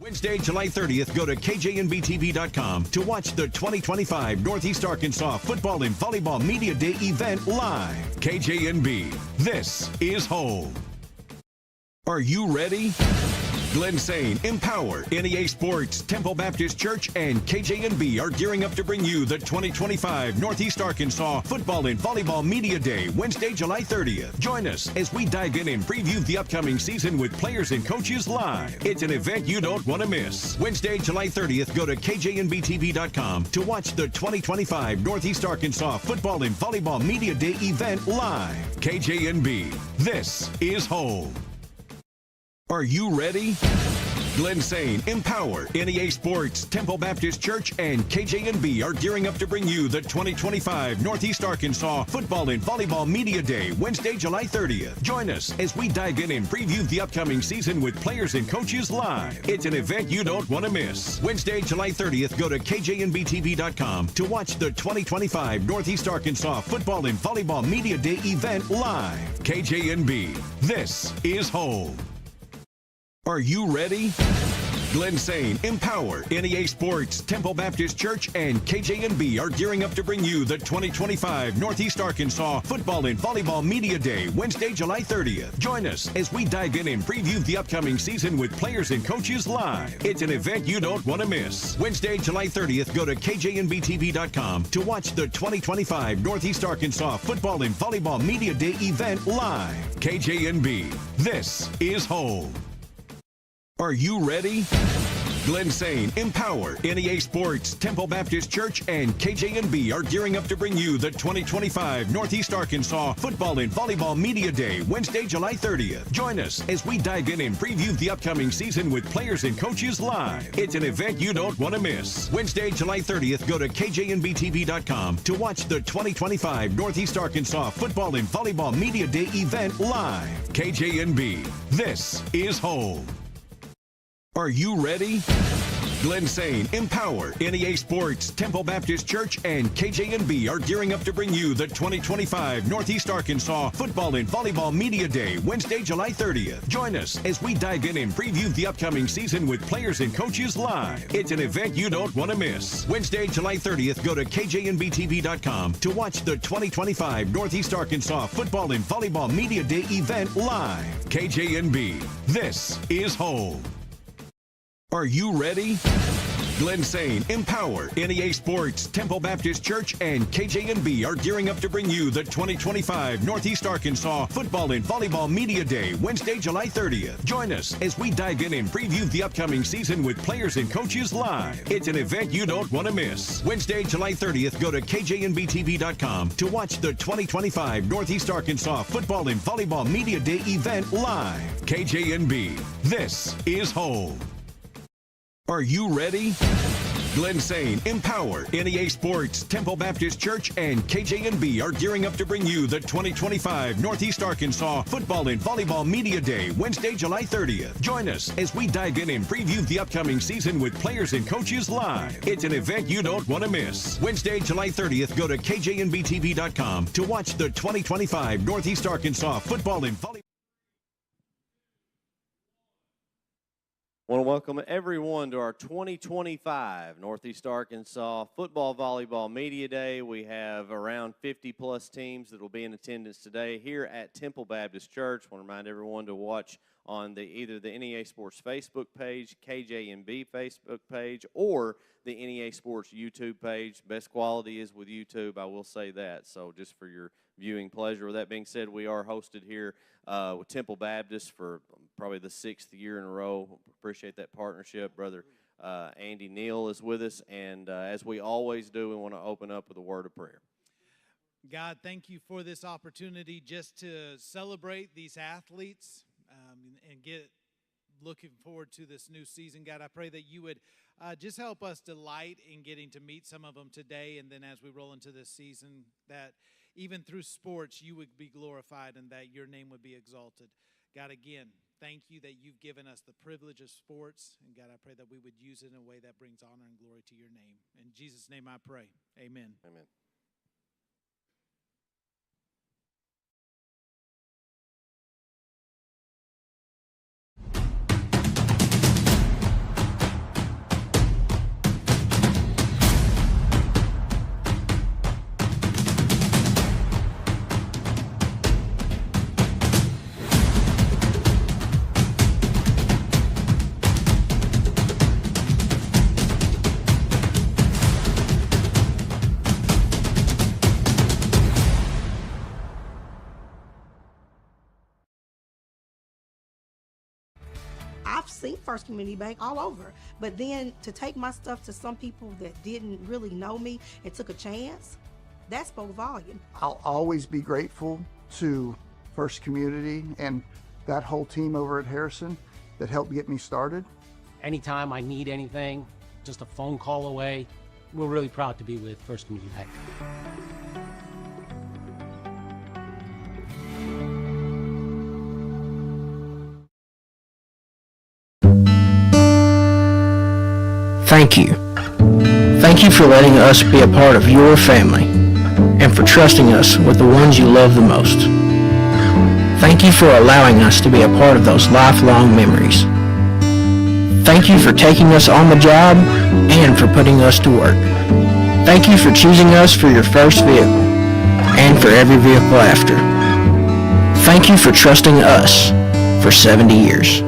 Wednesday, July 30th, go to KJNBTV.com to watch the 2025 Northeast Arkansas Football and Volleyball Media Day event live. KJNB, this is home. Are you ready? Glenn Sane, Empower, NEA Sports, Temple Baptist Church, and KJNB are gearing up to bring you the 2025 Northeast Arkansas Football and Volleyball Media Day, Wednesday, July 30th. Join us as we dive in and preview the upcoming season with players and coaches live. It's an event you don't want to miss. Wednesday, July 30th, go to KJNBTV.com to watch the 2025 Northeast Arkansas Football and Volleyball Media Day event live. KJNB, this is home. Are you ready? Glenn Sane, Empower, NEA Sports, Temple Baptist Church, and KJNB are gearing up to bring you the 2025 Northeast Arkansas Football and Volleyball Media Day, Wednesday, July 30th. Join us as we dive in and preview the upcoming season with players and coaches live. It's an event you don't want to miss. Wednesday, July 30th, go to KJNBTV.com to watch the 2025 Northeast Arkansas Football and Volleyball Media Day event live. KJNB, this is home. Are you ready? Glenn Sane, Empower, NEA Sports, Temple Baptist Church, and KJNB are gearing up to bring you the 2025 Northeast Arkansas Football and Volleyball Media Day, Wednesday, July 30th. Join us as we dive in and preview the upcoming season with players and coaches live. It's an event you don't want to miss. Wednesday, July 30th, go to KJNBTV.com to watch the 2025 Northeast Arkansas Football and Volleyball Media Day event live. KJNB, this is home. Are you ready? Glenn Sane, Empower, NEA Sports, Temple Baptist Church, and KJNB are gearing up to bring you the 2025 Northeast Arkansas Football and Volleyball Media Day, Wednesday, July 30th. Join us as we dive in and preview the upcoming season with players and coaches live. It's an event you don't want to miss. Wednesday, July 30th, go to KJNBTV.com to watch the 2025 Northeast Arkansas Football and Volleyball Media Day event live. KJNB, this is home. Are you ready? Glenn Sane, Empower, NEA Sports, Temple Baptist Church, and KJNB are gearing up to bring you the 2025 Northeast Arkansas Football and Volleyball Media Day, Wednesday, July 30th. Join us as we dive in and preview the upcoming season with players and coaches live. It's an event you don't want to miss. Wednesday, July 30th, go to KJNBTV.com to watch the 2025 Northeast Arkansas Football and Volleyball Media Day event live. KJNB, this is home. Are you ready? Glenn Sane, Empower, NEA Sports, Temple Baptist Church, and KJNB are gearing up to bring you the 2025 Northeast Arkansas Football and Volleyball Media Day, Wednesday, July 30th. Join us as we dive in and preview the upcoming season with players and coaches live. It's an event you don't want to miss. Wednesday, July 30th, go to KJNBTV.com to watch the 2025 Northeast Arkansas Football and Volleyball Media Day event live. KJNB, this is home. Are you ready? Glenn Sane, Empower, NEA Sports, Temple Baptist Church, and KJNB are gearing up to bring you the 2025 Northeast Arkansas Football and Volleyball Media Day, Wednesday, July 30th. Join us as we dive in and preview the upcoming season with players and coaches live. It's an event you don't want to miss. Wednesday, July 30th, go to KJNBTV.com to watch the 2025 Northeast Arkansas Football and Volleyball. I want to welcome everyone to our 2025 Northeast Arkansas Football Volleyball Media Day. We have around 50-plus teams that will be in attendance today here at Temple Baptist Church. I want to remind everyone to watch on either the NEA Sports Facebook page, KJNB Facebook page, or the NEA Sports YouTube page. Best quality is with YouTube, I will say that, so just for your viewing pleasure. With that being said, we are hosted here with Temple Baptist for probably the 6th year in a row. Appreciate that partnership. Brother Andy Neal is with us, and as we always do, we want to open up with a word of prayer. God, thank you for this opportunity just to celebrate these athletes and get looking forward to this new season. God, I pray that you would just help us delight in getting to meet some of them today, and then as we roll into this season, that even through sports, you would be glorified and that your name would be exalted. God, again, thank you that you've given us the privilege of sports, and God, I pray that we would use it in a way that brings honor and glory to your name. In Jesus' name I pray, amen. Amen. seen First Community Bank all over. But then to take my stuff to some people that didn't really know me and took a chance, that spoke volume. I'll always be grateful to First Community and that whole team over at Harrison that helped get me started. Anytime I need anything, just a phone call away. We're really proud to be with First Community Bank. Thank you. Thank you for letting us be a part of your family and for trusting us with the ones you love the most. Thank you for allowing us to be a part of those lifelong memories. Thank you for taking us on the job and for putting us to work. Thank you for choosing us for your first vehicle and for every vehicle after. Thank you for trusting us for 70 years.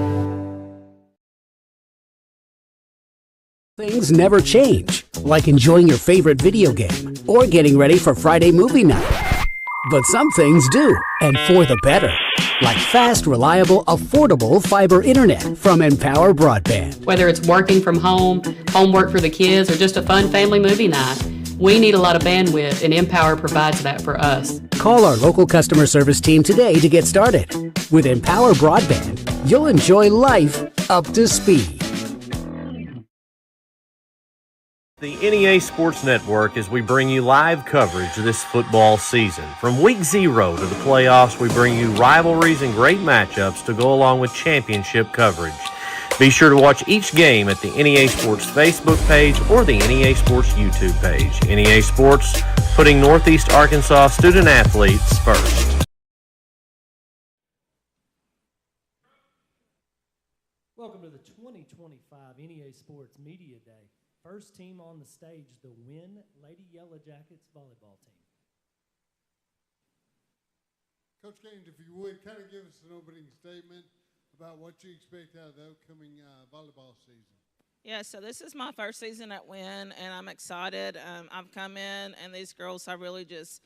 Things never change, like enjoying your favorite video game or getting ready for Friday movie night. But some things do, and for the better. Like fast, reliable, affordable fiber internet from Empower Broadband. Whether it's working from home, homework for the kids, or just a fun family movie night, we need a lot of bandwidth, and Empower provides that for us. Call our local customer service team today to get started. With Empower Broadband, you'll enjoy life up to speed. The NEA Sports Network as we bring you live coverage this football season. From week 0 to the playoffs, we bring you rivalries and great matchups to go along with championship coverage. Be sure to watch each game at the NEA Sports Facebook page or the NEA Sports YouTube page. NEA Sports, putting Northeast Arkansas student athletes first. Welcome to the 2025 NEA Sports Media Day. First team on the stage, the Winn Lady Yellow Jackets volleyball team. Coach Gaines, if you would, kind of give us an opening statement about what you expect out of the upcoming volleyball season. Yeah, so this is my first season at Winn, and I'm excited. I've come in, and these girls have really just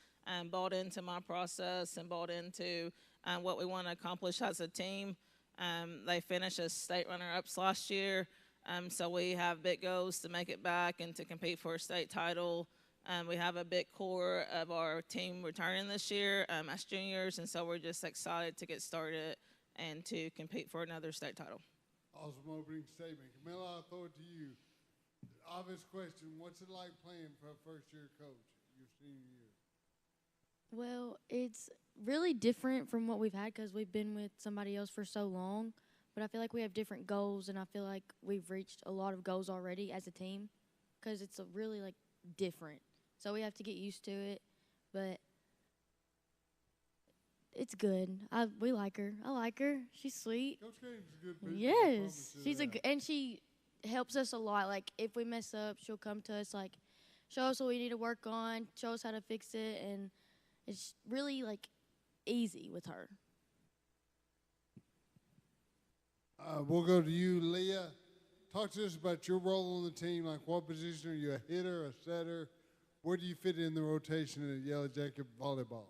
bought into my process and bought into what we want to accomplish as a team. They finished as state runner-ups last year. So we have big goals to make it back and to compete for a state title. We have a big core of our team returning this year as juniors, and so we're just excited to get started and to compete for another state title. Awesome opening statement. Camilla, I'll throw it to you. Obvious question, what's it like playing for a first-year coach your senior year? Well, it's really different from what we've had because we've been with somebody else for so long. But I feel like we have different goals, and I feel like we've reached a lot of goals already as a team because it's really, different. So we have to get used to it, but it's good. We like her. I like her. She's sweet. Coach Gaines is a good bitch. Yes. She's and she helps us a lot. Like, if we mess up, she'll come to us, show us what we need to work on, show us how to fix it, and it's really, easy with her. We'll go to you, Leah. Talk to us about your role on the team. What position are you, a hitter, a setter? Where do you fit in the rotation at Yellow Jacket volleyball?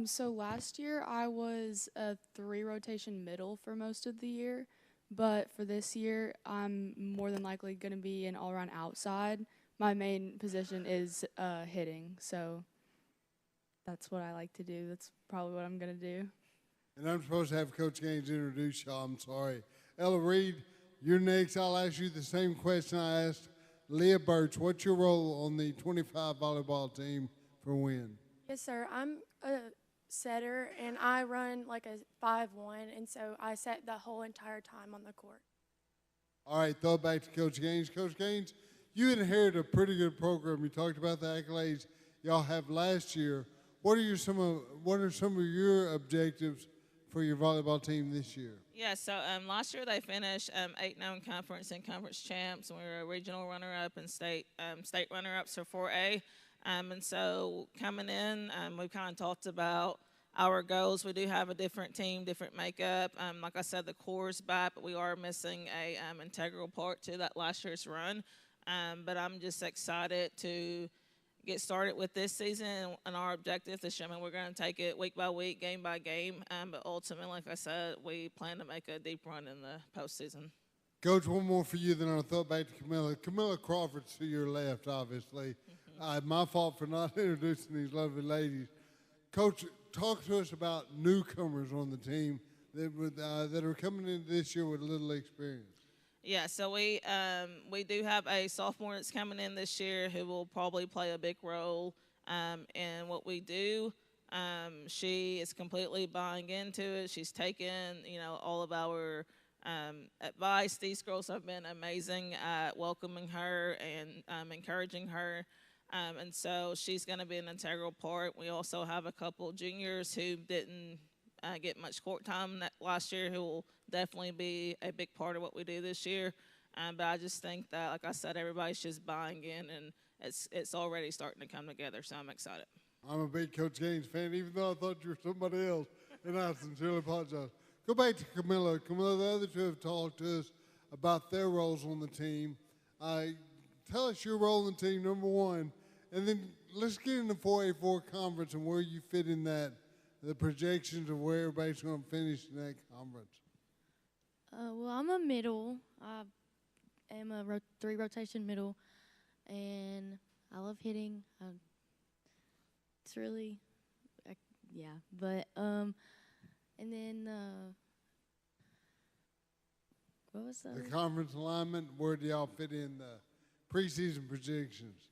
So last year I was a 3-rotation middle for most of the year, but for this year I'm more than likely going to be an all-around outside. My main position is hitting, so that's what I like to do. That's probably what I'm going to do. And I'm supposed to have Coach Gaines introduce y'all. I'm sorry. Ella Reed, you're next. I'll ask you the same question I asked Leah Birch. What's your role on the 25 volleyball team for Winn? Yes, sir. I'm a setter, and I run a 5-1, and so I set the whole entire time on the court. All right, throw it back to Coach Gaines. Coach Gaines, you inherited a pretty good program. You talked about the accolades y'all have last year. What are some of your objectives for your volleyball team this year? Yeah, so last year they finished 8-9 conference and conference champs. We were a regional runner-up and state runner-ups for 4A. And so coming in, we've kind of talked about our goals. We do have a different team, different makeup. Like I said, the core is back, but we are missing a integral part to that last year's run. But I'm just excited to get started with this season and our objective this year. I mean, we're going to take it week by week, game by game, but ultimately, like I said, we plan to make a deep run in the postseason. Coach, one more for you, then I'll throw it back to Camilla. Camilla Crawford's to your left, obviously. My fault for not introducing these lovely ladies. Coach, talk to us about newcomers on the team that are coming in this year with a little experience. Yeah, so we do have a sophomore that's coming in this year who will probably play a big role in what we do. She is completely buying into it. She's taken, all of our advice. These girls have been amazing at welcoming her and encouraging her. And so she's going to be an integral part. We also have a couple juniors who didn't get much court time last year who will definitely be a big part of what we do this year. But I just think that, like I said, everybody's just buying in, and it's already starting to come together, so I'm excited. I'm a big Coach Gaines fan, even though I thought you were somebody else, and I sincerely apologize. Go back to Camilla. Camilla, the other two have talked to us about their roles on the team. Tell us your role in the team, number one, and then let's get into 4A4 conference and where you fit in that, the projections of where everybody's going to finish in that conference. Well, I'm a middle. I am a three-rotation middle, and I love hitting. It's really, yeah. But and then what was that? The conference alignment. Where do y'all fit in the preseason projections?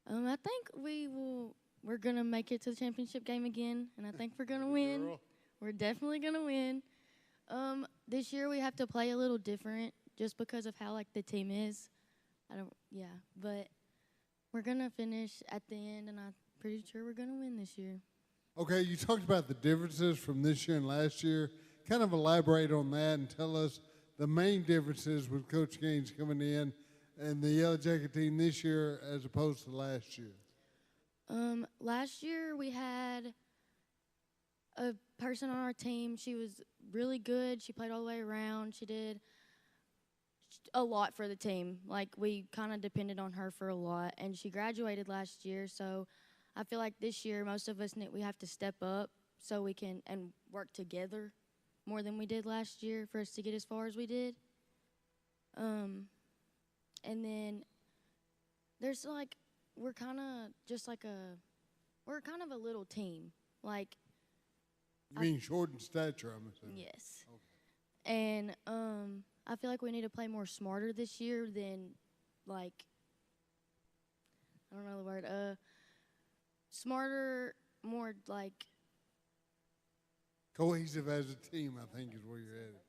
I think we're gonna make it to the championship game again, and I think we're gonna win. Girl. We're definitely gonna win. This year we have to play a little different just because of how the team is. But we're gonna finish at the end, and I'm pretty sure we're gonna win this year. Okay, you talked about the differences from this year and last year. Kind of elaborate on that and tell us the main differences with Coach Gaines coming in and the Yellow Jacket team this year as opposed to last year. Last year we had a person on our team. She was really good. She played all the way around. She did a lot for the team. We kind of depended on her for a lot, and she graduated last year. So I feel like this year most of us we have to step up so we can and work together more than we did last year for us to get as far as we did. And then there's we're kind of just we're kind of a little team. You mean short in stature, I'm assuming? Yes. Okay. And I feel like we need to play more smarter this year than I don't know the word. Smarter, more cohesive as a team, I think is where you're at.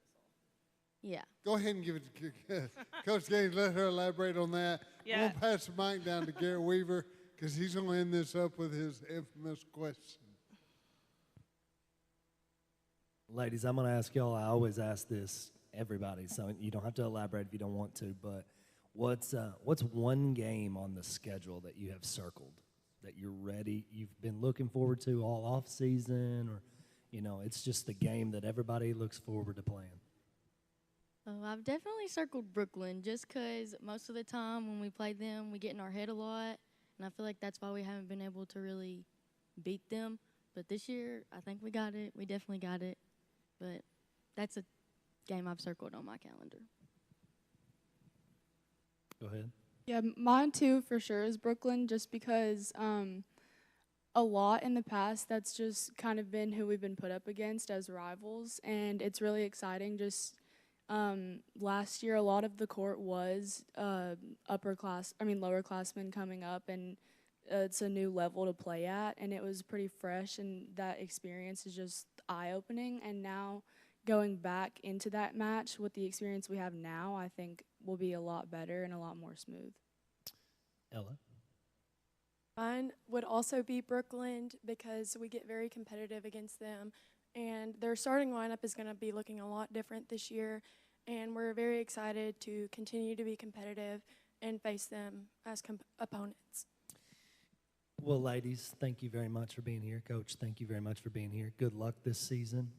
Yeah. Go ahead and give it to Coach Gaines. Let her elaborate on that. Yeah. I'm going to pass the mic down to Garrett Weaver because he's going to end this up with his infamous question. Ladies, I'm going to ask y'all, I always ask this, everybody, so you don't have to elaborate if you don't want to, but what's one game on the schedule that you have circled, that you're ready, you've been looking forward to all off season, or, it's just the game that everybody looks forward to playing? Oh, I've definitely circled Brooklyn just because most of the time when we play them, we get in our head a lot, and I feel like that's why we haven't been able to really beat them. But this year, I think we got it. We definitely got it. But that's a game I've circled on my calendar. Go ahead. Yeah, mine too for sure is Brooklyn, just because a lot in the past that's just kind of been who we've been put up against as rivals, and it's really exciting. Just last year, a lot of the court was lower classmen coming up, and it's a new level to play at, and it was pretty fresh, and that experience is just eye-opening. And now going back into that match with the experience we have now, I think will be a lot better and a lot more smooth. Ella? Mine would also be Brooklyn because we get very competitive against them, and their starting lineup is going to be looking a lot different this year, and we're very excited to continue to be competitive and face them as opponents. Well, ladies, thank you very much for being here. Coach, thank you very much for being here. Good luck this season.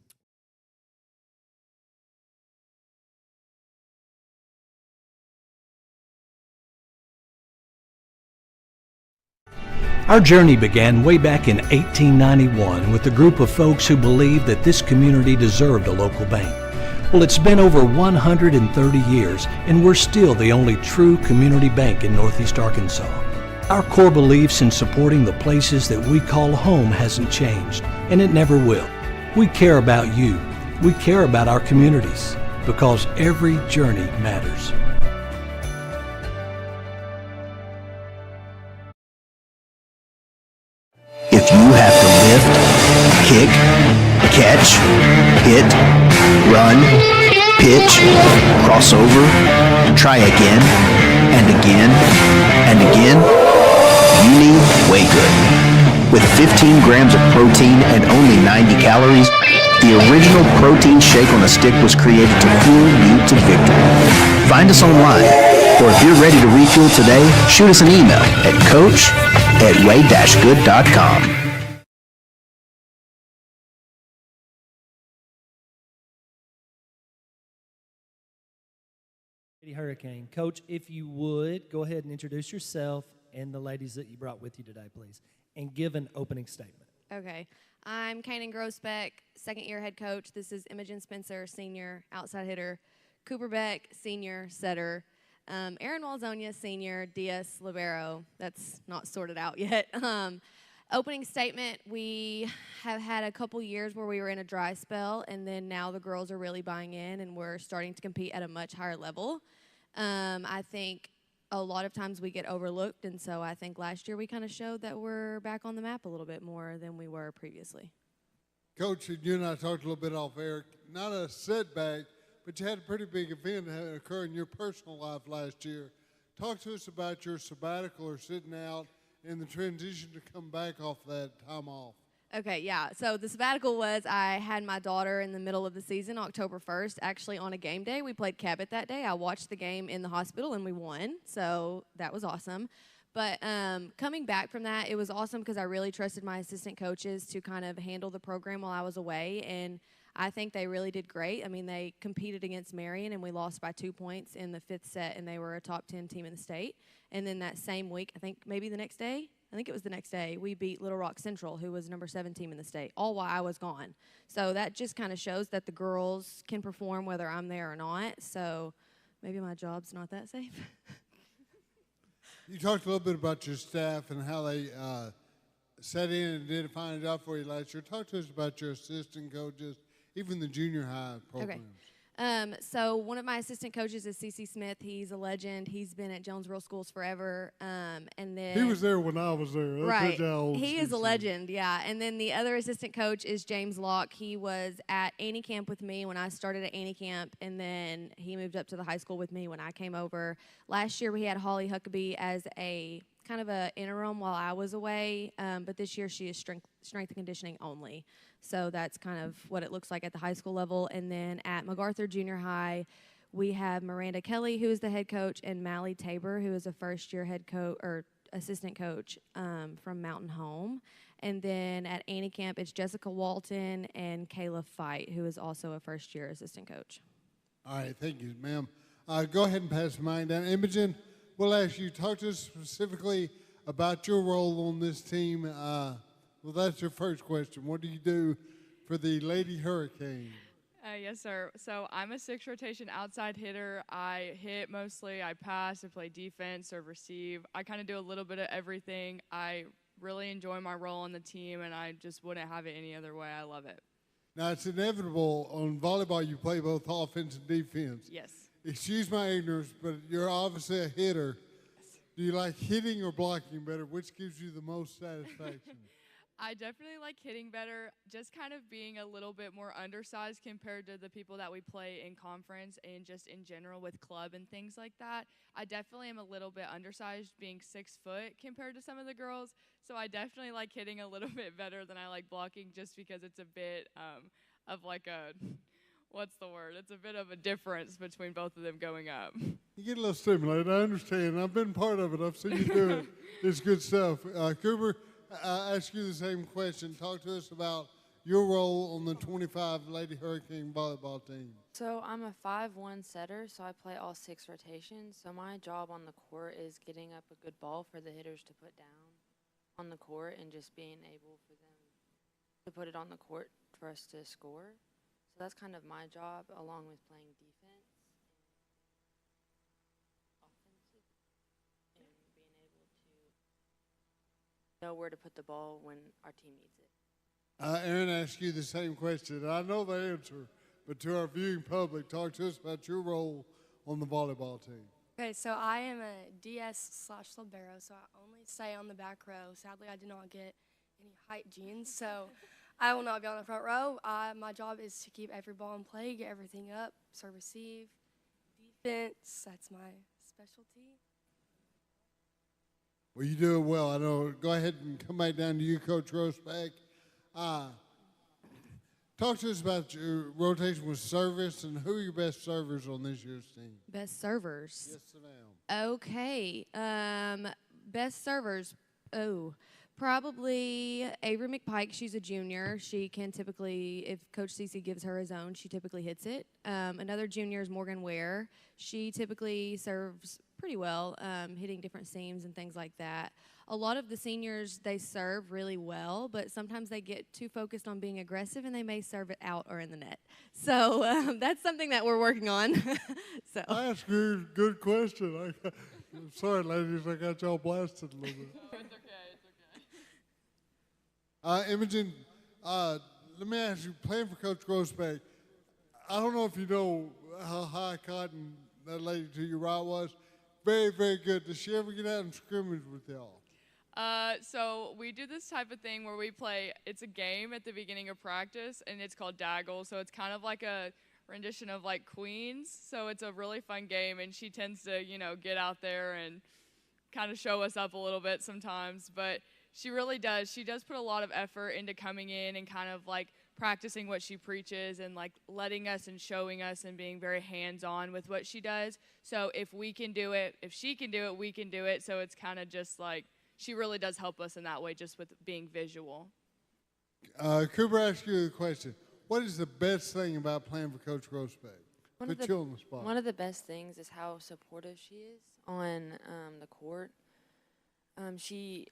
Our journey began way back in 1891 with a group of folks who believed that this community deserved a local bank. Well, it's been over 130 years, and we're still the only true community bank in Northeast Arkansas. Our core beliefs in supporting the places that we call home hasn't changed, and it never will. We care about you. We care about our communities, because every journey matters. If you have to lift, kick, catch, hit, run, pitch, cross over, try again, and again, and again, you need Way-Good. With 15 grams of protein and only 90 calories, the original protein shake on a stick was created to fuel you to victory. Find us online, or if you're ready to refuel today, shoot us an email at coach@way-good.com. Lady Hurricane. Coach, if you would, go ahead and introduce yourself and the ladies that you brought with you today, please, and give an opening statement. Okay. I'm Kanan Grosbeck, second-year head coach. This is Imogen Spencer, senior outside hitter. Cooper Beck, senior setter. Aaron Walzonia, senior, DS libero. That's not sorted out yet. Opening statement, we have had a couple years where we were in a dry spell, and then now the girls are really buying in, and we're starting to compete at a much higher level. I think a lot of times we get overlooked, and so I think last year we kind of showed that we're back on the map a little bit more than we were previously. Coach, you and I talked a little bit off air. Not a setback, but you had a pretty big event occur in your personal life last year. Talk to us about your sabbatical or sitting out and the transition to come back off that time off. Okay, yeah. So the sabbatical was I had my daughter in the middle of the season, October 1st, actually on a game day. We played Cabot that day. I watched the game in the hospital, and we won, so that was awesome. But coming back from that, it was awesome because I really trusted my assistant coaches to kind of handle the program while I was away, and I think they really did great. I mean, they competed against Marion, and we lost by 2 points in the 5th set, and they were a top 10 team in the state. And then that same week, I think maybe the next day, we beat Little Rock Central, who was number 7 team in the state, all while I was gone. So that just kind of shows that the girls can perform whether I'm there or not. So maybe my job's not that safe. You talked a little bit about your staff and how they set in and did a fine job for you last year. Talk to us about your assistant coaches, even the junior high programs. Okay. So one of my assistant coaches is C.C. Smith. He's a legend. He's been at Jonesboro schools forever. And then he was there when I was there. Right. He is a legend, yeah. And then the other assistant coach is James Locke. He was at Annie Camp with me when I started at Annie Camp, and then he moved up to the high school with me when I came over. Last year we had Holly Huckabee as a kind of a interim while I was away, but this year she is strength and conditioning only. So that's kind of what it looks like at the high school level. And then at MacArthur Junior High, we have Miranda Kelly, who is the head coach, and Mally Tabor, who is a first-year head coach or assistant coach from Mountain Home. And then at Annie Camp, it's Jessica Walton and Kayla Fight, who is also a first-year assistant coach. All right, thank you, ma'am. Go ahead and pass mine down. Imogen, we'll ask you, talk to us specifically about your role on this team. Well, that's your first question. What do you do for the Lady Hurricane? Yes, sir. So I'm a 6 rotation outside hitter. I hit mostly, I pass, I play defense or receive. I kind of do a little bit of everything. I really enjoy my role on the team, and I just wouldn't have it any other way. I love it. Now, it's inevitable on volleyball you play both offense and defense. Yes. Excuse my ignorance, but you're obviously a hitter. Yes. Do you like hitting or blocking better? Which gives you the most satisfaction? I definitely like hitting better, just kind of being a little bit more undersized compared to the people that we play in conference and just in general with club and things like that. I definitely am a little bit undersized being 6 foot compared to some of the girls, so I definitely like hitting a little bit better than I like blocking just because it's a bit of like a, what's the word? It's a bit of a difference between both of them going up. You get a little stimulated, I understand. I've been part of it. I've seen you do it. It's good stuff. Cooper, I ask you the same question. Talk to us about your role on the 25 Lady Hurricane volleyball team. So I'm a 5-1 setter, so I play all 6 rotations. So my job on the court is getting up a good ball for the hitters to put down. on the court and just being able for them to put it on the court for us to score. So that's kind of my job, along with playing defense and offensive and being able to know where to put the ball when our team needs it. Aaron asked you the same question. I know the answer, but to our viewing public, talk to us about your role on the volleyball team. Okay, so I am a DS/libero, so I only stay on the back row. Sadly, I did not get any height genes, so I will not be on the front row. My job is to keep every ball in play, get everything up, serve, receive, defense. That's my specialty. Well, you do it well. I know. Go ahead and come back down to you, Coach Roseback. Talk to us about your rotation with service and who are your best servers on this year's team. Best servers. Yes, ma'am. Okay. Best servers. Oh, probably Avery McPike. She's a junior. She can typically, if Coach Cece gives her a zone, she typically hits it. Another junior is Morgan Ware. She typically serves pretty well, hitting different seams and things like that. A lot of the seniors, they serve really well, but sometimes they get too focused on being aggressive and they may serve it out or in the net. So that's something that we're working on. So I asked you a good question. I'm sorry, ladies, I got y'all blasted a little bit. It's okay, it's okay. Imogen, let me ask you, playing for Coach Grossbeck, I don't know if you know how high cotton that lady to your right was. Very, very good. Does she ever get out and scrimmage with y'all? So we do this type of thing where we play, it's a game at the beginning of practice, and it's called Daggle. So it's kind of like a rendition of like Queens. So it's a really fun game, and she tends to, get out there and kind of show us up a little bit sometimes. But she really does. She does put a lot of effort into coming in and kind of like practicing what she preaches and like letting us and showing us and being very hands-on with what she does. So if we can do it, if she can do it, we can do it. So it's kind of just like, she really does help us in that way, just with being visual. Cooper asked you the question. What is the best thing about playing for Coach Grossbeck? Put you on the spot. One of the best things is how supportive she is on the court. She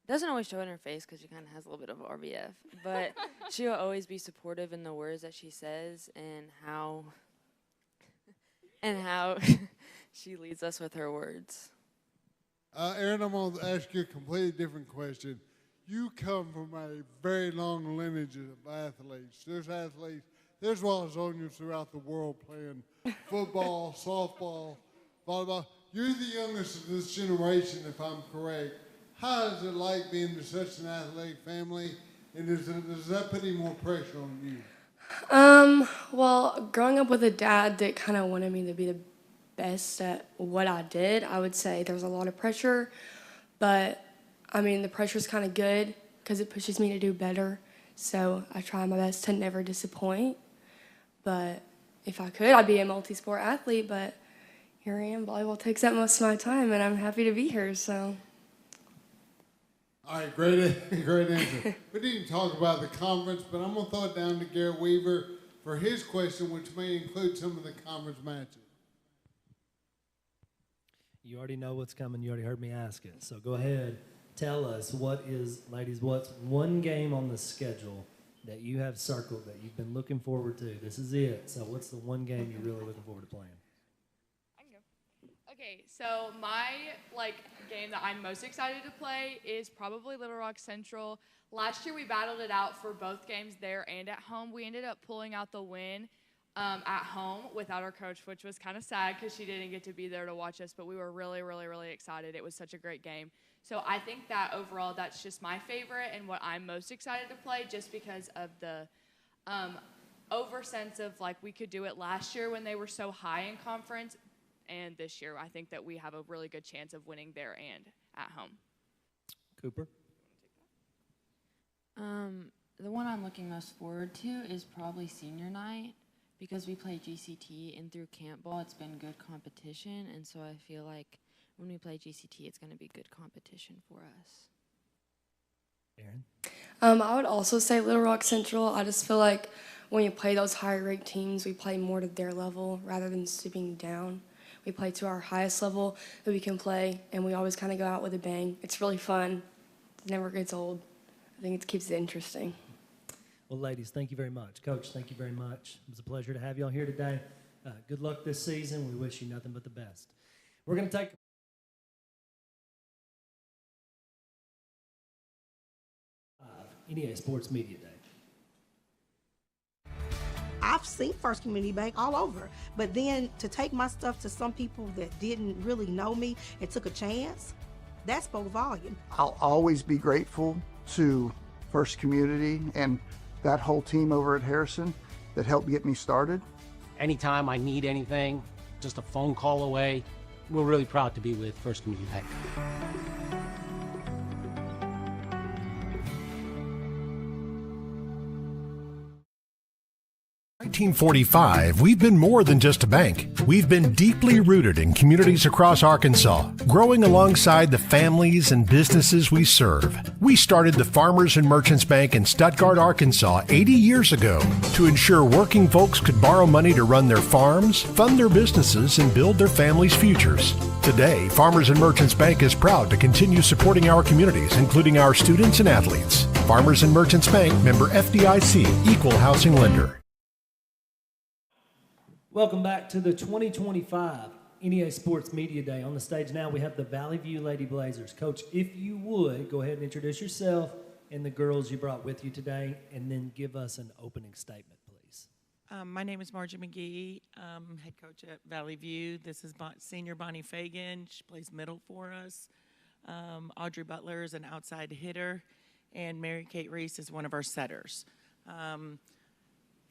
doesn't always show it in her face because she kind of has a little bit of RBF, but she'll always be supportive in the words that she says and how she leads us with her words. Aaron, I'm going to ask you a completely different question. You come from a very long lineage of athletes. There's Wallazoonians throughout the world playing football, softball, volleyball. You're the youngest of this generation, if I'm correct. How is it like being in such an athletic family, and does that put any more pressure on you? Well, growing up with a dad that kind of wanted me to be the best at what I did, I would say there's a lot of pressure, but I mean, the pressure's kind of good because it pushes me to do better. So I try my best to never disappoint. But if I could, I'd be a multi-sport athlete, but here I am. Volleyball takes up most of my time, and I'm happy to be here, so. All right, great answer. We didn't talk about the conference, but I'm going to throw it down to Garrett Weaver for his question, which may include some of the conference matches. You already know what's coming. You already heard me ask it. So go ahead. Tell us, ladies, what's one game on the schedule that you have circled that you've been looking forward to? This is it. So what's the one game you're really looking forward to playing? I can go. Okay, so my game that I'm most excited to play is probably Little Rock Central. Last year we battled it out for both games there and at home. We ended up pulling out the win at home without our coach, which was kind of sad because she didn't get to be there to watch us, but we were really, really, really excited. It was such a great game. So I think that overall that's just my favorite and what I'm most excited to play, just because of the over sense of like we could do it last year when they were so high in conference, and this year I think that we have a really good chance of winning there and at home. Cooper? The one I'm looking most forward to is probably senior night, because we play GCT, and through camp ball it's been good competition, and so I feel like when we play GCT it's going to be good competition for us. Aaron? I would also say Little Rock Central. I just feel like when you play those higher ranked teams, we play more to their level rather than stooping down. We play to our highest level that we can play, and we always kind of go out with a bang. It's really fun never gets old. I think it keeps it interesting. Well, ladies, thank you very much. Coach, thank you very much. It was a pleasure to have you all here today. Good luck this season. We wish you nothing but the best. We're going to take NEA Sports Media Day. I've seen First Community Bank all over, but then to take my stuff to some people that didn't really know me and took a chance, that spoke volume. I'll always be grateful to First Community and that whole team over at Harrison that helped get me started. Anytime I need anything, just a phone call away. We're really proud to be with First Community Bank. 1945, we've been more than just a bank. We've been deeply rooted in communities across Arkansas, growing alongside the families and businesses we serve. We started the Farmers and Merchants Bank in Stuttgart, Arkansas 80 years ago to ensure working folks could borrow money to run their farms, fund their businesses, and build their families' futures. Today, Farmers and Merchants Bank is proud to continue supporting our communities, including our students and athletes. Farmers and Merchants Bank, member FDIC, equal housing lender. Welcome back to the 2025 NEA Sports Media Day. On the stage now, we have the Valley View Lady Blazers. Coach, if you would, go ahead and introduce yourself and the girls you brought with you today, and then give us an opening statement, please. My name is Margie McGee, head coach at Valley View. This is senior Bonnie Fagan. She plays middle for us. Audrey Butler is an outside hitter, and Mary Kate Reese is one of our setters.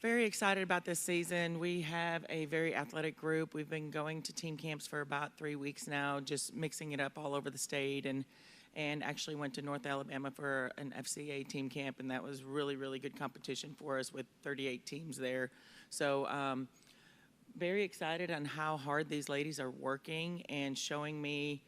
Very excited about this season. We have a very athletic group. We've been going to team camps for about 3 weeks now, just mixing it up all over the state, and actually went to North Alabama for an FCA team camp, and that was really, really good competition for us with 38 teams there. So very excited on how hard these ladies are working and showing me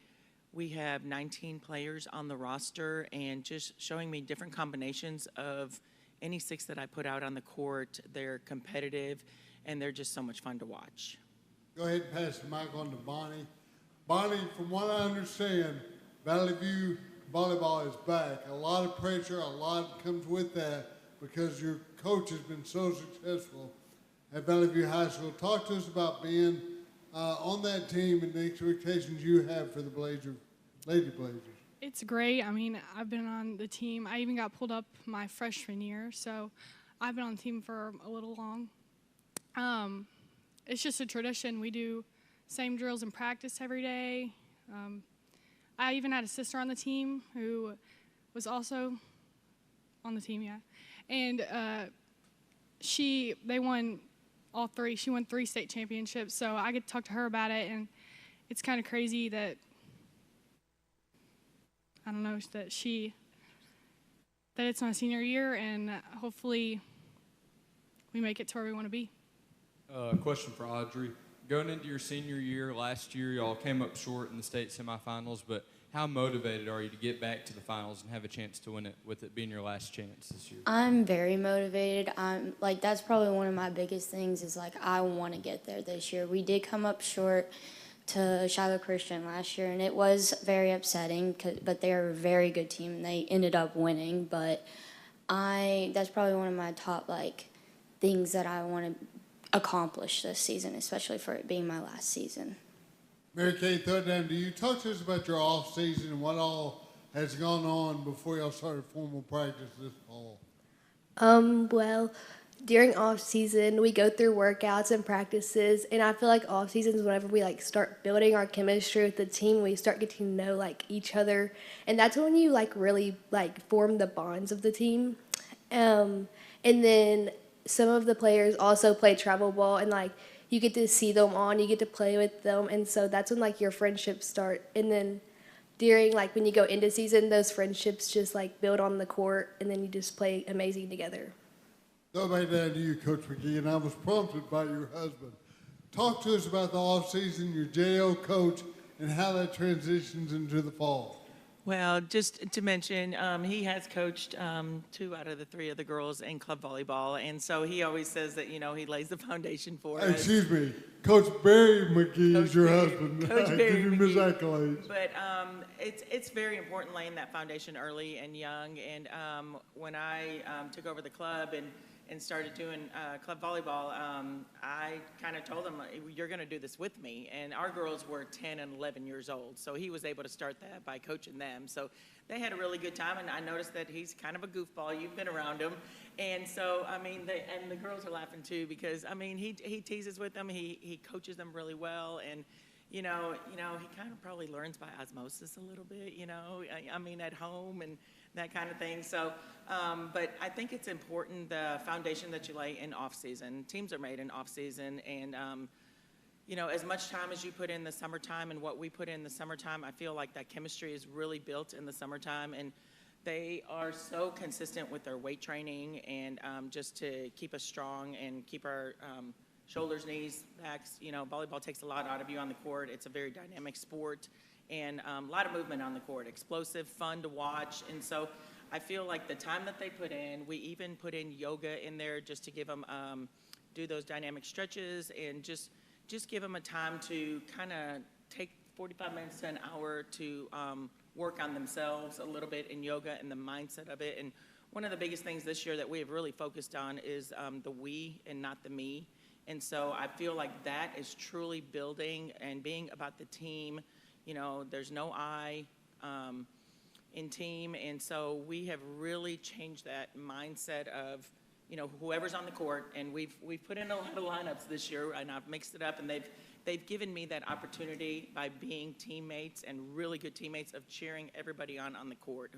we have 19 players on the roster and just showing me different combinations of any 6 that I put out on the court. They're competitive, and they're just so much fun to watch. Go ahead and pass the mic on to Bonnie. Bonnie, from what I understand, Valley View volleyball is back. A lot of pressure, a lot comes with that because your coach has been so successful at Valley View High School. Talk to us about being on that team and the expectations you have for the Lady Blazers. It's great. I mean, I've been on the team. I even got pulled up my freshman year, so I've been on the team for a little long. It's just a tradition. We do same drills in practice every day. I even had a sister on the team who was also on the team, yeah. And they won all 3. She won 3 state championships, so I get to talk to her about it, and it's kind of crazy that I don't know, that it's my senior year, and hopefully we make it to where we want to be. Question for Audrey. Going into your senior year, last year y'all came up short in the state semifinals, but how motivated are you to get back to the finals and have a chance to win it, with it being your last chance this year? I'm very motivated. That's probably one of my biggest things is, I want to get there this year. We did come up short to Shiloh Christian last year, and it was very upsetting, but they're a very good team, and they ended up winning. But that's probably one of my top things that I want to accomplish this season, especially for it being my last season. Mary Kate, third down, do you talk to us about your off season and what all has gone on before y'all started formal practice this fall? Well, during off season, we go through workouts and practices, and I feel like off season is whenever we start building our chemistry with the team. We start getting to know each other, and that's when you really form the bonds of the team. And then some of the players also play travel ball, and you get to see them you get to play with them, and so that's when your friendships start. And then during when you go into season, those friendships just build on the court, and then you just play amazing together. Go back down to you, Coach McGee, and I was prompted by your husband. Talk to us about the offseason, your JO coach, and how that transitions into the fall. Well, just to mention, he has coached 2 out of the 3 of the girls in club volleyball, and so he always says that, he lays the foundation for us. Excuse me, Coach Barry McGee is your Barry- husband. Coach I Barry give him his McGee. accolades. But it's very important laying that foundation early and young. And when I took over the club and started doing club volleyball, I kind of told him, you're going to do this with me. And our girls were 10 and 11 years old, so he was able to start that by coaching them. So they had a really good time, and I noticed that he's kind of a goofball. You've been around him. And so, and the girls are laughing too because, he teases with them. He coaches them really well. And, he kind of probably learns by osmosis a little bit, at home and that kind of thing. So, but I think it's important, the foundation that you lay in off-season. Teams are made in off-season, and, as much time as you put in the summertime and what we put in the summertime, I feel like that chemistry is really built in the summertime, and they are so consistent with their weight training and just to keep us strong and keep our shoulders, knees, backs. Volleyball takes a lot out of you on the court. It's a very dynamic sport, and a lot of movement on the court, explosive, fun to watch. And so I feel like the time that they put in, we even put in yoga in there just to give them, do those dynamic stretches and just give them a time to kind of take 45 minutes to an hour to work on themselves a little bit in yoga and the mindset of it. And one of the biggest things this year that we have really focused on is the we and not the me. And so I feel like that is truly building and being about the team. There's no I in team. And so we have really changed that mindset of, whoever's on the court. And we've put in a lot of lineups this year, and I've mixed it up, and they've given me that opportunity by being teammates and really good teammates of cheering everybody on the court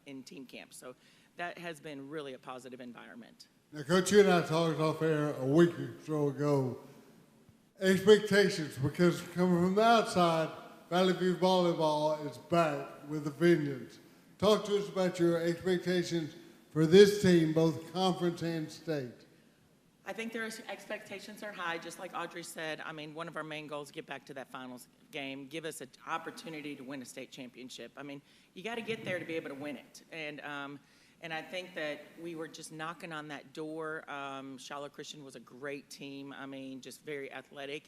in team camp. So that has been really a positive environment. Now, Coach, you and I talked off air a week or so ago. Expectations, because coming from the outside, Valley View Volleyball is back with a vengeance. Talk to us about your expectations for this team, both conference and state. I think their expectations are high, just like Audrey said. One of our main goals is get back to that finals game, give us an opportunity to win a state championship. You got to get there to be able to win it. And I think that we were just knocking on that door. Shiloh Christian was a great team. Just very athletic.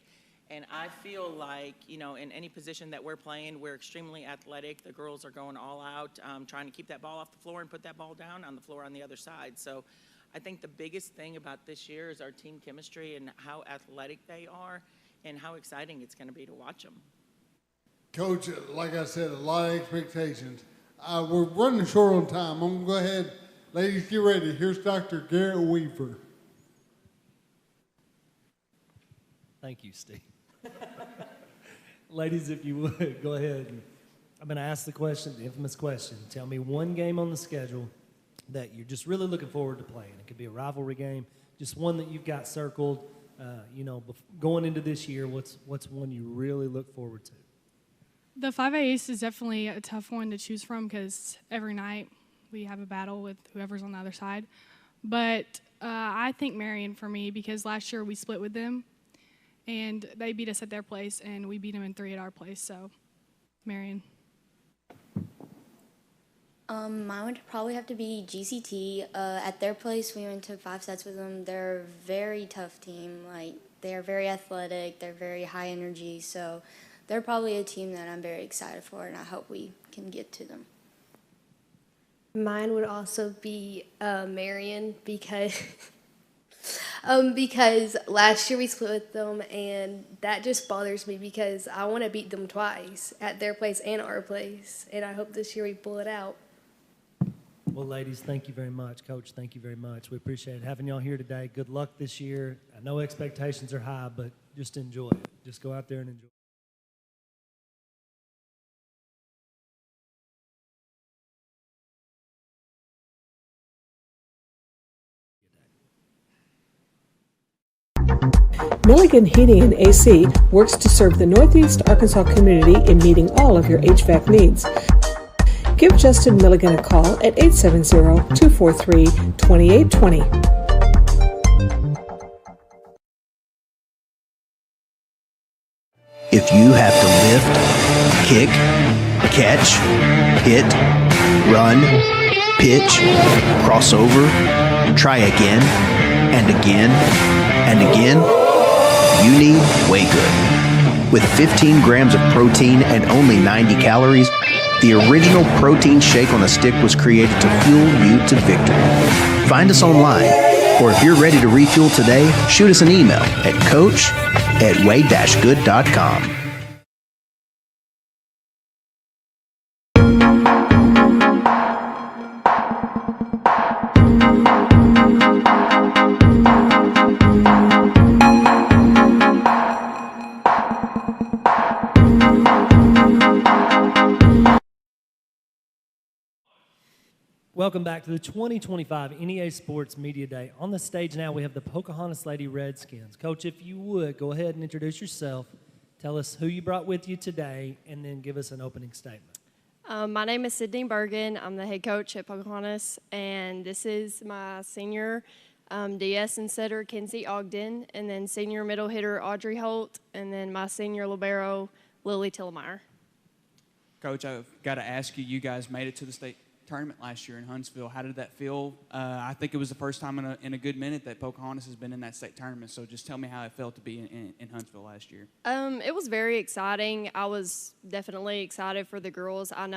And I feel like, in any position that we're playing, we're extremely athletic. The girls are going all out, trying to keep that ball off the floor and put that ball down on the floor on the other side. So I think the biggest thing about this year is our team chemistry and how athletic they are and how exciting it's going to be to watch them. Coach, like I said, a lot of expectations. We're running short on time. I'm going to go ahead. Ladies, get ready. Here's Dr. Garrett Weaver. Thank you, Steve. Ladies, if you would, go ahead. I'm going to ask the question, the infamous question. Tell me one game on the schedule that you're just really looking forward to playing. It could be a rivalry game, just one that you've got circled. Going into this year, what's one you really look forward to? The 5A East is definitely a tough one to choose from because every night we have a battle with whoever's on the other side. But I think Marion for me, because last year we split with them, and they beat us at their place, and we beat them in 3 at our place. So, Marion. Mine would probably have to be GCT. At their place, we went to 5 sets with them. They're a very tough team. They are very athletic. They're very high energy. So they're probably a team that I'm very excited for, and I hope we can get to them. Mine would also be Marion because because last year we split with them, and that just bothers me because I want to beat them twice at their place and our place, and I hope this year we pull it out. Well, ladies, thank you very much. Coach, thank you very much. We appreciate having y'all here today. Good luck this year. I know expectations are high, but just enjoy it. Just go out there and enjoy it. Milligan Heating and AC works to serve the Northeast Arkansas community in meeting all of your HVAC needs. Give Justin Milligan a call at 870-243-2820. If you have to lift, kick, or Catch, hit, run, pitch, crossover, try again, and again, and again. You need Way-Good. With 15 grams of protein and only 90 calories, the original protein shake on a stick was created to fuel you to victory. Find us online, or if you're ready to refuel today, shoot us an email at coach@way-good.com. Welcome back to the 2025 NEA Sports Media Day. On the stage now, we have the Pocahontas Lady Redskins. Coach, if you would, go ahead and introduce yourself. Tell us who you brought with you today, and then give us an opening statement. My name is Sydney Bergen. I'm the head coach at Pocahontas, and this is my senior DS and setter, Kenzie Ogden, and then senior middle hitter, Audrey Holt, and then my senior libero, Lily Tillemeyer. Coach, I've got to ask you, you guys made it to the state tournament last year in Huntsville. How did that feel? I think it was the first time in a good minute that Pocahontas has been in that state tournament, so just tell me how it felt to be in Huntsville last year. It was very exciting. I was definitely excited for the girls. I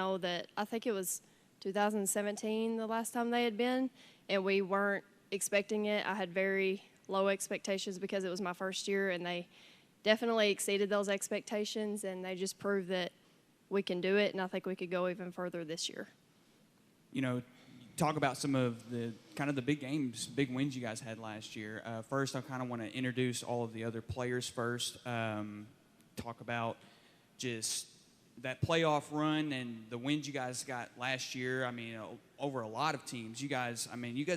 think it was 2017 the last time they had been, and we weren't expecting it. I had very low expectations because it was my first year, and they definitely exceeded those expectations, and they just proved that we can do it, and I think we could go even further this year. You know, talk about some of the kind of the big games, big wins you guys had last year. First, I kind of want to introduce all of the other players first. Talk about just that playoff run and the wins you guys got last year. I mean, over a lot of teams. You guys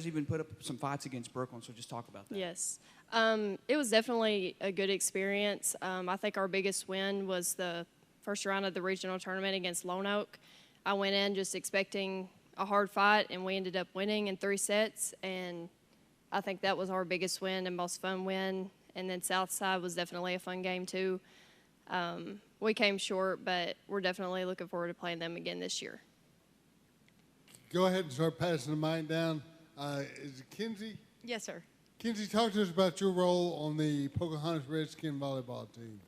even put up some fights against Brooklyn, so just talk about that. Yes. It was definitely a good experience. I think our biggest win was the first round of the regional tournament against Lone Oak. I went in just expecting a hard fight, and we ended up winning in 3 sets, and I think that was our biggest win and most fun win. And then Southside was definitely a fun game too. We came short, but we're definitely looking forward to playing them again this year. Go ahead and start passing the mic down. Is it Kenzie? Yes, sir. Kenzie, talk to us about your role on the Pocahontas Redskin volleyball team.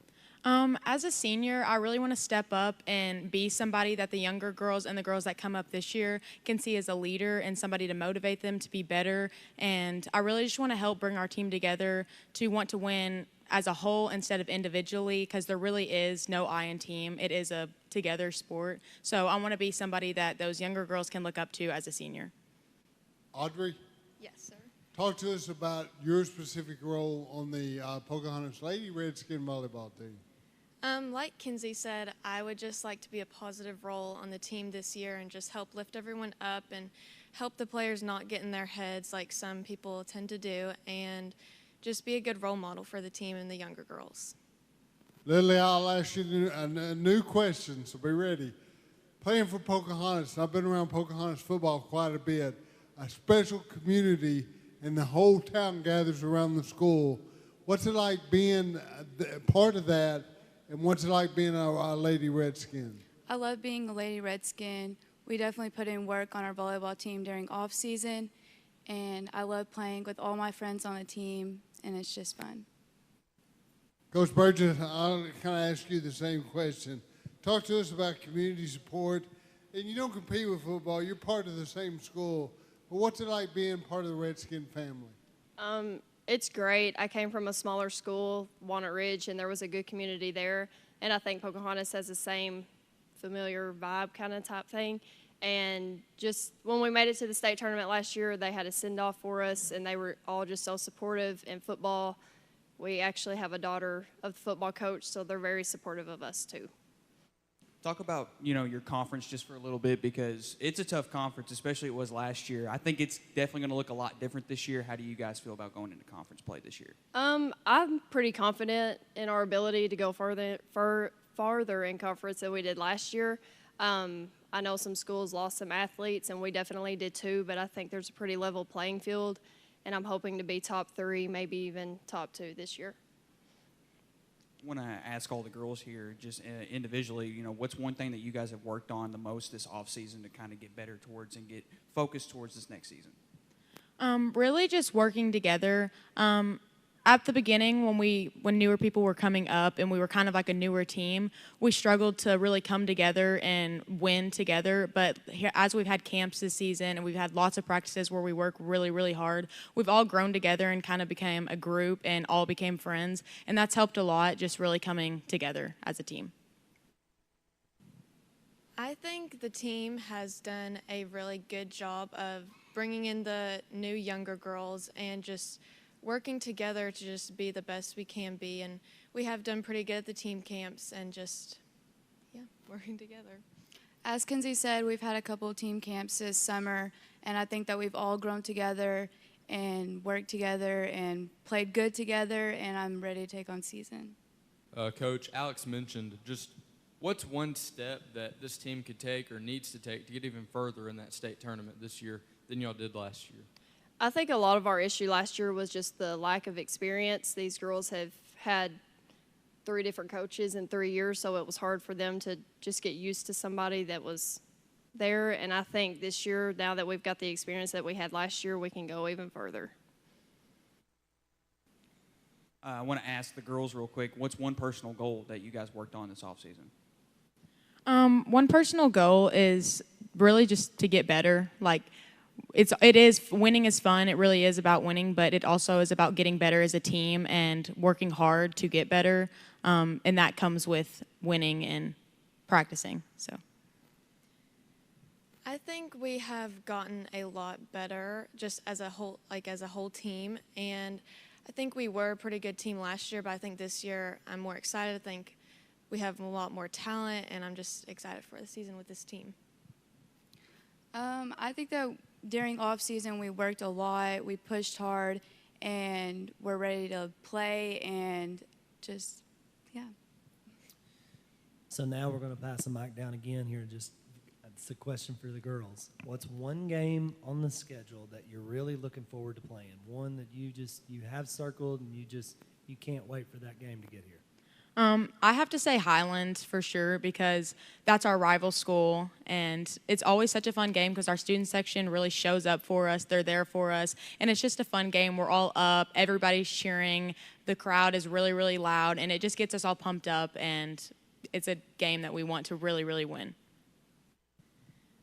As a senior, I really want to step up and be somebody that the younger girls and the girls that come up this year can see as a leader and somebody to motivate them to be better. And I really just want to help bring our team together to want to win as a whole instead of individually, because there really is no I in team. It is a together sport. So I want to be somebody that those younger girls can look up to as a senior. Audrey? Yes, sir. Talk to us about your specific role on the Pocahontas Lady Redskin volleyball team. Like Kenzie said, I would just like to be a positive role on the team this year and just help lift everyone up and help the players not get in their heads like some people tend to do, and just be a good role model for the team and the younger girls. Lily, I'll ask you a new question, so be ready. Playing for Pocahontas, and I've been around Pocahontas football quite a bit, a special community, and the whole town gathers around the school. What's it like being part of that? And what's it like being a Lady Redskin? I love being a Lady Redskin. We definitely put in work on our volleyball team during off season, and I love playing with all my friends on the team, and it's just fun. Coach Burgess, I'll kind of ask you the same question. Talk to us about community support. And you don't compete with football. You're part of the same school. But what's it like being part of the Redskin family? It's great. I came from a smaller school, Walnut Ridge, and there was a good community there. And I think Pocahontas has the same familiar vibe kind of type thing. And just when we made it to the state tournament last year, they had a send-off for us, and they were all just so supportive in football. We actually have a daughter of the football coach, so they're very supportive of us too. Talk about, your conference just for a little bit, because it's a tough conference, especially it was last year. I think it's definitely going to look a lot different this year. How do you guys feel about going into conference play this year? I'm pretty confident in our ability to go farther in conference than we did last year. I know some schools lost some athletes, and we definitely did too, but I think there's a pretty level playing field, and I'm hoping to be top 3, maybe even top 2 this year. want to ask all the girls here, just individually, what's one thing that you guys have worked on the most this off season to kind of get better towards and get focused towards this next season? Really just working together. At the beginning, when newer people were coming up and we were kind of like a newer team, we struggled to really come together and win together. But as we've had camps this season and we've had lots of practices where we work really, really hard, we've all grown together and kind of became a group and all became friends. And that's helped a lot, just really coming together as a team. I think the team has done a really good job of bringing in the new younger girls and just working together to just be the best we can be. And we have done pretty good at the team camps and just, working together. As Kinsey said, we've had a couple of team camps this summer, and I think that we've all grown together and worked together and played good together, and I'm ready to take on season. Coach, Alex mentioned just what's one step that this team could take or needs to take to get even further in that state tournament this year than y'all did last year? I think a lot of our issue last year was just the lack of experience. These girls have had 3 different coaches in 3 years, so it was hard for them to just get used to somebody that was there. And I think this year, now that we've got the experience that we had last year, we can go even further. I want to ask the girls real quick, what's one personal goal that you guys worked on this offseason? One personal goal is really just to get better. It is winning is fun. It really is about winning, but it also is about getting better as a team and working hard to get better. And that comes with winning and practicing. So I think we have gotten a lot better just as a whole team. And I think we were a pretty good team last year, but I think this year I'm more excited. I think we have a lot more talent, and I'm just excited for the season with this team. I think that during off season we worked a lot, we pushed hard, and we're ready to play and just, So now we're going to pass the mic down again here. It's a question for the girls. What's one game on the schedule that you're really looking forward to playing? One that you have circled and you can't wait for that game to get here? I have to say Highland for sure because that's our rival school, and it's always such a fun game because our student section really shows up for us. They're there for us, and it's just a fun game. We're all up. Everybody's cheering. The crowd is really, really loud, and it just gets us all pumped up, and it's a game that we want to really, really win.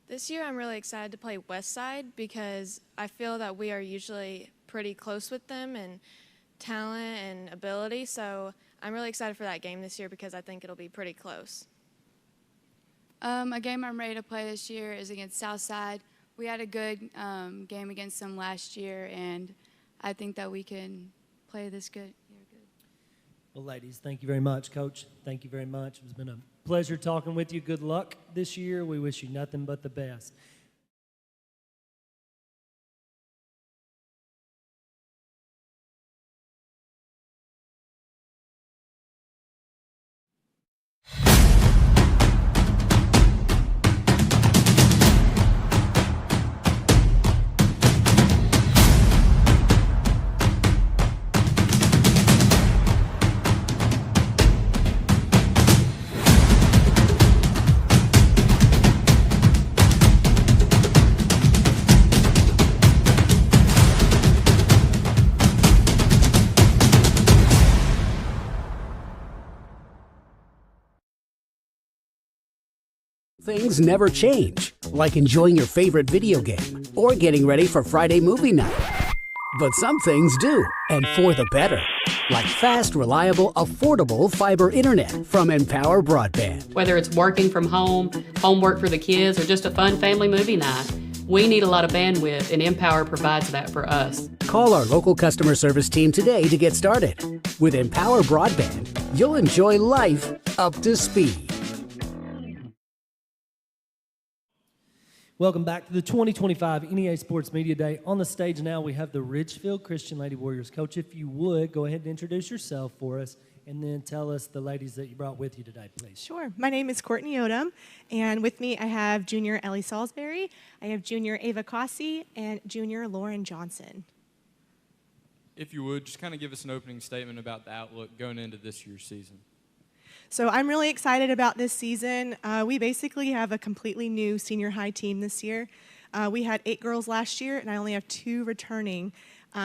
This year I'm really excited to play Westside because I feel that we are usually pretty close with them in talent and ability, so I'm really excited for that game this year because I think it'll be pretty close. A game I'm ready to play this year is against Southside. We had a good game against them last year, and I think that we can play this good. Well, ladies, thank you very much. Coach, thank you very much. It's been a pleasure talking with you. Good luck this year. We wish you nothing but the best. Things never change, like enjoying your favorite video game or getting ready for Friday movie night. But some things do, and for the better. Like fast, reliable, affordable fiber internet from Empower Broadband. Whether it's working from home, homework for the kids, or just a fun family movie night, we need a lot of bandwidth, and Empower provides that for us. Call our local customer service team today to get started. With Empower Broadband, you'll enjoy life up to speed. Welcome back to the 2025 NEA Sports Media Day. On the stage now, we have the Ridgefield Christian Lady Warriors. Coach, if you would, go ahead and introduce yourself for us, and then tell us the ladies that you brought with you today, please. Sure. My name is Courtney Odom, and with me I have junior Ellie Salisbury, I have junior Ava Cossey, and junior Lauren Johnson. If you would, just kind of give us an opening statement about the outlook going into this year's season. So I'm really excited about this season. We basically have a completely new senior high team this year. We had 8 girls last year, and I only have 2 returning.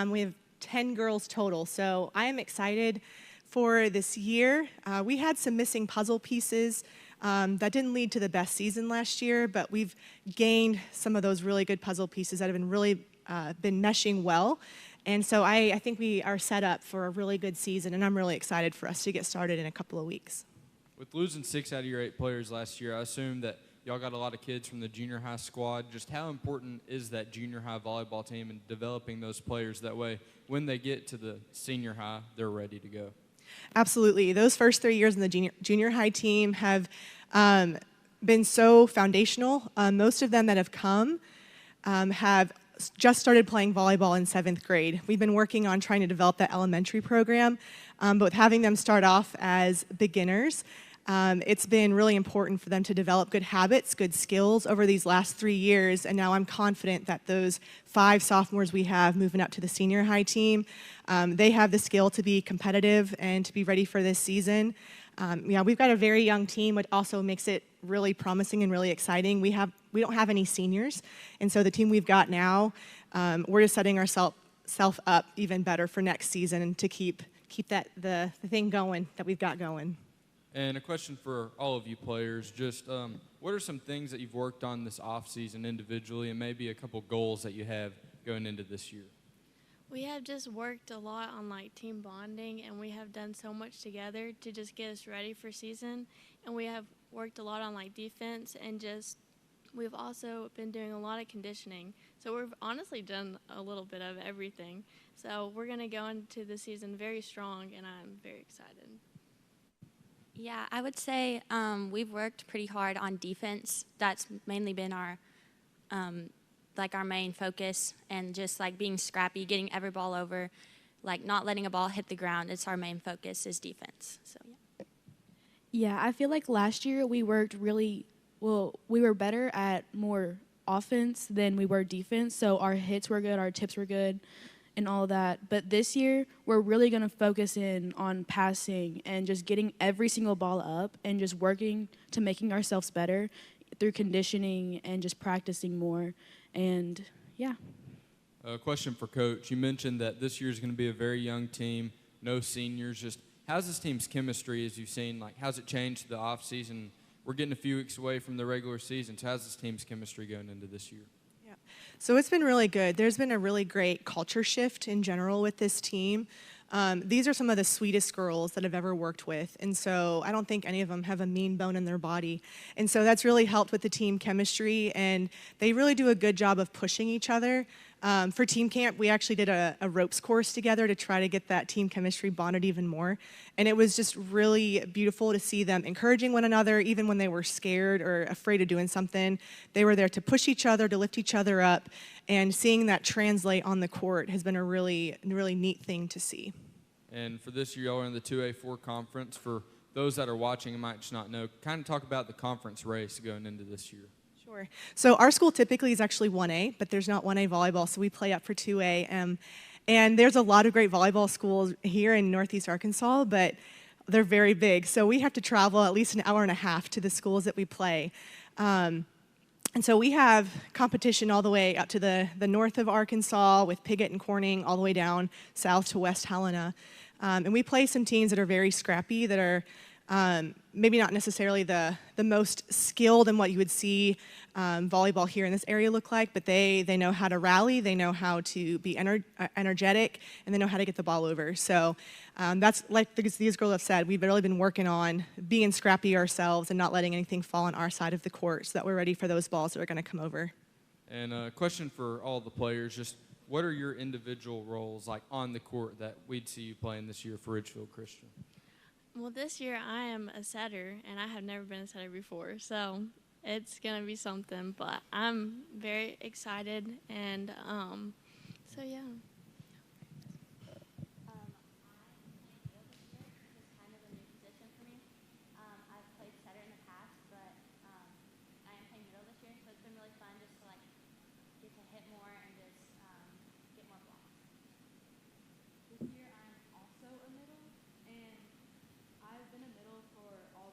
We have 10 girls total, so I am excited for this year. We had some missing puzzle pieces that didn't lead to the best season last year, but we've gained some of those really good puzzle pieces that have been really been meshing well. And so I think we are set up for a really good season, and I'm really excited for us to get started in a couple of weeks. With losing 6 out of your 8 players last year, I assume that y'all got a lot of kids from the junior high squad. Just how important is that junior high volleyball team and developing those players that way when they get to the senior high, they're ready to go? Absolutely. Those first 3 years in the junior high team have been so foundational. Most of them that have come have just started playing volleyball in 7th grade. We've been working on trying to develop that elementary program, but with having them start off as beginners, it's been really important for them to develop good habits, good skills over these last 3 years, and now I'm confident that those 5 sophomores we have moving up to the senior high team, they have the skill to be competitive and to be ready for this season. Yeah, we've got a very young team, which also makes it really promising and really exciting. We don't have any seniors, and so the team we've got now, we're just setting ourselves up even better for next season and to keep the thing going that we've got going. And a question for all of you players, just what are some things that you've worked on this off-season individually and maybe a couple goals that you have going into this year? We have just worked a lot on like team bonding, and we have done so much together to just get us ready for season. And we have worked a lot on like defense, and just we've also been doing a lot of conditioning. So we've honestly done a little bit of everything. So we're going to go into the season very strong, and I'm very excited. Yeah, I would say we've worked pretty hard on defense. That's mainly been our our main focus, and just like being scrappy, getting every ball over, like not letting a ball hit the ground. It's our main focus is defense. So Yeah, I feel like last year we worked really well. We were better at more offense than we were defense. So our hits were good, our tips were good, and all that. But this year, we're really going to focus in on passing and just getting every single ball up and just working to making ourselves better through conditioning and just practicing more. And, yeah. A question for Coach. You mentioned that this year is going to be a very young team, no seniors. Just how's this team's chemistry, as you've seen? Like, how's it changed the offseason? We're getting a few weeks away from the regular season. So how's this team's chemistry going into this year? So it's been really good. There's been a really great culture shift in general with this team. These are some of the sweetest girls that I've ever worked with, and so I don't think any of them have a mean bone in their body. And so that's really helped with the team chemistry, and they really do a good job of pushing each other. For team camp, we actually did a ropes course together to try to get that team chemistry bonded even more. And it was just really beautiful to see them encouraging one another, even when they were scared or afraid of doing something. They were there to push each other, to lift each other up, and seeing that translate on the court has been a really, really neat thing to see. And for this year, y'all are in the 2A4 conference. For those that are watching and might just not know, kind of talk about the conference race going into this year. Sure. So our school typically is actually 1A, but there's not 1A volleyball, so we play up for 2A. And there's a lot of great volleyball schools here in Northeast Arkansas, but they're very big. So we have to travel at least an hour and a half to the schools that we play. And so we have competition all the way up to the north of Arkansas with Piggott and Corning, all the way down south to West Helena. And we play some teams that are very scrappy, that are maybe not necessarily the most skilled in what you would see volleyball here in this area look like, but they know how to rally, they know how to be energetic, and they know how to get the ball over. So that's, like these girls have said, we've really been working on being scrappy ourselves and not letting anything fall on our side of the court so that we're ready for those balls that are going to come over. And a question for all the players, just what are your individual roles like on the court that we'd see you playing this year for Ridgefield Christian? Well, this year I am a setter, and I have never been a setter before, so it's going to be something. But I'm very excited, and so yeah. I've played setter in the past, but I am playing middle this year, so it's been really fun just to like get to hit more and just get more blocks. This year I'm also a middle, and I've been a middle for all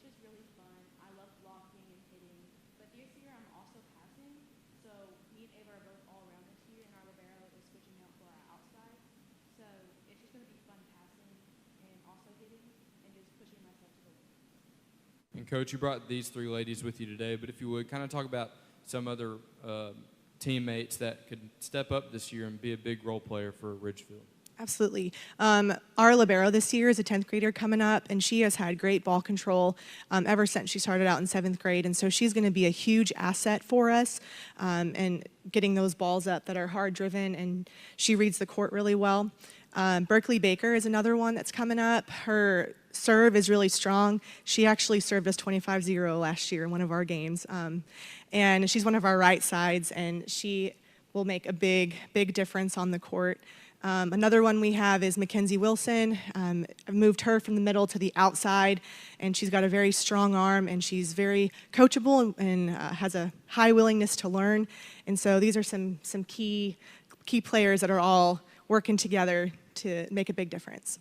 just really fun. I love blocking and hitting. But this year I'm also passing. So me and Ava are both all around this year, and our libero is switching out for our outside. So it's just going to be fun passing and also hitting and just pushing myself to the limit. And Coach, you brought these three ladies with you today, but if you would kind of talk about some other teammates that could step up this year and be a big role player for Ridgefield. Absolutely. Our libero this year is a 10th grader coming up, and she has had great ball control ever since she started out in 7th grade, and so she's going to be a huge asset for us and getting those balls up that are hard-driven, and she reads the court really well. Berkeley Baker is another one that's coming up. Her serve is really strong. She actually served us 25-0 last year in one of our games, and she's one of our right sides, and she will make a big, big difference on the court. Another one we have is Mackenzie Wilson. I've moved her from the middle to the outside, and she's got a very strong arm, and she's very coachable and has a high willingness to learn. And so these are some key players that are all working together to make a big difference.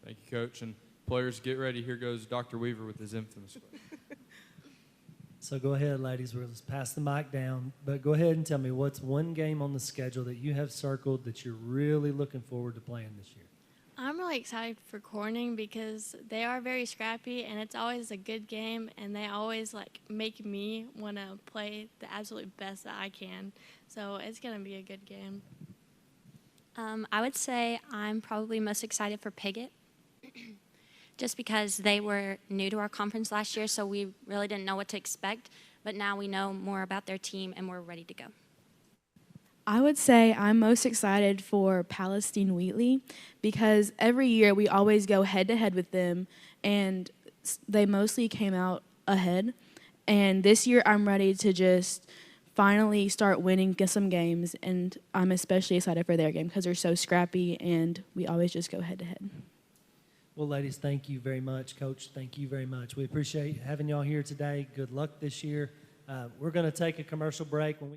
Thank you, Coach. And players, get ready. Here goes Dr. Weaver with his infamous question. So go ahead, ladies. We'll just pass the mic down. But go ahead and tell me, what's one game on the schedule that you have circled that you're really looking forward to playing this year? I'm really excited for Corning because they are very scrappy, and it's always a good game, and they always make me want to play the absolute best that I can. So it's going to be a good game. I would say I'm probably most excited for Piggott, just because they were new to our conference last year, so we really didn't know what to expect. But now we know more about their team, and we're ready to go. I would say I'm most excited for Palestine Wheatley because every year we always go head-to-head with them, and they mostly came out ahead. And this year I'm ready to just finally start winning some games, and I'm especially excited for their game because they're so scrappy, and we always just go head-to-head. Well, ladies, thank you very much. Coach, thank you very much. We appreciate having y'all here today. Good luck this year. We're going to take a commercial break. When we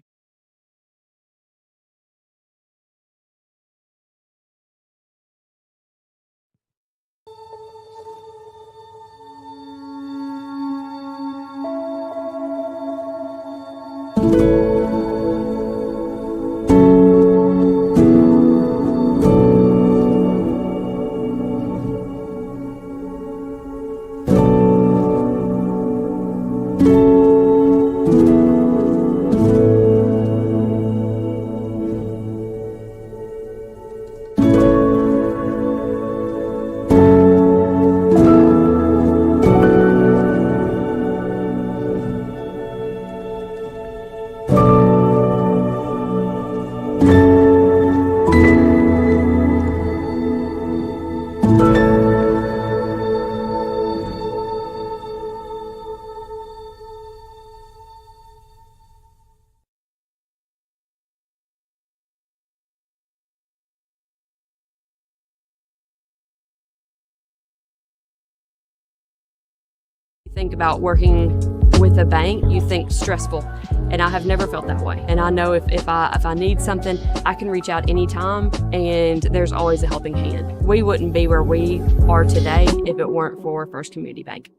think about working with a bank, you think stressful, and I have never felt that way. And I know if I need something, I can reach out anytime, and there's always a helping hand. We wouldn't be where we are today if it weren't for First Community Bank.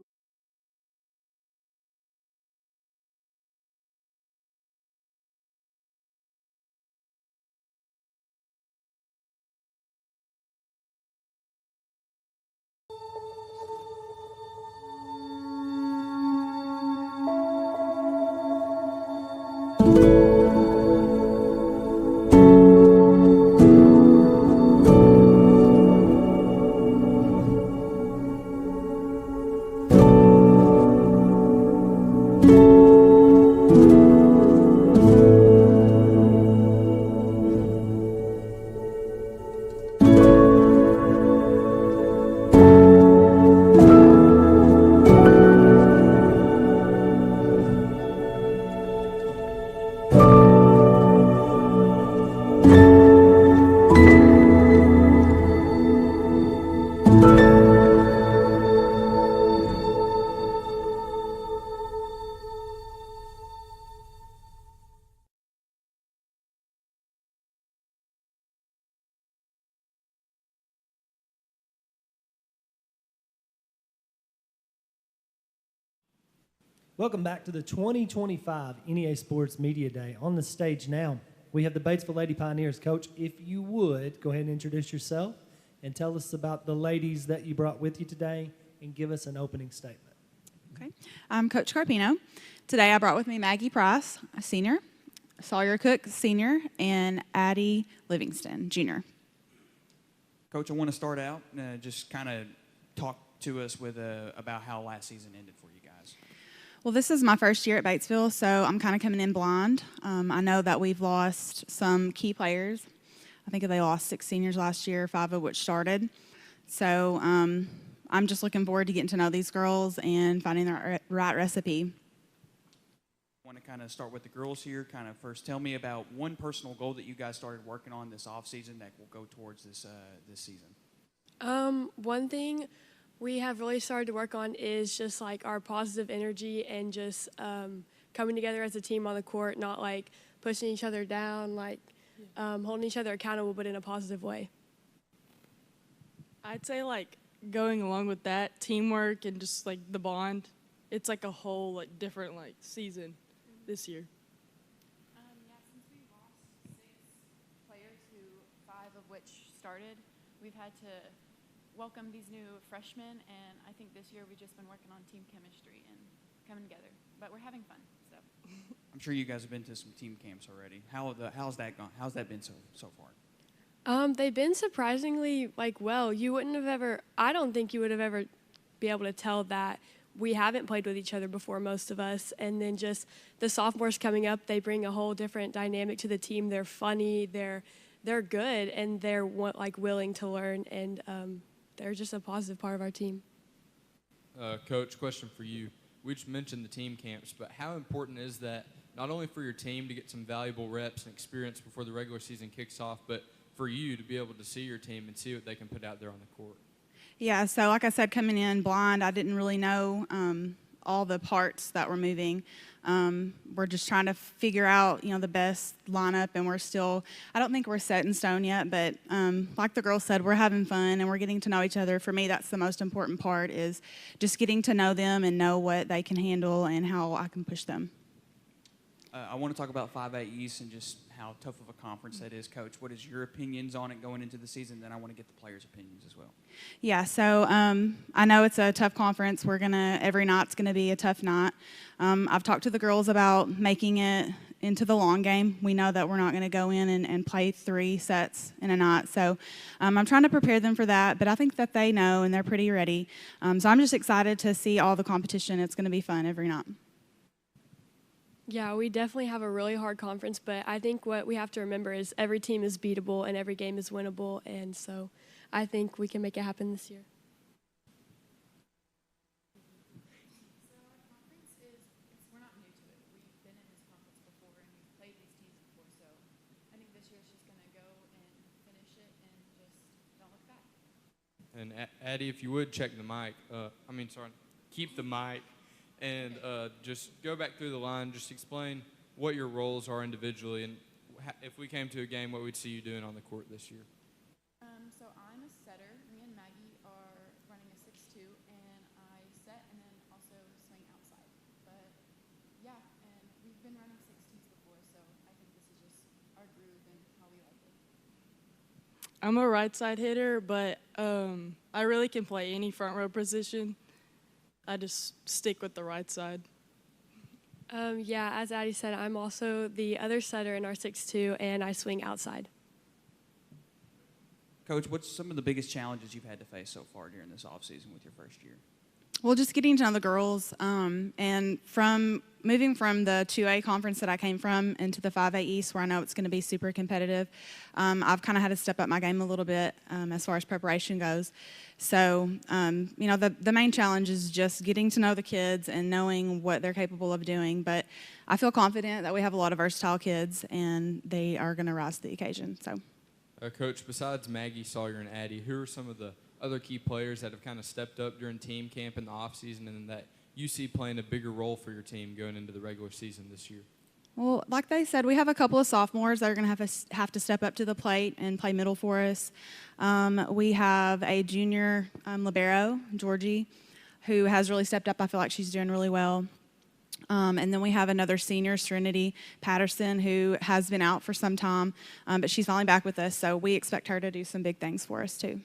Welcome back to the 2025 NEA Sports Media Day. On the stage now, we have the Batesville Lady Pioneers. Coach, if you would, go ahead and introduce yourself and tell us about the ladies that you brought with you today and give us an opening statement. Okay. I'm Coach Carpino. Today I brought with me Maggie Price, a senior, Sawyer Cook, senior, and Addie Livingston, junior. Coach, I want to start out, just kind of talk to us with about how last season ended for you guys. Well, this is my first year at Batesville, so I'm kind of coming in blind. I know that we've lost some key players. I think they lost 6 seniors last year, 5 of which started. So I'm just looking forward to getting to know these girls and finding the right recipe. I want to kind of start with the girls here. Kind of first tell me about one personal goal that you guys started working on this offseason that will go towards this season. One thing we have really started to work on is just like our positive energy and just coming together as a team on the court, not like pushing each other down, like holding each other accountable, but in a positive way. I'd say like going along with that, teamwork and just like the bond. It's like a whole like different like season this year. Since we lost 6 players, 5 of which started, we've had to welcome these new freshmen, and I think this year we've just been working on team chemistry and coming together. But we're having fun. So I'm sure you guys have been to some team camps already. How's that gone? How's that been so far? They've been surprisingly like well. I don't think you would have ever be able to tell that we haven't played with each other before, most of us. And then just the sophomores coming up, they bring a whole different dynamic to the team. They're funny, they're good, and they're like willing to learn, and they're just a positive part of our team. Coach, question for you. We just mentioned the team camps, but how important is that not only for your team to get some valuable reps and experience before the regular season kicks off, but for you to be able to see your team and see what they can put out there on the court? Yeah, so like I said, coming in blind, I didn't really know all the parts that were moving. We're just trying to figure out, the best lineup, and I don't think we're set in stone yet, but like the girls said, we're having fun and we're getting to know each other. For me, that's the most important part, is just getting to know them and know what they can handle and how I can push them. I want to talk about 5A East and just how tough of a conference that is. Coach, what is your opinions on it going into the season? Then I want to get the players' opinions as well. Yeah, so I know it's a tough conference. Every night's going to be a tough night. I've talked to the girls about making it into the long game. We know that we're not going to go in and play 3 sets in a night. So I'm trying to prepare them for that, but I think that they know and they're pretty ready. So I'm just excited to see all the competition. It's going to be fun every night. Yeah, we definitely have a really hard conference, but I think what we have to remember is every team is beatable and every game is winnable, and so I think we can make it happen this year. So our conference we're not new to it. We've been in this conference before and we've played these teams before, so I think this year is just going to go and finish it and just don't look back. And Addie, if you would check the mic, keep the mic. And just go back through the line, just explain what your roles are individually, and if we came to a game, what we'd see you doing on the court this year. So I'm a setter. Me and Maggie are running a 6-2, and I set and then also swing outside. But yeah, and we've been running 6-2s before, so I think this is just our groove and how we like it. I'm a right side hitter, but I really can play any front row position. I just stick with the right side. As Addie said, I'm also the other setter in our 6-2, and I swing outside. Coach, what's some of the biggest challenges you've had to face so far during this offseason with your first year? Well, just getting to know the girls, and from moving from the 2A conference that I came from into the 5A East, where I know it's going to be super competitive, I've kind of had to step up my game a little bit as far as preparation goes. So, the main challenge is just getting to know the kids and knowing what they're capable of doing. But I feel confident that we have a lot of versatile kids, and they are going to rise to the occasion. So, Coach, besides Maggie, Sawyer, and Addie, who are some of the other key players that have kind of stepped up during team camp in the offseason and that you see playing a bigger role for your team going into the regular season this year? Well, like they said, we have a couple of sophomores that are going to have to step up to the plate and play middle for us. We have a junior libero, Georgie, who has really stepped up. I feel like she's doing really well. And then we have another senior, Serenity Patterson, who has been out for some time, but she's finally back with us. So we expect her to do some big things for us too.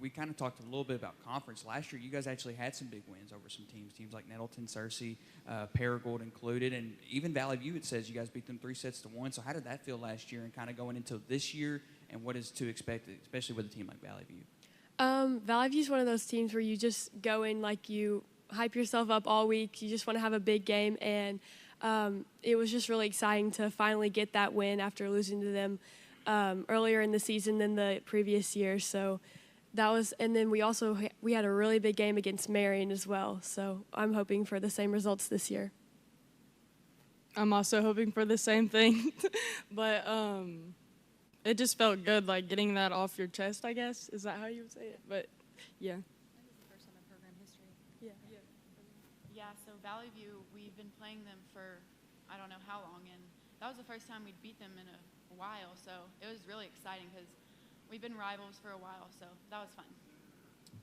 We kind of talked a little bit about conference. Last year, you guys actually had some big wins over some teams like Nettleton, Searcy, Paragould included, and even Valley View, it says you guys beat them 3-1. So how did that feel last year and kind of going into this year, and what is to expect, especially with a team like Valley View? Valley View's one of those teams where you just go in like you hype yourself up all week. You just want to have a big game, and it was just really exciting to finally get that win after losing to them earlier in the season than the previous year. So that was, and then we had a really big game against Marion as well. So I'm hoping for the same results this year. I'm also hoping for the same thing, but it just felt good, like getting that off your chest, I guess. Is that how you would say it? But yeah. Yeah, so Valley View, we've been playing them for I don't know how long, and that was the first time we'd beat them in a while, so it was really exciting because we've been rivals for a while, so that was fun.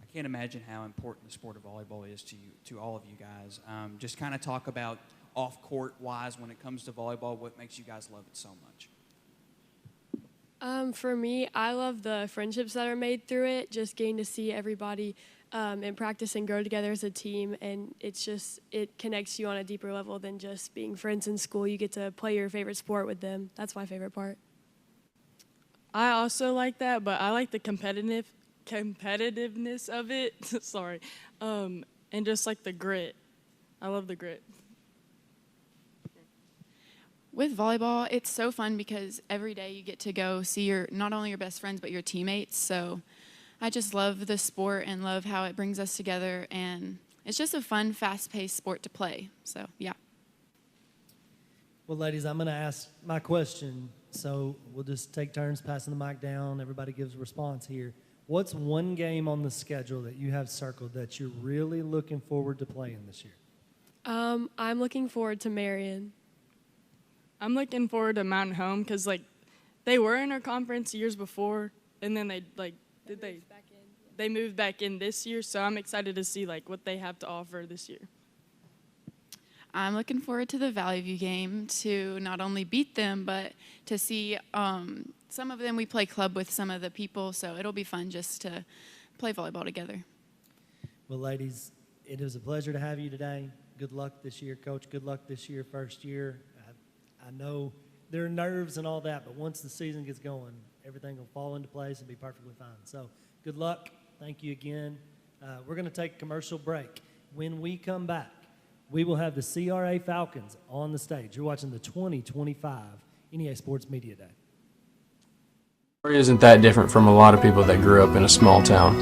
I can't imagine how important the sport of volleyball is to you, to all of you guys. Just kind of talk about off-court wise when it comes to volleyball, what makes you guys love it so much? For me, I love the friendships that are made through it, just getting to see everybody in practice and grow together as a team, and it connects you on a deeper level than just being friends in school. You get to play your favorite sport with them. That's my favorite part. I also like that, but I like the competitiveness of it. Sorry. And just like the grit. I love the grit. With volleyball, it's so fun because every day you get to go see not only your best friends, but your teammates. So I just love the sport and love how it brings us together. And it's just a fun, fast-paced sport to play. So, yeah. Well, ladies, I'm going to ask my question. So we'll just take turns passing the mic down. Everybody gives a response here. What's one game on the schedule that you have circled that you're really looking forward to playing this year? I'm looking forward to Marion. I'm looking forward to Mountain Home because, they were in our conference years before, and then they moved back in this year, so I'm excited to see, what they have to offer this year. I'm looking forward to the Valley View game to not only beat them, but to see some of them we play club with some of the people, so it'll be fun just to play volleyball together. Well, ladies, it was a pleasure to have you today. Good luck this year, Coach. Good luck this year, first year. I know there are nerves and all that, but once the season gets going, everything will fall into place and be perfectly fine. So good luck. Thank you again. We're going to take a commercial break. When we come back, we will have the CRA Falcons on the stage. You're watching the 2025 NEA Sports Media Day. Story isn't that different from a lot of people that grew up in a small town.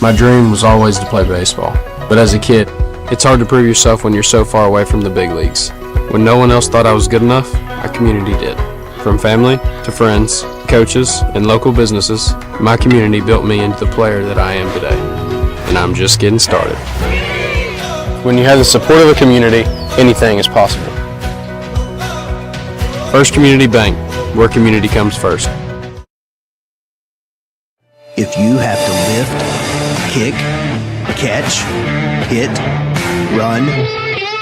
My dream was always to play baseball, but as a kid, it's hard to prove yourself when you're so far away from the big leagues. When no one else thought I was good enough, our community did. From family to friends, coaches, and local businesses, my community built me into the player that I am today. And I'm just getting started. When you have the support of the community, anything is possible. First Community Bank, where community comes first. If you have to lift, kick, catch, hit, run,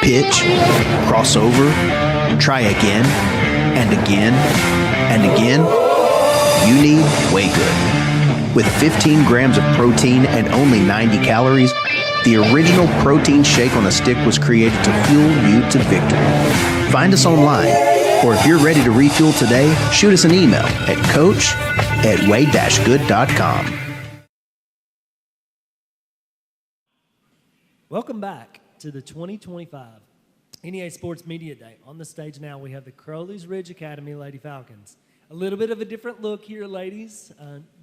pitch, cross over, try again, and again, and again, you need Way-Good. With 15 grams of protein and only 90 calories, the original protein shake on a stick was created to fuel you to victory. Find us online, or if you're ready to refuel today, shoot us an email at coach@way-good.com. Welcome back to the 2025 NEA Sports Media Day. On the stage now, we have the Crowley's Ridge Academy Lady Falcons. A little bit of a different look here, ladies.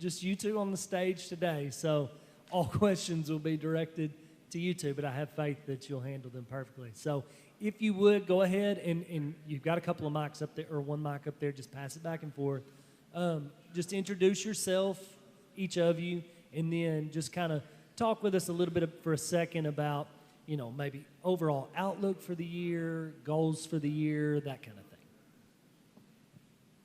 Just you two on the stage today, so all questions will be directed to you two, but I have faith that you'll handle them perfectly. So if you would, go ahead, and you've got a couple of mics up there, or one mic up there, just pass it back and forth. Just introduce yourself, each of you, and then just kind of talk with us a little bit for a second about, maybe overall outlook for the year, goals for the year, that kind of thing.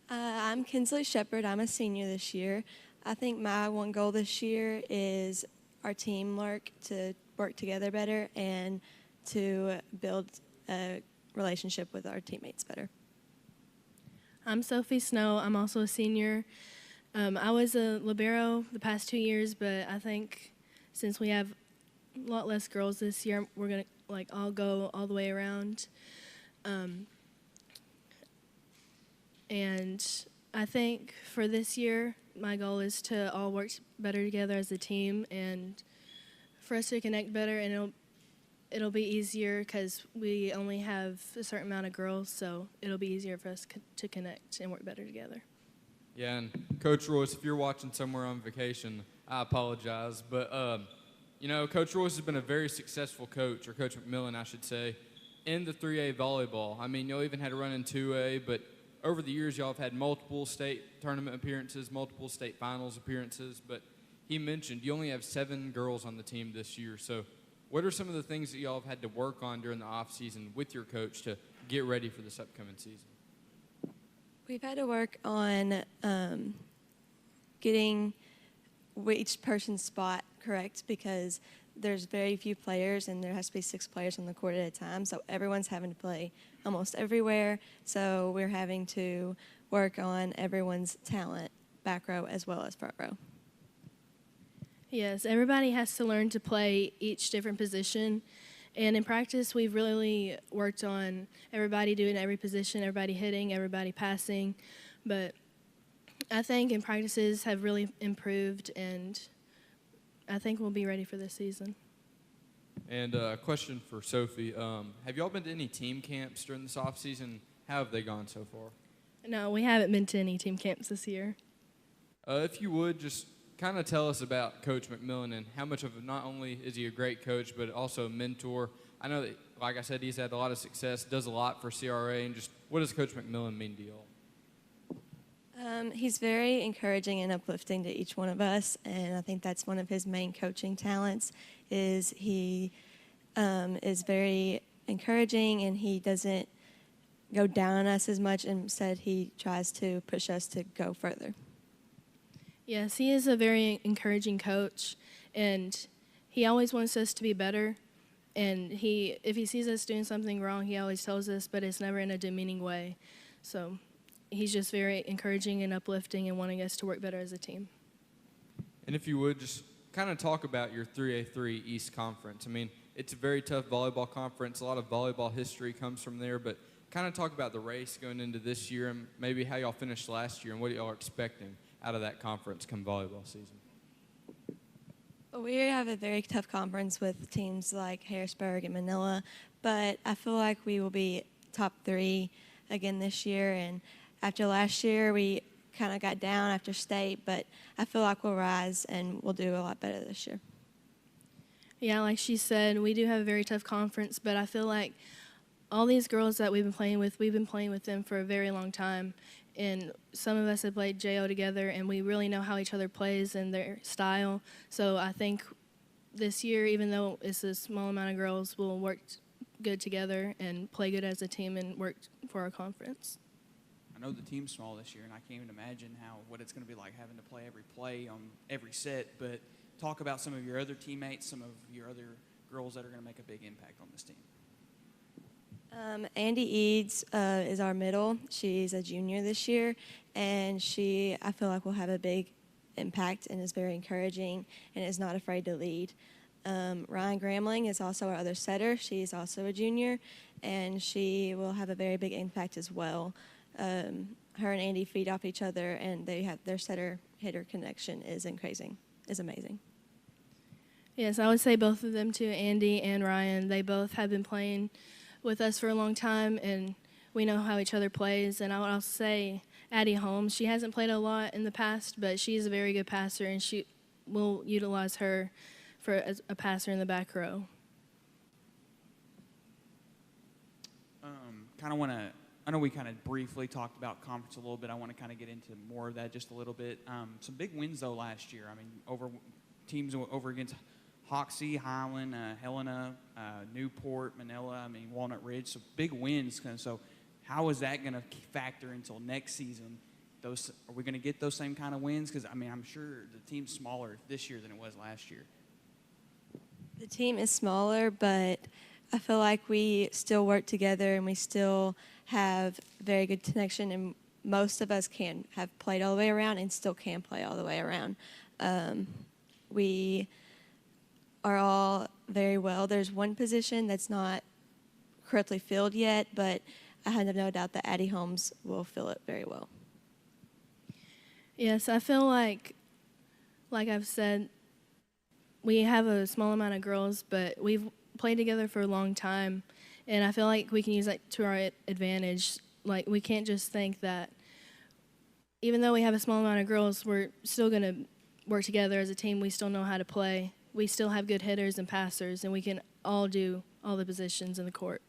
I'm Kinsley Shepard. I'm a senior this year. I think my one goal this year is our teamwork, to work together better and to build a relationship with our teammates better. I'm Sophie Snow. I'm also a senior. I was a libero the past 2 years, but I think since we have a lot less girls this year, we're going to all go all the way around. And I think for this year, my goal is to all work better together as a team and for us to connect better, and it'll be easier because we only have a certain amount of girls, so it'll be easier for us to connect and work better together. Yeah, and Coach Royce, if you're watching somewhere on vacation, I apologize. But, Coach Royce has been a very successful coach, or Coach McMillan, I should say, in the 3A volleyball. I mean, y'all even had a run in 2A, but over the years, y'all have had multiple state tournament appearances, multiple state finals appearances. But he mentioned you only have 7 girls on the team this year. So what are some of the things that y'all have had to work on during the offseason with your coach to get ready for this upcoming season? We've had to work on getting each person's spot correct because there's very few players and there has to be 6 players on the court at a time. So everyone's having to play almost everywhere. So we're having to work on everyone's talent, back row as well as front row. Yes, everybody has to learn to play each different position. And in practice, we've really worked on everybody doing every position, everybody hitting, everybody passing. But I think in practices have really improved, and I think we'll be ready for this season. And a question for Sophie. Have y'all been to any team camps during this offseason? How have they gone so far? No, we haven't been to any team camps this year. If you would, just kind of tell us about Coach McMillan and how much of not only is he a great coach, but also a mentor. I know that, like I said, he's had a lot of success, does a lot for CRA, and just what does Coach McMillan mean to y'all? He's very encouraging and uplifting to each one of us, and I think that's one of his main coaching talents is he is very encouraging, and he doesn't go down on us as much. Instead, he tries to push us to go further. Yes, he is a very encouraging coach, and he always wants us to be better. And if he sees us doing something wrong, he always tells us, but it's never in a demeaning way. So he's just very encouraging and uplifting and wanting us to work better as a team. And if you would, just kind of talk about your 3A3 East Conference. I mean, it's a very tough volleyball conference. A lot of volleyball history comes from there, but kind of talk about the race going into this year and maybe how y'all finished last year and what y'all are expecting out of that conference come volleyball season. We have a very tough conference with teams like Harrisburg and Manila, but I feel like we will be top 3 again this year. And after last year, we kind of got down after state, but I feel like we'll rise and we'll do a lot better this year. Yeah, like she said, we do have a very tough conference, but I feel like all these girls that we've been playing with them for a very long time. And some of us have played JO together, and we really know how each other plays and their style. So I think this year, even though it's a small amount of girls, we'll work good together and play good as a team and work for our conference. I know the team's small this year, and I can't even imagine what it's going to be like having to play every play on every set. But talk about some of your other teammates, some of your other girls that are going to make a big impact on this team. Andy Eads is our middle. She's a junior this year, and I feel like will have a big impact and is very encouraging and is not afraid to lead. Ryan Gramling is also our other setter. She's also a junior, and she will have a very big impact as well. Her and Andy feed off each other, and they have their setter-hitter connection is amazing. Yes, I would say both of them too, Andy and Ryan. They both have been playing with us for a long time, and we know how each other plays. And I would also say Addie Holmes. She hasn't played a lot in the past, but she's a very good passer, and we'll utilize her as a passer in the back row. I know we kind of briefly talked about conference a little bit. I want to kind of get into more of that just a little bit. Some big wins, though, last year. I mean, teams over against Hoxie, Highland, Helena, Newport, Manila, Walnut Ridge. So big wins. So how is that going to factor until next season? Are we going to get those same kind of wins? Because, I'm sure the team's smaller this year than it was last year. The team is smaller, but I feel like we still work together and we still have very good connection, and most of us can have played all the way around and still can play all the way around. We are all very well. There's one position that's not correctly filled yet, but I have no doubt that Addie Holmes will fill it very well. Yes, I feel like I've said, we have a small amount of girls, but we've played together for a long time, and I feel like we can use that to our advantage. Like, we can't just think that even though we have a small amount of girls, we're still going to work together as a team. We still know how to play. We still have good hitters and passers, and we can all do all the positions in the court.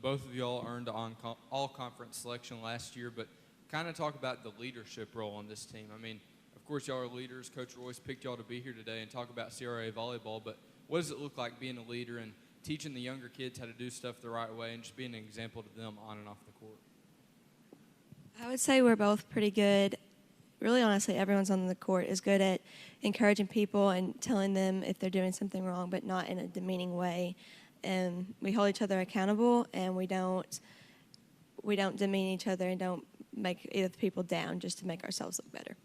Both of y'all earned all-conference selection last year, but kind of talk about the leadership role on this team. I mean, of course, y'all are leaders. Coach Royce picked y'all to be here today and talk about CRA volleyball, but what does it look like being a leader and teaching the younger kids how to do stuff the right way and just being an example to them on and off the court? I would say we're both pretty good. Really, honestly, everyone's on the court is good at encouraging people and telling them if they're doing something wrong, but not in a demeaning way. And we hold each other accountable, and we don't demean each other and don't make either people down just to make ourselves look better.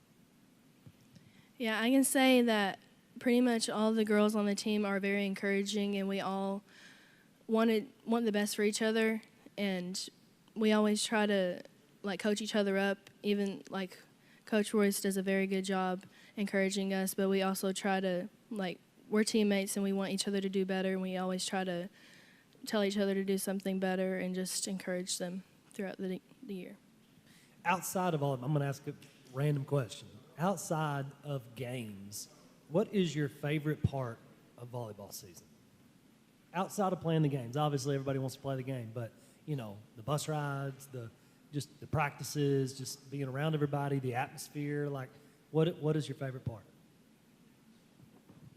Yeah, I can say that pretty much all the girls on the team are very encouraging, and we all want the best for each other, and we always try to coach each other up. Even Coach Royce does a very good job encouraging us, but we also try to we're teammates and we want each other to do better, and we always try to tell each other to do something better and just encourage them throughout the year. Outside of all, I'm going to ask a random question. Outside of games, what is your favorite part of volleyball season? Outside of playing the games, obviously everybody wants to play the game, but the bus rides, the practices, just being around everybody, the atmosphere. What is your favorite part?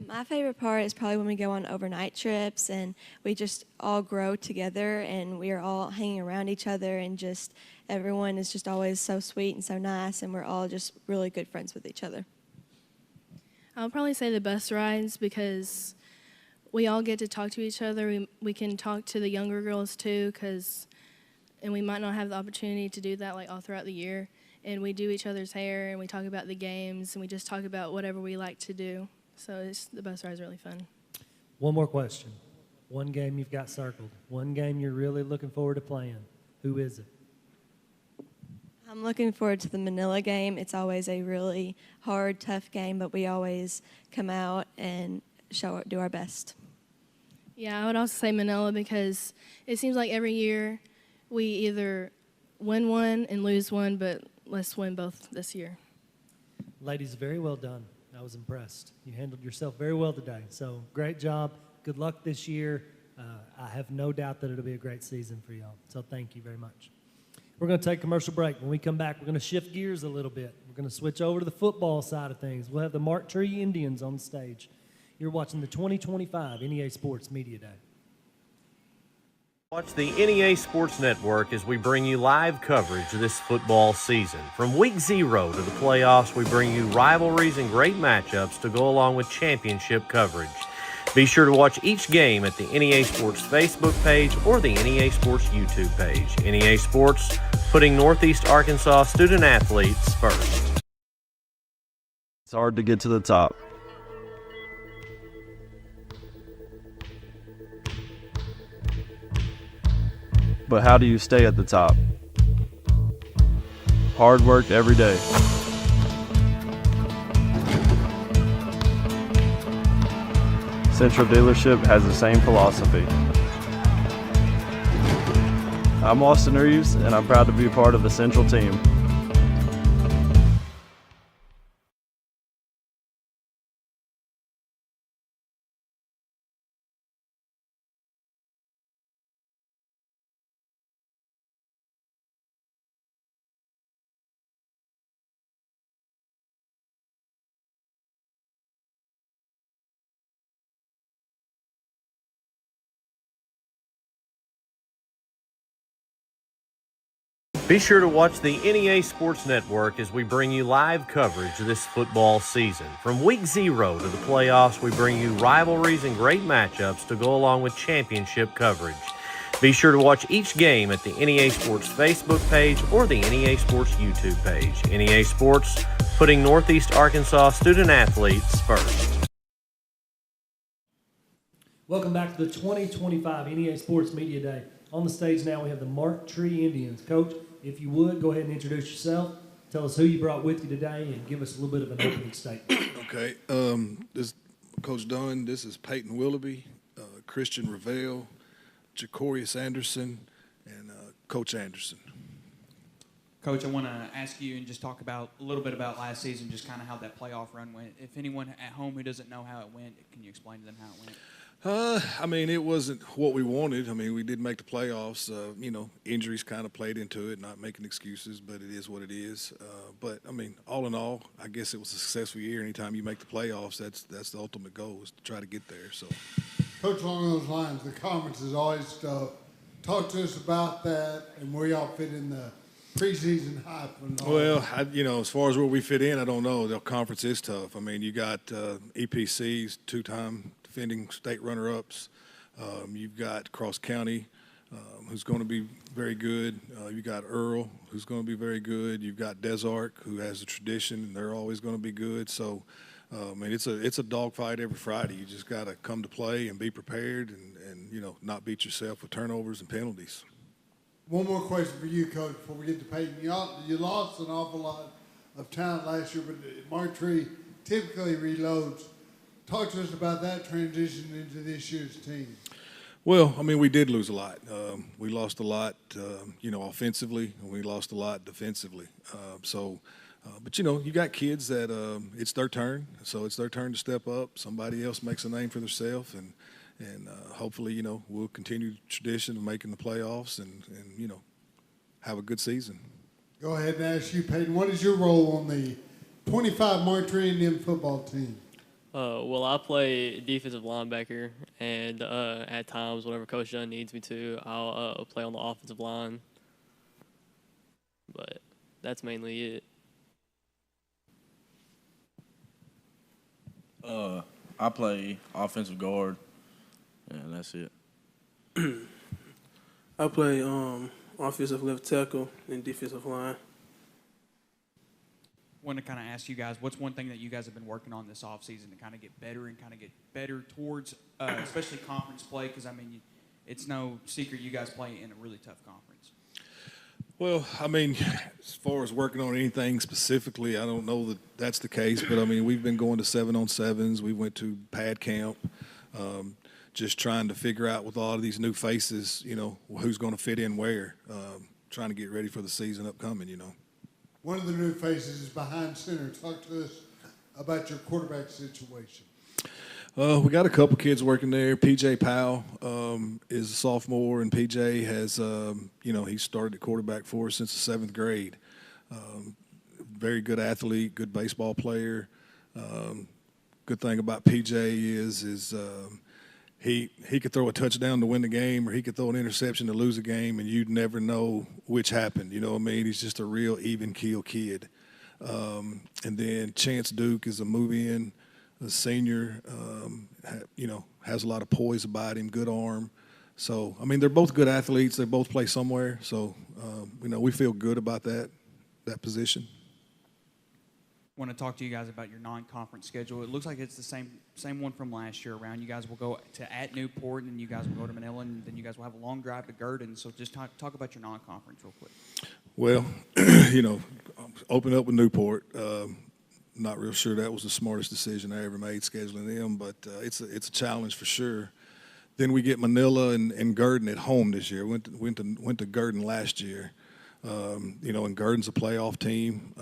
My favorite part is probably when we go on overnight trips and we just all grow together and we are all hanging around each other, and just everyone is just always so sweet and so nice, and we're all just really good friends with each other. I'll probably say the bus rides, because we all get to talk to each other. We can talk to the younger girls too, and we might not have the opportunity to do that all throughout the year. And we do each other's hair, and we talk about the games, and we just talk about whatever we like to do. So the bus ride is really fun. One more question. One game you've got circled. One game you're really looking forward to playing. Who is it? I'm looking forward to the Manila game. It's always a really hard, tough game, but we always come out and do our best. Yeah, I would also say Manila, because it seems like every year we either win one and lose one, but let's win both this year. Ladies, very well done. I was impressed. You handled yourself very well today. So great job. Good luck this year. I have no doubt that it'll be a great season for y'all. So thank you very much. We're going to take a commercial break. When we come back, we're going to shift gears a little bit. We're going to switch over to the football side of things. We'll have the Mark Tree Indians on the stage. You're watching the 2025 NEA Sports Media Day. Watch the NEA Sports Network as we bring you live coverage this football season. From week 0 to the playoffs, we bring you rivalries and great matchups to go along with championship coverage. Be sure to watch each game at the NEA Sports Facebook page or the NEA Sports YouTube page. NEA Sports, putting Northeast Arkansas student athletes first. It's hard to get to the top. But how do you stay at the top? Hard work every day. Central Dealership has the same philosophy. I'm Austin Reeves, and I'm proud to be part of the Central team. Be sure to watch the NEA Sports Network as we bring you live coverage this football season. From week 0 to the playoffs, we bring you rivalries and great matchups to go along with championship coverage. Be sure to watch each game at the NEA Sports Facebook page or the NEA Sports YouTube page. NEA Sports, putting Northeast Arkansas student athletes first. Welcome back to the 2025 NEA Sports Media Day. On the stage now we have the Mark Tree Indians. Coach, if you would, go ahead and introduce yourself. Tell us who you brought with you today and give us a little bit of an opening statement. Okay. This Coach Dunn, this is Peyton Willoughby, Christian Ravel, Jacorius Anderson, and Coach Anderson. Coach, I want to ask you and just talk about a little bit about last season, just kind of how that playoff run went. If anyone at home who doesn't know how it went, can you explain to them how it went? I mean, it wasn't what we wanted. I mean, we did make the playoffs. Injuries kind of played into it, not making excuses, but it is what it is. But, I mean, all in all, I guess it was a successful year. Anytime you make the playoffs, that's the ultimate goal, is to try to get there. So, Coach, along those lines, the conference is always tough. Talk to us about that and where y'all fit in the preseason hype. And all well, that. as far as where we fit in, I don't know. The conference is tough. I mean, you got EPC's two-time defending state runner-ups. You've got Cross County, who's going to be very good. You got Earle, who's going to be very good. You've got Desark, who has a tradition, and they're always going to be good. So, I mean, it's a dogfight every Friday. You just got to come to play and be prepared, and not beat yourself with turnovers and penalties. One more question for you, Coach, before we get to Peyton. You lost an awful lot of talent last year, but Mark Tree typically reloads. Talk to us about that transition into this year's team. Well, I mean, we did lose a lot. We lost a lot, offensively, and we lost a lot defensively. But you got kids that it's their turn, so it's their turn to step up. Somebody else makes a name for themselves, and hopefully, we'll continue the tradition of making the playoffs and have a good season. Go ahead and ask you, Peyton, what is your role on the 25 Mark Tree Indian football team? Well, I play defensive linebacker, and at times, whenever Coach Dunn needs me to, I'll play on the offensive line. But that's mainly it. I play offensive guard, and that's it. I play offensive left tackle and defensive line. Want to kind of ask you guys, what's one thing that you guys have been working on this offseason to kind of get better and kind of get better towards, especially conference play? Because, I mean, it's no secret you guys play in a really tough conference. Well, I mean, as far as working on anything specifically, I don't know that that's the case. But, I mean, we've been going to 7-on-7s. We went to pad camp, just trying to figure out with all of these new faces, who's going to fit in where, trying to get ready for the season upcoming, One of the new faces is behind center. Talk to us about your quarterback situation. We got a couple kids working there. PJ Powell is a sophomore, and PJ has, he started at quarterback for us since the 7th grade. Very good athlete, good baseball player. Good thing about PJ is he could throw a touchdown to win the game, or he could throw an interception to lose a game, and you'd never know which happened. You know what I mean? He's just a real even-keel kid. And then Chance Duke is a move-in, a senior, has a lot of poise about him, good arm. So, I mean, they're both good athletes. They both play somewhere. So, we feel good about that position. Want to talk to you guys about your non-conference schedule. It looks like it's the same one from last year around. You guys will go at Newport, and you guys will go to Manila, and then you guys will have a long drive to Gurdon. So just talk about your non-conference real quick. Well, open up with Newport. Not real sure that was the smartest decision I ever made, scheduling them, but it's a challenge for sure. Then we get Manila and Gurdon at home this year. Went to Gurdon last year. And Gurdon's a playoff team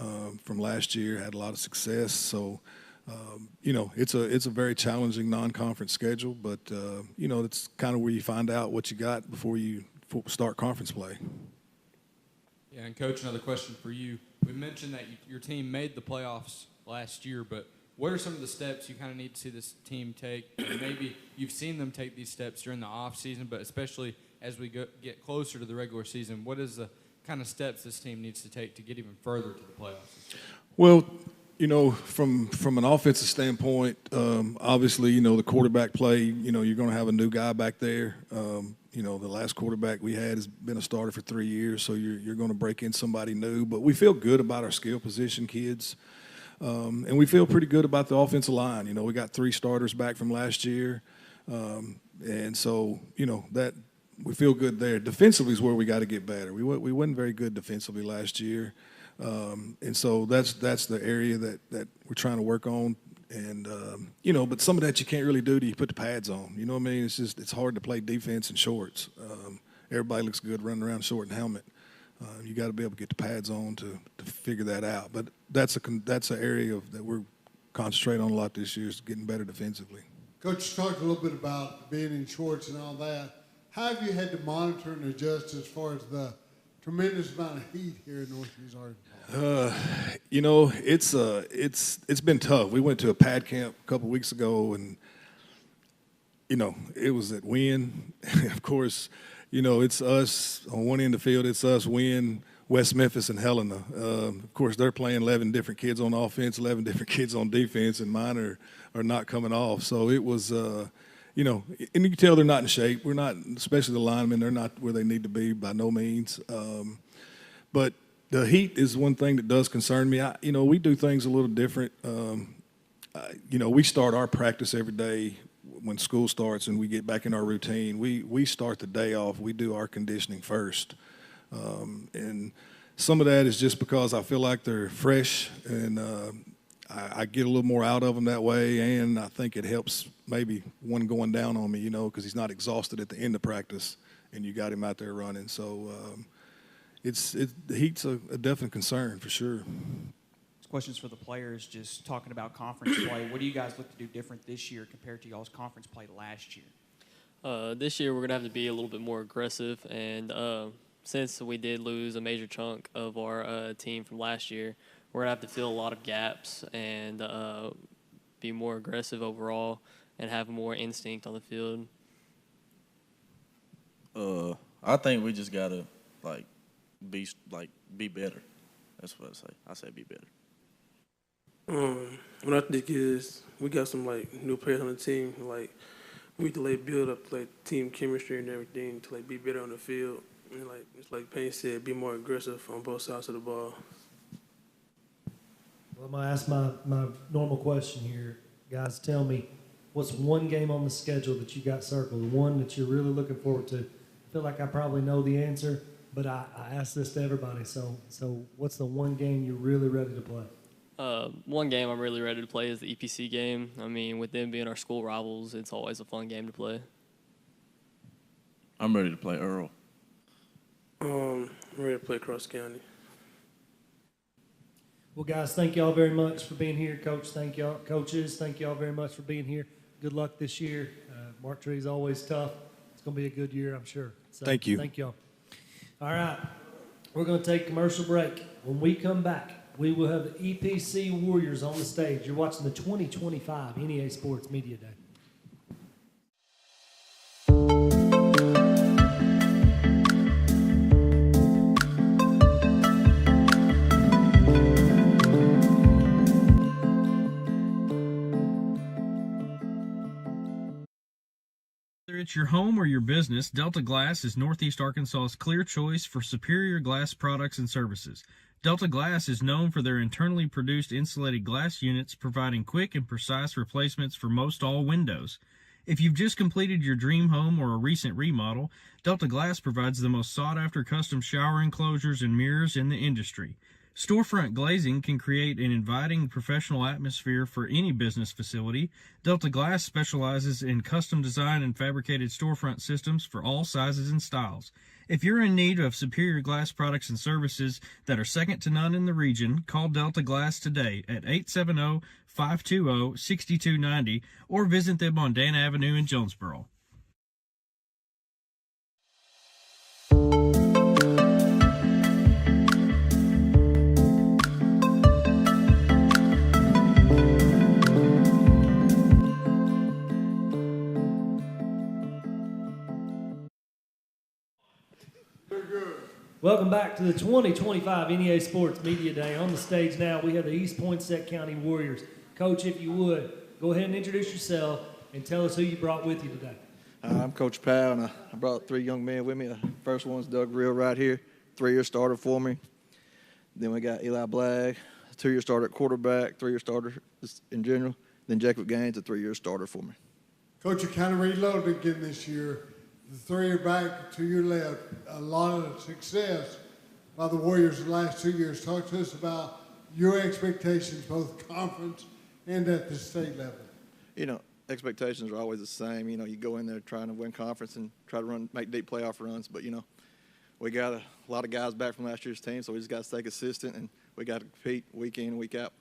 from last year, had a lot of success. So, it's a very challenging non-conference schedule, but, it's kind of where you find out what you got before you start conference play. Yeah, and Coach, another question for you. We mentioned that your team made the playoffs last year, but what are some of the steps you kind of need to see this team take? And maybe you've seen them take these steps during the off season, but especially as we get closer to the regular season, what is the kind of steps this team needs to take to get even further to the playoffs? Well, you know, from an offensive standpoint, obviously, you know, the quarterback play, you know, you're going to have a new guy back there. You know, the last quarterback we had has been a starter for 3 years, so you're going to break in somebody new. But we feel good about our skill position kids, and we feel pretty good about the offensive line. You know, we got 3 starters back from last year, and so, you know, that we feel good there. Defensively is where we got to get better. We wasn't very good defensively last year. And so that's the area that we're trying to work on. And, you know, but some of that you can't really do till you put the pads on. You know what I mean? It's hard to play defense in shorts. Everybody looks good running around short and helmet. You got to be able to get the pads on to figure that out. But that's an area that we're concentrating on a lot this year, is getting better defensively. Coach, you talked a little bit about being in shorts and all that. How have you had to monitor and adjust as far as the tremendous amount of heat here in Northeast Arkansas? You know, it's been tough. We went to a pad camp a couple weeks ago, and you know, it was at Winn. Of course, you know, it's us on one end of the field. It's us, Winn, West Memphis, and Helena. Of course, they're playing 11 different kids on offense, 11 different kids on defense, and mine are not coming off. So it was. You know, and you can tell they're not in shape. We're not, especially the linemen, they're not where they need to be by no means. But the heat is one thing that does concern me. You know, we do things a little different. You know, we start our practice every day when school starts and we get back in our routine. We start the day off. We do our conditioning first. And some of that is just because I feel like they're fresh and I get a little more out of them that way, and I think it helps maybe one going down on me, you know, because he's not exhausted at the end of practice, and you got him out there running. So the heat's a definite concern for sure. Questions for the players, just talking about conference play. What do you guys look to do different this year compared to y'all's conference play last year? This year we're going to have to be a little bit more aggressive, and since we did lose a major chunk of our team from last year, we're going to have to fill a lot of gaps and be more aggressive overall and have more instinct on the field. I think we just got to, be better. That's what I say. I say be better. What I think is we got some, new players on the team. We need to, build up, team chemistry and everything to, be better on the field. And, just like Payne said, be more aggressive on both sides of the ball. Well, I'm going to ask my normal question here. Guys, tell me, what's one game on the schedule that you got circled, the one that you're really looking forward to? I feel like I probably know the answer, but I ask this to everybody. So what's the one game you're really ready to play? One game I'm really ready to play is the EPC game. I mean, with them being our school rivals, it's always a fun game to play. I'm ready to play Earle. I'm ready to play Cross County. Well, guys, thank y'all very much for being here. Coach, thank y'all. Coaches, thank y'all very much for being here. Good luck this year. Mark Tree is always tough. It's going to be a good year, I'm sure. So, thank you. Thank y'all. All right. We're going to take a commercial break. When we come back, we will have the EPC Warriors on the stage. You're watching the 2025 NEA Sports Media Day. Whether it's your home or your business, Delta Glass is Northeast Arkansas's clear choice for superior glass products and services. Delta Glass is known for their internally produced insulated glass units, providing quick and precise replacements for most all windows. If you've just completed your dream home or a recent remodel, Delta Glass provides the most sought-after custom shower enclosures and mirrors in the industry. Storefront glazing can create an inviting professional atmosphere for any business facility. Delta Glass specializes in custom design and fabricated storefront systems for all sizes and styles. If you're in need of superior glass products and services that are second to none in the region, call Delta Glass today at 870-520-6290 or visit them on Dan Avenue in Jonesboro. Welcome back to the 2025 NEA Sports Media Day. On the stage now, we have the East Poinsett County Warriors. Coach, if you would, go ahead and introduce yourself and tell us who you brought with you today. I'm Coach Powell, and I brought 3 young men with me. The first one's Doug Real right here, 3-year starter for me. Then we got Eli Blagg, a 2-year starter at quarterback, 3-year starter in general. Then Jacob Gaines, a 3-year starter for me. Coach, you kind of reloaded again this year. The 3-year back, 2-year left. A lot of success by the Warriors the last 2 years. Talk to us about your expectations, both conference and at the state level. You know, expectations are always the same. You know, you go in there trying to win conference and try to make deep playoff runs. But, you know, we got a lot of guys back from last year's team, so we just got to stay consistent, and we got to compete week in, week out.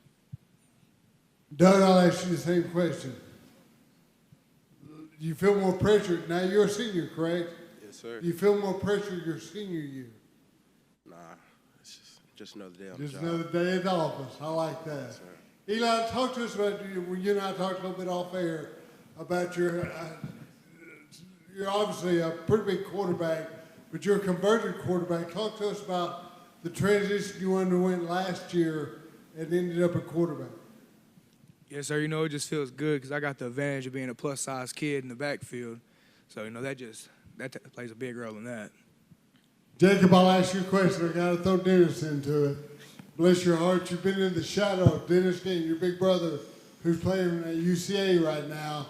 Doug, I'll ask you the same question. Do you feel more pressure? Now you're a senior, correct? Yes, sir. Do you feel more pressure your senior year? Nah, it's just another day on Just the job. another day at the office. I like that. Yes, sir. Eli, talk to us about when you and I talked a little bit off air about you're obviously a pretty big quarterback, but you're a converted quarterback. Talk to us about the transition you underwent last year and ended up a quarterback. Yes, sir. You know, it just feels good because I got the advantage of being a plus-size kid in the backfield. So, you know, that plays a big role in that. Jacob, I'll ask you a question. I got to throw Dennis into it. Bless your heart, you've been in the shadow of Dennis King, your big brother, who's playing at UCA right now.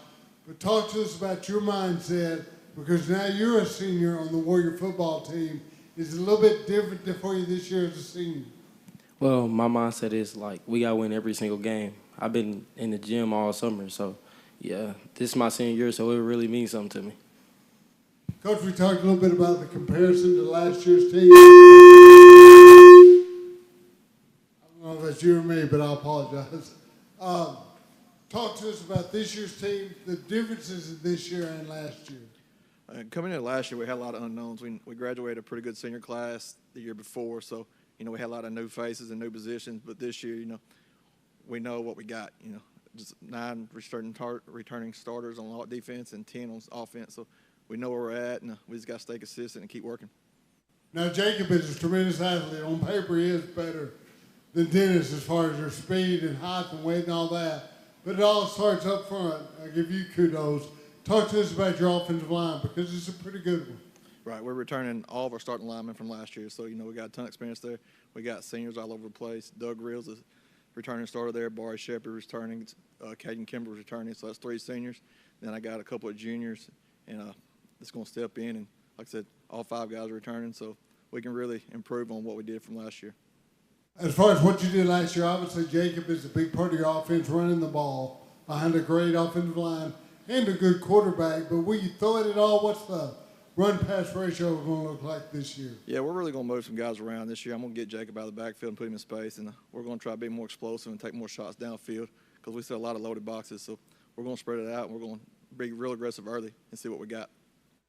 But talk to us about your mindset, because now you're a senior on the Warrior football team. Is it a little bit different for you this year as a senior? Well, my mindset is, like, we got to win every single game. I've been in the gym all summer, so, yeah, this is my senior year, so it really means something to me. Coach, we talked a little bit about the comparison to last year's team. I don't know if that's you or me, but I apologize. Talk to us about this year's team, the differences in this year and last year. Coming into last year, we had a lot of unknowns. We graduated a pretty good senior class the year before, so, you know, we had a lot of new faces and new positions. But this year, you know, we know what we got. You know, just 9 returning starters on defense and 10 on offense. So we know where we're at, and we just got to stay consistent and keep working. Now, Jacob is a tremendous athlete. On paper, he is better than Dennis as far as your speed and height and weight and all that. But it all starts up front. I give you kudos. Talk to us about your offensive line, because it's a pretty good one. Right, we're returning all of our starting linemen from last year. So, you know, we got a ton of experience there. We got seniors all over the place. Doug Reels is returning starter there. Barry Shepard returning. Caden Kimber returning. So that's 3 seniors. Then I got a couple of juniors, and that's going to step in. And like I said, all 5 guys are returning. So we can really improve on what we did from last year. As far as what you did last year, obviously Jacob is a big part of your offense, running the ball behind a great offensive line and a good quarterback. But will you throw it at all? What's the run-pass ratio going to look like this year? Yeah, we're really going to move some guys around this year. I'm going to get Jacob out of the backfield and put him in space, and we're going to try to be more explosive and take more shots downfield, because we see a lot of loaded boxes. So we're going to spread it out, and we're going to be real aggressive early and see what we got.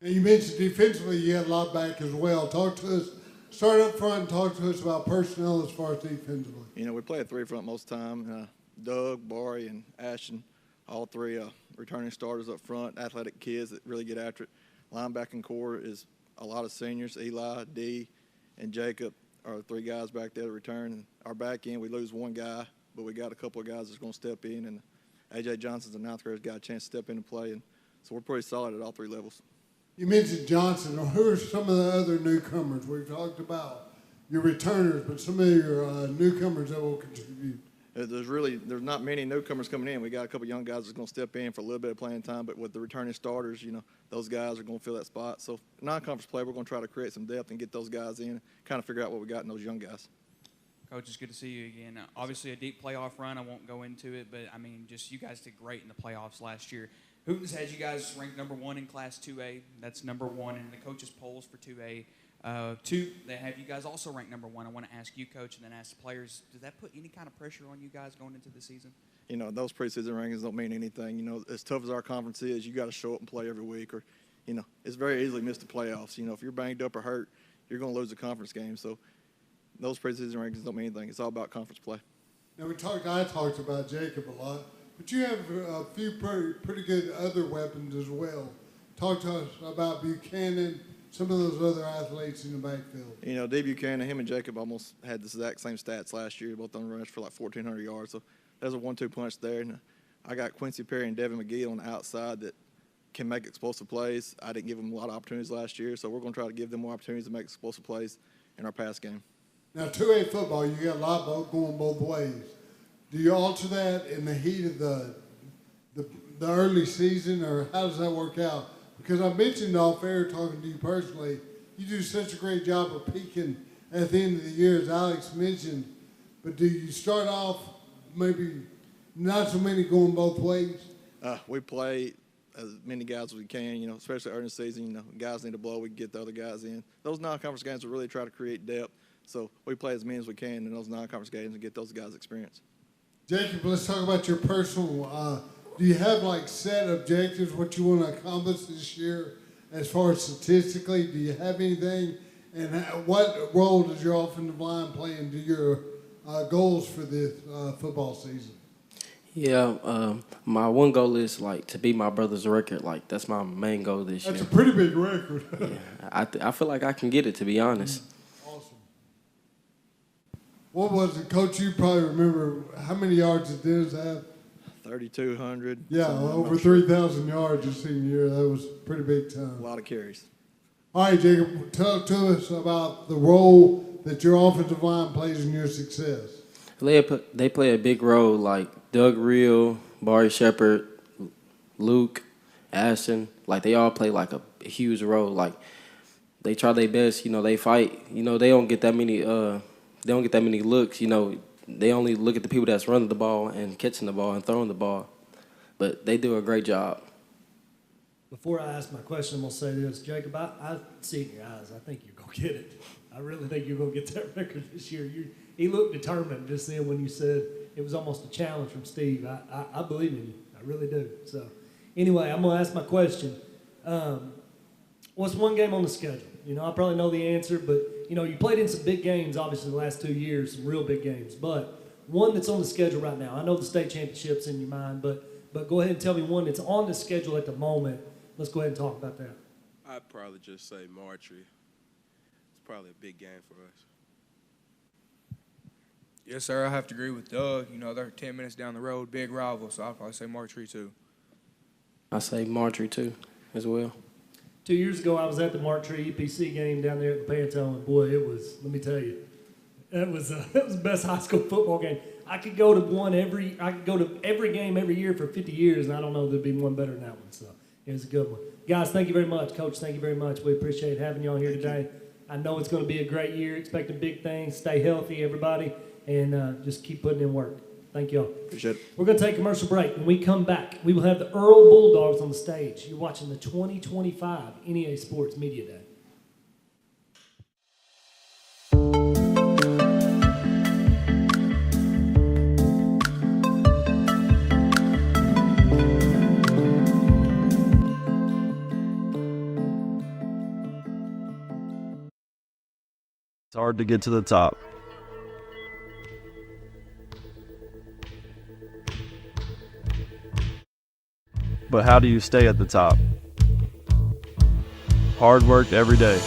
And you mentioned defensively you had a lot back as well. Talk to us. Start up front and talk to us about personnel as far as defensively. You know, we play a 3 front most of the time. Doug, Barry, and Ashton, all 3 returning starters up front, athletic kids that really get after it. Linebacking core is a lot of seniors. Eli, D, and Jacob are 3 guys back there to return. And our back end, we lose 1 guy, but we got a couple of guys that's going to step in. And A.J. Johnson's a 9th grader, got a chance to step in and play. And so we're pretty solid at all 3 levels. You mentioned Johnson. Who are some of the other newcomers? We've talked about your returners, but some of your newcomers that will contribute. There's not many newcomers coming in. We got a couple young guys that's going to step in for a little bit of playing time, but with the returning starters, you know, those guys are going to fill that spot. So non-conference play, we're going to try to create some depth and get those guys in, kind of figure out what we got in those young guys. Coach, it's good to see you again. Obviously a deep playoff run. I won't go into it, but, I mean, just you guys did great in the playoffs last year. Hooten's had you guys ranked number 1 in Class 2A. That's number 1 in the coaches' polls for 2A. 2, they have you guys also ranked number 1. I want to ask you, Coach, and then ask the players, does that put any kind of pressure on you guys going into the season? You know, those preseason rankings don't mean anything. You know, as tough as our conference is, you got to show up and play every week, or, you know, it's very easily missed the playoffs. You know, if you're banged up or hurt, you're going to lose the conference game. So those preseason rankings don't mean anything. It's all about conference play. Now, I talked about Jacob a lot, but you have a few pretty good other weapons as well. Talk to us about Buchanan, some of those other athletes in the backfield? You know, D. Buchanan, him and Jacob almost had the exact same stats last year. Both on rush for like 1,400 yards. So there's a 1-2 punch there. And I got Quincy Perry and Devin McGee on the outside that can make explosive plays. I didn't give them a lot of opportunities last year, so we're going to try to give them more opportunities to make explosive plays in our pass game. Now, 2A football, you got a lot going both ways. Do you alter that in the heat of the early season, or how does that work out? Because I mentioned off air, talking to you personally, you do such a great job of peaking at the end of the year, as Alex mentioned. But do you start off maybe not so many going both ways? We play as many guys as we can, you know, especially early season. You know, guys need to blow, we can get the other guys in. Those non-conference games we really try to create depth, so we play as many as we can in those non-conference games and get those guys experience. Jacob, let's talk about your personal. Do you have like set objectives, what you want to accomplish this year as far as statistically? Do you have anything? And what role does your offensive line play into your goals for this football season? Yeah, my one goal is like to beat my brother's record. Like that's my main goal this year. That's a pretty big record. Yeah, I feel like I can get it, to be honest. Awesome. What was it, Coach? You probably remember how many yards did Dennis have? 3,200. Yeah, over 3,000 yards his senior year. That was pretty big time. A lot of carries. All right, Jacob, talk to us about the role that your offensive line plays in your success. They play a big role, like Doug Reel, Barry Shepard, Luke, Ashton. Like they all play like a huge role. Like they try their best. You know, they fight. You know, they don't get that many. They don't get that many looks. You know, they only look at the people that's running the ball and catching the ball and throwing the ball. But they do a great job. Before I ask my question, I'm going to say this. Jacob, I see it in your eyes. I think you're going to get it. I really think you're going to get that record this year. He looked determined just then when you said it was almost a challenge from Steve. I believe in you. I really do. So, anyway, I'm going to ask my question. What's one game on the schedule? You know, I probably know the answer, but, you know, you played in some big games, obviously, the last 2 years, some real big games. But one that's on the schedule right now. I know the state championship's in your mind, but go ahead and tell me one that's on the schedule at the moment. Let's go ahead and talk about that. I'd probably just say Marjorie. It's probably a big game for us. Yes, sir. I have to agree with Doug. You know, they're 10 minutes down the road, big rival, so I'll probably say Marjorie too. I say Marjorie too, as well. 2 years ago, I was at the Marjorie EPC game down there at the Pantone, and boy, it was, let me tell you, that was the best high school football game. I could go to every game every year for 50 years, and I don't know there'd be one better than that one, so it was a good one. Guys, thank you very much. Coach, thank you very much. We appreciate having y'all here today. I know it's going to be a great year, expecting big things. Stay healthy, everybody, and just keep putting in work. Thank y'all. Appreciate it. We're going to take a commercial break. When we come back, we will have the Earle Bulldogs on the stage. You're watching the 2025 NEA Sports Media Day. It's hard to get to the top. But how do you stay at the top? Hard work every day.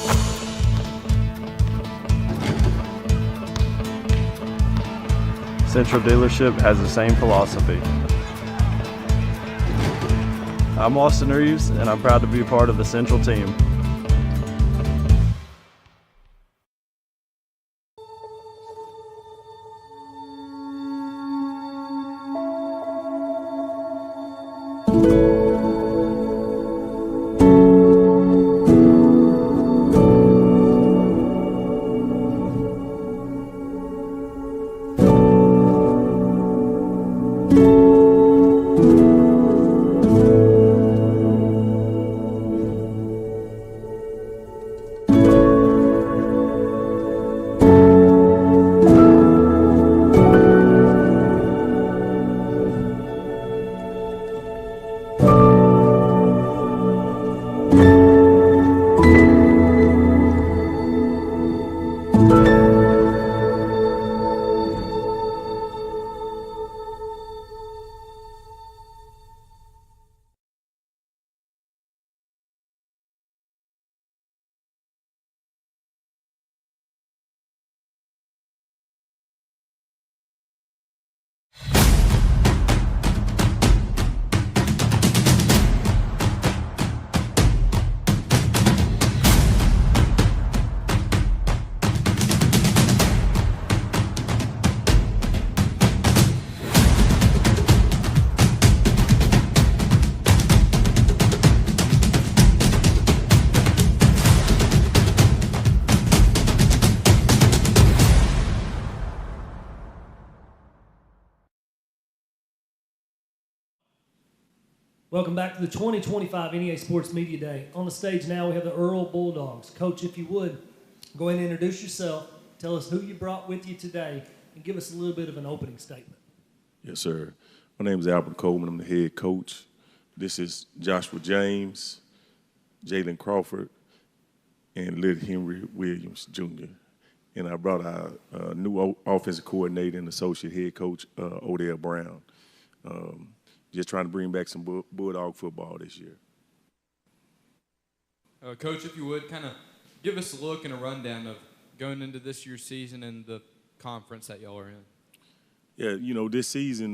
Central Dealership has the same philosophy. I'm Austin Reeves, and I'm proud to be part of the Central team. Welcome back to the 2025 NEA Sports Media Day. On the stage now we have the Earle Bulldogs. Coach, if you would, go ahead and introduce yourself, tell us who you brought with you today, and give us a little bit of an opening statement. Yes, sir. My name is Albert Coleman. I'm the head coach. This is Joshua James, Jalen Crawford, and Little Henry Williams, Jr. And I brought our new offensive coordinator and associate head coach, Odell Brown. Just trying to bring back some Bulldog football this year. Coach, if you would, kind of give us a look and a rundown of going into this year's season and the conference that y'all are in. Yeah, this season,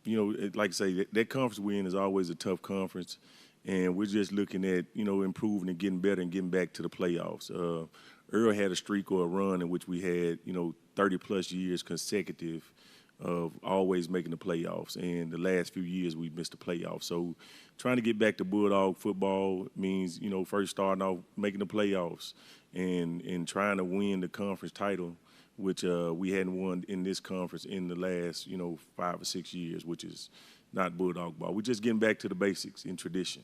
like I say, that conference we're in is always a tough conference, and we're just looking at, improving and getting better and getting back to the playoffs. Earle had a streak or a run in which we had, 30-plus years consecutive of always making the playoffs, and the last few years we missed the playoffs. So trying to get back to Bulldog football means, first starting off making the playoffs and trying to win the conference title, which we hadn't won in this conference in the last, 5 or 6 years, which is not Bulldog ball. We're just getting back to the basics in tradition.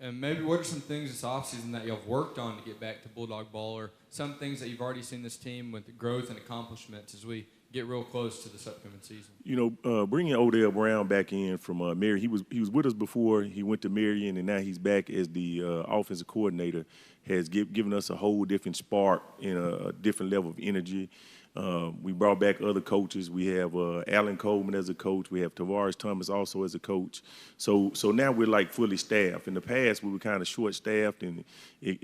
And maybe what are some things this offseason that y'all have worked on to get back to Bulldog ball, or some things that you've already seen this team with growth and accomplishments as we get real close to this upcoming season? Bringing Odell Brown back in from Marion, he was with us before he went to Marion, and now he's back as the offensive coordinator, has given us a whole different spark and a different level of energy. We brought back other coaches. We have Alan Coleman as a coach. We have Tavares Thomas also as a coach. So now we're like fully staffed. In the past, we were kind of short-staffed, and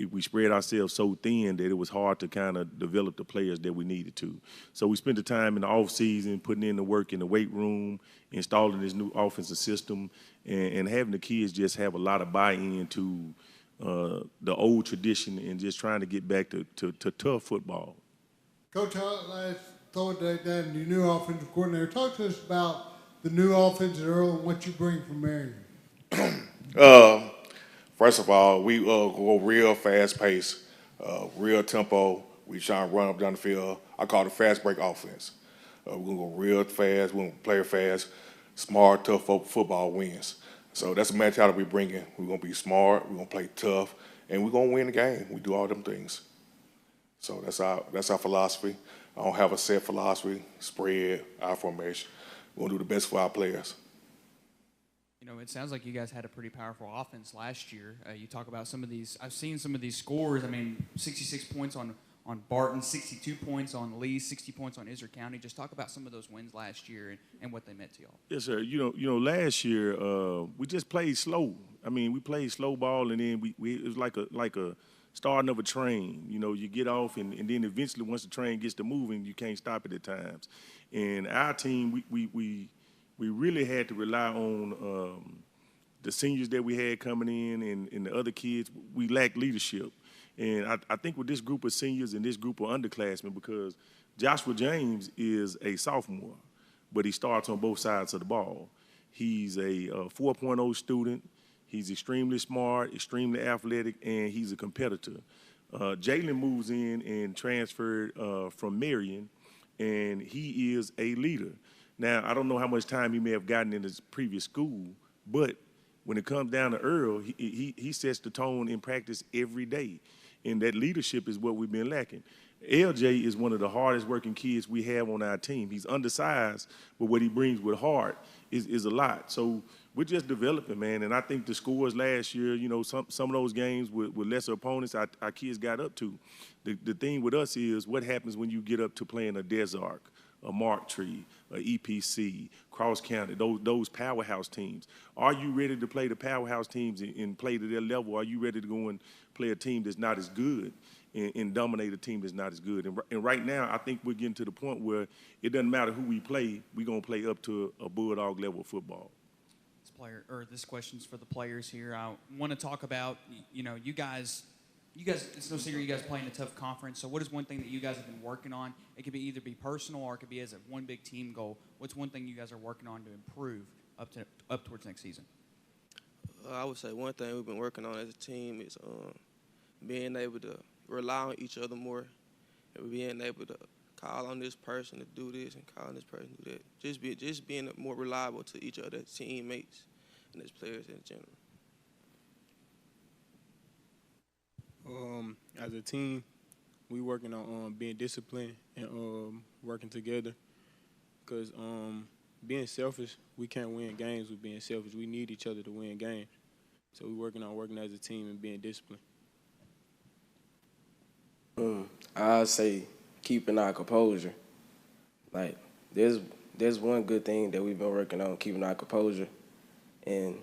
we spread ourselves so thin that it was hard to kind of develop the players that we needed to. So we spent the time in the off-season putting in the work in the weight room, installing this new offensive system, and having the kids just have a lot of buy-in to the old tradition and just trying to get back to tough football. Coach, last Thursday down, your new offensive coordinator. Talk to us about the new offense at Earle and what you bring from Marion. First of all, we go real fast pace, real tempo. We try and run up down the field. I call it a fast break offense. We're going to go real fast. We're going to play fast. Smart, tough football wins. So that's the mentality we bring in. We're going to be smart. We're going to play tough. And we're going to win the game. We do all them things. So that's our philosophy. I don't have a set philosophy, spread, our formation. We're going to do the best for our players. It sounds like you guys had a pretty powerful offense last year. You talk about some of these. I've seen some of these scores. 66 points on Barton, 62 points on Lee, 60 points on Issac County. Just talk about some of those wins last year and what they meant to y'all. Yes, sir. Last year we just played slow. We played slow ball, and then it was like a starting of a train. You get off, and then eventually once the train gets to moving, you can't stop it at times. And our team, we really had to rely on the seniors that we had coming in and the other kids. We lacked leadership. And I think with this group of seniors and this group of underclassmen, because Joshua James is a sophomore, but he starts on both sides of the ball. He's a 4.0 student. He's extremely smart, extremely athletic, and he's a competitor. Jalen moves in and transferred from Marion, and he is a leader. Now, I don't know how much time he may have gotten in his previous school, but when it comes down to Earle, he sets the tone in practice every day, and that leadership is what we've been lacking. LJ is one of the hardest working kids we have on our team. He's undersized, but what he brings with heart is a lot. So we're just developing, man, and I think the scores last year, some of those games with lesser opponents, our kids got up to. The thing with us is what happens when you get up to playing a Desark, a Mark Tree, a EPC, Cross County, those powerhouse teams. Are you ready to play the powerhouse teams and play to their level? Are you ready to go and play a team that's not as good and dominate a team that's not as good? And right now, I think we're getting to the point where it doesn't matter who we play, we're going to play up to a Bulldog level of football. This question's for the players here. I want to talk about, you guys, it's no secret you guys play in a tough conference. So what is one thing that you guys have been working on? It could be either be personal or it could be as a one big team goal. What's one thing you guys are working on to improve up towards next season? I would say one thing we've been working on as a team is being able to rely on each other more and being able to call on this person to do this and call on this person to do that. Just being more reliable to each other as teammates and as players in general. As a team, we working on being disciplined and working together. Because being selfish, we can't win games with being selfish. We need each other to win games. So we're working as a team and being disciplined. I'd say keeping our composure. Like, there's one good thing that we've been working on, keeping our composure and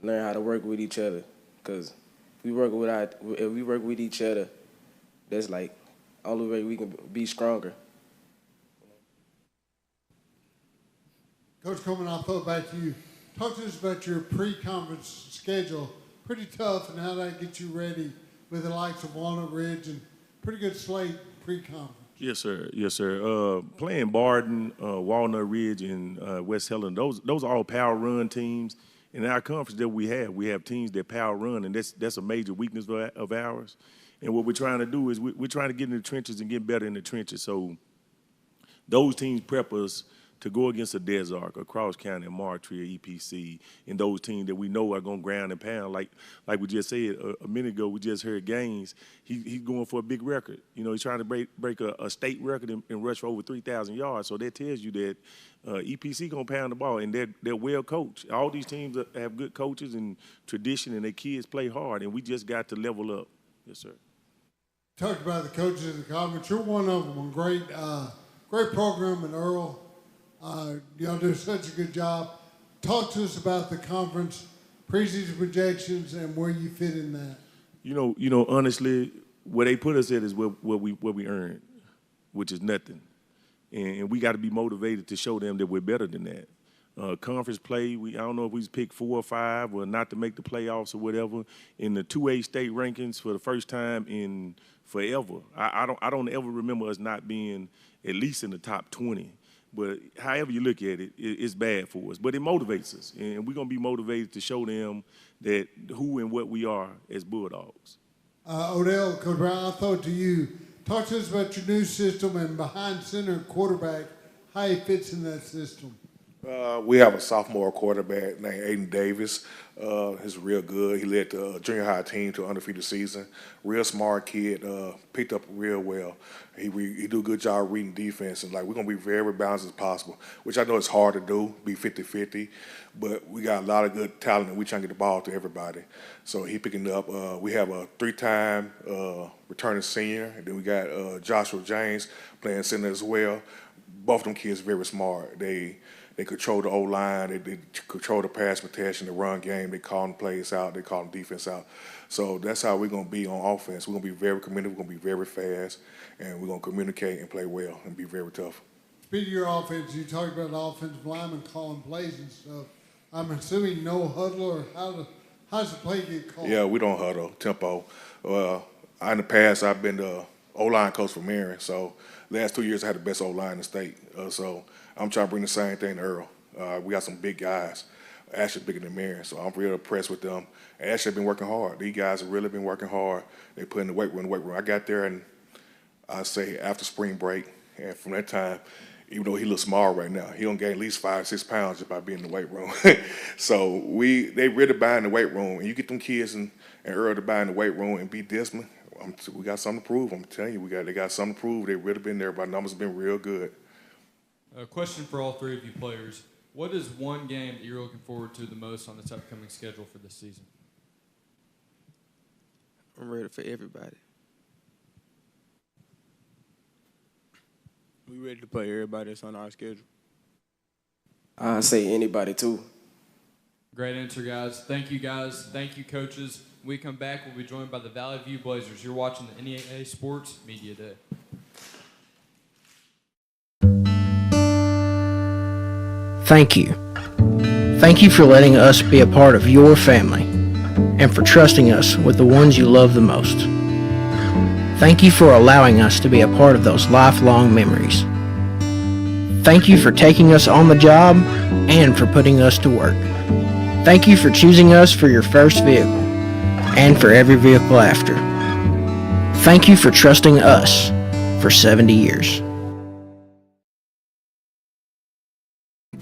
learn how to work with each other. Because if we work with each other, that's like only way we can be stronger. Coach Coleman, I'll throw it back to you. Talk to us about your pre-conference schedule. Pretty tough, and how that gets you ready with the likes of Walnut Ridge and pretty good slate pre-conference. Yes, sir. Yes, sir. Playing Barden, Walnut Ridge, and West Helena, those are all power run teams. In our conference that we have teams that power run, and that's a major weakness of ours. And what we're trying to do is we're trying to get in the trenches and get better in the trenches. So those teams prep us to go against a Desark, a Cross County, a Martree, a EPC, and those teams that we know are going to ground and pound. Like we just said a minute ago, we just heard Gaines. He's going for a big record. You know, he's trying to break a state record and rush for over 3,000 yards. So that tells you that EPC going to pound the ball, and they're well coached. All these teams have good coaches and tradition, and their kids play hard, and we just got to level up. Yes, sir. Talked about the coaches in the conference. You're one of them. Great program in Earle. Y'all do such a good job. Talk to us about the conference, preseason projections, and where you fit in that. You know, honestly, where they put us at is where we earned, which is nothing. And we got to be motivated to show them that we're better than that. Conference play, I don't know if we picked 4 or 5 or not to make the playoffs or whatever. In the 2A state rankings for the first time in forever. I don't ever remember us not being at least in the top 20. But however you look at it, it's bad for us. But it motivates us, and we're going to be motivated to show them that who and what we are as Bulldogs. Odell, Coach Brown, I'll throw it to you. Talk to us about your new system and behind center quarterback, how he fits in that system. We have a sophomore quarterback named Aiden Davis. He's real good. He led the junior high team to an undefeated season. Real smart kid, picked up real well. He do a good job reading defense, and we're going to be very balanced as possible, which I know it's hard to do, be 50-50, but we got a lot of good talent, and we trying to get the ball to everybody. So he picking up. We have a 3-time returning senior, and then we got Joshua James playing center as well. Both of them kids very smart. They control the O-line. They control the pass protection, the run game. They call them plays out. They call them defense out. So that's how we're going to be on offense. We're going to be very committed. We're going to be very fast. And we're going to communicate and play well and be very tough. Speaking of your offense, you talked about the offensive linemen calling plays and stuff. I'm assuming no huddle, or how does the play get called? Yeah, we don't huddle, tempo. In the past, I've been the O-line coach for Marion. So last 2 years, I had the best O-line in the state. So I'm trying to bring the same thing to Earle. We got some big guys, actually bigger than Marion, so I'm real impressed with them. And actually been working hard. These guys have really been working hard. They put in the weight room. I got there, and I say after spring break, and from that time, even though he looks small right now, he don't gain at least 5-6 pounds just by being in the weight room. So they really buy in the weight room, and you get them kids and Earle to buy in the weight room and be disciplined. We got something to prove. I'm telling you, they got something to prove. They've really been there. My numbers have been real good. A question for all three of you players. What is one game that you're looking forward to the most on this upcoming schedule for this season? I'm ready for everybody. We ready to play everybody that's on our schedule. I say anybody too. Great answer, guys. Thank you, guys. Thank you, coaches. When we come back, we'll be joined by the Valley View Blazers. You're watching the NEA Sports Media Day. Thank you. Thank you for letting us be a part of your family and for trusting us with the ones you love the most. Thank you for allowing us to be a part of those lifelong memories. Thank you for taking us on the job and for putting us to work. Thank you for choosing us for your first vehicle and for every vehicle after. Thank you for trusting us for 70 years.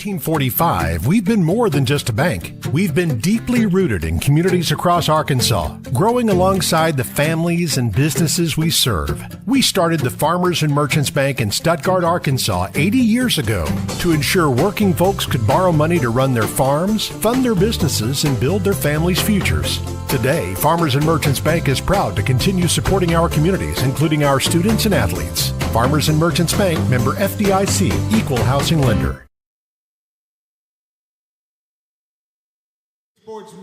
1945, we've been more than just a bank. We've been deeply rooted in communities across Arkansas, growing alongside the families and businesses we serve. We started the Farmers and Merchants Bank in Stuttgart, Arkansas 80 years ago to ensure working folks could borrow money to run their farms, fund their businesses, and build their families' futures. Today, Farmers and Merchants Bank is proud to continue supporting our communities, including our students and athletes. Farmers and Merchants Bank, member FDIC, equal housing lender. Sports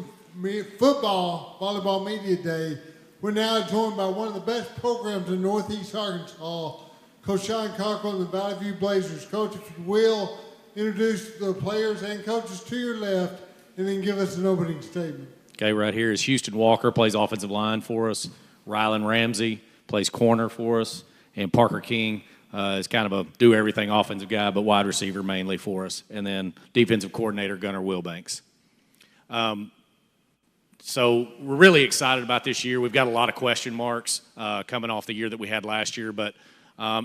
football, volleyball media day. We're now joined by one of the best programs in Northeast Arkansas, Coach Sean Cockrell and the Valley View Blazers. Coach, if you will, introduce the players and coaches to your left, and then give us an opening statement. Okay, right here is Houston Walker, plays offensive line for us. Rylan Ramsey plays corner for us. And Parker King is kind of a do-everything offensive guy, but wide receiver mainly for us. And then defensive coordinator Gunnar Wilbanks. So we're really excited about this year. We've got a lot of question marks coming off the year that we had last year, but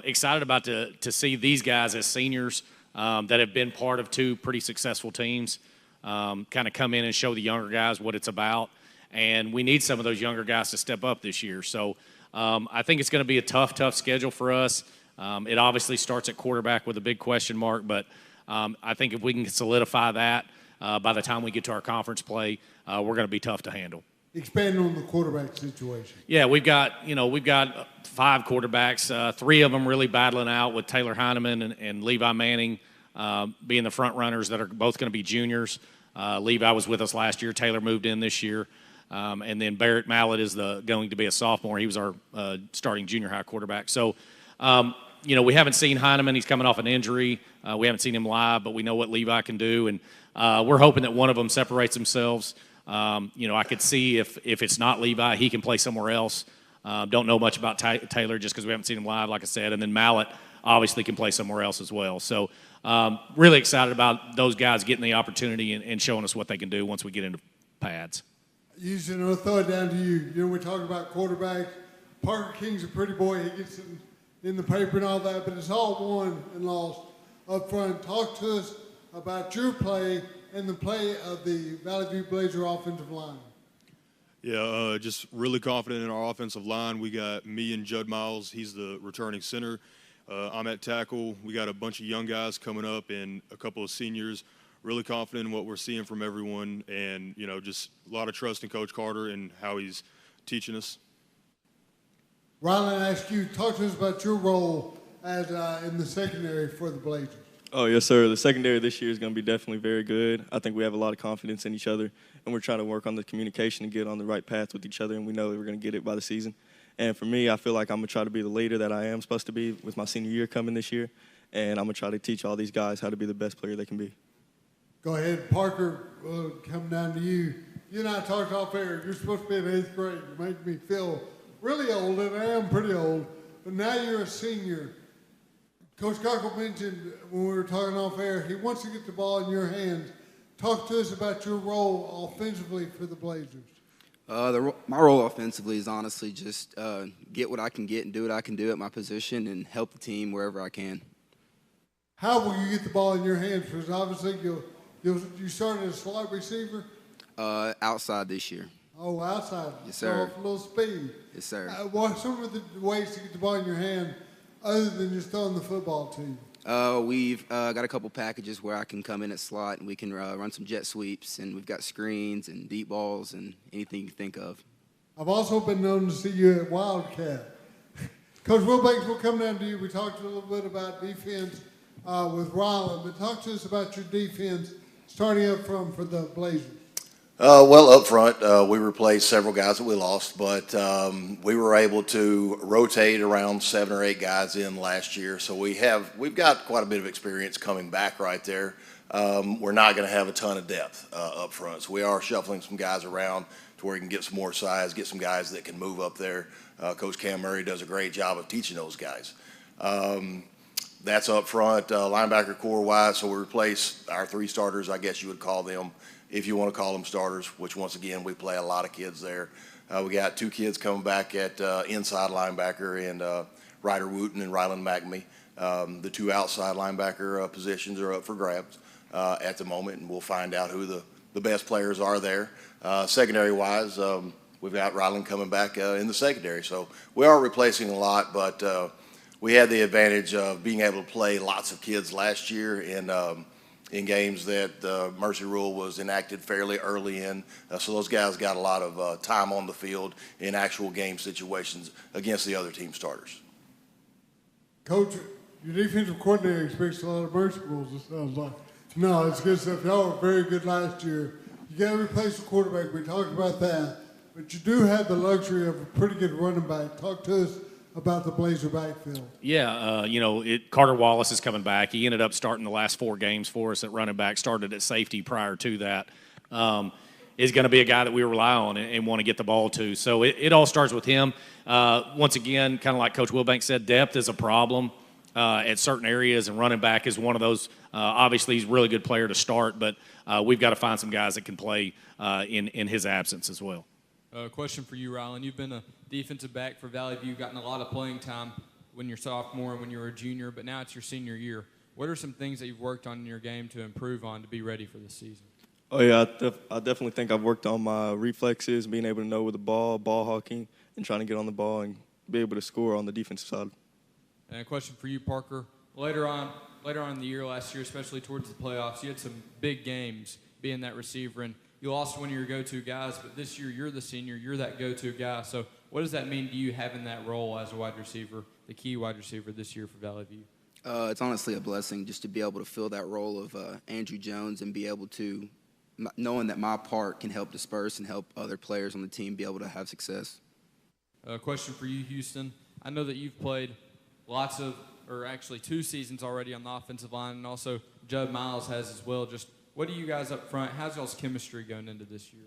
excited about to see these guys as seniors that have been part of two pretty successful teams kind of come in and show the younger guys what it's about. And we need some of those younger guys to step up this year. So I think it's going to be a tough schedule for us. It obviously starts at quarterback with a big question mark, but I think if we can solidify that by the time we get to our conference play, we're going to be tough to handle. Expanding on the quarterback situation. Yeah, we've got 5 quarterbacks, 3 of them really battling out with Taylor Heineman and Levi Manning being the front runners that are both going to be juniors. Levi was with us last year. Taylor moved in this year. And then Barrett Mallett is going to be a sophomore. He was our starting junior high quarterback. So, we haven't seen Heineman. He's coming off an injury. We haven't seen him live, but we know what Levi can do. And we're hoping that one of them separates themselves. I could see if it's not Levi, he can play somewhere else. Don't know much about Taylor just because we haven't seen him live, like I said. And then Mallett obviously can play somewhere else as well. So really excited about those guys getting the opportunity and showing us what they can do once we get into pads. Houston, I'll throw it down to you. We talk about quarterback. Parker King's a pretty boy. He gets in the paper and all that, but it's all won and lost up front. Talk to us about your play and the play of the Valley View Blazer offensive line. Yeah, just really confident in our offensive line. We got me and Judd Miles. He's the returning center. I'm at tackle. We got a bunch of young guys coming up and a couple of seniors. Really confident in what we're seeing from everyone, and just a lot of trust in Coach Carter and how he's teaching us. Rylan, I ask you, talk to us about your role as in the secondary for the Blazers. Oh, yes, sir. The secondary this year is going to be definitely very good. I think we have a lot of confidence in each other, and we're trying to work on the communication and get on the right path with each other, and we know that we're going to get it by the season. And for me, I feel like I'm going to try to be the leader that I am supposed to be with my senior year coming this year, and I'm going to try to teach all these guys how to be the best player they can be. Go ahead, Parker, come down to you. You and I talked off air. You're supposed to be in 8th grade. You make me feel really old, and I am pretty old. But now you're a senior. Coach Cockrell mentioned when we were talking off air, he wants to get the ball in your hands. Talk to us about your role offensively for the Blazers. My role offensively is honestly just get what I can get and do what I can do at my position and help the team wherever I can. How will you get the ball in your hands? Because obviously you started as a slot receiver? Outside this year. Oh, outside. Yes, sir. Off a little speed. Yes, sir. What are some of the ways to get the ball in your hand other than just throwing the football to you? We've got a couple packages where I can come in at slot and we can run some jet sweeps, and we've got screens and deep balls and anything you can think of. I've also been known to see you at Wildcat. Coach Wilbanks, we'll come down to you. We talked a little bit about defense with Rylan, but talk to us about your defense starting up front for the Blazers. Well, up front, we replaced several guys that we lost, but we were able to rotate around 7 or 8 guys in last year. So we've got quite a bit of experience coming back right there. We're not going to have a ton of depth up front, so we are shuffling some guys around to where we can get some more size, get some guys that can move up there. Coach Cam Murray does a great job of teaching those guys. That's up front, linebacker core-wise, so we replace our 3 starters, I guess you would call them, if you want to call them starters, which once again, we play a lot of kids there. We got 2 kids coming back at inside linebacker, and Ryder Wooten and Rylan McNamee. The 2 outside linebacker positions are up for grabs. at the moment, and we'll find out who the best players are there. Secondary-wise, we've got Ryland coming back in the secondary. So we are replacing a lot, but we had the advantage of being able to play lots of kids last year in games that the mercy rule was enacted fairly early in. So those guys got a lot of time on the field in actual game situations against the other team starters. Coach, your defensive coordinator expects a lot of mercy rules, it sounds like. No, it's good stuff. Y'all were very good last year. You got to replace the quarterback. We talked about that. But you do have the luxury of a pretty good running back. Talk to us about the Blazer backfield. Yeah, Carter Wallace is coming back. He ended up starting the last 4 games for us at running back, started at safety prior to that. Is going to be a guy that we rely on and want to get the ball to. So it all starts with him. Once again, kind of like Coach Wilbanks said, depth is a problem at certain areas, and running back is one of those. Obviously, he's a really good player to start, but we've got to find some guys that can play in his absence as well. Question for you, Ryland. You've been a defensive back for Valley View, gotten a lot of playing time when you're sophomore and when you were a junior, but now it's your senior year. What are some things that you've worked on in your game to improve on to be ready for the season? Oh, yeah, I definitely think I've worked on my reflexes, being able to know with the ball hawking, and trying to get on the ball and be able to score on the defensive side. And a question for you, Parker. Later on in the year last year, especially towards the playoffs, you had some big games being that receiver, and you lost one of your go-to guys, but this year you're the senior, you're that go-to guy. So what does that mean to you having that role as a wide receiver, the key wide receiver this year for Valley View? It's honestly a blessing just to be able to fill that role of Andrew Jones and be able to, knowing that my part can help disperse and help other players on the team be able to have success. A question for you, Houston. I know that you've played actually 2 seasons already on the offensive line, and also Judd Miles has as well. Just what do you guys up front? How's y'all's chemistry going into this year?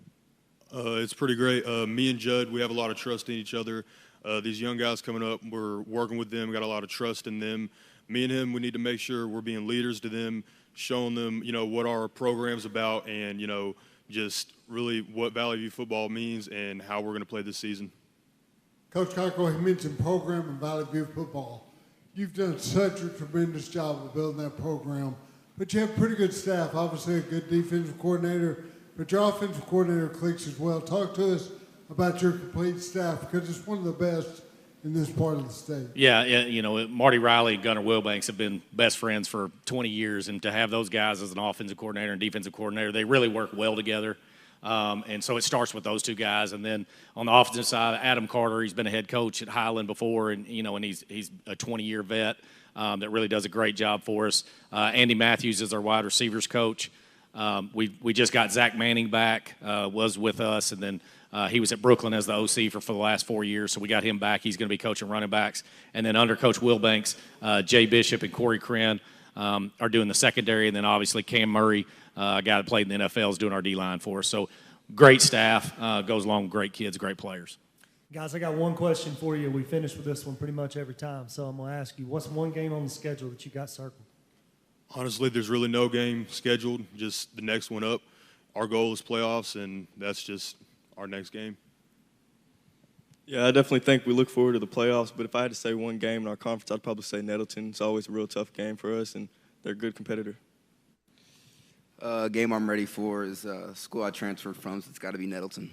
It's pretty great. Me and Judd, we have a lot of trust in each other. These young guys coming up, we're working with them, got a lot of trust in them. Me and him, we need to make sure we're being leaders to them, showing them, what our program's about and, just really what Valley View football means and how we're going to play this season. Coach Cockle, he mentioned program in Valley View football. You've done such a tremendous job of building that program, but you have pretty good staff, obviously a good defensive coordinator, but your offensive coordinator clicks as well. Talk to us about your complete staff because it's one of the best in this part of the state. Yeah, Marty Riley and Gunnar Wilbanks have been best friends for 20 years, and to have those guys as an offensive coordinator and defensive coordinator, they really work well together. And so it starts with those 2 guys. And then on the offensive side, Adam Carter, he's been a head coach at Highland before, and and he's a 20-year vet that really does a great job for us. Andy Matthews is our wide receivers coach. We just got Zach Manning back, was with us, and then he was at Brooklyn as the OC for the last 4 years, so we got him back. He's going to be coaching running backs. And then under Coach Wilbanks, Jay Bishop and Corey Crenn are doing the secondary, and then obviously Cam Murray, a guy that played in the NFL, is doing our D-line for us. So great staff, goes along with great kids, great players. Guys, I got one question for you. We finish with this one pretty much every time, so I'm going to ask you, what's one game on the schedule that you got circled? Honestly, there's really no game scheduled, just the next one up. Our goal is playoffs, and that's just our next game. Yeah, I definitely think we look forward to the playoffs, but if I had to say one game in our conference, I'd probably say Nettleton. It's always a real tough game for us, and they're a good competitor. Game I'm ready for is school I transferred from, so it's got to be Nettleton.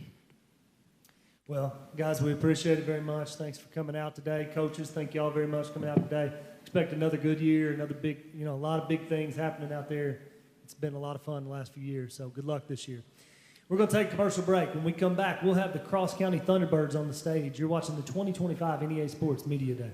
Well, guys, we appreciate it very much. Thanks for coming out today. Coaches, thank you all very much for coming out today. Expect another good year, another big, a lot of big things happening out there. It's been a lot of fun the last few years, so good luck this year. We're going to take a commercial break. When we come back, we'll have the Cross County Thunderbirds on the stage. You're watching the 2025 NEA Sports Media Day.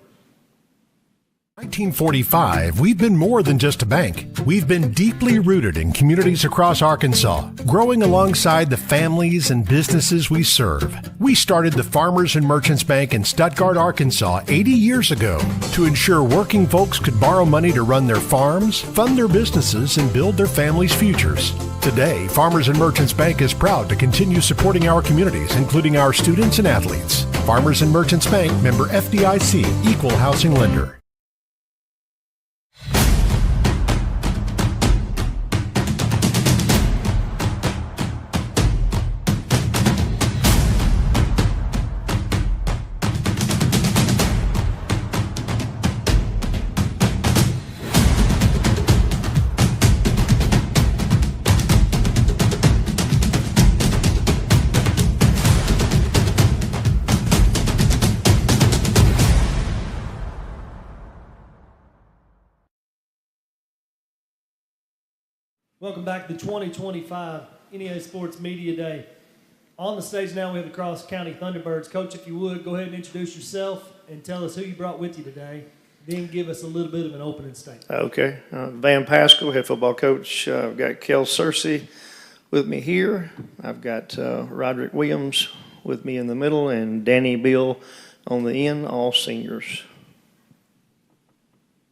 1945, we've been more than just a bank. We've been deeply rooted in communities across Arkansas, growing alongside the families and businesses we serve. We started the Farmers and Merchants Bank in Stuttgart, Arkansas 80 years ago to ensure working folks could borrow money to run their farms, fund their businesses, and build their families' futures. Today, Farmers and Merchants Bank is proud to continue supporting our communities, including our students and athletes. Farmers and Merchants Bank, member FDIC, equal housing lender. Welcome back to the 2025 NEA Sports Media Day. On the stage now we have the Cross County Thunderbirds. Coach, if you would, go ahead and introduce yourself and tell us who you brought with you today. Then give us a little bit of an opening statement. Okay. Van Pascal, head football coach. I've got Kel Searcy with me here. I've got Roderick Williams with me in the middle and Danny Bill on the end, all seniors.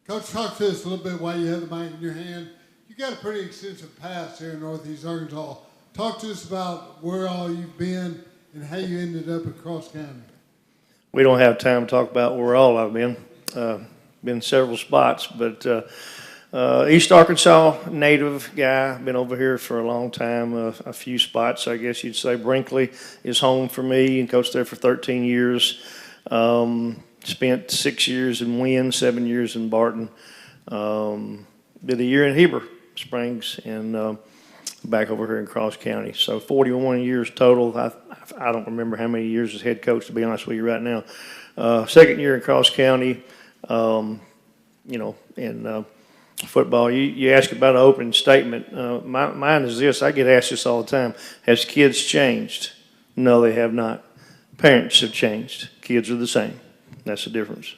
Coach, talk to us a little bit while you have the mic in your hand. You got a pretty extensive past here in Northeast Arkansas. Talk to us about where all you've been and how you ended up at Cross County. We don't have time to talk about where all I've been. Been several spots, but East Arkansas native guy, been over here for a long time, a few spots, I guess you'd say. Brinkley is home for me and coached there for 13 years. Spent 6 years in Winn, 7 years in Barton. Did a year in Heber Springs and back over here in Cross County. So 41 years total. I don't remember how many years as head coach, to be honest with you right now. Second year in Cross County. In football, you ask about an opening statement. Mine is this. I get asked this all the time. Has kids changed? No, they have not. Parents have changed. Kids are the same. That's the difference.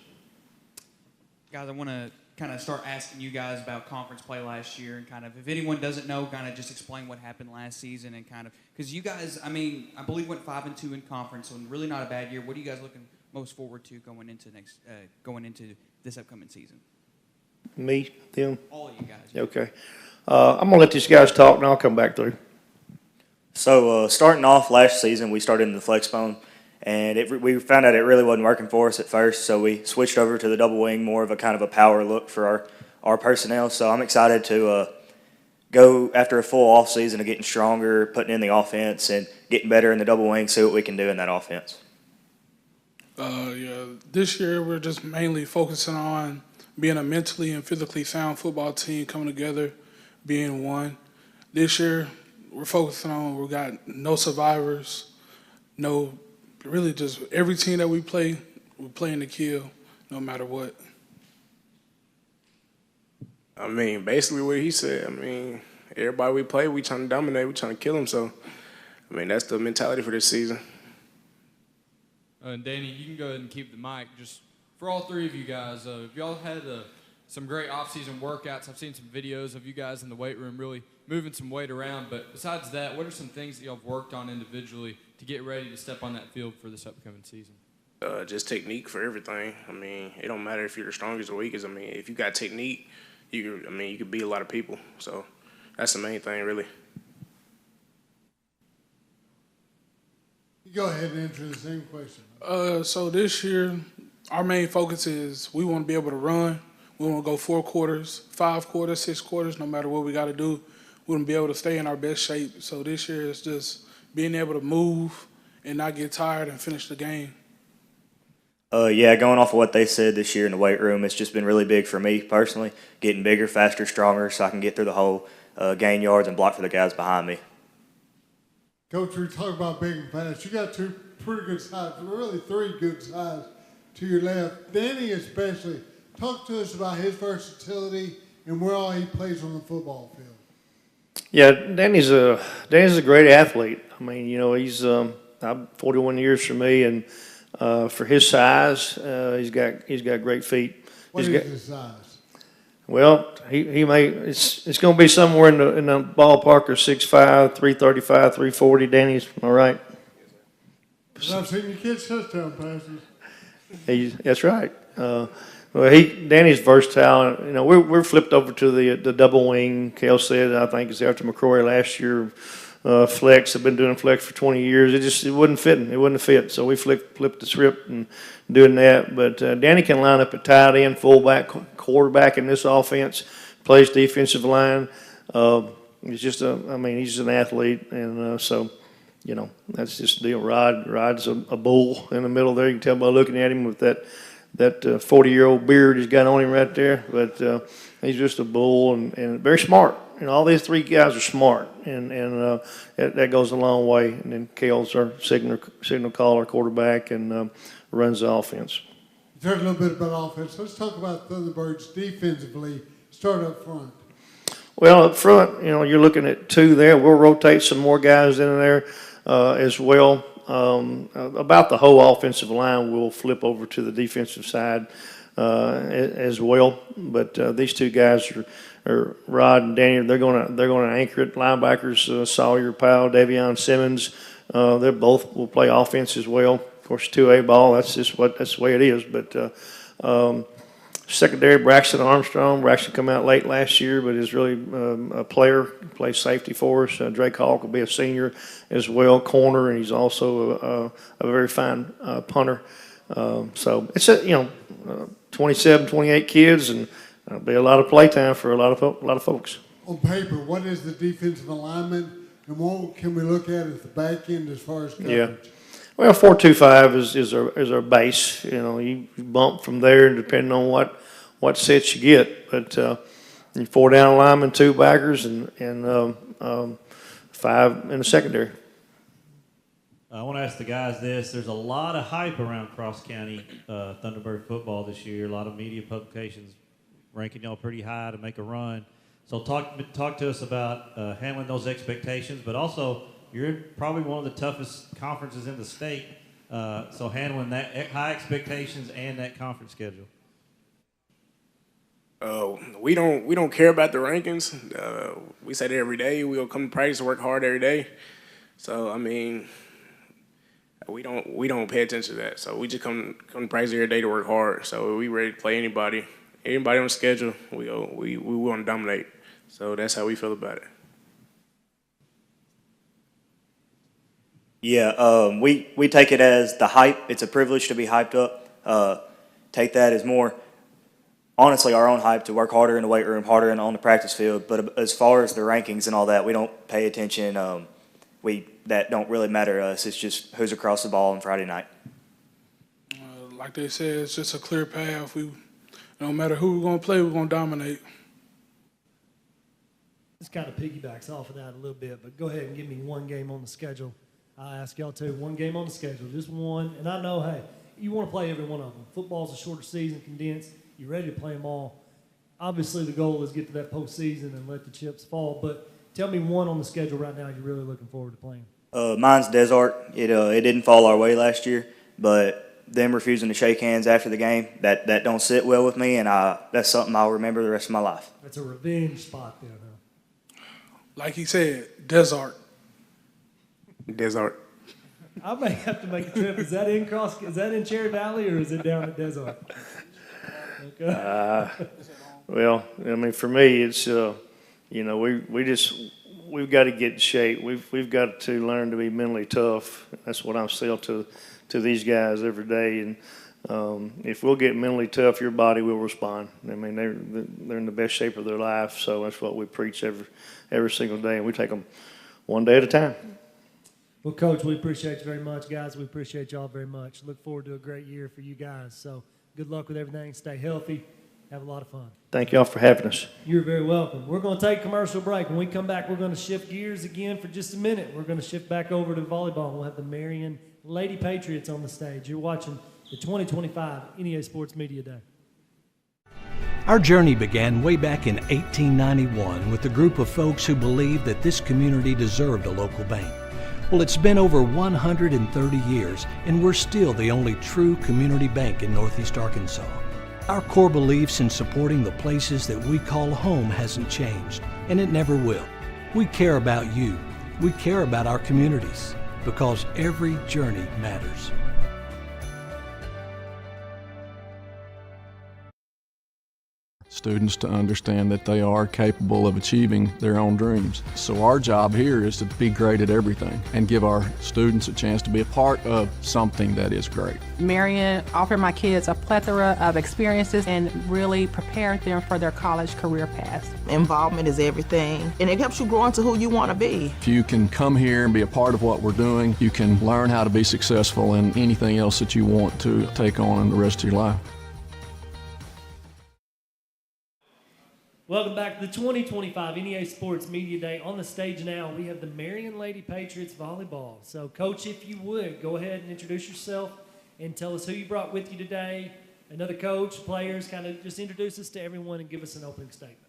Guys, I want to kind of start asking you guys about conference play last year and kind of, if anyone doesn't know, kind of just explain what happened last season and kind of, because you guys, I believe went 5-2 in conference, so really not a bad year. What are you guys looking most forward to going into this upcoming season? Me, them? All of you guys. Okay. I'm going to let these guys talk, and I'll come back through. So starting off last season, we started in the flex bone, and we found out it really wasn't working for us at first, so we switched over to the double wing, more of a kind of a power look for our personnel. So I'm excited to go after a full off season of getting stronger, putting in the offense, and getting better in the double wing, see what we can do in that offense. This year we're just mainly focusing on being a mentally and physically sound football team coming together, being one. This year we're focusing on, we got no survivors, really just every team that we play, we're playing to kill no matter what. Basically what he said. Everybody we play, we trying to dominate, we trying to kill them. So, that's the mentality for this season. And Danny, you can go ahead and keep the mic. Just for all three of you guys, if y'all had some great off-season workouts, I've seen some videos of you guys in the weight room really moving some weight around. But besides that, what are some things that y'all have worked on individually to get ready to step on that field for this upcoming season? Just technique for everything. It don't matter if you're the strongest or weakest. If you got technique, you could beat a lot of people. So that's the main thing, really. Go ahead and answer the same question. So this year, our main focus is we want to be able to run. We want to go 4 quarters, 5 quarters, 6 quarters, no matter what we got to do. We want to be able to stay in our best shape. So this year is just being able to move and not get tired and finish the game. Going off of what they said this year in the weight room, it's just been really big for me personally, getting bigger, faster, stronger, so I can get through the whole gain yards and block for the guys behind me. Coach, we talk about big and fast. You got 2 pretty good sides, really 3 good sides to your left. Danny especially, talk to us about his versatility and where all he plays on the football field. Yeah, Danny's a great athlete. He's 41 years for me, and for his size, he's got great feet. What is his size? Well, it's going to be somewhere in the ballpark of 6'5", 335, 340. Danny's all right. I've seen your kids touchdown passes. That's right. Danny's versatile. We're flipped over to the double wing. Kel said, I think it's after McCrory last year. Flex. I've been doing flex for 20 years. It wasn't fitting. It wouldn't fit. So we flipped the script and doing that. But Danny can line up at tight end, fullback, quarterback in this offense. Plays defensive line. He's just he's an athlete, and that's just the deal. Rod's a bull in the middle there. You can tell by looking at him with that 40-year-old beard he's got on him right there. But he's just a bull and very smart. All these 3 guys are smart, and that goes a long way. And then Kel's our signal caller, quarterback, and runs the offense. You talked a little bit about offense. Let's talk about Thunderbirds defensively. Start up front. Well, up front, you're looking at 2 there. We'll rotate some more guys in there as well. About the whole offensive line, we'll flip over to the defensive side as well. But these 2 guys are Rod and Danny. They're gonna anchor it. Linebackers, Sawyer Powell, Davion Simmons. They both will play offense as well. Of course, 2A ball. That's the way it is. But secondary, Braxton Armstrong. Braxton come out late last year, but is really a player. Plays safety for us. Drake Hawk will be a senior as well, corner, and he's also a very fine punter. So it's 27, 28 kids, and there'll be a lot of play time for a lot of folks. On paper, what is the defensive alignment, and what can we look at the back end as far as coverage? Yeah. Well, 4-2-5 is our base. You bump from there depending on what sets you get. But 4 down linemen, 2 backers, and 5 in the secondary. I want to ask the guys this. There's a lot of hype around Cross County Thunderbird football this year. A lot of media publications ranking y'all pretty high to make a run. So talk to us about handling those expectations, but also you're in probably one of the toughest conferences in the state, so handling that high expectations and that conference schedule. We don't care about the rankings. We say that every day. We'll come to practice and work hard every day. So I mean, we don't pay attention to that. So we just come to practice every day to work hard. So we ready to play anybody on the schedule. We want to dominate. So that's how we feel about it. Yeah, we take it as the hype. It's a privilege to be hyped up. Take that as more, honestly, our own hype to work harder in the weight room, harder on the practice field. But as far as the rankings and all that, we don't pay attention. That don't really matter to us. It's just who's across the ball on Friday night. Like they said, it's just a clear path. No matter who we're going to play, we're going to dominate. This kind of piggybacks off of that a little bit, but go ahead and give me one game on the schedule. I ask y'all too, one game on the schedule, just one. And I know, hey, you want to play every one of them. Football's a shorter season, condensed. You're ready to play them all. Obviously, the goal is get to that postseason and let the chips fall. But tell me one on the schedule right now you're really looking forward to playing. Mine's Desart. It didn't fall our way last year, but them refusing to shake hands after the game, that don't sit well with me, and that's something I'll remember the rest of my life. That's a revenge spot there, huh? Like he said, Desart. I may have to make a trip. Is that in Cherry Valley or is it down at Desart? Okay. Well, I mean, for me, it's we've got to get in shape. We've got to learn to be mentally tough. That's what I'm saying to these guys every day. And if we'll get mentally tough, your body will respond. I mean, they're in the best shape of their life. So that's what we preach every single day, and we take them one day at a time. Well, Coach, we appreciate you very much. Guys, we appreciate y'all very much. Look forward to a great year for you guys. So good luck with everything. Stay healthy. Have a lot of fun. Thank y'all for having us. You're very welcome. We're going to take a commercial break. When we come back, we're going to shift gears again for just a minute. We're going to shift back over to volleyball. We'll have the Marion Lady Patriots on the stage. You're watching the 2025 NEA Sports Media Day. Our journey began way back in 1891 with a group of folks who believed that this community deserved a local bank. Well, it's been over 130 years, and we're still the only true community bank in Northeast Arkansas. Our core beliefs in supporting the places that we call home hasn't changed, and it never will. We care about you. We care about our communities, because every journey matters. Students to understand that they are capable of achieving their own dreams. So our job here is to be great at everything and give our students a chance to be a part of something that is great. Marion offered my kids a plethora of experiences and really prepared them for their college career paths. Involvement is everything, and it helps you grow into who you want to be. If you can come here and be a part of what we're doing, you can learn how to be successful in anything else that you want to take on in the rest of your life. Welcome back to the 2025 NEA Sports Media Day. On the stage now, we have the Marion Lady Patriots volleyball. So, Coach, if you would, go ahead and introduce yourself and tell us who you brought with you today, another coach, players, kind of just introduce us to everyone and give us an opening statement.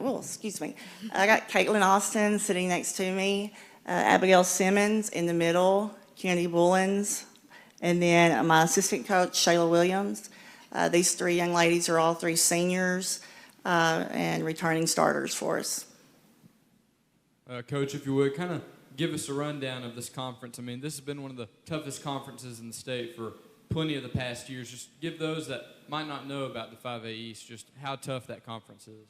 excuse me. I got Caitlin Austin sitting next to me, Abigail Simmons in the middle, Kennedy Bullens, and then my assistant coach, Shayla Williams. These three young ladies are all three seniors and returning starters for us. Coach, if you would, kind of give us a rundown of this conference. I mean, this has been one of the toughest conferences in the state for plenty of the past years. Just give those that might not know about the 5A East just how tough that conference is.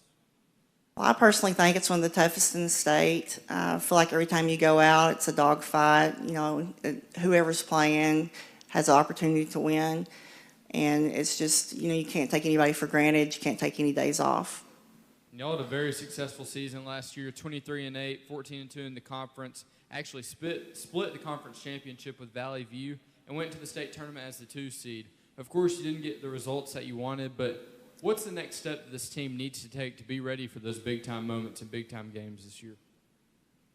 Well, I personally think it's one of the toughest in the state. I feel like every time you go out, it's a dogfight. You know, whoever's playing has the opportunity to win. And it's just, you know, you can't take anybody for granted. You can't take any days off. Y'all had a very successful season last year, 23-8, 14-2 in the conference. Actually split the conference championship with Valley View and went to the state tournament as the 2 seed. Of course, you didn't get the results that you wanted, but what's the next step that this team needs to take to be ready for those big-time moments and big-time games this year?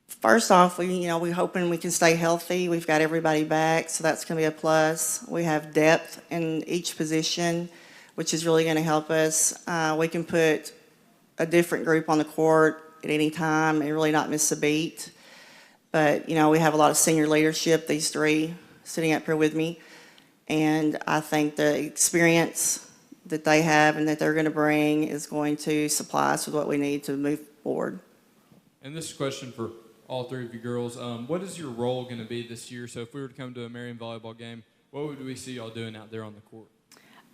First off, we're hoping we can stay healthy. We've got everybody back, so that's going to be a plus. We have depth in each position, which is really going to help us. We can put a different group on the court at any time and really not miss a beat. But, you know, we have a lot of senior leadership, these three sitting up here with me. And I think the experience that they have and that they're going to bring is going to supply us with what we need to move forward. And this is a question for all three of you girls. What is your role going to be this year? So if we were to come to a Marion volleyball game, what would we see y'all doing out there on the court?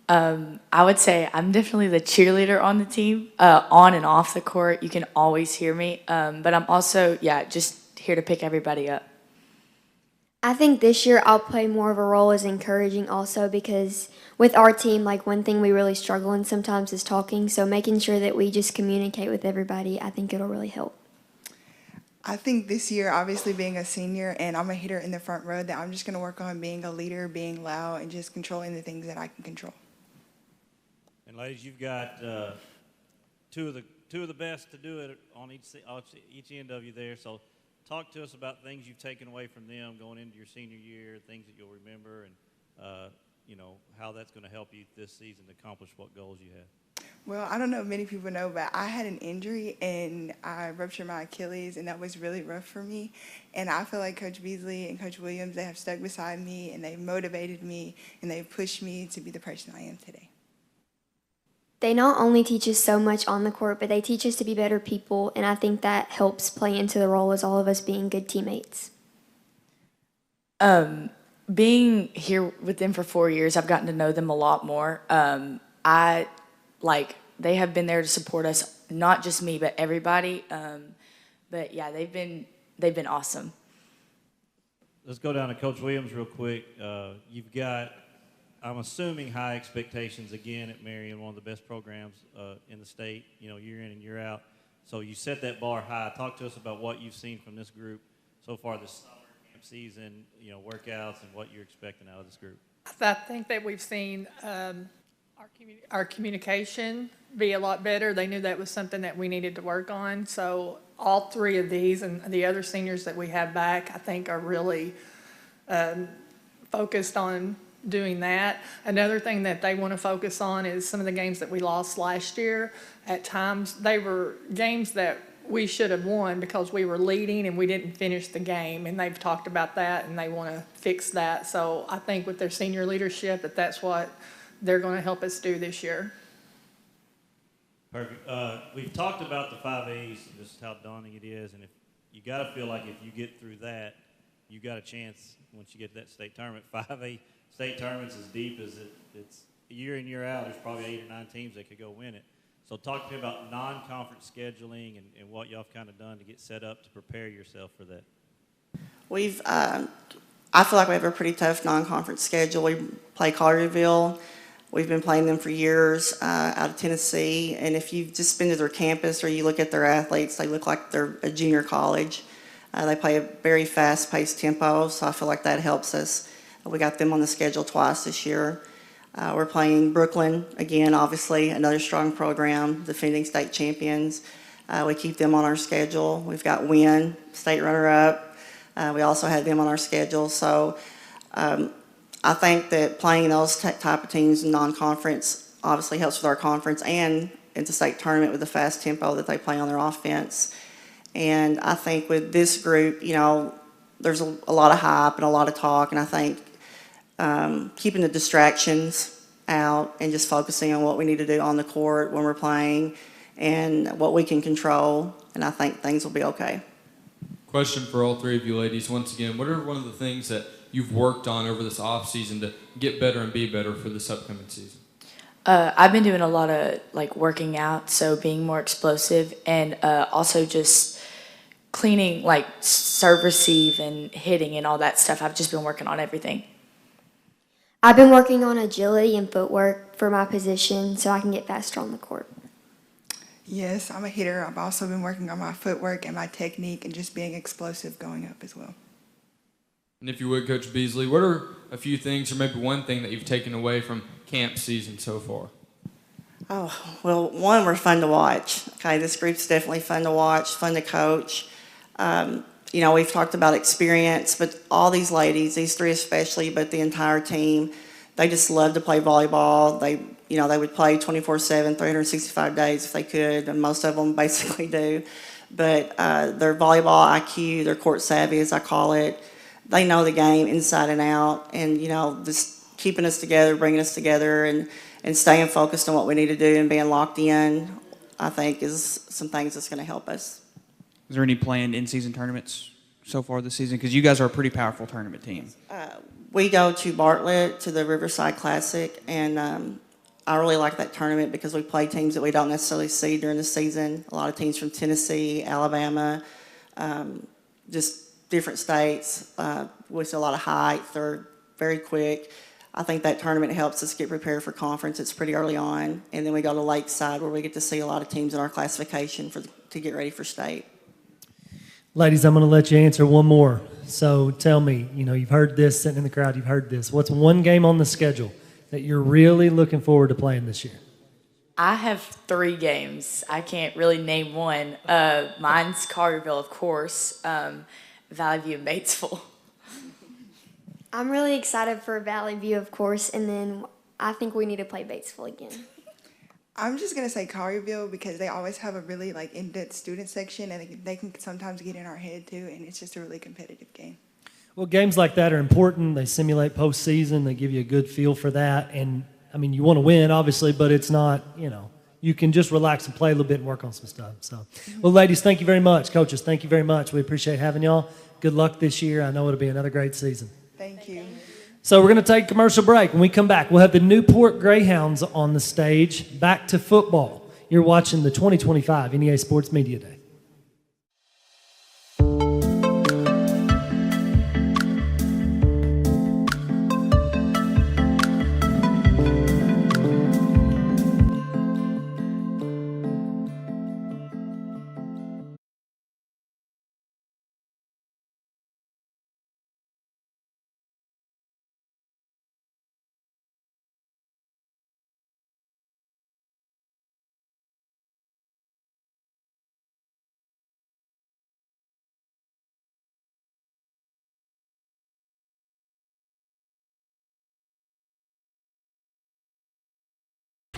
I would say I'm definitely the cheerleader on the team, on and off the court. You can always hear me. But I'm also, just here to pick everybody up. I think this year I'll play more of a role as encouraging also because with our team, like one thing we really struggle in sometimes is talking. So making sure that we just communicate with everybody, I think it'll really help. I think this year, obviously being a senior and I'm a hitter in the front row, that I'm just going to work on being a leader, being loud, and just controlling the things that I can control. And ladies, you've got two of the best to do it on each end of you there. So talk to us about things you've taken away from them going into your senior year, things that you'll remember, and how that's going to help you this season to accomplish what goals you have. Well, I don't know if many people know, but I had an injury and I ruptured my Achilles, and that was really rough for me. And I feel like Coach Beasley and Coach Williams, they have stuck beside me and they've motivated me and they've pushed me to be the person I am today. They not only teach us so much on the court, but they teach us to be better people, and I think that helps play into the role as all of us being good teammates. Being here with them for 4 years, I've gotten to know them a lot more. They have been there to support us, not just me, but everybody. But yeah, they've been awesome. Let's go down to Coach Williams real quick. You've got, I'm assuming, high expectations again at Marion, one of the best programs in the state, year in and year out. So you set that bar high. Talk to us about what you've seen from this group so far this summer season, workouts, and what you're expecting out of this group. I think that we've seen our communication be a lot better. They knew that was something that we needed to work on. So all three of these and the other seniors that we have back, I think, are really focused on doing that. Another thing that they want to focus on is some of the games that we lost last year. At times, they were games that we should have won because we were leading and we didn't finish the game. And they've talked about that and they want to fix that. So I think with their senior leadership, that's what they're going to help us do this year. Perfect. We've talked about the 5As and just how daunting it is. And if you got to feel like if you get through that, you got a chance once you get to that state tournament. 5A state tournaments as deep as it's year in, year out. There's probably 8 or 9 teams that could go win it. So talk to me about non-conference scheduling and what y'all have kind of done to get set up to prepare yourself for that. I feel like we have a pretty tough non-conference schedule. We play Collierville. We've been playing them for years out of Tennessee. And if you've just been to their campus or you look at their athletes, they look like they're a junior college. They play a very fast-paced tempo, so I feel like that helps us. We got them on the schedule twice this year. We're playing Brooklyn, again, obviously, another strong program, defending state champions. We keep them on our schedule. We've got Winn, state runner-up. We also had them on our schedule. So I think that playing those type of teams in non-conference obviously helps with our conference, and into state tournament with the fast tempo that they play on their offense. And I think with this group, you know, there's a lot of hype and a lot of talk, and I think keeping the distractions out and just focusing on what we need to do on the court when we're playing and what we can control, and I think things will be okay. Question for all three of you ladies. Once again, what are one of the things that you've worked on over this off season to get better and be better for this upcoming season? I've been doing a lot of like working out, so being more explosive, and also just cleaning like serve receive and hitting and all that stuff. I've just been working on everything. I've been working on agility and footwork for my position so I can get faster on the court. Yes, I'm a hitter. I've also been working on my footwork and my technique and just being explosive going up as well. And if you would, Coach Beasley, what are a few things or maybe one thing that you've taken away from camp season so far? Oh, well, one, we're fun to watch. Okay, this group's definitely fun to watch, fun to coach. You know, we've talked about experience, but all these ladies, these three especially, but the entire team, they just love to play volleyball. They, you know, they would play 24/7, 365 days if they could, and most of them basically do. But their volleyball IQ, their court savvy, as I call it, they know the game inside and out, and, you know, just keeping us together, bringing us together, and staying focused on what we need to do and being locked in, I think, is some things that's going to help us. Is there any planned in-season tournaments so far this season? Because you guys are a pretty powerful tournament team. We go to Bartlett, to the Riverside Classic, and I really like that tournament because we play teams that we don't necessarily see during the season. A lot of teams from Tennessee, Alabama, just different states with a lot of height. They're very quick. I think that tournament helps us get prepared for conference. It's pretty early on. And then we go to Lakeside where we get to see a lot of teams in our classification to get ready for state. Ladies, I'm going to let you answer one more. So tell me, you know, you've heard this, sitting in the crowd, you've heard this. What's one game on the schedule that you're really looking forward to playing this year? I have 3 games. I can't really name one. Mine's Collierville, of course, Valley View and Batesville. I'm really excited for Valley View, of course, and then I think we need to play Batesville again. I'm just going to say Collierville because they always have a really like in-depth student section, and they can sometimes get in our head too, and it's just a really competitive game. Well, games like that are important. They simulate postseason. They give you a good feel for that. And, I mean, you want to win, obviously, but it's not, you know, you can just relax and play a little bit and work on some stuff. So, well, ladies, thank you very much. Coaches, thank you very much. We appreciate having y'all. Good luck this year. I know it'll be another great season. Thank you. So we're going to take a commercial break. When we come back, we'll have the Newport Greyhounds on the stage. Back to football. You're watching the 2025 NEA Sports Media Day.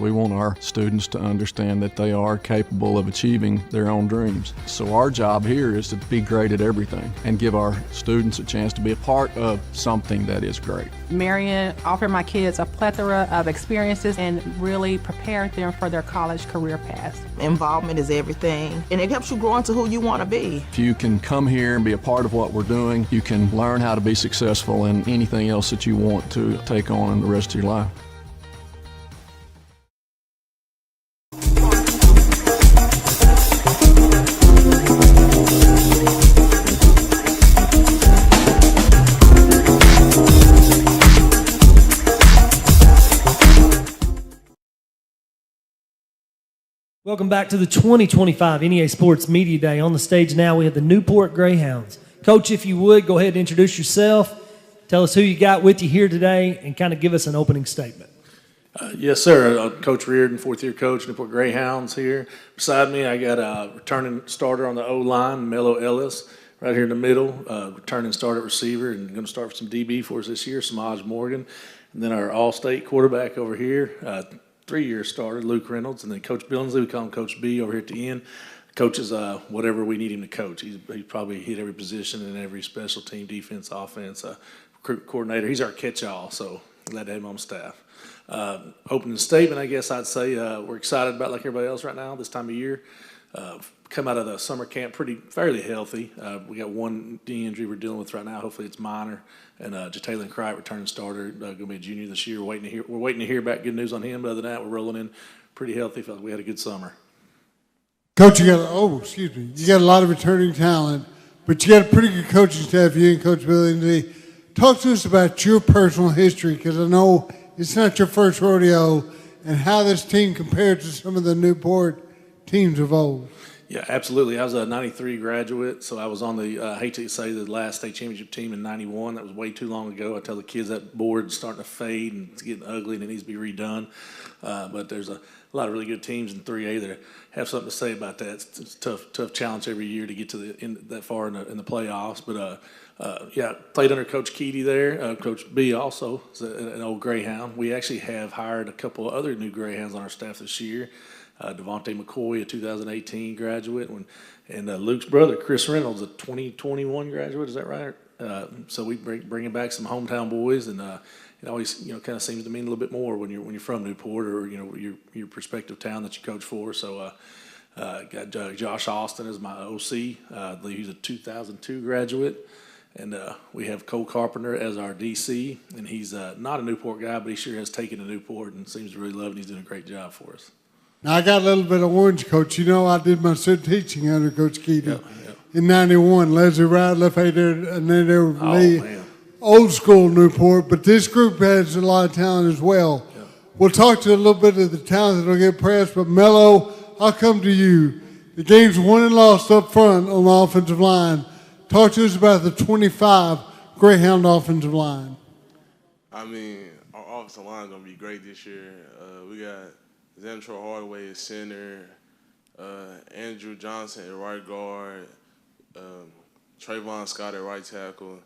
We want our students to understand that they are capable of achieving their own dreams. So our job here is to be great at everything and give our students a chance to be a part of something that is great. Marion offered my kids a plethora of experiences and really prepared them for their college career paths. Involvement is everything, and it helps you grow into who you want to be. If you can come here and be a part of what we're doing, you can learn how to be successful in anything else that you want to take on in the rest of your life. Welcome back to the 2025 NEA Sports Media Day. On the stage now, we have the Newport Greyhounds. Coach, if you would, go ahead and introduce yourself. Tell us who you got with you here today and kind of give us an opening statement. Yes, sir. Coach Reardon, fourth-year coach, Newport Greyhounds here. Beside me, I got a returning starter on the O-line, Mello Ellis, right here in the middle, returning starter at receiver, and going to start with some DB for us this year, Samaj Morgan. And then our all-state quarterback over here, 3-year starter, Luke Reynolds, and then Coach Billingsley, we call him Coach B over here at the end. Coaches whatever we need him to coach. He's probably hit every position in every special team, defense, offense, coordinator. He's our catch-all, so glad to have him on staff. Opening statement, I guess I'd say we're excited about, like everybody else right now, this time of year. Come out of the summer camp fairly healthy. We got one knee injury we're dealing with right now. Hopefully it's minor. And Jataylin Cright, returning starter, going to be a junior this year. We're waiting to hear back good news on him. But other than that, we're rolling in pretty healthy. Felt like we had a good summer. Coach, you got a lot of returning talent, but you got a pretty good coaching staff. You and Coach Billingsley. Talk to us about your personal history, because I know it's not your first rodeo, and how this team compared to some of the Newport teams of old. Yeah, absolutely. I was a 93 graduate, so I was on the, I hate to say the last state championship team in 91. That was way too long ago. I tell the kids that board's starting to fade and it's getting ugly and it needs to be redone. But there's a lot of really good teams in 3A that have something to say about that. It's a tough challenge every year to get to that far in the playoffs. But, yeah, played under Coach Keedy there. Coach B also is an old Greyhound. We actually have hired a couple of other new Greyhounds on our staff this year. Devontae McCoy, a 2018 graduate, and Luke's brother, Chris Reynolds, a 2021 graduate. Is that right? So we bringing back some hometown boys, and it always kind of seems to mean a little bit more when you're from Newport or your prospective town that you coach for. So got Josh Austin as my OC. I believe he's a 2002 graduate. And we have Cole Carpenter as our DC, and he's not a Newport guy, but he sure has taken to Newport and seems to really love it. He's doing a great job for us. Now, I got a little bit of orange, Coach. I did my student teaching under Coach Keedy in 91. Leslie Wright, left hater, and then there was me. Old school Newport, but this group has a lot of talent as well. Yeah. We'll talk to a little bit of the talent that'll get pressed, but Mello, I'll come to you. The game's won and lost up front on the offensive line. Talk to us about the 25 Greyhound offensive line. I mean, our offensive line is going to be great this year. We got Zentro Hardaway at center, Andrew Johnson at right guard, Trayvon Scott at right tackle.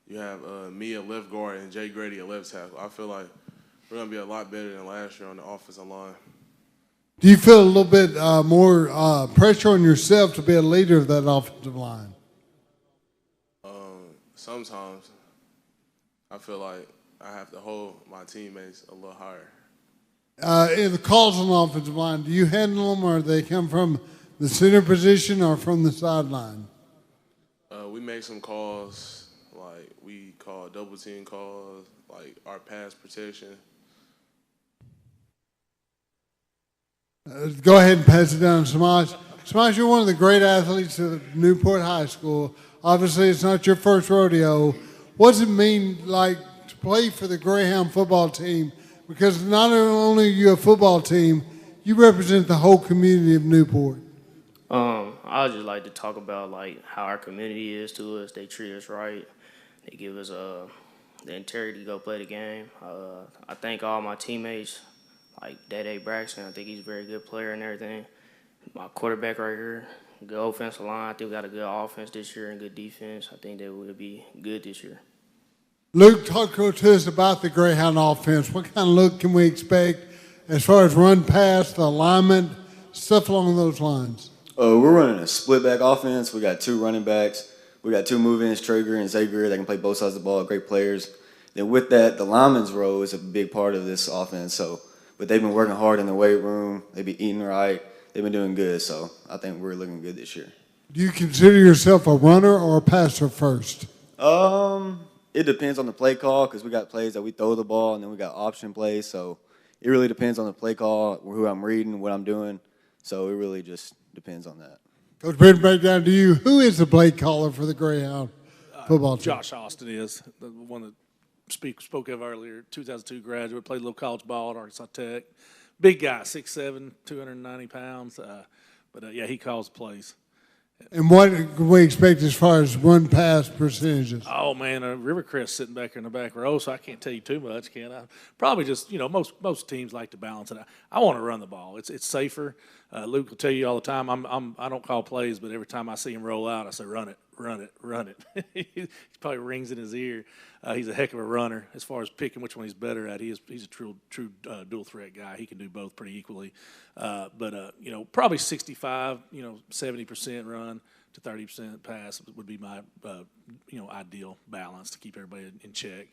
You have me at left guard and Jay Grady at left tackle. I feel like we're going to be a lot better than last year on the offensive line. Do you feel a little bit more pressure on yourself to be a leader of that offensive line? Sometimes I feel like I have to hold my teammates a little higher. In the calls on the offensive line, do you handle them, or they come from the center position or from the sideline? We make some calls, like we call double team calls, like our pass protection. Go ahead and pass it down to Samaj. Samaj, you're one of the great athletes of Newport High School. Obviously, it's not your first rodeo. What does it mean, like, to play for the Greyhound football team? Because not only are you a football team, you represent the whole community of Newport. I would just like to talk about, like, how our community is to us. They treat us right. They give us the integrity to go play the game. I thank all my teammates, like Dede Braxton. I think he's a very good player and everything. My quarterback right here. Good offensive line. I think we got a good offense this year and good defense. I think that we'll be good this year. Luke, talk to us about the Greyhound offense. What kind of look can we expect as far as run pass, the alignment, stuff along those lines? We're running a split back offense. We got 2 running backs. We got 2 move-ins, Traeger and Xavier. They can play both sides of the ball, great players. Then with that, the lineman's role is a big part of this offense. But they've been working hard in the weight room. They've been eating right. They've been doing good, so I think we're looking good this year. Do you consider yourself a runner or a passer first? It depends on the play call, because we got plays that we throw the ball, and then we got option plays. So it really depends on the play call, who I'm reading, what I'm doing. So it really just depends on that. Coach Britton, back down to you. Who is the play caller for the Greyhound football team? Josh Austin is the one that spoke of earlier. 2002 graduate, played a little college ball at Arkansas Tech. Big guy, 6'7", 290 pounds. Yeah, he calls plays. And what can we expect as far as run pass percentages? Oh, man, Rivercrest sitting back here in the back row, so I can't tell you too much, can I? Probably just, most teams like to balance it. I want to run the ball. It's safer. Luke will tell you all the time, I don't call plays, but every time I see him roll out, I say, run it, run it, run it. He probably rings in his ear. He's a heck of a runner as far as picking which one he's better at. He's a true dual threat guy. He can do both pretty equally. Probably 65, 70% run to 30% pass would be my, ideal balance to keep everybody in check.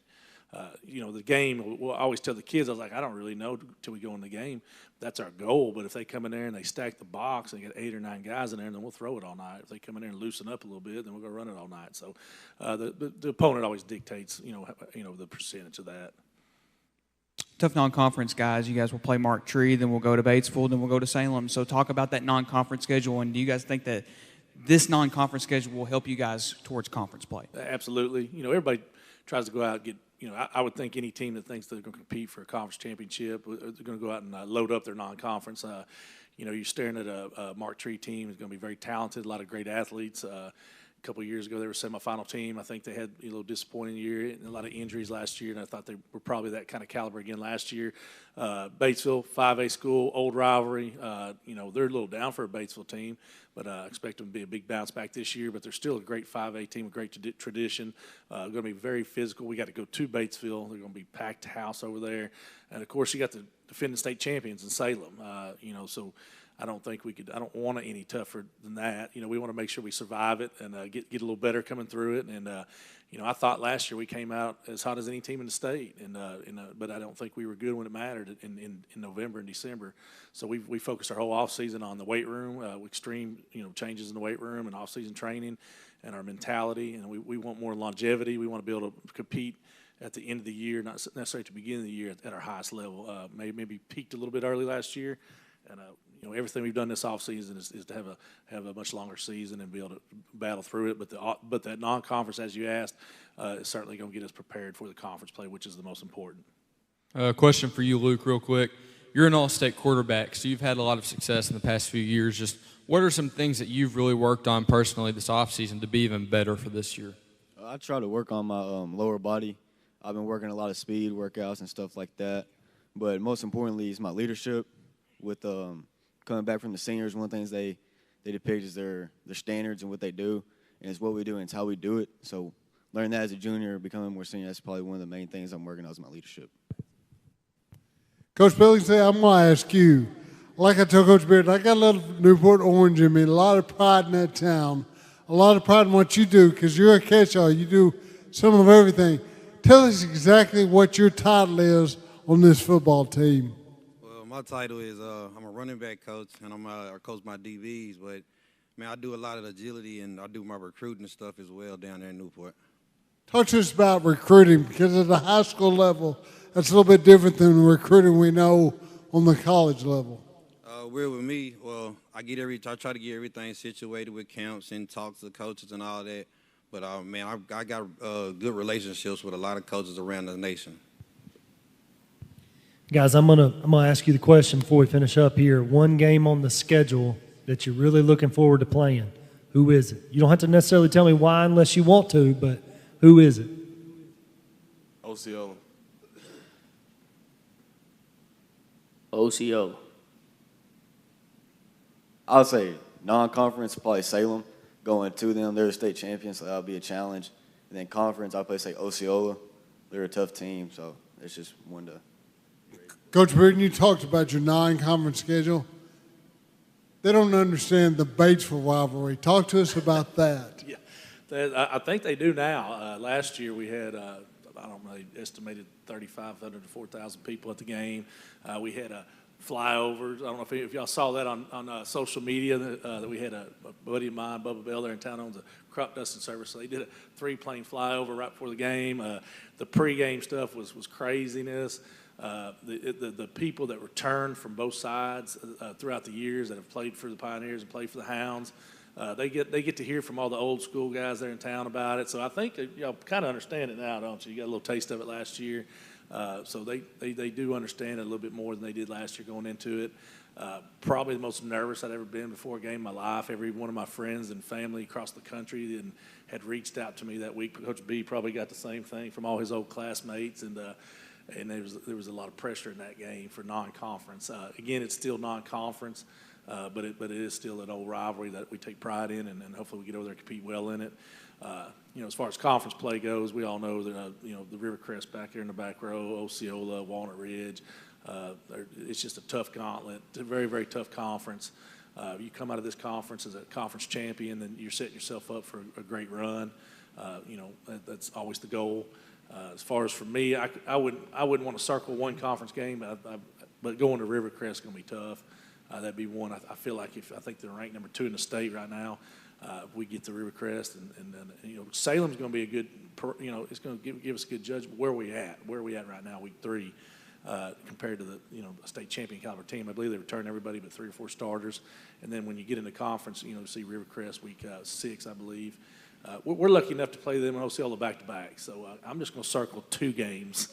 The game, I always tell the kids, I was like, I don't really know until we go in the game. That's our goal. But if they come in there and they stack the box and they got 8 or 9 guys in there, then we'll throw it all night. If they come in there and loosen up a little bit, then we're going to run it all night. So the opponent always dictates, the percentage of that. Tough non-conference guys. You guys will play Mark Tree, then we'll go to Batesville, then we'll go to Salem. So talk about that non-conference schedule, and do you guys think that this non-conference schedule will help you guys towards conference play? Absolutely. Everybody tries to go out and get, I would think any team that thinks they're going to compete for a conference championship, they're going to go out and load up their non-conference. You're staring at a Mark Tree team that's going to be very talented, a lot of great athletes. A couple of years ago, they were a semifinal team. I think they had a little disappointing year and a lot of injuries last year, and I thought they were probably that kind of caliber again last year. Batesville, 5A school, old rivalry. They're a little down for a Batesville team, but I expect them to be a big bounce back this year. But they're still a great 5A team, a great tradition. Going to be very physical. We got to go to Batesville. They're going to be packed house over there. And, of course, you got the defending state champions in Salem, so I don't think I don't want it any tougher than that. We want to make sure we survive it and get a little better coming through it. And, I thought last year we came out as hot as any team in the state, but I don't think we were good when it mattered in November and December. So we focused our whole offseason on the weight room, extreme, changes in the weight room and offseason training and our mentality. And we want more longevity. We want to be able to compete at the end of the year, not necessarily at the beginning of the year at our highest level. Maybe peaked a little bit early last year. And, everything we've done this offseason is to have a much longer season and be able to battle through it. But that non-conference, as you asked, is certainly going to get us prepared for the conference play, which is the most important. Question for you, Luke, real quick. You're an all-state quarterback, so you've had a lot of success in the past few years. Just what are some things that you've really worked on personally this offseason to be even better for this year? I try to work on my lower body. I've been working a lot of speed workouts and stuff like that. But most importantly is my leadership. With coming back from the seniors, one of the things they depict is their standards and what they do, and it's what we do and it's how we do it. So learning that as a junior, becoming more senior, that's probably one of the main things I'm working on is my leadership. Coach Billingsley, I'm going to ask you, like I told Coach Beard, I got a little Newport orange in me, a lot of pride in that town, a lot of pride in what you do because you're a catch-all. You do some of everything. Tell us exactly what your title is on this football team. My title is I'm a running back coach, and I coach my DBs. But man, I do a lot of agility, and I do my recruiting stuff as well down there in Newport. Talk to us about recruiting, because at the high school level, that's a little bit different than the recruiting we know on the college level. With me, well, I try to get everything situated with camps and talks to coaches and all that. But man, I got good relationships with a lot of coaches around the nation. Guys, I'm gonna ask you the question before we finish up here. One game on the schedule that you're really looking forward to playing. Who is it? You don't have to necessarily tell me why unless you want to, but who is it? Osceola. Osceola. I'll say non-conference, probably Salem. Going to them, they're the state champions, so that'll be a challenge. And then conference, I'll probably say Osceola. They're a tough team, so it's just one to. Coach Burton, you talked about your non-conference schedule. They don't understand the Batesville rivalry. Talk to us about that. Yeah, I think they do now. Last year we had, I don't know, estimated 3,500 to 4,000 people at the game. We had a flyover. I don't know if y'all saw that on social media that we had a buddy of mine, Bubba Bell, there in town, owns a crop dusting service. So they did a 3-plane flyover right before the game. The pregame stuff was craziness. The people that returned from both sides throughout the years that have played for the Pioneers and played for the Hounds, they get to hear from all the old school guys there in town about it. So I think y'all kind of understand it now, don't you? You got a little taste of it last year. So they do understand it a little bit more than they did last year going into it. Probably the most nervous I'd ever been before a game in my life. Every one of my friends and family across the country had reached out to me that week. Coach B probably got the same thing from all his old classmates, and there was a lot of pressure in that game for non-conference. Again, it's still non-conference. but it is still an old rivalry that we take pride in, and hopefully we get over there and compete well in it. As far as conference play goes, we all know that, the Rivercrest back here in the back row, Osceola, Walnut Ridge, it's just a tough gauntlet. It's a very, very tough conference. You come out of this conference as a conference champion, then you're setting yourself up for a great run. That's always the goal. As far as for me, I wouldn't want to circle one conference game, but going to Rivercrest is going to be tough. That'd be one. I feel like I think they're ranked number 2 in the state right now. If we get to Rivercrest, and Salem's going to be a good, it's going to give us a good judgment where we at right now, week 3, compared to the a state champion caliber team. I believe they returned everybody but 3 or 4 starters, and then when you get into conference, see Rivercrest week 6, I believe. We're lucky enough to play them in Osceola back-to-back, so I'm just going to circle 2 games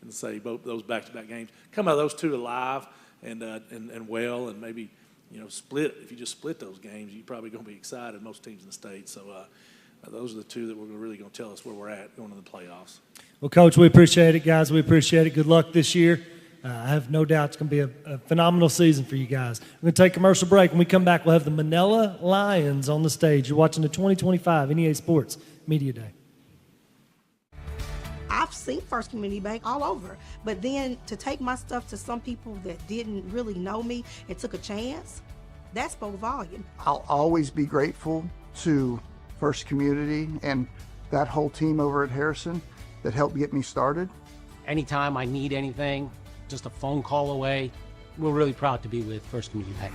and say both those back-to-back games. Come out of those 2 alive and well, and maybe split. If you just split those games, you're probably going to be excited. Most teams in the state, so those are the 2 that we're really going to tell us where we're at going to the playoffs. Well, Coach, we appreciate it, guys. We appreciate it. Good luck this year. I have no doubt it's going to be a phenomenal season for you guys. We're going to take a commercial break. When we come back, we'll have the Manila Lions on the stage. You're watching the 2025 NEA Sports Media Day. I've seen First Community Bank all over, but then to take my stuff to some people that didn't really know me and took a chance, that spoke volume. I'll always be grateful to First Community and that whole team over at Harrison that helped get me started. Anytime I need anything, just a phone call away. We're really proud to be with First Community Bank.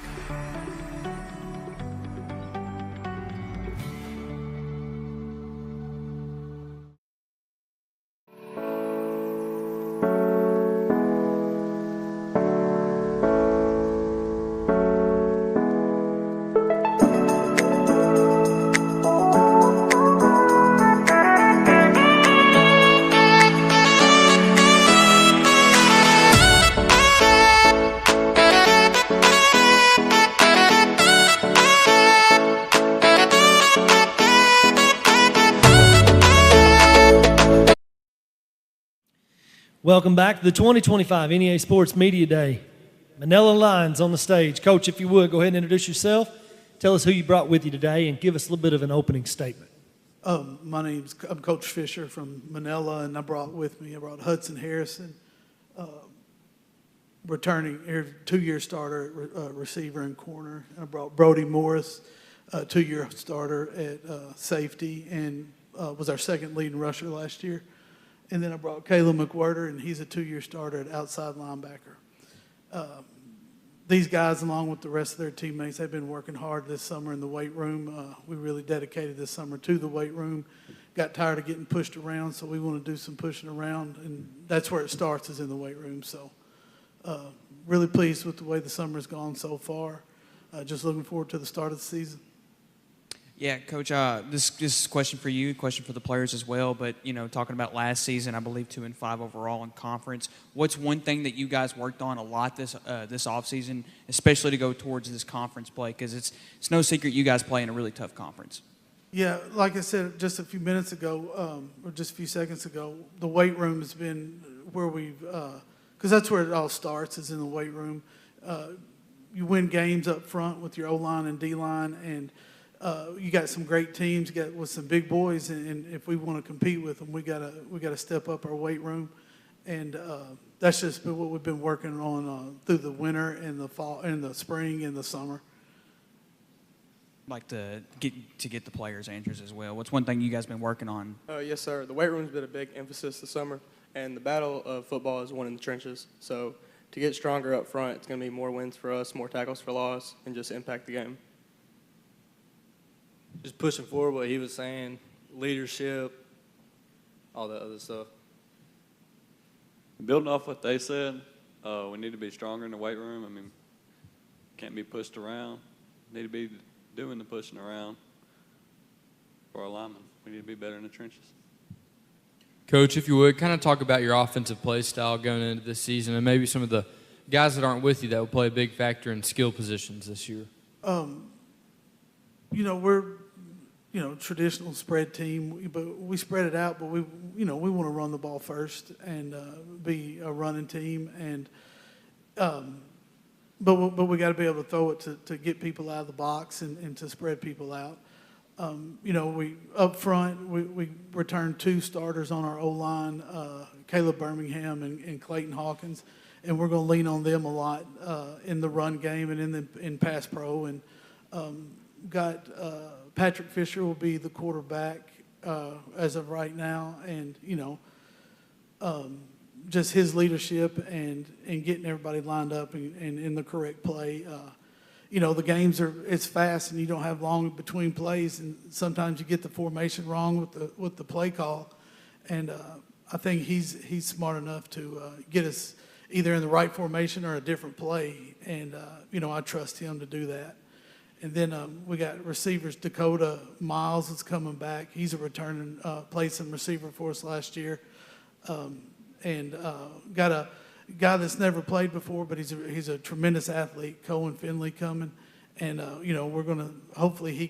Welcome back to the 2025 NEA Sports Media Day. Manila Lions on the stage. Coach, if you would, go ahead and introduce yourself. Tell us who you brought with you today and give us a little bit of an opening statement. I'm Coach Fisher from Manila, and I brought Hudson Harrison, returning 2-year starter receiver and corner. And I brought Brody Morris, 2-year starter at safety, and was our second leading rusher last year. And then I brought Caleb McWhirter, and he's a 2-year starter at outside linebacker. These guys, along with the rest of their teammates, have been working hard this summer in the weight room. We really dedicated this summer to the weight room. Got tired of getting pushed around, so we want to do some pushing around, and that's where it starts, is in the weight room. So really pleased with the way the summer has gone so far. Just looking forward to the start of the season. Yeah, Coach, this is a question for you, question for the players as well, but, talking about last season, I believe 2-5 overall in conference. What's one thing that you guys worked on a lot this offseason, especially to go towards this conference play? Because it's no secret you guys play in a really tough conference. Yeah, like I said just a few minutes ago, or just a few seconds ago, the weight room has been where we've because that's where it all starts, is in the weight room. You win games up front with your O-line and D-line, and you got some great teams, you got with some big boys, and if we want to compete with them, we gotta step up our weight room, and that's just been what we've been working on through the winter and the fall and the spring and the summer. Like to get the players' answers as well. What's one thing you guys been working on? Yes, sir. The weight room's been a big emphasis this summer, and the battle of football is won in the trenches. So to get stronger up front, it's going to be more wins for us, more tackles for loss, and just impact the game. Just pushing forward what he was saying, leadership, all that other stuff. Building off what they said, we need to be stronger in the weight room. Can't be pushed around. Need to be doing the pushing around for our linemen. We need to be better in the trenches. Coach, if you would, kind of talk about your offensive play style going into this season, and maybe some of the guys that aren't with you that will play a big factor in skill positions this year. We're traditional spread team, but we spread it out. But we want to run the ball first and be a running team. And but we got to be able to throw it to get people out of the box and to spread people out. We up front, we returned 2 starters on our O-line, Caleb Birmingham and Clayton Hawkins, and we're going to lean on them a lot in the run game and in pass pro. And got Patrick Fisher will be the quarterback as of right now, and just his leadership and getting everybody lined up and in the correct play. The games it's fast and you don't have long between plays, and sometimes you get the formation wrong with the play call. And I think he's smart enough to get us either in the right formation or a different play. And I trust him to do that. And then we got receivers. Dakota Miles is coming back. He's a returning, played some receiver for us last year. And got a guy that's never played before, but he's a tremendous athlete, Cohen Finley, coming. And, we're going to – hopefully he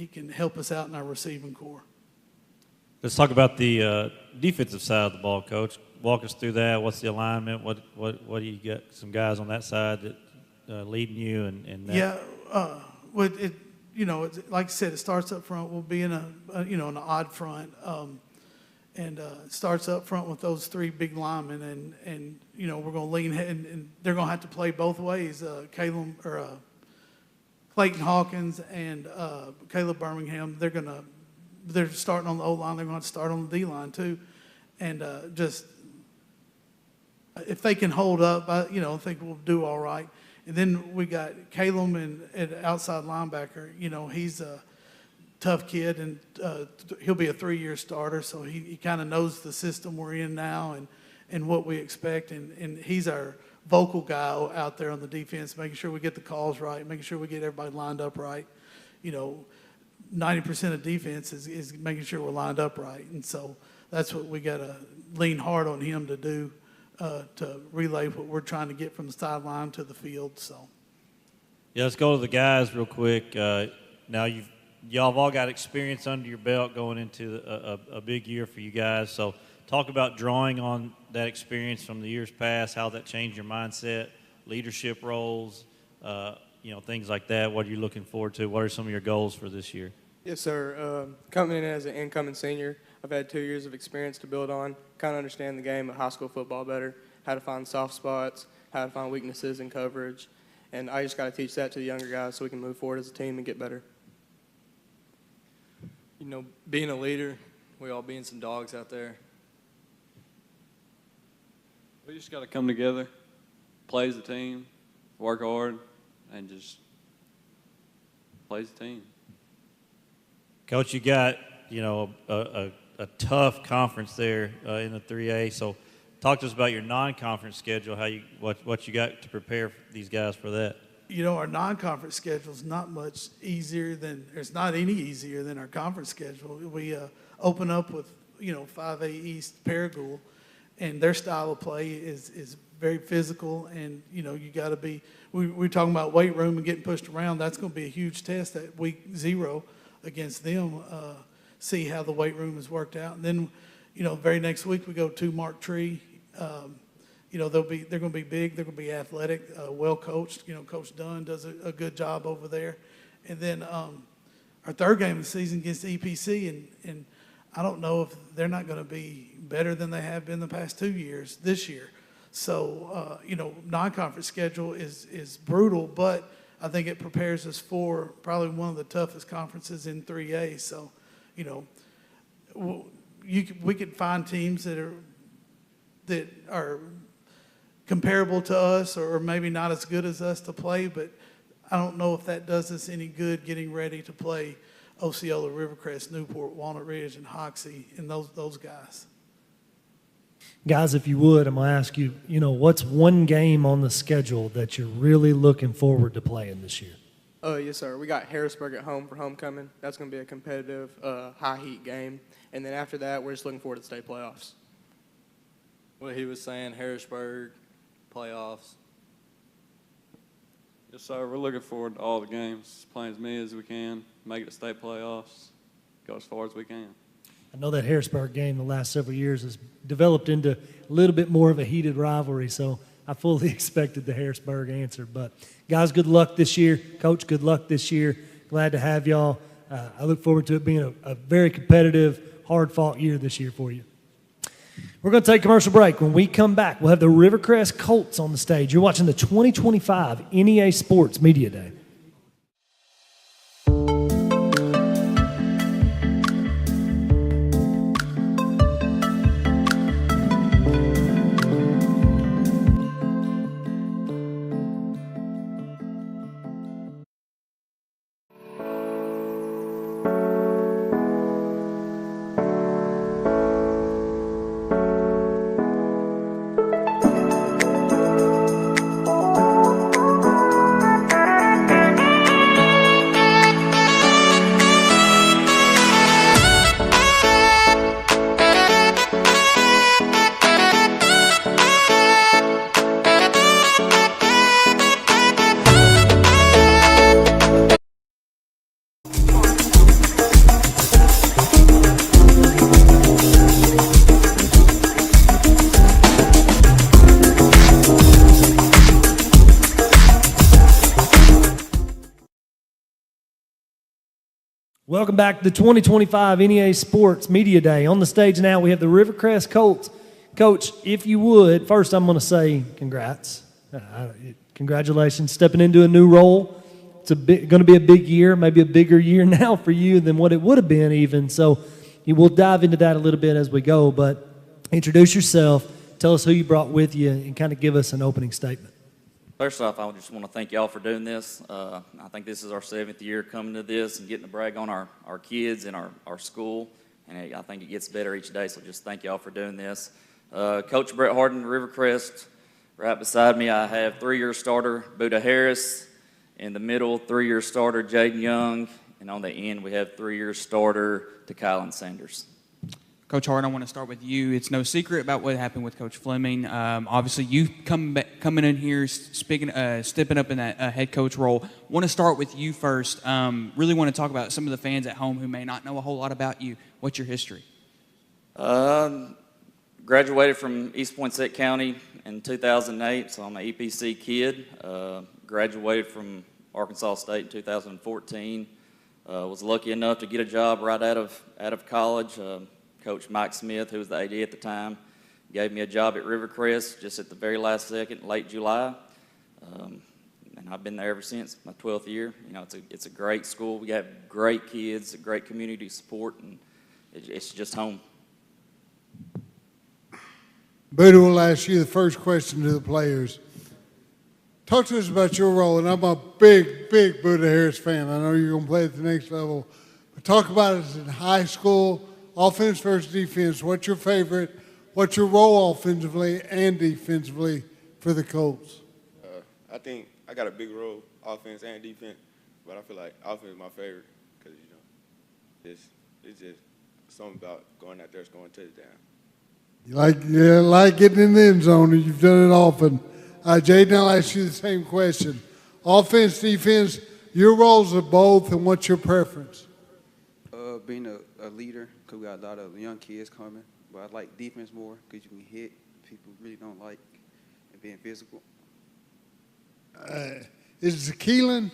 can help us out in our receiving corps. Let's talk about the defensive side of the ball, Coach. Walk us through that. What's the alignment? What do you got? Some guys on that side that leading you and that? Yeah, like I said, it starts up front. We'll be in an odd front, and it starts up front with those 3 big linemen, and we're going to lean ahead, and they're going to have to play both ways. Clayton Hawkins and Caleb Birmingham, they're starting on the O line. They're going to have to start on the D line too, and just if they can hold up, I think we'll do all right. And then we got Caleb and outside linebacker. He's a tough kid, and he'll be a 3-year starter, so he kind of knows the system we're in now and what we expect. And he's our vocal guy out there on the defense, making sure we get the calls right, making sure we get everybody lined up right. 90% of defense is making sure we're lined up right. And so that's what we got to lean hard on him to do. To relay what we're trying to get from the sideline to the field. So, yeah, let's go to the guys real quick. Now y'all have all got experience under your belt going into a big year for you guys. So, talk about drawing on that experience from the years past, how that changed your mindset, leadership roles, things like that. What are you looking forward to? What are some of your goals for this year? Yes, sir. Coming in as an incoming senior, I've had 2 years of experience to build on, kind of understand the game of high school football better, how to find soft spots, how to find weaknesses in coverage. And I just got to teach that to the younger guys so we can move forward as a team and get better. Being a leader, we all being some dogs out there. We just got to come together, play as a team, work hard, and just play as a team. Coach, you got, a tough conference there in the 3A. So talk to us about your non-conference schedule, what you got to prepare these guys for that. Our non-conference schedule is not much easier it's not any easier than our conference schedule. We open up with, 5A East Paragould, and their style of play is very physical, and, you got to be, we're talking about weight room and getting pushed around. That's going to be a huge test at week 0 against them. See how the weight room has worked out. And then, very next week we go to Mark Tree. They're going to be big. They're going to be athletic, well coached. Coach Dunn does a good job over there. And then our 3rd game of the season against EPC, and I don't know if they're not going to be better than they have been the past 2 years this year. So, non-conference schedule is brutal, but I think it prepares us for probably one of the toughest conferences in 3A. So, we could find teams that are comparable to us or maybe not as good as us to play, but I don't know if that does us any good getting ready to play Osceola, Rivercrest, Newport, Walnut Ridge, and Hoxie, and those guys. Guys, if you would, I'm going to ask you, what's one game on the schedule that you're really looking forward to playing this year? Yes, sir. We got Harrisburg at home for homecoming. That's going to be a competitive, high-heat game. And then after that, we're just looking forward to the state playoffs. What he was saying, Harrisburg, playoffs. Yes, sir. We're looking forward to all the games, playing as many as we can, make it to state playoffs, go as far as we can. I know that Harrisburg game the last several years has developed into a little bit more of a heated rivalry, so I fully expected the Harrisburg answer. But, guys, good luck this year. Coach, good luck this year. Glad to have y'all. I look forward to it being a very competitive, hard-fought year this year for you. We're going to take a commercial break. When we come back, we'll have the Rivercrest Colts on the stage. You're watching the 2025 NEA Sports Media Day. Welcome back to the 2025 NEA Sports Media Day. On the stage now, we have the Rivercrest Colts. Coach, if you would, first I'm going to say congrats. Congratulations, stepping into a new role. It's going to be a big year, maybe a bigger year now for you than what it would have been even. So we'll dive into that a little bit as we go. But introduce yourself, tell us who you brought with you, and kind of give us an opening statement. First off, I just want to thank y'all for doing this. I think this is our 7th year coming to this and getting to brag on our kids and our school. And I think it gets better each day, so just thank y'all for doing this. Coach Brett Harden, Rivercrest. Right beside me, I have 3-year starter Buda Harris. In the middle, 3-year starter Jaden Young. And on the end, we have 3-year starter Kylan Sanders. Coach Hart, I want to start with you. It's no secret about what happened with Coach Fleming. Obviously, you coming in here, stepping up in that head coach role. Want to start with you first. Really want to talk about some of the fans at home who may not know a whole lot about you. What's your history? Graduated from East Poinsett County in 2008, so I'm an EPC kid. Graduated from Arkansas State in 2014. Was lucky enough to get a job right out of college. Coach Mike Smith, who was the AD at the time, gave me a job at Rivercrest just at the very last second, late July. And I've been there ever since, my 12th year. You know, it's a great school. We have great kids, a great community support, and it's just home. Buda will ask you the first question to the players. Talk to us about your role, and I'm a big Buda Harris fan. I know you're going to play at the next level. But talk about it in high school, offense versus defense. What's your favorite? What's your role offensively and defensively for the Colts? I think I got a big role, offense and defense, but I feel like offense is my favorite because, you know, it's just something about going out there scoring touchdown. You like getting in the end zone, and you've done it often. Jaden, I'll ask you the same question. Offense, defense, your roles are both, and what's your preference? Being a leader, because we got a lot of young kids coming, but I like defense more because you can hit. People really don't like and being physical. Is it Keelan?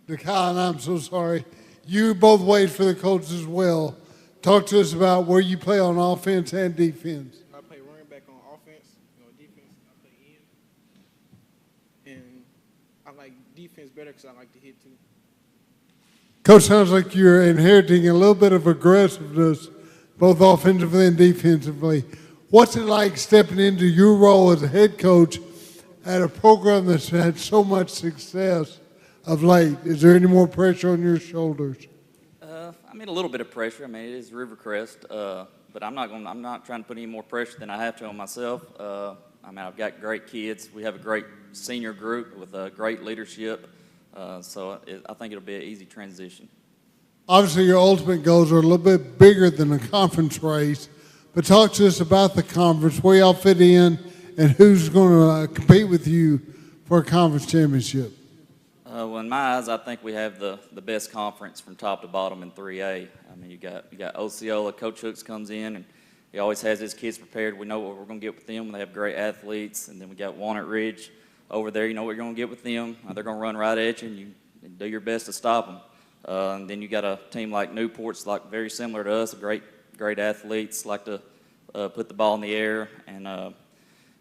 DeKylan, I'm so sorry. You both wait for the Colts as well. Talk to us about where you play on offense and defense. I play running back on offense. Defense, I play in. And I like defense better because I like to hit too. Coach, sounds like you're inheriting a little bit of aggressiveness, both offensively and defensively. What's it like stepping into your role as a head coach at a program that's had so much success of late? Is there any more pressure on your shoulders? I mean, a little bit of pressure. I mean, it is Rivercrest, but I'm not trying to put any more pressure than I have to on myself. I mean, I've got great kids. We have a great senior group with great leadership. So I think it'll be an easy transition. Obviously, your ultimate goals are a little bit bigger than a conference race, but talk to us about the conference, where y'all fit in, and who's going to compete with you for a conference championship. Well, in my eyes, I think we have the best conference from top to bottom in 3A. I mean, you got Osceola. Coach Hooks comes in, and he always has his kids prepared. We know what we're going to get with them. They have great athletes. And then we got Walnut Ridge over there. You know what you're going to get with them. They're going to run right at you, and you do your best to stop them. And then you got a team like Newport's, like very similar to us, great athletes, like to put the ball in the air. And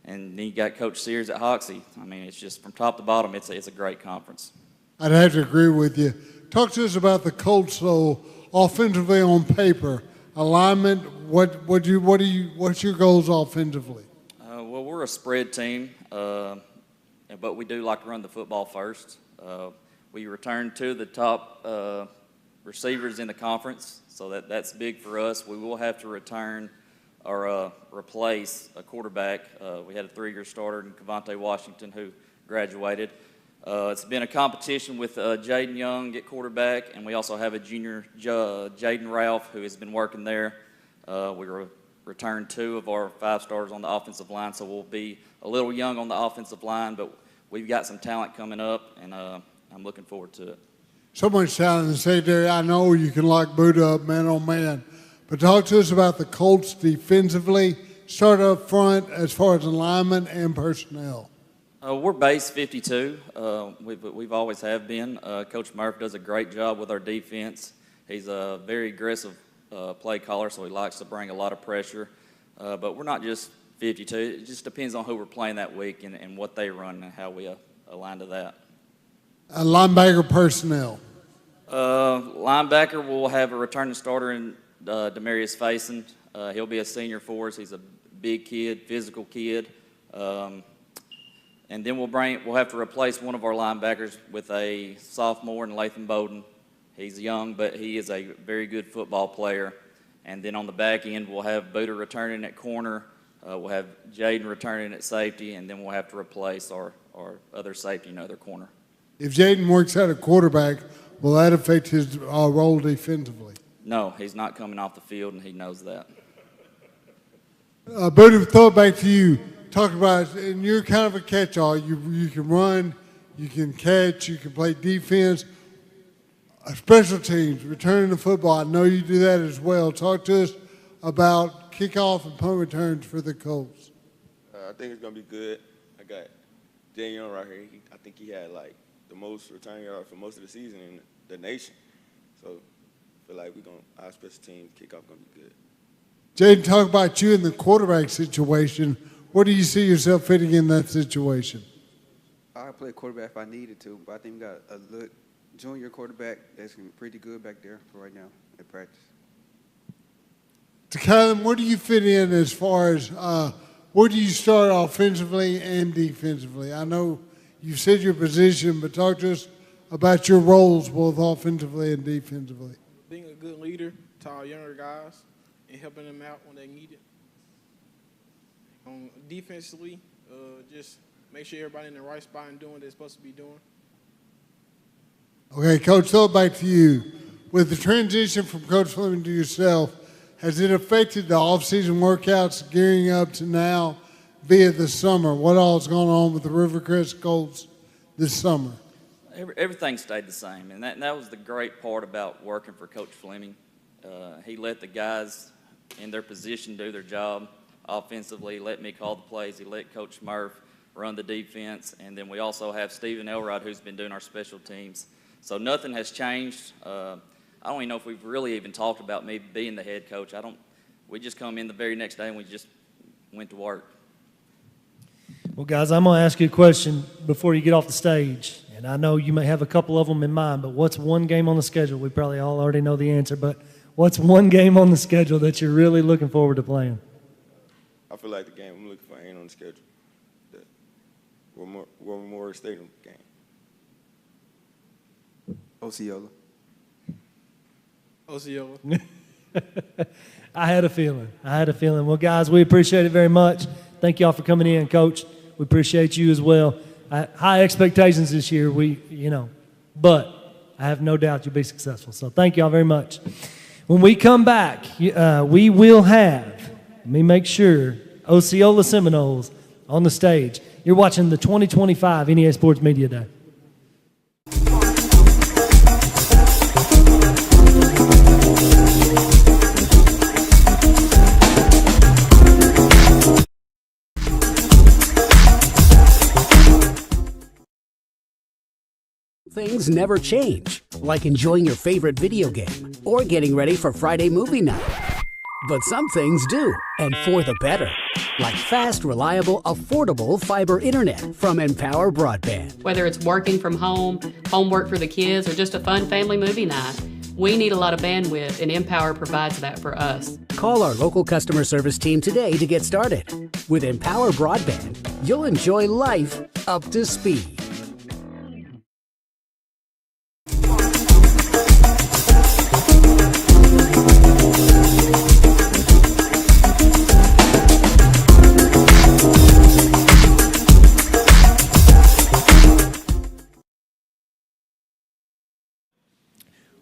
then you got Coach Sears at Hoxie. I mean, it's just from top to bottom, it's a great conference. I'd have to agree with you. Talk to us about the Colts, though, offensively on paper. Alignment, what's your goals offensively? Well, we're a spread team, but we do like to run the football first. We return to the top receivers in the conference, so that's big for us. We will have to return or replace a quarterback. We had a 3-year starter in Cavante Washington who graduated. It's been a competition with Jaden Young at quarterback, and we also have a junior, Jaden Ralph, who has been working there. We returned 2 of our 5 starters on the offensive line, so we'll be a little young on the offensive line, but we've got some talent coming up, and I'm looking forward to it. So much talent in the secondary. I know you can lock Buddha up man on man, but talk to us about the Colts defensively. Start up front as far as alignment and personnel. We're base 52. We've always have been. Coach Murph does a great job with our defense. He's a very aggressive play caller, so he likes to bring a lot of pressure. But we're not just 52. It just depends on who we're playing that week and what they run and how we align to that. Linebacker personnel. Linebacker, we'll have a returning starter in Demarius Faison. He'll be a senior for us. He's a big kid, physical kid. And then we'll have to replace one of our linebackers with a sophomore in Latham Bowden. He's young, but he is a very good football player. And then on the back end, we'll have Buddha returning at corner. We'll have Jaden returning at safety, and then we'll have to replace our other safety in other corner. If Jaden works out a quarterback, will that affect his role defensively? No, he's not coming off the field, and he knows that. Buddha, throw it back to you. Talk about, and you're kind of a catch-all. You can run, you can catch, you can play defense. Special teams, returning the football. I know you do that as well. Talk to us about kickoff and punt returns for the Colts. I think it's going to be good. I got Dan Young right here. I think he had like the most return yards for most of the season in the nation. So I feel like our special teams kickoff going to be good. Jaden, talk about you in the quarterback situation. Where do you see yourself fitting in that situation? I play quarterback if I needed to, but I think we got a junior quarterback that's pretty good back there for right now at practice. To Kylan, where do you fit in as far as where do you start offensively and defensively? I know you said your position, but talk to us about your roles both offensively and defensively. Being a good leader to our younger guys and helping them out when they need it. Defensively, just make sure everybody in the right spot and doing what they're supposed to be doing. Okay, Coach, throw it back to you. With the transition from Coach Fleming to yourself, has it affected the off-season workouts gearing up to now via the summer? What all has gone on with the Rivercrest Colts this summer? Everything stayed the same, and that was the great part about working for Coach Fleming. He let the guys in their position do their job. Offensively, he let me call the plays. He let Coach Murph run the defense. And then we also have Stephen Elrod, who's been doing our special teams. So nothing has changed. I don't even know if we've really even talked about me being the head coach. We just come in the very next day and we just went to work. Well, guys, I'm going to ask you a question before you get off the stage. And I know you may have a couple of them in mind, but what's one game on the schedule? We probably all already know the answer, but what's one game on the schedule that you're really looking forward to playing? I feel like the game I'm looking for ain't on the schedule. The War Memorial Stadium game. Osceola. I had a feeling. Well, guys, we appreciate it very much. Thank y'all for coming in, Coach. We appreciate you as well. High expectations this year, but I have no doubt you'll be successful. So thank y'all very much. When we come back, we will have, let me make sure, Osceola Seminoles on the stage. You're watching the 2025 NEA Sports Media Day. things never change, like enjoying your favorite video game or getting ready for Friday movie night. But some things do, and for the better. Like fast, reliable, affordable fiber internet from Empower Broadband. Whether it's working from home, homework for the kids, or just a fun family movie night, we need a lot of bandwidth, and Empower provides that for us. Call our local customer service team today to get started. With Empower Broadband, you'll enjoy life up to speed.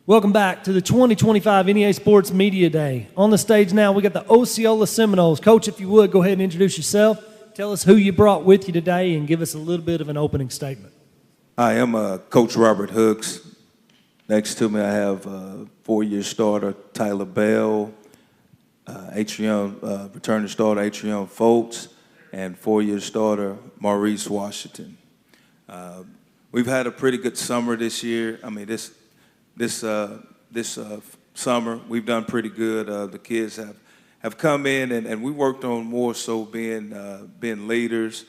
Welcome back to the 2025 NEA Sports Media Day. On the stage now, we got the Osceola Seminoles. Coach, if you would, go ahead and introduce yourself. Tell us who you brought with you today and give us a little bit of an opening statement. I am Coach Robert Hooks. Next to me, I have four-year starter Tyler Bell, returning starter Atrion Foltz, and four-year starter Maurice Washington. We've had a pretty good summer this year. I mean, this summer, we've done pretty good. The kids have come in, and we worked on more so being leaders,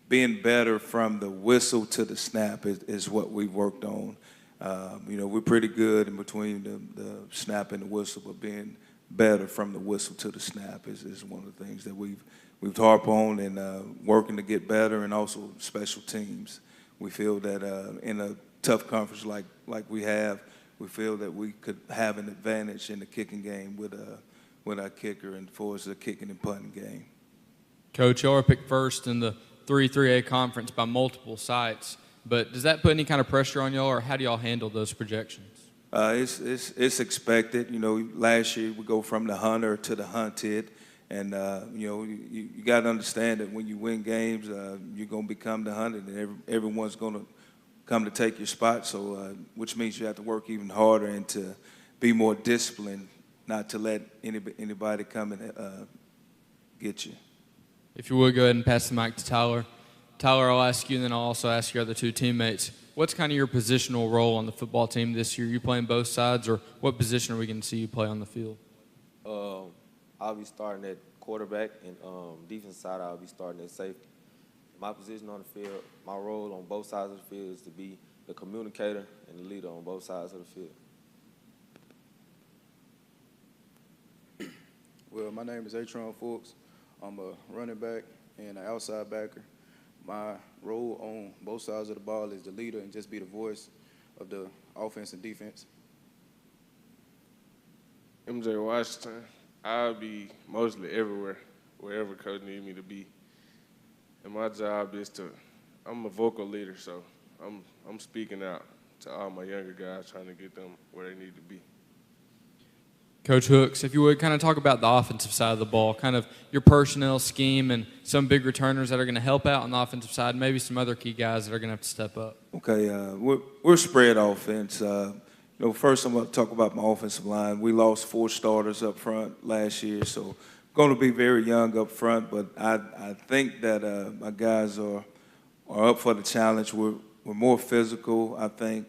being better from the whistle to the snap is what we've worked on. We're pretty good in between the snap and the whistle, but being better from the whistle to the snap is one of the things that we've harped on and working to get better, and also special teams. We feel that in a tough conference like we have, we feel that we could have an advantage in the kicking game with our kicker and for us the kicking and punting game. Coach, y'all are picked first in the 3A conference by multiple sites, but does that put any kind of pressure on y'all, or how do y'all handle those projections? It's expected. Last year we go from the hunter to the hunted, and you got to understand that when you win games, you're going to become the hunted, and everyone's going to come to take your spot. So, which means you have to work even harder and to be more disciplined, not to let anybody come and get you. If you would, go ahead and pass the mic to Tyler. Tyler, I'll ask you, and then I'll also ask your other two teammates. What's kind of your positional role on the football team this year? You playing both sides, or what position are we going to see you play on the field? I'll be starting at quarterback, and defensive side I'll be starting at safety. My position on the field, my role on both sides of the field is to be the communicator and the leader on both sides of the field. Well, my name is Atrion Foltz. I'm a running back and an outside backer. My role on both sides of the ball is the leader and just be the voice of the offense and defense. MJ Washington, I'll be mostly everywhere, wherever coach needs me to be. And my job is I'm a vocal leader, so I'm speaking out to all my younger guys, trying to get them where they need to be. Coach Hooks, if you would kind of talk about the offensive side of the ball, kind of your personnel scheme and some big returners that are going to help out on the offensive side, maybe some other key guys that are going to have to step up. Okay, we're spread offense. First I'm going to talk about my offensive line. We lost 4 starters up front last year, so going to be very young up front, but I think that my guys are up for the challenge. We're more physical, I think,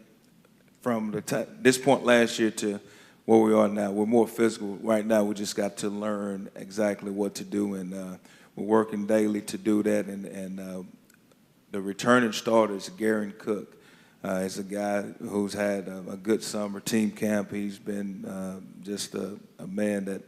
from this point last year to where we are now. We're more physical. Right now, we just got to learn exactly what to do, and we're working daily to do that. And the returning starter is Garen Cook. He's a guy who's had a good summer team camp. He's been just a man that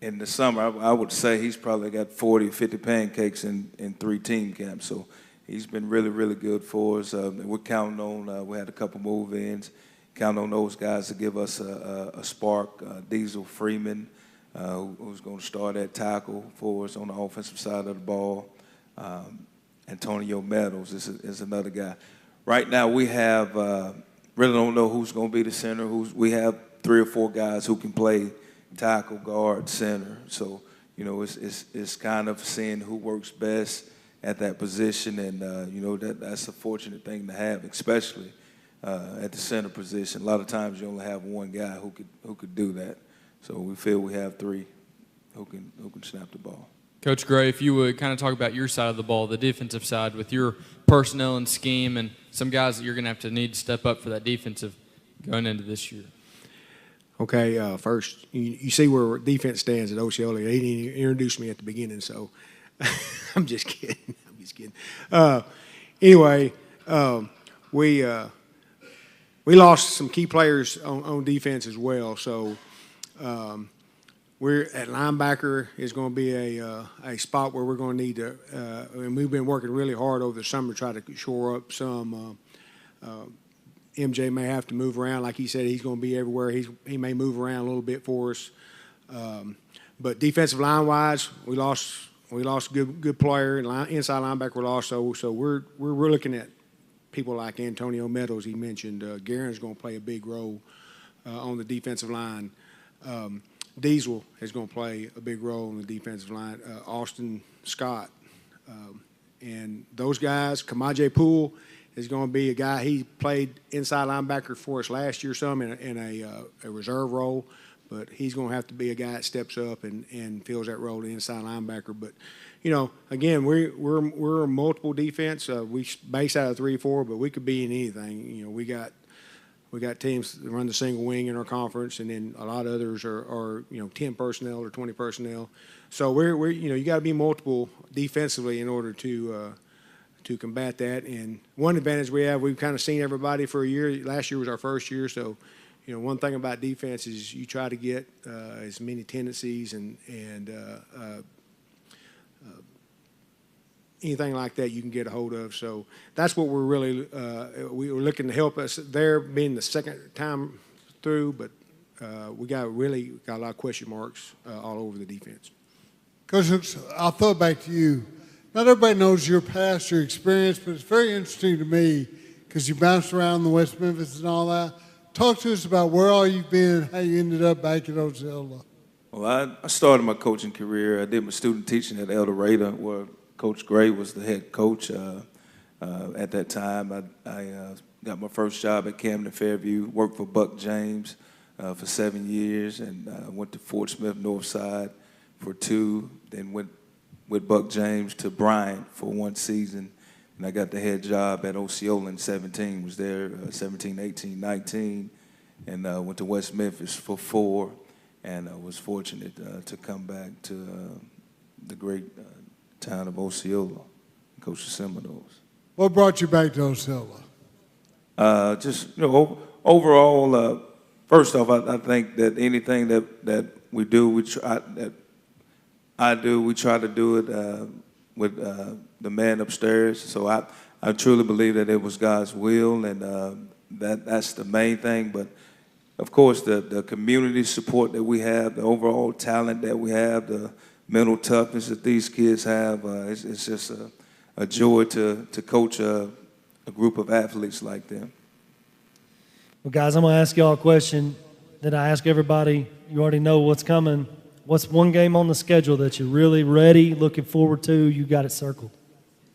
in the summer, I would say he's probably got 40, 50 pancakes in 3 team camps. So he's been really, really good for us. We're counting on, we had a couple move-ins, counting on those guys to give us a spark. Diesel Freeman, who's going to start at tackle for us on the offensive side of the ball. Antonio Meadows is another guy. Right now we have, really don't know who's going to be the center. We have 3 or 4 guys who can play tackle, guard, center. So, it's kind of seeing who works best at that position, and, that's a fortunate thing to have, especially at the center position. A lot of times you only have one guy who could do that. So we feel we have 3 who can snap the ball. Coach Gray, if you would kind of talk about your side of the ball, the defensive side, with your personnel and scheme and some guys that you're going to have to need to step up for that defensive going into this year. Okay, first, you see where defense stands at Osceola. He didn't introduce me at the beginning, so I'm just kidding. I'm just kidding. Anyway, we lost some key players on defense as well, so we're at linebacker is going to be a spot where we're going to need to, and we've been working really hard over the summer to try to shore up some. MJ may have to move around, like he said. He's going to be everywhere. He may move around a little bit for us. But defensive line wise, we lost a good player. Inside linebacker we lost, so we're looking at people like Antonio Meadows. He mentioned Guerin's going to play a big role on the defensive line. Diesel is going to play a big role on the defensive line. Austin Scott, and those guys. Kamaje Poole is going to be a guy. He played inside linebacker for us last year some in a reserve role, but he's going to have to be a guy that steps up and fills that role, the inside linebacker. But again, we're a multiple defense. We base out of 3-4, but we could be in anything. We got teams that run the single wing in our conference, and then a lot of others are 10 personnel or 20 personnel. So we're you got to be multiple defensively in order to combat that. And one advantage we have, we've kind of seen everybody for a year. Last year was our first year, so one thing about defense is you try to get as many tendencies and anything like that you can get a hold of. So that's what we're really we were looking to help us there, being the second time through, but we got a lot of question marks all over the defense. Coach, I'll throw it back to you. Not everybody knows your past, your experience, but it's very interesting to me because you bounced around the West Memphis and all that. Talk to us about where all you've been and how you ended up back at Osceola. Well, I started my coaching career. I did my student teaching at El Dorado, where Coach Gray was the head coach at that time. I got my first job at Camden Fairview, worked for Buck James for 7 years, and went to Fort Smith Northside for 2, then went with Buck James to Bryant for 1 season, and I got the head job at Osceola in 17, was there 17, 18, 19, and went to West Memphis for 4, and I was fortunate to come back to the great town of Osceola, coach the Seminoles. What brought you back to Osceola? Overall, first off, I think that anything that we do, we try to do it with the man upstairs. So I truly believe that it was God's will, and that's the main thing. But of course, the community support that we have, the overall talent that we have, the mental toughness that these kids have, it's just a joy to coach a group of athletes like them. Well, guys, I'm going to ask y'all a question that I ask everybody. You already know what's coming. What's one game on the schedule that you're really ready, looking forward to? You got it circled.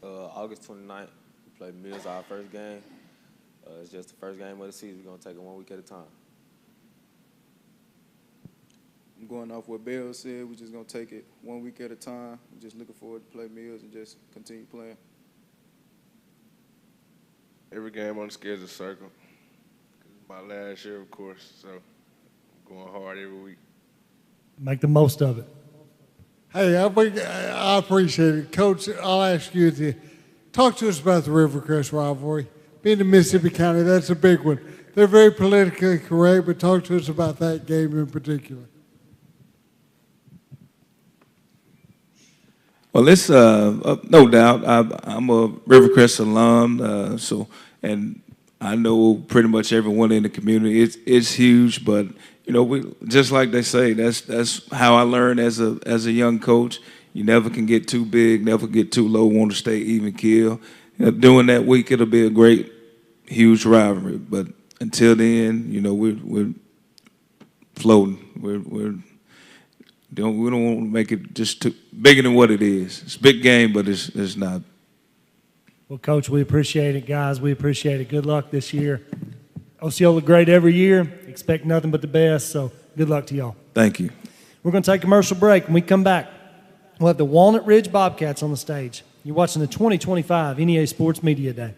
August 29th, we play Mills, our first game. It's just the first game of the season. We're going to take it 1 week at a time. I'm going off what Bill said. We're just going to take it 1 week at a time. We're just looking forward to play Mills and just continue playing. Every game on the schedule circle. It's my last year, of course, so I'm going hard every week. Make the most of it. Hey, I appreciate it. Coach, I'll ask you talk to us about the Rivercrest rivalry. Being in Mississippi County, that's a big one. They're very politically correct, but talk to us about that game in particular. Well, it's no doubt. I'm a Rivercrest alum, and I know pretty much everyone in the community. It's huge, but we just like they say. That's how I learned as a young coach. You never can get too big, never get too low. Want to stay even keel. During that week, it'll be a great, huge rivalry. But until then, we're floating. We don't want to make it just too bigger than what it is. It's a big game, but it's not. Well, Coach, we appreciate it, guys. We appreciate it. Good luck this year. Osceola great every year. Expect nothing but the best, so good luck to y'all. Thank you. We're going to take a commercial break. When we come back, We'll have the Walnut Ridge Bobcats on the stage. You're watching the 2025 NEA Sports Media Day.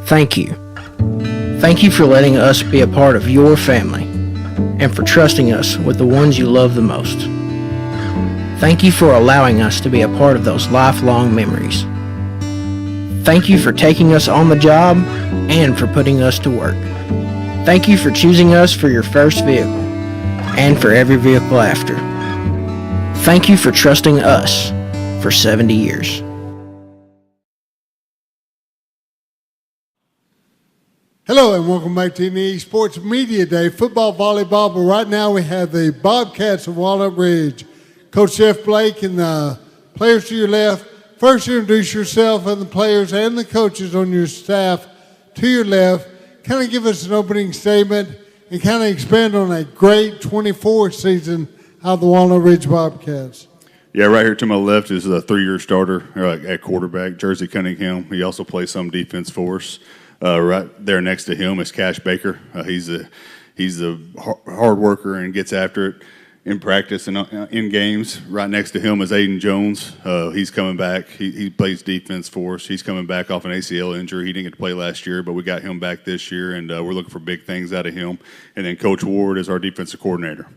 Thank you. Thank you for letting us be a part of your family and for trusting us with the ones you love the most. Thank you for allowing us to be a part of those lifelong memories. Thank you for taking us on the job and for putting us to work. Thank you for choosing us for your first vehicle and for every vehicle after. Thank you for trusting us for 70 years. Hello and welcome back to NEA Sports Media Day, football, volleyball, but right now we have the Bobcats of Walnut Ridge. Coach Jeff Blake and the players to your left. First, introduce yourself and the players and the coaches on your staff to your left. Kind of give us an opening statement and kind of expand on a great 24 season of the Walnut Ridge Bobcats. Yeah, right here to my left is a 3-year starter at quarterback, Jersey Cunningham. He also plays some defense for us. Right there next to him is Cash Baker. He's a hard worker and gets after it in practice and in games. Right next to him is Aiden Jones. He's coming back. He plays defense for us. He's coming back off an ACL injury. He didn't get to play last year, but we got him back this year, and we're looking for big things out of him. And then Coach Ward is our defensive coordinator.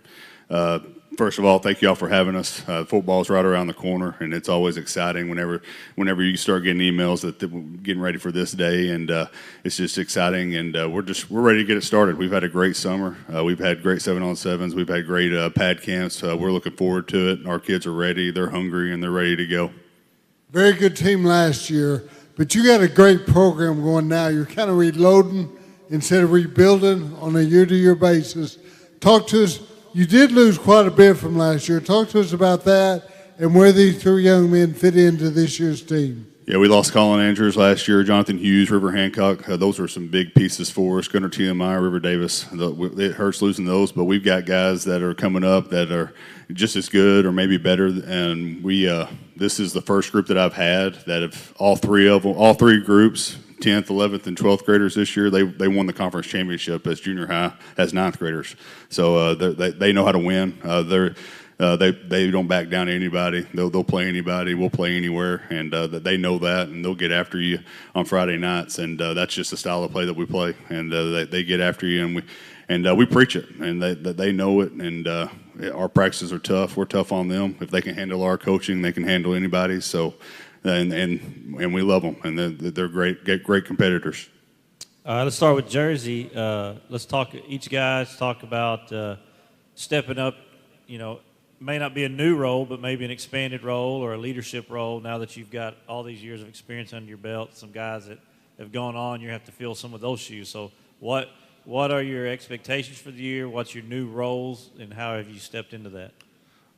First of all, thank you all for having us. Football's right around the corner, and it's always exciting whenever you start getting emails that we're getting ready for this day, and it's just exciting. And we're ready to get it started. We've had a great summer. We've had great 7-on-7s. We've had great pad camps. We're looking forward to it. Our kids are ready. They're hungry, and they're ready to go. Very good team last year, but you got a great program going now. You're kind of reloading instead of rebuilding on a year-to-year basis. Talk to us. You did lose quite a bit from last year. Talk to us about that and where these 3 young men fit into this year's team. Yeah, we lost Colin Andrews last year, Jonathan Hughes, River Hancock. Those were some big pieces for us. Gunnar TMI, River Davis. It hurts losing those, but we've got guys that are coming up that are just as good or maybe better. And this is the first group that I've had that have all three groups, 10th, 11th, and 12th graders this year, they won the conference championship as junior high as 9th graders. So they know how to win. They don't back down to anybody. They'll play anybody. We'll play anywhere, and they know that, and they'll get after you on Friday nights. And that's just the style of play that we play. And they get after you, and we preach it, and they know it. And our practices are tough. We're tough on them. If they can handle our coaching, they can handle anybody. So. And we love them, and they're great competitors. Let's start with Jersey. Let's talk. Each guys talk about stepping up. May not be a new role, but maybe an expanded role or a leadership role. Now that you've got all these years of experience under your belt, some guys that have gone on, you have to fill some of those shoes. So, what are your expectations for the year? What's your new roles, and how have you stepped into that?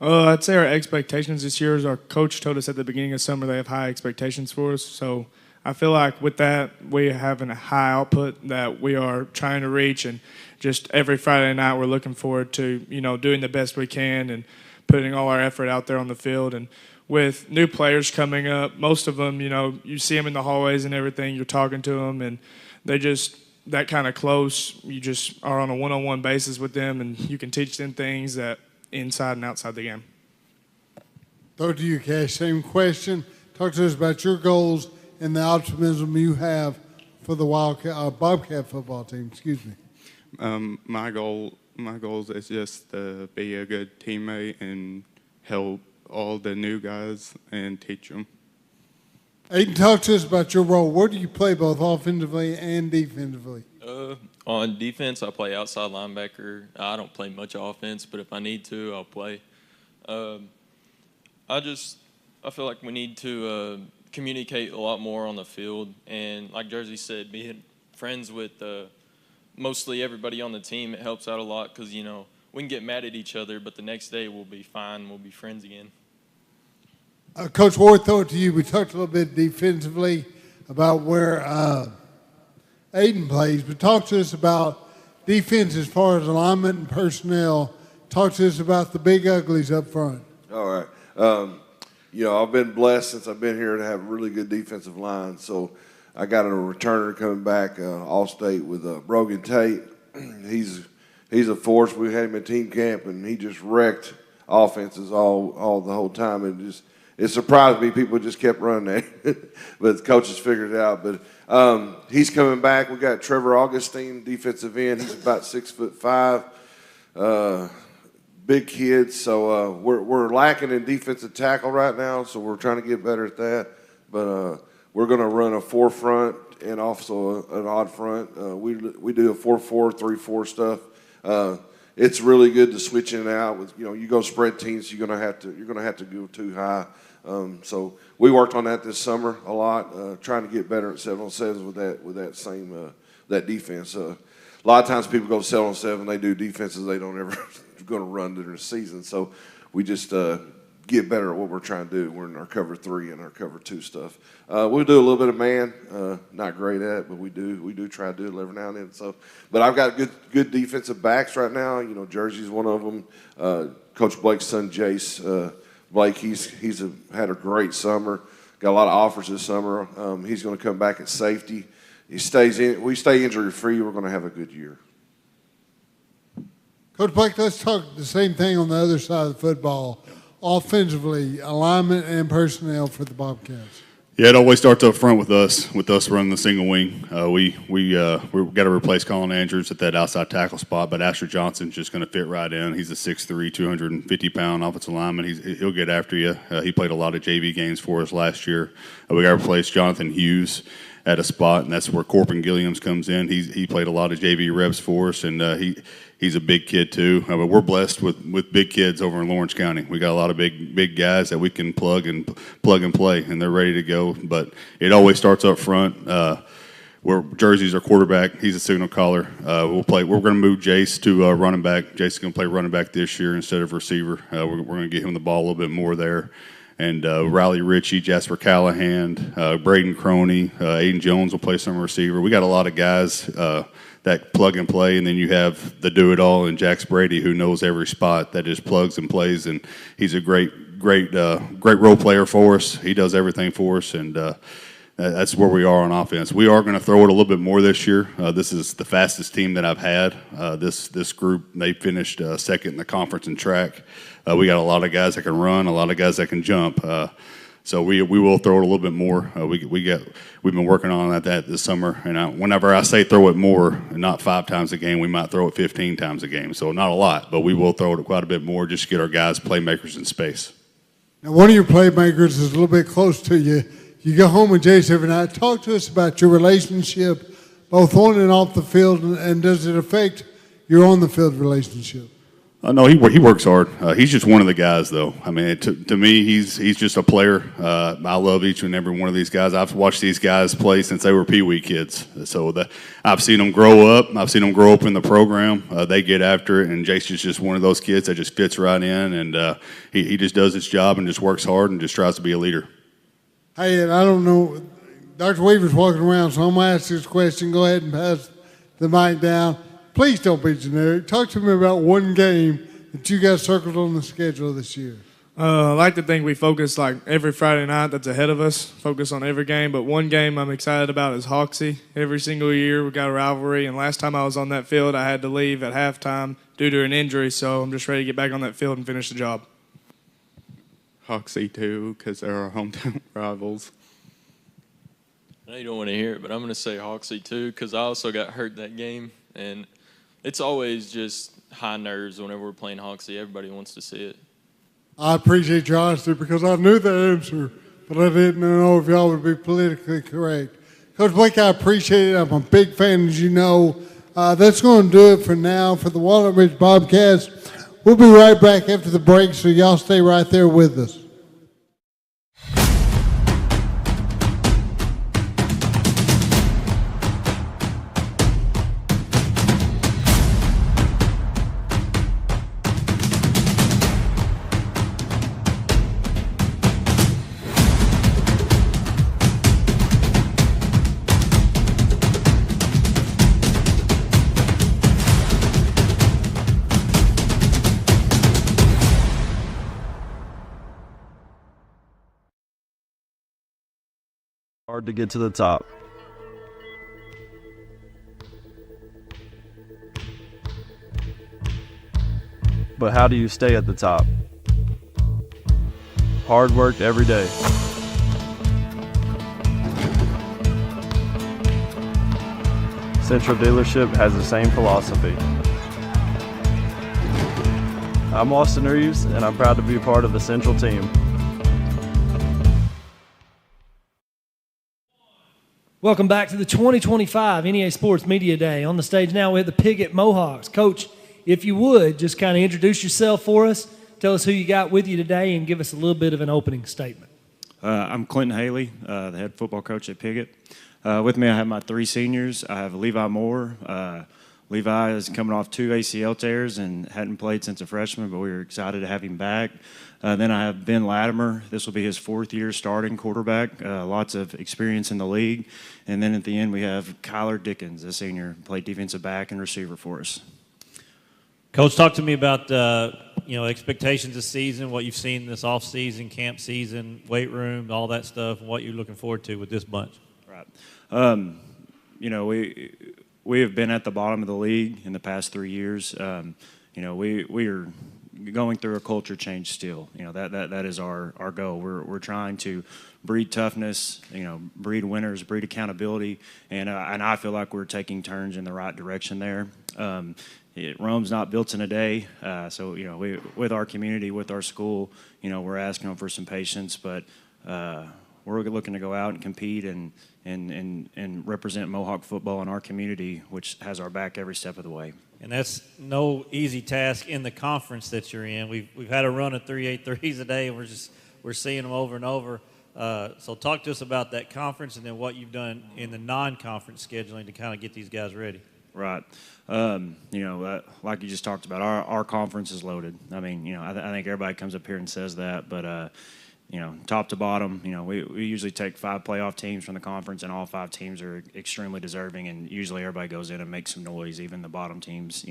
I'd say our expectations this year is our coach told us at the beginning of summer they have high expectations for us. So I feel like with that, we have a high output that we are trying to reach. And just every Friday night we're looking forward to, doing the best we can and putting all our effort out there on the field. And with new players coming up, most of them, you see them in the hallways and everything, you're talking to them, and they just that kind of close. You just are on a one-on-one basis with them, and you can teach them things that inside and outside the game. Throw to you, Cash. Same question. Talk to us about your goals and the optimism you have for the Bobcat football team. Excuse me. My goals is just to be a good teammate and help all the new guys and teach them. Aiden, talk to us about your role. Where do you play both offensively and defensively? On defense, I play outside linebacker. I don't play much offense, but if I need to, I'll play. I feel like we need to communicate a lot more on the field. And like Jersey said, being friends with mostly everybody on the team, it helps out a lot because, we can get mad at each other, but the next day we'll be fine. We'll be friends again. Coach Ward, throw it to you. We talked a little bit defensively about where Aiden plays, but talk to us about defense as far as alignment and personnel Talk to us about the big uglies up front. All right. I've been blessed since I've been here to have a really good defensive line. So I got a returner coming back All-State with Brogan Tate. He's a force. We had him at team camp, and he just wrecked offenses all the whole time. And it surprised me. People just kept running there, but the coaches figured it out. But he's coming back. We got Trevor Augustine, defensive end. He's about 6'5". Big kid, so we're lacking in defensive tackle right now, so we're trying to get better at that. But we're going to run a 4-front and also an odd front. We do a 4-4, 3-4 stuff. It's really good to switch in and out. With you go spread teams, you're going to have to go too high. So we worked on that this summer a lot, trying to get better at 7-on-7s with that same that defense. A lot of times people go 7-on-7, they do defenses they don't ever going to run during the season. So we just get better at what we're trying to do. We're in our cover 3 and our cover 2 stuff. We'll do a little bit of man, not great at it, but we do try to do it every now and then. So, but I've got good defensive backs right now. Jersey's one of them. Coach Blake's son, Jace Blake, he's had a great summer. Got a lot of offers this summer. He's going to come back at safety. We stay injury free. We're going to have a good year. Coach Blake, let's talk the same thing on the other side of the football. Offensively, alignment and personnel for the Bobcats. Yeah, it always starts up front with us running the single wing. We got to replace Colin Andrews at that outside tackle spot, but Asher Johnson's just going to fit right in. He's a 6'3", 250-pound offensive lineman. He'll get after you. He played a lot of JV games for us last year. We got to replace Jonathan Hughes at a spot, and that's where Corbin Gilliams comes in. He played a lot of JV reps for us, and he's a big kid too. But we're blessed with big kids over in Lawrence County. We got a lot of big guys that we can plug and play, and they're ready to go. But it always starts up front. Where Jersey's our quarterback, he's a signal caller. We're going to move Jace to running back. Jace is going to play running back this year instead of receiver. We're going to get him the ball a little bit more there. And Riley Ritchie, Jasper Callahan, Braden Croney, Aiden Jones will play some receiver. We got a lot of guys that plug and play, and then you have the do-it-all in Jax Brady, who knows every spot, that just plugs and plays, and he's a great role player for us. He does everything for us, and that's where we are on offense. We are going to throw it a little bit more this year. This is the fastest team that I've had. This group, they finished second in the conference in track. We got a lot of guys that can run, a lot of guys that can jump. So we will throw it a little bit more. We've been working on that this summer. And whenever I say throw it more, not 5 times a game, we might throw it 15 times a game. So not a lot, but we will throw it quite a bit more just to get our guys playmakers in space. Now, one of your playmakers is a little bit close to you. You go home with Jace every night. Talk to us about your relationship, both on and off the field, and does it affect your on-the-field relationship? No, he works hard. He's just one of the guys, though. I mean, to me, he's just a player. I love each and every one of these guys. I've watched these guys play since they were peewee kids. So I've seen them grow up. I've seen them grow up in the program. They get after it, and Jason's just one of those kids that just fits right in, and he just does his job and just works hard and just tries to be a leader. Hey, and I don't know, Dr. Weaver's walking around, so I'm going to ask this question. Go ahead and pass the mic down. Please don't be generic. Talk to me about one game that you got circled on the schedule this year. I like to think we focus like every Friday night that's ahead of us, focus on every game. But one game I'm excited about is Hoxie. Every single year we got a rivalry, and last time I was on that field I had to leave at halftime due to an injury, so I'm just ready to get back on that field and finish the job. Hoxie too, because they're our hometown rivals. I know you don't want to hear it, but I'm going to say Hoxie too, because I also got hurt that game, and it's always just high nerves whenever we're playing Hoxie. Everybody wants to see it. I appreciate your honesty because I knew the answer, but I didn't know if y'all would be politically correct. Coach Blake, I appreciate it. I'm a big fan, as you know. That's going to do it for now for the Walnut Ridge Bobcats. We'll be right back after the break, so y'all stay right there with us. Hard to get to the top. But how do you stay at the top? Hard work every day. Central Dealership has the same philosophy. I'm Austin Reeves, and I'm proud to be a part of the Central team. Welcome back to the 2025 NEA Sports Media Day. On the stage now we have the Piggott Mohawks. Coach, if you would, just kind of introduce yourself for us, tell us who you got with you today, and give us a little bit of an opening statement. I'm Clinton Haley, the head football coach at Piggott. With me I have my 3 seniors. I have Levi Moore. Levi is coming off 2 ACL tears and hadn't played since a freshman, but we were excited to have him back. Then I have Ben Latimer. This will be his 4th year starting quarterback. Lots of experience in the league. And then at the end we have Kyler Dickens, a senior, played defensive back and receiver for us. Coach, talk to me about expectations this season, what you've seen this off season, camp season, weight room, all that stuff, and what you're looking forward to with this bunch. Right. We have been at the bottom of the league in the past 3 years. We are going through a culture change still. That is our goal. We're trying to breed toughness, breed winners, breed accountability, and I feel like we're taking turns in the right direction there. Rome's not built in a day, so we, with our community, with our school, we're asking them for some patience, but we're looking to go out and compete and represent Mohawk football in our community, which has our back every step of the way. And that's no easy task in the conference that you're in. We've had a run of 3-8-3s a day, and we're seeing them over and over. So talk to us about that conference and then what you've done in the non-conference scheduling to kind of get these guys ready. Right. Like you just talked about, our conference is loaded. I think everybody comes up here and says that, but top to bottom, we usually take 5 playoff teams from the conference, and all 5 teams are extremely deserving, and usually everybody goes in and makes some noise. Even the bottom teams,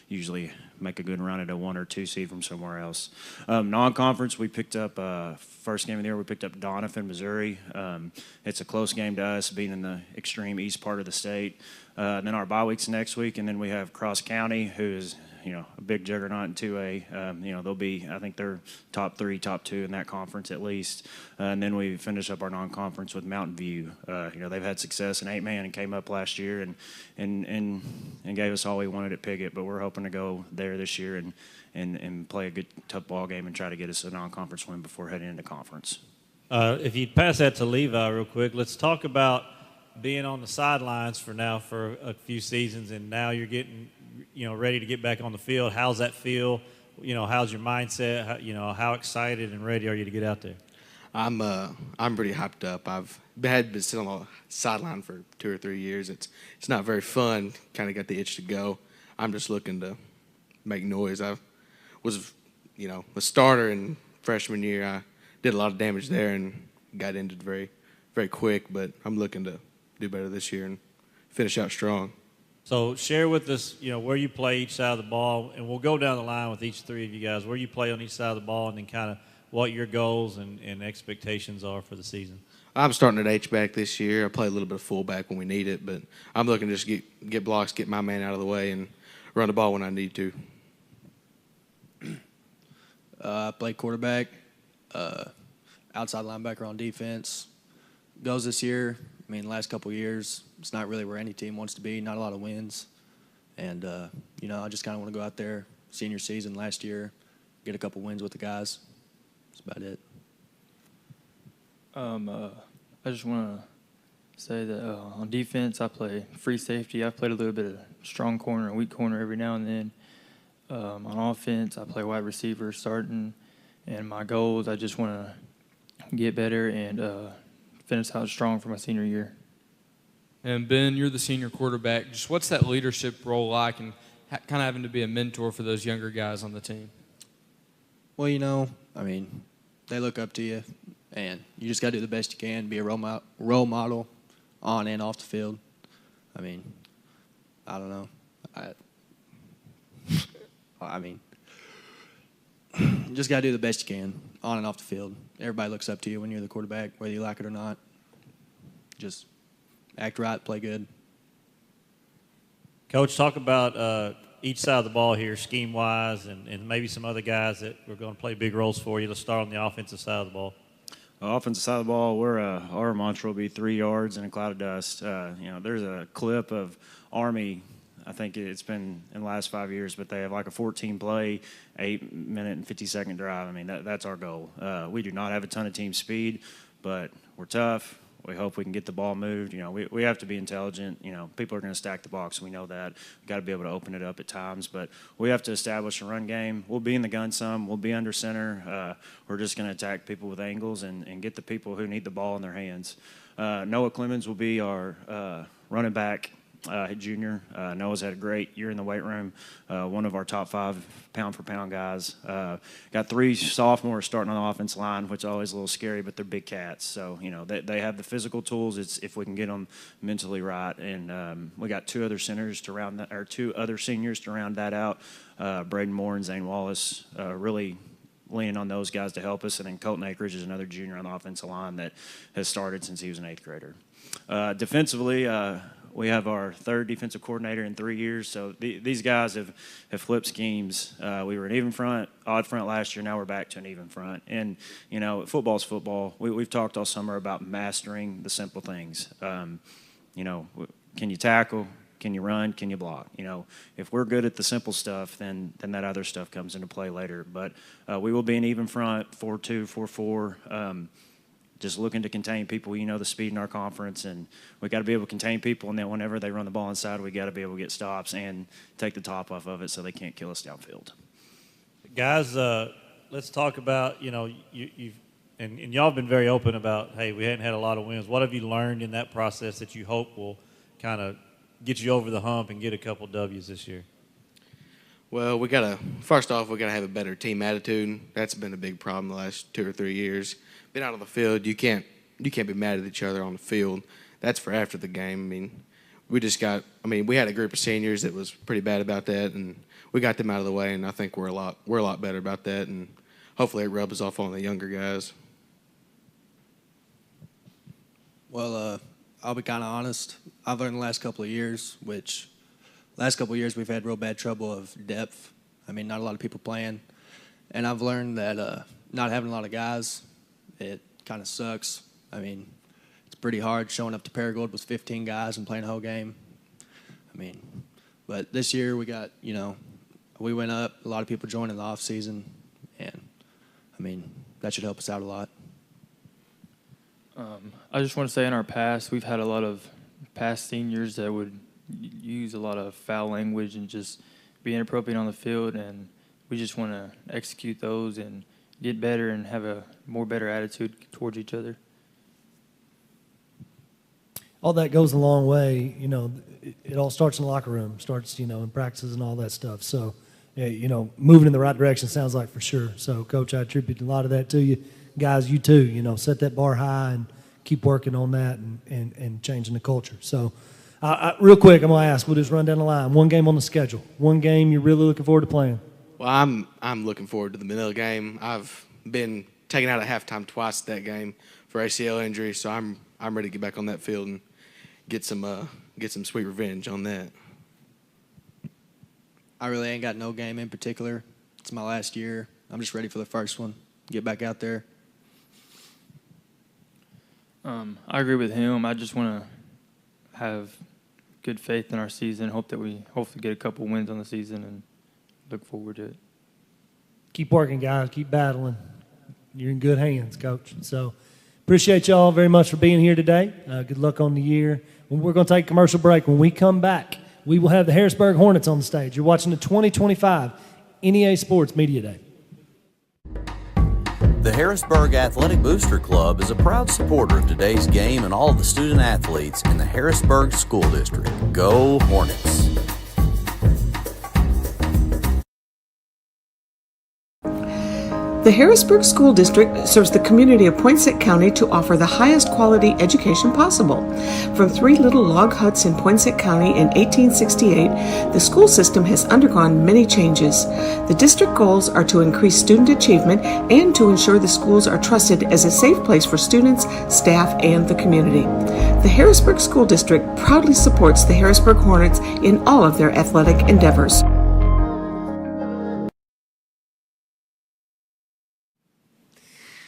usually make a good run at a 1 or 2 seed from somewhere else. Non-conference, we picked up, first game of the year, we picked up Donovan, Missouri. It's a close game to us, being in the extreme east part of the state. Then our bye week's next week, and then we have Cross County, who is a big juggernaut in 2A. They'll be, I think they're top 3, top 2 in that conference at least. And then we finish up our non-conference with Mountain View. They've had success in 8-man and came up last year and gave us all we wanted at Piggott. But we're hoping to go there this year and play a good tough ball game and try to get us a non-conference win before heading into conference. If you'd pass that to Levi real quick, let's talk about being on the sidelines for a few seasons, and now you're getting ready to get back on the field. How's that feel? How's your mindset? How excited and ready are you to get out there? I'm pretty hyped up. I've been sitting on the sideline for 2 or 3 years. It's not very fun. Kind of got the itch to go. I'm just looking to make noise. I was a starter in freshman year. I did a lot of damage there and got injured very, very quick. But I'm looking to do better this year and finish out strong. So share with us, where you play each side of the ball, and we'll go down the line with each 3 of you guys, where you play on each side of the ball, and then kind of what your goals and expectations are for the season. I'm starting at H-back this year. I play a little bit of fullback when we need it, but I'm looking to just get blocks, get my man out of the way, and run the ball when I need to. I play quarterback, outside linebacker on defense. Goals this year, last couple of years, it's not really where any team wants to be, not a lot of wins. And, I just kind of want to go out there, senior season last year, get a couple wins with the guys. That's about it. I just want to say that on defense, I play free safety. I've played a little bit of strong corner and weak corner every now and then. On offense, I play wide receiver starting. And my goals, I just want to get better and finish out strong for my senior year. And Ben, you're the senior quarterback. Just what's that leadership role like, and kind of having to be a mentor for those younger guys on the team? Well, they look up to you, and you just got to do the best you can, be a role model on and off the field. I don't know. You just got to do the best you can on and off the field. Everybody looks up to you when you're the quarterback, whether you like it or not. just act right, play good. Coach, talk about each side of the ball here, scheme-wise, and maybe some other guys that are going to play big roles for you. Let's start on the offensive side of the ball. Offensive side of the ball, our mantra will be 3 yards and a cloud of dust. There's a clip of Army. I think it's been in the last 5 years, but they have like a 14-play, 8-minute and 50-second drive. I mean, that's our goal. We do not have a ton of team speed, but we're tough. We hope we can get the ball moved. We have to be intelligent. People are going to stack the box. We know that. We've got to be able to open it up at times, but we have to establish a run game. We'll be in the gun some. We'll be under center. We're just going to attack people with angles and get the people who need the ball in their hands. Noah Clemens will be our running back. Junior. Noah's had a great year in the weight room. One of our top 5 pound-for-pound guys. Got 3 sophomores starting on the offensive line, which is always a little scary, but they're big cats. So, they have the physical tools. It's if we can get them mentally right. And we got 2 other seniors to round that out. Braden Moore and Zane Wallace really leaning on those guys to help us. And then Colton Akridge is another junior on the offensive line that has started since he was an 8th grader. Defensively, we have our 3rd defensive coordinator in 3 years, so these guys have flipped schemes. We were an even front, odd front last year. Now we're back to an even front. And, football's football. We've talked all summer about mastering the simple things. Can you tackle? Can you run? Can you block? If we're good at the simple stuff, then that other stuff comes into play later. But we will be an even front, 4-2, 4-4. Just looking to contain people. The speed in our conference, and we got to be able to contain people, and then whenever they run the ball inside, we got to be able to get stops and take the top off of it so they can't kill us downfield. Guys, let's talk about, you've and y'all have been very open about, hey, we hadn't had a lot of wins. What have you learned in that process that you hope will kind of get you over the hump and get a couple W's this year? Well, first off, we got to have a better team attitude. That's been a big problem the last 2 or 3 years. Been out on the field, you can't be mad at each other on the field. That's for after the game. We had a group of seniors that was pretty bad about that, and we got them out of the way, and I think we're a lot better about that, and hopefully it rubs off on the younger guys. Well, I'll be kind of honest. I've learned the last couple of years, we've had real bad trouble of depth. Not a lot of people playing, and I've learned that not having a lot of guys, it kind of sucks. It's pretty hard showing up to Paragould with 15 guys and playing the whole game. But this year we got, we went up, a lot of people joined in the off season, and that should help us out a lot. I just want to say in our past, we've had a lot of past seniors that would use a lot of foul language and just be inappropriate on the field, and we just want to execute those and get better and have a more better attitude towards each other. All that goes a long way. It all starts in the locker room, starts, in practices and all that stuff. So, moving in the right direction sounds like for sure. So, Coach, I attribute a lot of that to you. Guys, you too, set that bar high and keep working on that and changing the culture. So, real quick, I'm going to ask, we'll just run down the line. One game on the schedule. One game you're really looking forward to playing. Well, I'm looking forward to the Manila game. I've been taken out at halftime twice at that game for ACL injury, so I'm ready to get back on that field and get some sweet revenge on that. I really ain't got no game in particular. It's my last year. I'm just ready for the first one. Get back out there. I agree with him. I just want to have good faith in our season, hope that we hopefully get a couple wins on the season, and look forward to it. Keep working, guys. Keep battling. You're in good hands, Coach. So appreciate y'all very much for being here today. Good luck on the year. We're going to take a commercial break. When we come back, we will have the Harrisburg Hornets on the stage. You're watching the 2025 NEA Sports Media Day. The Harrisburg Athletic Booster Club is a proud supporter of today's game and all of the student athletes in the Harrisburg School District. Go Hornets! The Harrisburg School District serves the community of Poinsett County to offer the highest quality education possible. From 3 little log huts in Poinsett County in 1868, the school system has undergone many changes. The district goals are to increase student achievement and to ensure the schools are trusted as a safe place for students, staff, and the community. The Harrisburg School District proudly supports the Harrisburg Hornets in all of their athletic endeavors.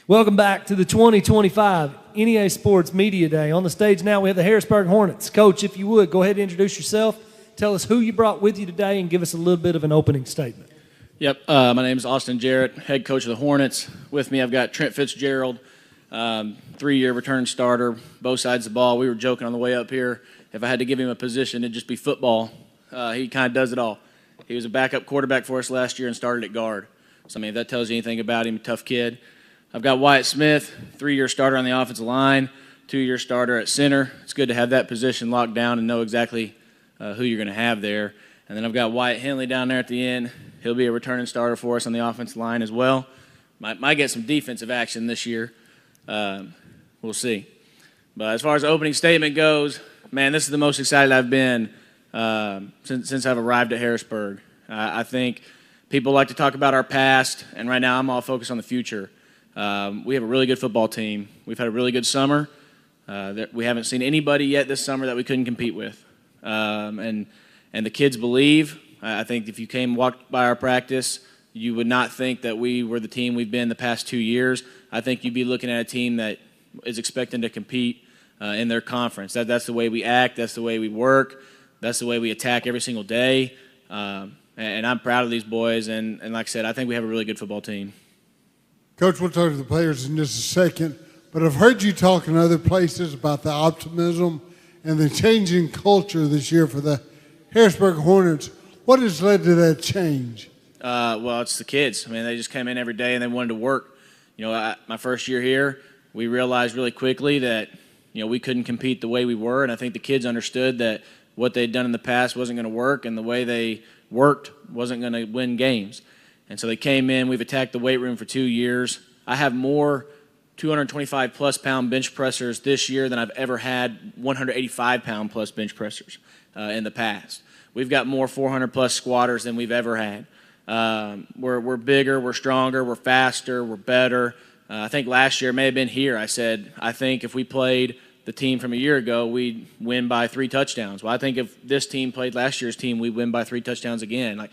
Welcome back to the 2025 NEA Sports Media Day. On the stage now we have the Harrisburg Hornets. Coach, if you would, go ahead and introduce yourself. Tell us who you brought with you today and give us a little bit of an opening statement. Yep, my name is Austin Jarrett, head coach of the Hornets. With me I've got Trent Fitzgerald, 3-year return starter, both sides of the ball. We were joking on the way up here. If I had to give him a position, it'd just be football. He kind of does it all. He was a backup quarterback for us last year and started at guard. So, I mean, if that tells you anything about him, tough kid. I've got Wyatt Smith, 3-year starter on the offensive line, 2-year starter at center. It's good to have that position locked down and know exactly who you're going to have there. And then I've got Wyatt Henley down there at the end. He'll be a returning starter for us on the offensive line as well. Might get some defensive action this year. We'll see. But as far as the opening statement goes, man, this is the most excited I've been since I've arrived at Harrisburg. I think people like to talk about our past, and right now I'm all focused on the future. We have a really good football team. We've had a really good summer. We haven't seen anybody yet this summer that we couldn't compete with. And the kids believe. I think if you walked by our practice, you would not think that we were the team we've been the past 2 years. I think you'd be looking at a team that is expecting to compete in their conference. That's the way we act. That's the way we work. That's the way we attack every single day. And I'm proud of these boys. And like I said, I think we have a really good football team. Coach, we'll talk to the players in just a second, but I've heard you talk in other places about the optimism and the changing culture this year for the Harrisburg Hornets. What has led to that change? Well, it's the kids. I mean, they just came in every day and they wanted to work. You know, my first year here, we realized really quickly that, you know, we couldn't compete the way we were, and I think the kids understood that what they'd done in the past wasn't going to work, and the way they worked wasn't going to win games. And so they came in. We've attacked the weight room for 2 years. I have more 225-plus pound bench pressers this year than I've ever had 185-pound plus bench pressers in the past. We've got more 400-plus squatters than we've ever had. We're bigger, we're stronger, we're faster, we're better. I think last year, it may have been here, I said, I think if we played the team from a year ago, we'd win by 3 touchdowns. Well, I think if this team played last year's team, we'd win by 3 touchdowns again.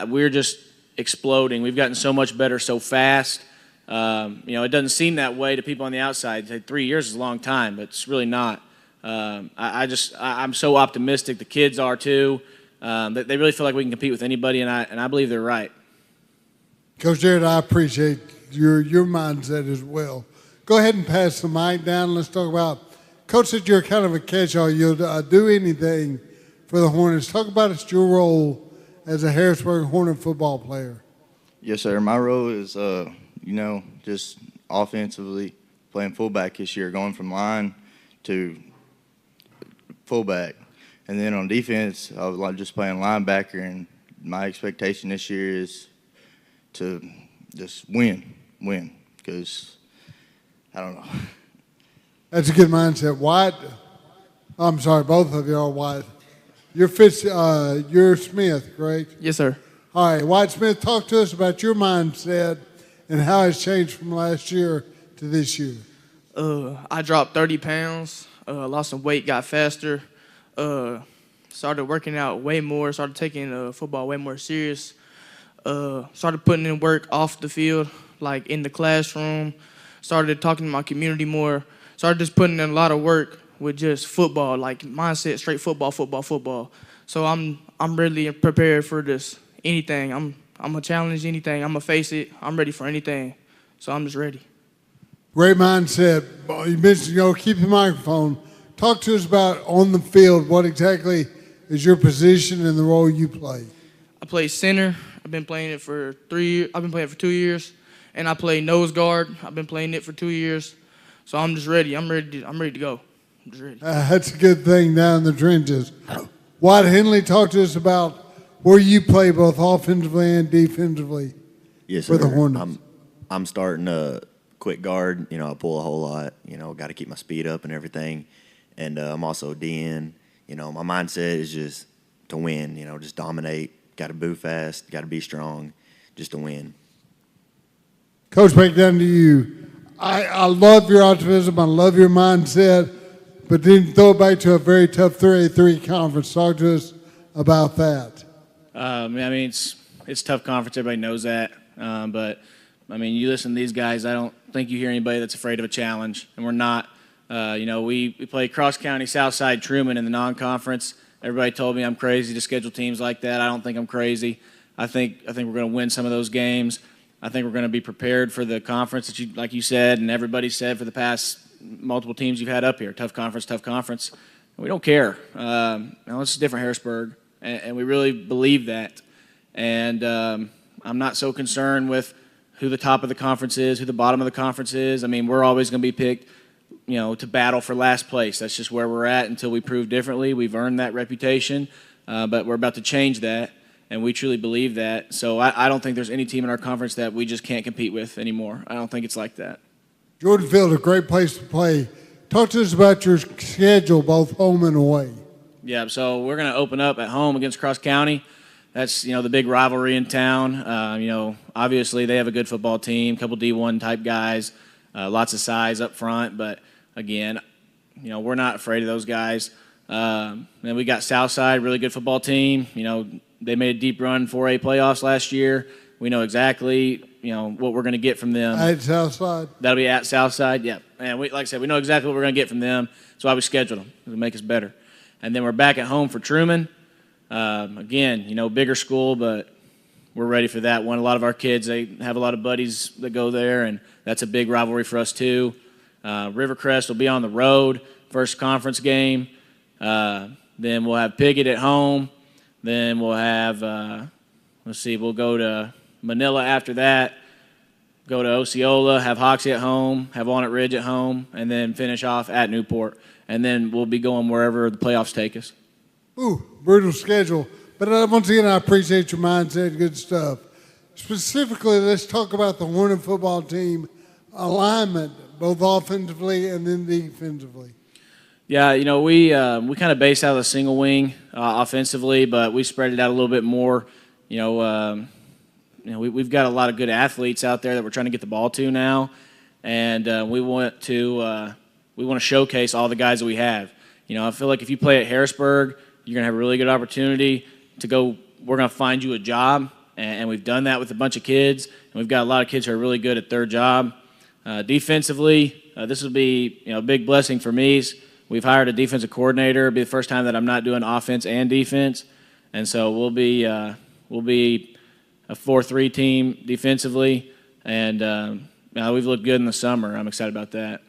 We're just exploding. We've gotten so much better so fast. You know, it doesn't seem that way to people on the outside. 3 years is a long time, but it's really not. I'm so optimistic. The kids are too. They really feel like we can compete with anybody, and I believe they're right. Coach Jarrett, I appreciate your mindset as well. Go ahead and pass the mic down. Let's talk about, Coach said you're kind of a catch-all. You'll do anything for the Hornets. Talk about your role as a Harrisburg Hornet football player. Yes, sir. My role is, just offensively playing fullback this year, going from line to fullback. And then on defense, I was like just playing linebacker, and my expectation this year is to just win, because I don't know. That's a good mindset. Wyatt, I'm sorry, both of you are Wyatt. You're Smith, correct? Yes, sir. All right, Wyatt Smith, talk to us about your mindset and how it's changed from last year to this year. I dropped 30 pounds, lost some weight, got faster, started working out way more, started taking football way more serious, started putting in work off the field, like in the classroom, started talking to my community more, started just putting in a lot of work with just football, like mindset, straight football. So I'm really prepared for this, anything. I'm going to challenge anything. I'm going to face it. I'm ready for anything. So I'm just ready. Great mindset. You mentioned, keep the microphone. Talk to us about on the field, what exactly is your position and the role you play? I play center. I've been playing it for 3 years. I've been playing it for 2 years. And I play nose guard. I've been playing it for 2 years. So I'm just ready. I'm ready to go. I'm just ready. That's a good thing down in the trenches. Wyatt Henley, talk to us about where you play both offensively and defensively. Yes, for sir. the Hornets. I'm starting a quick guard. You know, I pull a whole lot. You know, got to keep my speed up and everything. And I'm also DN. You know, my mindset is just to win. You know, just dominate. Got to move fast. Got to be strong, just to win. Coach, back down to you. I love your optimism. I love your mindset. But then throw it back to a very tough 3A3 conference. Talk to us about that. I mean, it's a tough conference. Everybody knows that. But, I mean, you listen to these guys, I don't think you hear anybody that's afraid of a challenge. And we're not. You know, we play cross-county Southside Trumann in the non-conference. Everybody told me I'm crazy to schedule teams like that. I don't think I'm crazy. I think we're going to win some of those games. I think we're going to be prepared for the conference that like you said, and everybody said for the past multiple teams you've had up here. Tough conference, tough conference. We don't care. It's a different Harrisburg, and we really believe that. And I'm not so concerned with who the top of the conference is, who the bottom of the conference is. I mean, we're always going to be picked, you know, to battle for last place. That's just where we're at until we prove differently. We've earned that reputation, but we're about to change that, and we truly believe that. So I don't think there's any team in our conference that we just can't compete with anymore. I don't think it's like that. Jordanville, a great place to play. Talk to us about your schedule, both home and away. Yeah, so we're going to open up at home against Cross County. That's, you know, the big rivalry in town. You know, obviously they have a good football team, a couple D1 type guys, lots of size up front. But, again, you know, we're not afraid of those guys. Then we got Southside, really good football team. You know, they made a deep run 4A playoffs last year. We know exactly, you know, what we're going to get from them. At Southside? That'll be at Southside, yeah. And like I said, we know exactly what we're going to get from them. That's why we scheduled them, to make us better. And then we're back at home for Trumann. Again, you know, bigger school, but we're ready for that one. A lot of our kids, they have a lot of buddies that go there, and that's a big rivalry for us too. Rivercrest will be on the road, first conference game. Then we'll have Piggott at home. Then we'll have, we'll go to Manila after that, go to Osceola, have Hoxie at home, have Walnut Ridge at home, and then finish off at Newport. And then we'll be going wherever the playoffs take us. Ooh, brutal schedule. But once again, I appreciate your mindset, good stuff. Specifically, let's talk about the Hornet football team alignment, both offensively and then defensively. Yeah, you know, we kind of base out of the single wing offensively, but we spread it out a little bit more. You know, we've got a lot of good athletes out there that we're trying to get the ball to now, and we want to showcase all the guys that we have. You know, I feel like if you play at Harrisburg, you're going to have a really good opportunity to go. We're going to find you a job, and we've done that with a bunch of kids, and we've got a lot of kids who are really good at their job. Defensively, this will be, you know, a big blessing for me. We've hired a defensive coordinator. It'll be the first time that I'm not doing offense and defense, and so we'll be a 4-3 team defensively, and we've looked good in the summer. I'm excited about that.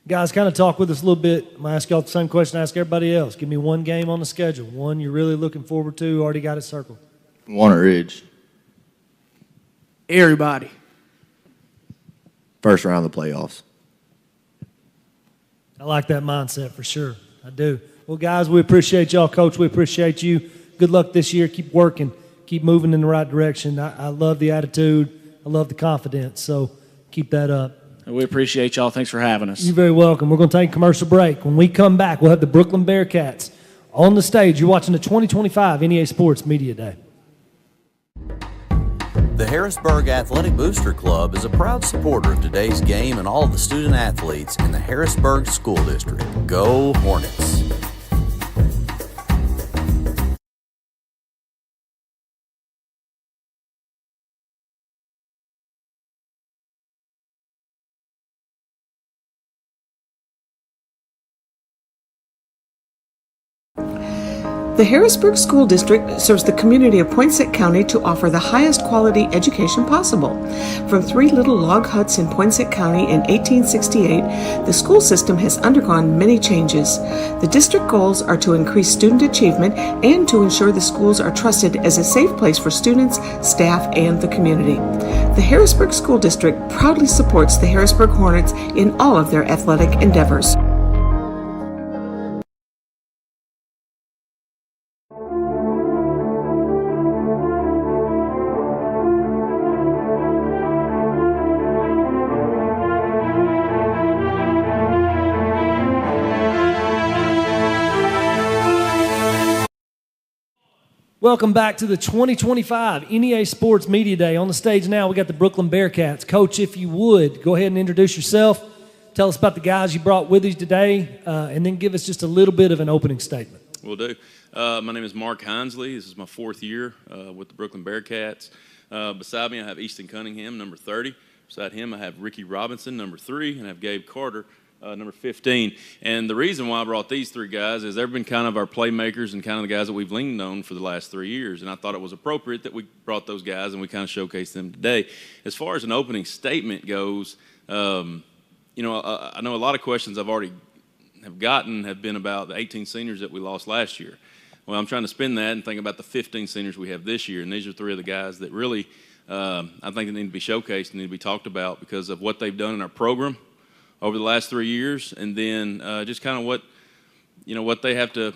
Guys, kind of talk with us a little bit. I'm going to ask y'all the same question I ask everybody else. Give me one game on the schedule, one you're really looking forward to, already got it circled. Walnut Ridge. Everybody. First round of the playoffs. I like that mindset for sure. I do. Well, guys, we appreciate y'all. Coach, we appreciate you. Good luck this year. Keep working. Keep moving in the right direction. I love the attitude. I love the confidence. So keep that up. We appreciate y'all. Thanks for having us. You're very welcome. We're going to take a commercial break. When we come back, we'll have the Brooklyn Bearcats on the stage. You're watching the 2025 NEA Sports Media Day. The Harrisburg Athletic Booster Club is a proud supporter of today's game and all of the student athletes in the Harrisburg School District. Go Hornets! The Harrisburg School District serves the community of Poinsett County to offer the highest quality education possible. From 3 little log huts in Poinsett County in 1868, the school system has undergone many changes. The district goals are to increase student achievement and to ensure the schools are trusted as a safe place for students, staff, and the community. The Harrisburg School District proudly supports the Harrisburg Hornets in all of their athletic endeavors. Welcome back to the 2025 NEA Sports Media Day. On the stage now, we got the Brooklyn Bearcats. Coach, if you would, go ahead and introduce yourself. Tell us about the guys you brought with you today, and then give us just a little bit of an opening statement. Will do. My name is Mark Hinesley. This is my 4th year with the Brooklyn Bearcats. Beside me, I have Easton Cunningham, number 30. Beside him, I have Ricky Robinson, number 3, and I have Gabe Carter, number 15. And the reason why I brought these 3 guys is they've been kind of our playmakers and kind of the guys that we've leaned on for the last 3 years. And I thought it was appropriate that we brought those guys and we kind of showcased them today. As far as an opening statement goes, I know a lot of questions I've already have gotten have been about the 18 seniors that we lost last year. Well, I'm trying to spin that and think about the 15 seniors we have this year. And these are 3 of the guys that really I think they need to be showcased and need to be talked about because of what they've done in our program over the last 3 years, and then just kind of what they have to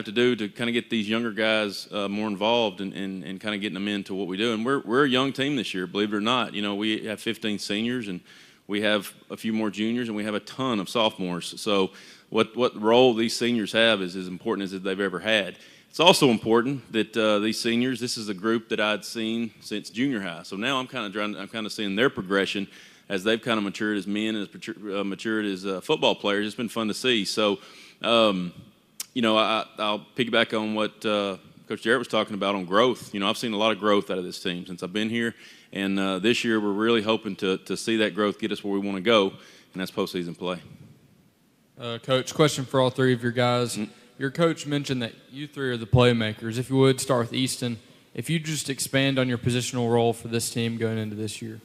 do to kind of get these younger guys more involved and kind of getting them into what we do. And we're a young team this year, believe it or not. We have 15 seniors and we have a few more juniors and we have a ton of sophomores. So what role these seniors have is as important as they've ever had. It's also important that these seniors, this is a group that I'd seen since junior high. So now I'm kind of seeing their progression as they've kind of matured as men and as matured as football players. It's been fun to see. So, I'll piggyback on what Coach Jarrett was talking about on growth. I've seen a lot of growth out of this team since I've been here. And this year we're really hoping to see that growth get us where we want to go, and that's postseason play. Coach, question for all 3 of your guys. Mm-hmm. Your coach mentioned that you 3 are the playmakers. If you would, start with Easton. If you just expand on your positional role for this team going into this year.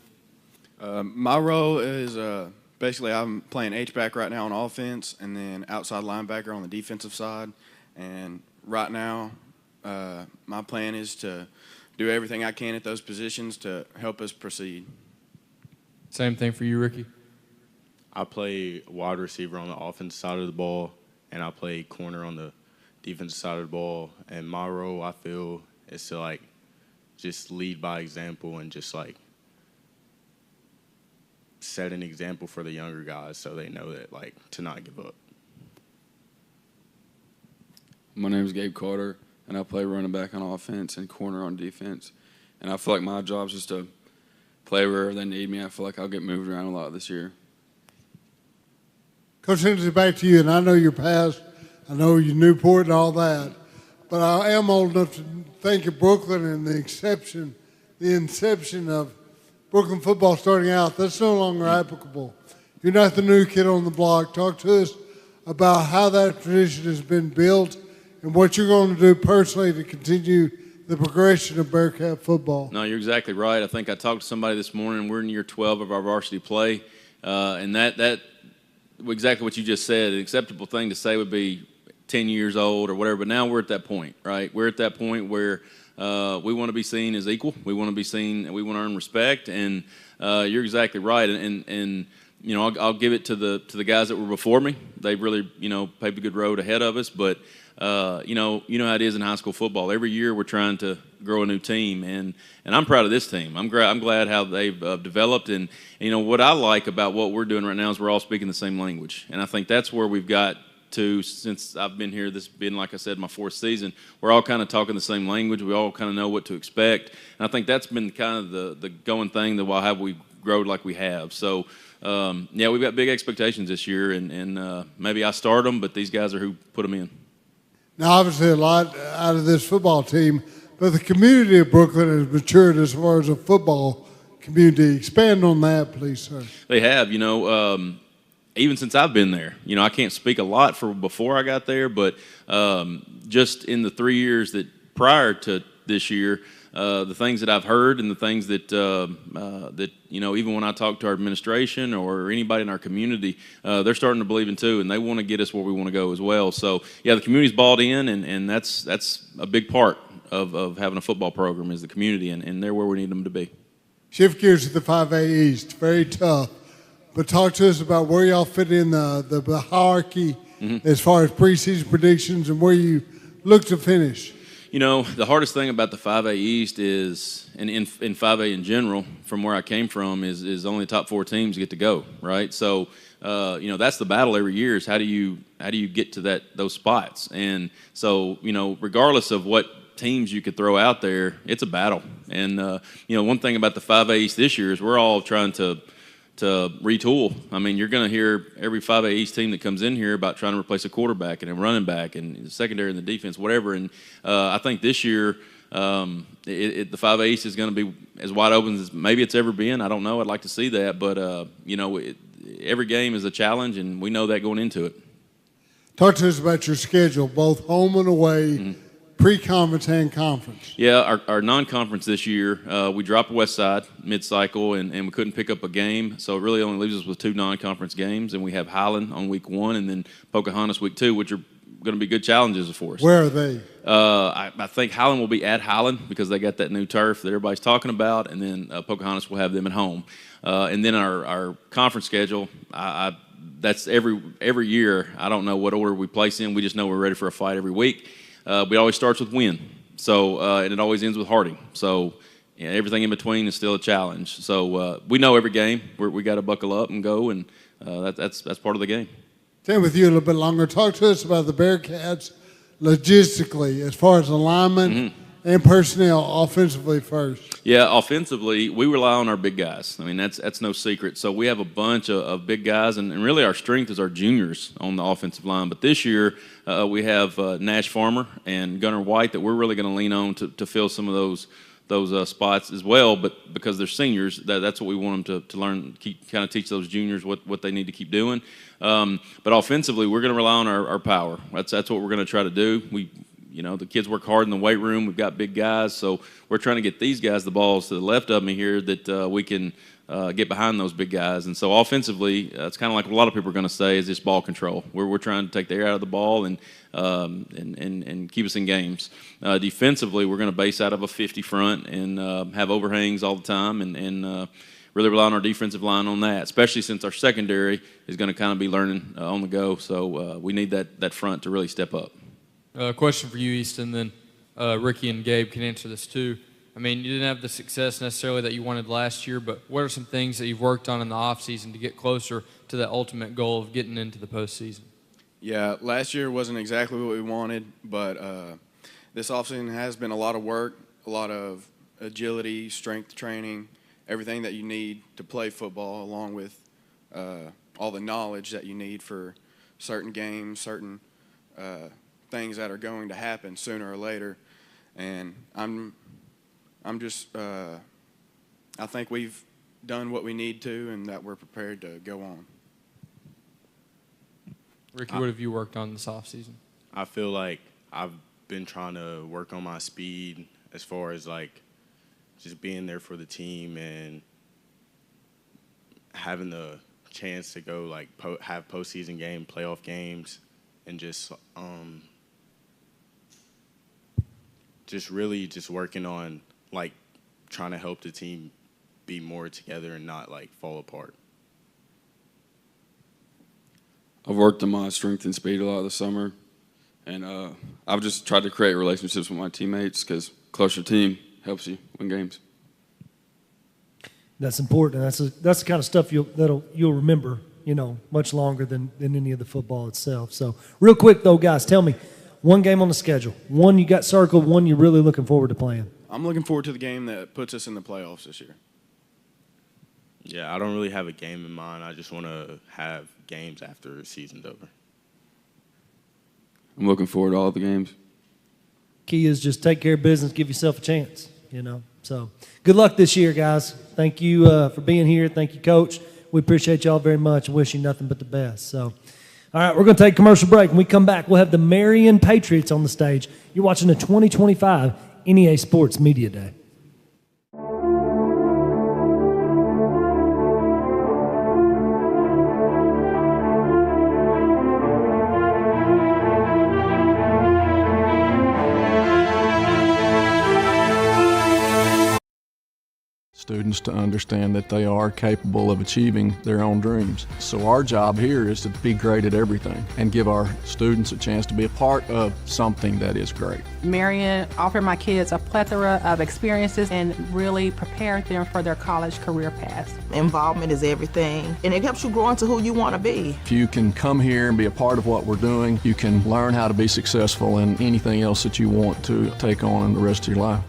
My role is basically I'm playing H-back right now on offense and then outside linebacker on the defensive side. And right now, my plan is to do everything I can at those positions to help us proceed. Same thing for you, Ricky? I play wide receiver on the offensive side of the ball, and I play corner on the defensive side of the ball. And my role, I feel, is to, just lead by example and just, set an example for the younger guys so they know that, to not give up. My name is Gabe Carter, and I play running back on offense and corner on defense. And I feel like my job is just to play wherever they need me. I feel like I'll get moved around a lot this year. Coach Henderson, back to you, and I know your past. I know your Newport and all that. But I am old enough to think of Brooklyn and the inception of Brooklyn football starting out. That's no longer applicable. You're not the new kid on the block. Talk to us about how that tradition has been built and what you're going to do personally to continue the progression of Bearcat football. No, you're exactly right. I think I talked to somebody this morning. We're in year 12 of our varsity play, and that exactly what you just said. An acceptable thing to say would be 10 years old or whatever, but now we're at that point, right? We're at that point where we want to be seen as equal. We want to be seen, we want to earn respect, and you're exactly right. And I'll give it to the guys that were before me. They've really, paved a good road ahead of us, but you know how it is in high school football. Every year we're trying to grow a new team, and I'm proud of this team. I'm glad how they've developed, and what I like about what we're doing right now is we're all speaking the same language, and I think that's where we've got to since I've been here. This being, like I said, my 4th season. We're all kind of talking the same language. We all kind of know what to expect, and I think that's been kind of the going thing. That why have we grown like we have? So. We've got big expectations this year, and maybe I start them, but these guys are who put them in. Now, obviously, a lot out of this football team, but the community of Brooklyn has matured as far as a football community. Expand on that, please, sir. They have, even since I've been there. I can't speak a lot for before I got there, but just in the 3 years that prior to this year, the things that I've heard and the things that even when I talk to our administration or anybody in our community, they're starting to believe in too, and they want to get us where we want to go as well. So the community's bought in, and that's a big part of having a football program is the community, and they're where we need them to be. Shift gears to the 5A East, very tough, but talk to us about where y'all fit in the hierarchy as far as preseason predictions and where you look to finish. The hardest thing about the 5A East is, and in 5A in general, from where I came from, is only the top 4 teams get to go, right? So, that's the battle every year is how do you get to those spots? And so, regardless of what teams you could throw out there, it's a battle. And one thing about the 5A East this year is we're all trying to retool. I mean, you're going to hear every 5A East team that comes in here about trying to replace a quarterback and a running back and the secondary and the defense, whatever. And I think this year the 5A East is going to be as wide open as maybe it's ever been. I don't know. I'd like to see that. But, every game is a challenge, and we know that going into it. Talk to us about your schedule, both home and away, pre-conference and conference. Yeah, our non-conference this year, we dropped Westside mid-cycle, and we couldn't pick up a game, so it really only leaves us with 2 non-conference games, and we have Highland on week 1 and then Pocahontas week 2, which are going to be good challenges for us. Where are they? I think Highland will be at Highland because they got that new turf that everybody's talking about, and then Pocahontas will have them at home. And then our conference schedule, that's every year. I don't know what order we place in. We just know we're ready for a fight every week. It always starts with Winn, and it always ends with Harding. So everything in between is still a challenge. So we know every game we got to buckle up and go, and that's part of the game. Stay with you a little bit longer. Talk to us about the Bearcats logistically, as far as alignment and personnel, offensively first. Yeah, offensively, we rely on our big guys. I mean, that's no secret. So we have a bunch of big guys, and really our strength is our juniors on the offensive line. But this year, we have Nash Farmer and Gunnar White that we're really going to lean on to fill some of those spots as well. But because they're seniors, that's what we want them to learn, kind of teach those juniors what they need to keep doing. But offensively, we're going to rely on our power. That's what we're going to try to do. The kids work hard in the weight room. We've got big guys, so we're trying to get these guys the balls to the left of me here that we can get behind those big guys. And so offensively, it's kind of like what a lot of people are going to say is just ball control. We're trying to take the air out of the ball and keep us in games. Defensively, we're going to base out of a 50 front and have overhangs all the time and really rely on our defensive line on that, especially since our secondary is going to kind of be learning on the go. So we need that front to really step up. Question for you, Easton, then Ricky and Gabe can answer this too. I mean, you didn't have the success necessarily that you wanted last year, but what are some things that you've worked on in the offseason to get closer to that ultimate goal of getting into the postseason? Yeah, last year wasn't exactly what we wanted, but this offseason has been a lot of work, a lot of agility, strength training, everything that you need to play football, along with all the knowledge that you need for certain games, certain things that are going to happen sooner or later. And I'm just I think we've done what we need to, and that we're prepared to go on. Ricky, what have you worked on this offseason? I feel like I've been trying to work on my speed as far as like just being there for the team and having the chance to go like have postseason game, playoff games, and just really just working on like trying to help the team be more together and not like fall apart. I've worked on my strength and speed a lot this summer, and I've just tried to create relationships with my teammates because closer team helps you win games. That's important. That's the kind of stuff you'll remember, much longer than any of the football itself. So, real quick though, guys, tell me one game on the schedule, one you got circled, one you're really looking forward to playing. I'm looking forward to the game that puts us in the playoffs this year. Yeah, I don't really have a game in mind. I just want to have games after the season's over. I'm looking forward to all the games. Key is just take care of business, give yourself a chance, So, good luck this year, guys. Thank you for being here. Thank you, Coach. We appreciate y'all very much and wish you nothing but the best. So, all right, we're going to take a commercial break. When we come back, we'll have the Marion Patriots on the stage. You're watching the 2025 NEA Sports Media Day. Student students to understand that they are capable of achieving their own dreams. So our job here is to be great at everything and give our students a chance to be a part of something that is great. Marion offered my kids a plethora of experiences and really prepared them for their college career paths. Involvement is everything, and it helps you grow into who you want to be. If you can come here and be a part of what we're doing, you can learn how to be successful in anything else that you want to take on in the rest of your life.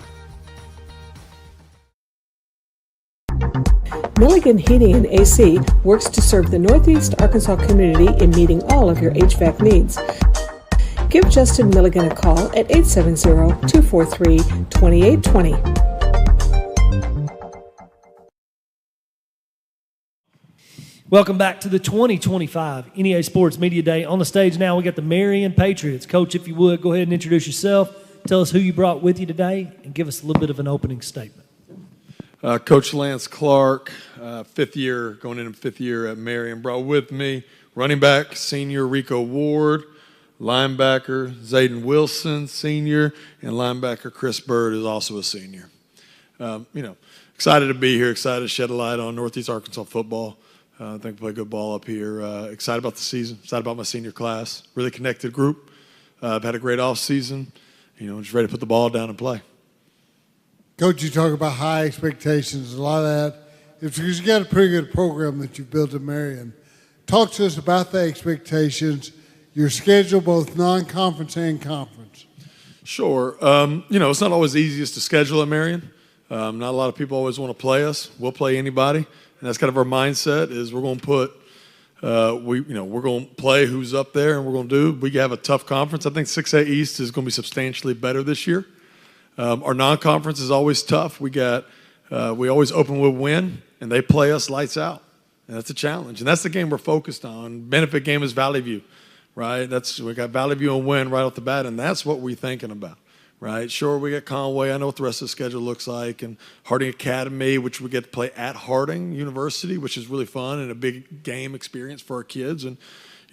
Milligan Heating and AC works to serve the Northeast Arkansas community in meeting all of your HVAC needs. Give Justin Milligan a call at 870-243-2820. Welcome back to the 2025 NEA Sports Media Day. On the stage now, we got the Marion Patriots. Coach, if you would, go ahead and introduce yourself. Tell us who you brought with you today, and give us a little bit of an opening statement. Coach Lance Clark, fifth year, going into fifth year at Marion, brought with me running back, senior Rico Ward, linebacker Zayden Wilson, senior, and linebacker Chris Bird is also a senior. Excited to be here, excited to shed a light on Northeast Arkansas football. I think we play good ball up here. Excited about the season, excited about my senior class. Really connected group. I've had a great off season. Just ready to put the ball down and play. Coach, you talk about high expectations, a lot of that. It's because you got a pretty good program that you've built at Marion. Talk to us about the expectations, your schedule, both non-conference and conference. Sure. It's not always the easiest to schedule at Marion. Not a lot of people always want to play us. We'll play anybody. And that's kind of our mindset is we're going to put we're going to play who's up there, and we're going to do. We have a tough conference. I think 6A East is going to be substantially better this year. Our non-conference is always tough. We always open with Winn, and they play us lights out, and that's a challenge. And that's the game we're focused on. Benefit game is Valley View, right? We got Valley View and Winn right off the bat, and that's what we're thinking about. Right, sure, we got Conway. I know what the rest of the schedule looks like, and Harding Academy, which we get to play at Harding University, which is really fun and a big game experience for our kids. And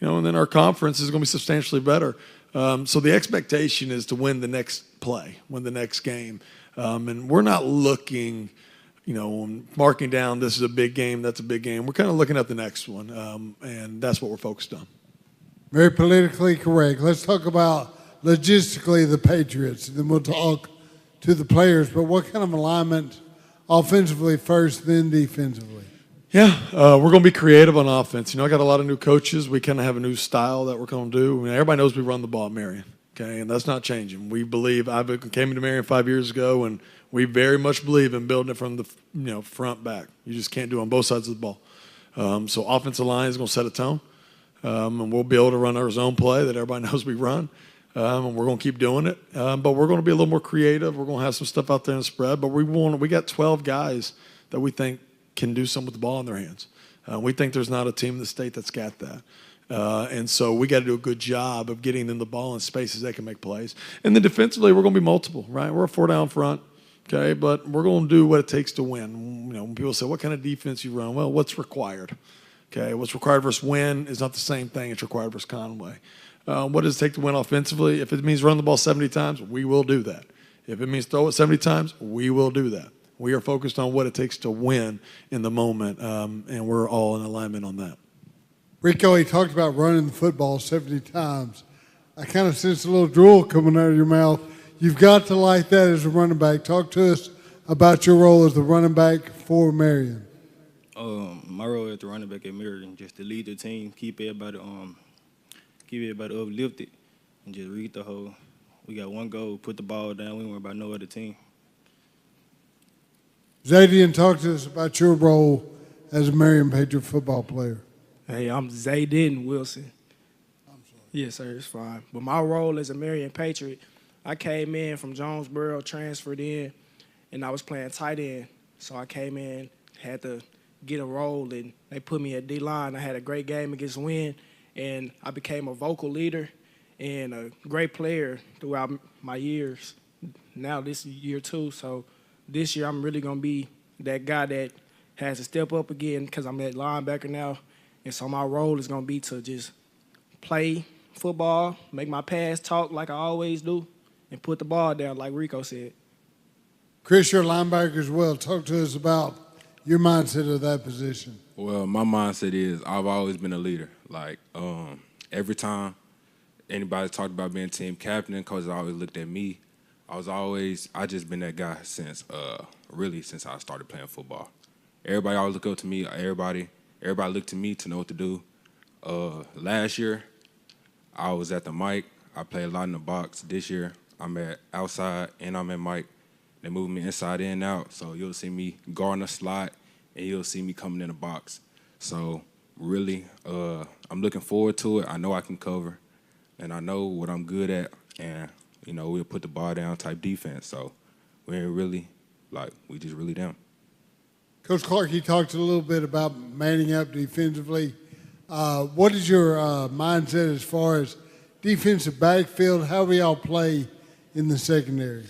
and then our conference is going to be substantially better. So the expectation is to win the next play, win the next game, and we're not looking, marking down this is a big game, that's a big game. We're kind of looking at the next one, and that's what we're focused on. Very politically correct. Let's talk about logistically the Patriots, and then we'll talk to the players. But what kind of alignment offensively first, then defensively? Yeah, we're going to be creative on offense. I got a lot of new coaches. We kind of have a new style that we're going to do. Everybody knows we run the ball at Marion, okay, and that's not changing. We believe I came into Marion 5 years ago, and we very much believe in building it from the front back. You just can't do it on both sides of the ball. So offensive line is going to set a tone, and we'll be able to run our zone play that everybody knows we run. And we're going to keep doing it, but we're going to be a little more creative. We're going to have some stuff out there in the spread, but we got 12 guys that we think can do something with the ball in their hands. We think there's not a team in the state that's got that, and so we got to do a good job of getting them the ball in spaces they can make plays. And then defensively, we're going to be multiple, right? We're a 4-down front, okay, but we're going to do what it takes to win. When people say, "What kind of defense you run?" Well, what's required? Okay, what's required versus Winn is not the same thing it's required versus Conway. What does it take to win offensively? If it means run the ball 70 times, we will do that. If it means throw it 70 times, we will do that. We are focused on what it takes to win in the moment, and we're all in alignment on that. Rico, he talked about running the football 70 times. I kind of sense a little drool coming out of your mouth. You've got to like that as a running back. Talk to us about your role as the running back for Marion. My role as the running back at Marion, just to lead the team, keep everybody uplifted, and just read the whole. We got one goal, put the ball down. We don't worry about no other team. Zayden, talk to us about your role as a Marion Patriot football player. Hey, I'm Zayden Wilson. I'm sorry. Yes, sir, it's fine. But my role as a Marion Patriot, I came in from Jonesboro, transferred in, and I was playing tight end. So I came in, had to get a role, and they put me at D-line. I had a great game against Winn, and I became a vocal leader and a great player throughout my years. Now this year too, so this year I'm really going to be that guy that has to step up again because I'm at linebacker now. And so my role is going to be to just play football, make my pass talk like I always do, and put the ball down like Rico said. Chris, you're a linebacker as well. Talk to us about your mindset of that position? Well, my mindset is I've always been a leader. Like, every time anybody talked about being team captain, coaches always looked at me. I just been that guy since I started playing football. Everybody always look up to me. Everybody looked to me to know what to do. Last year, I was at the mic. I played a lot in the box. This year, I'm at outside and I'm at mic. They move me inside in and out, so you'll see me guarding a slot and you'll see me coming in the box. So really, I'm looking forward to it. I know I can cover, and I know what I'm good at, and we'll put the ball down type defense. So we're really we just really them. Coach Clark, you talked a little bit about manning up defensively. What is your mindset as far as defensive backfield? How we all play in the secondary?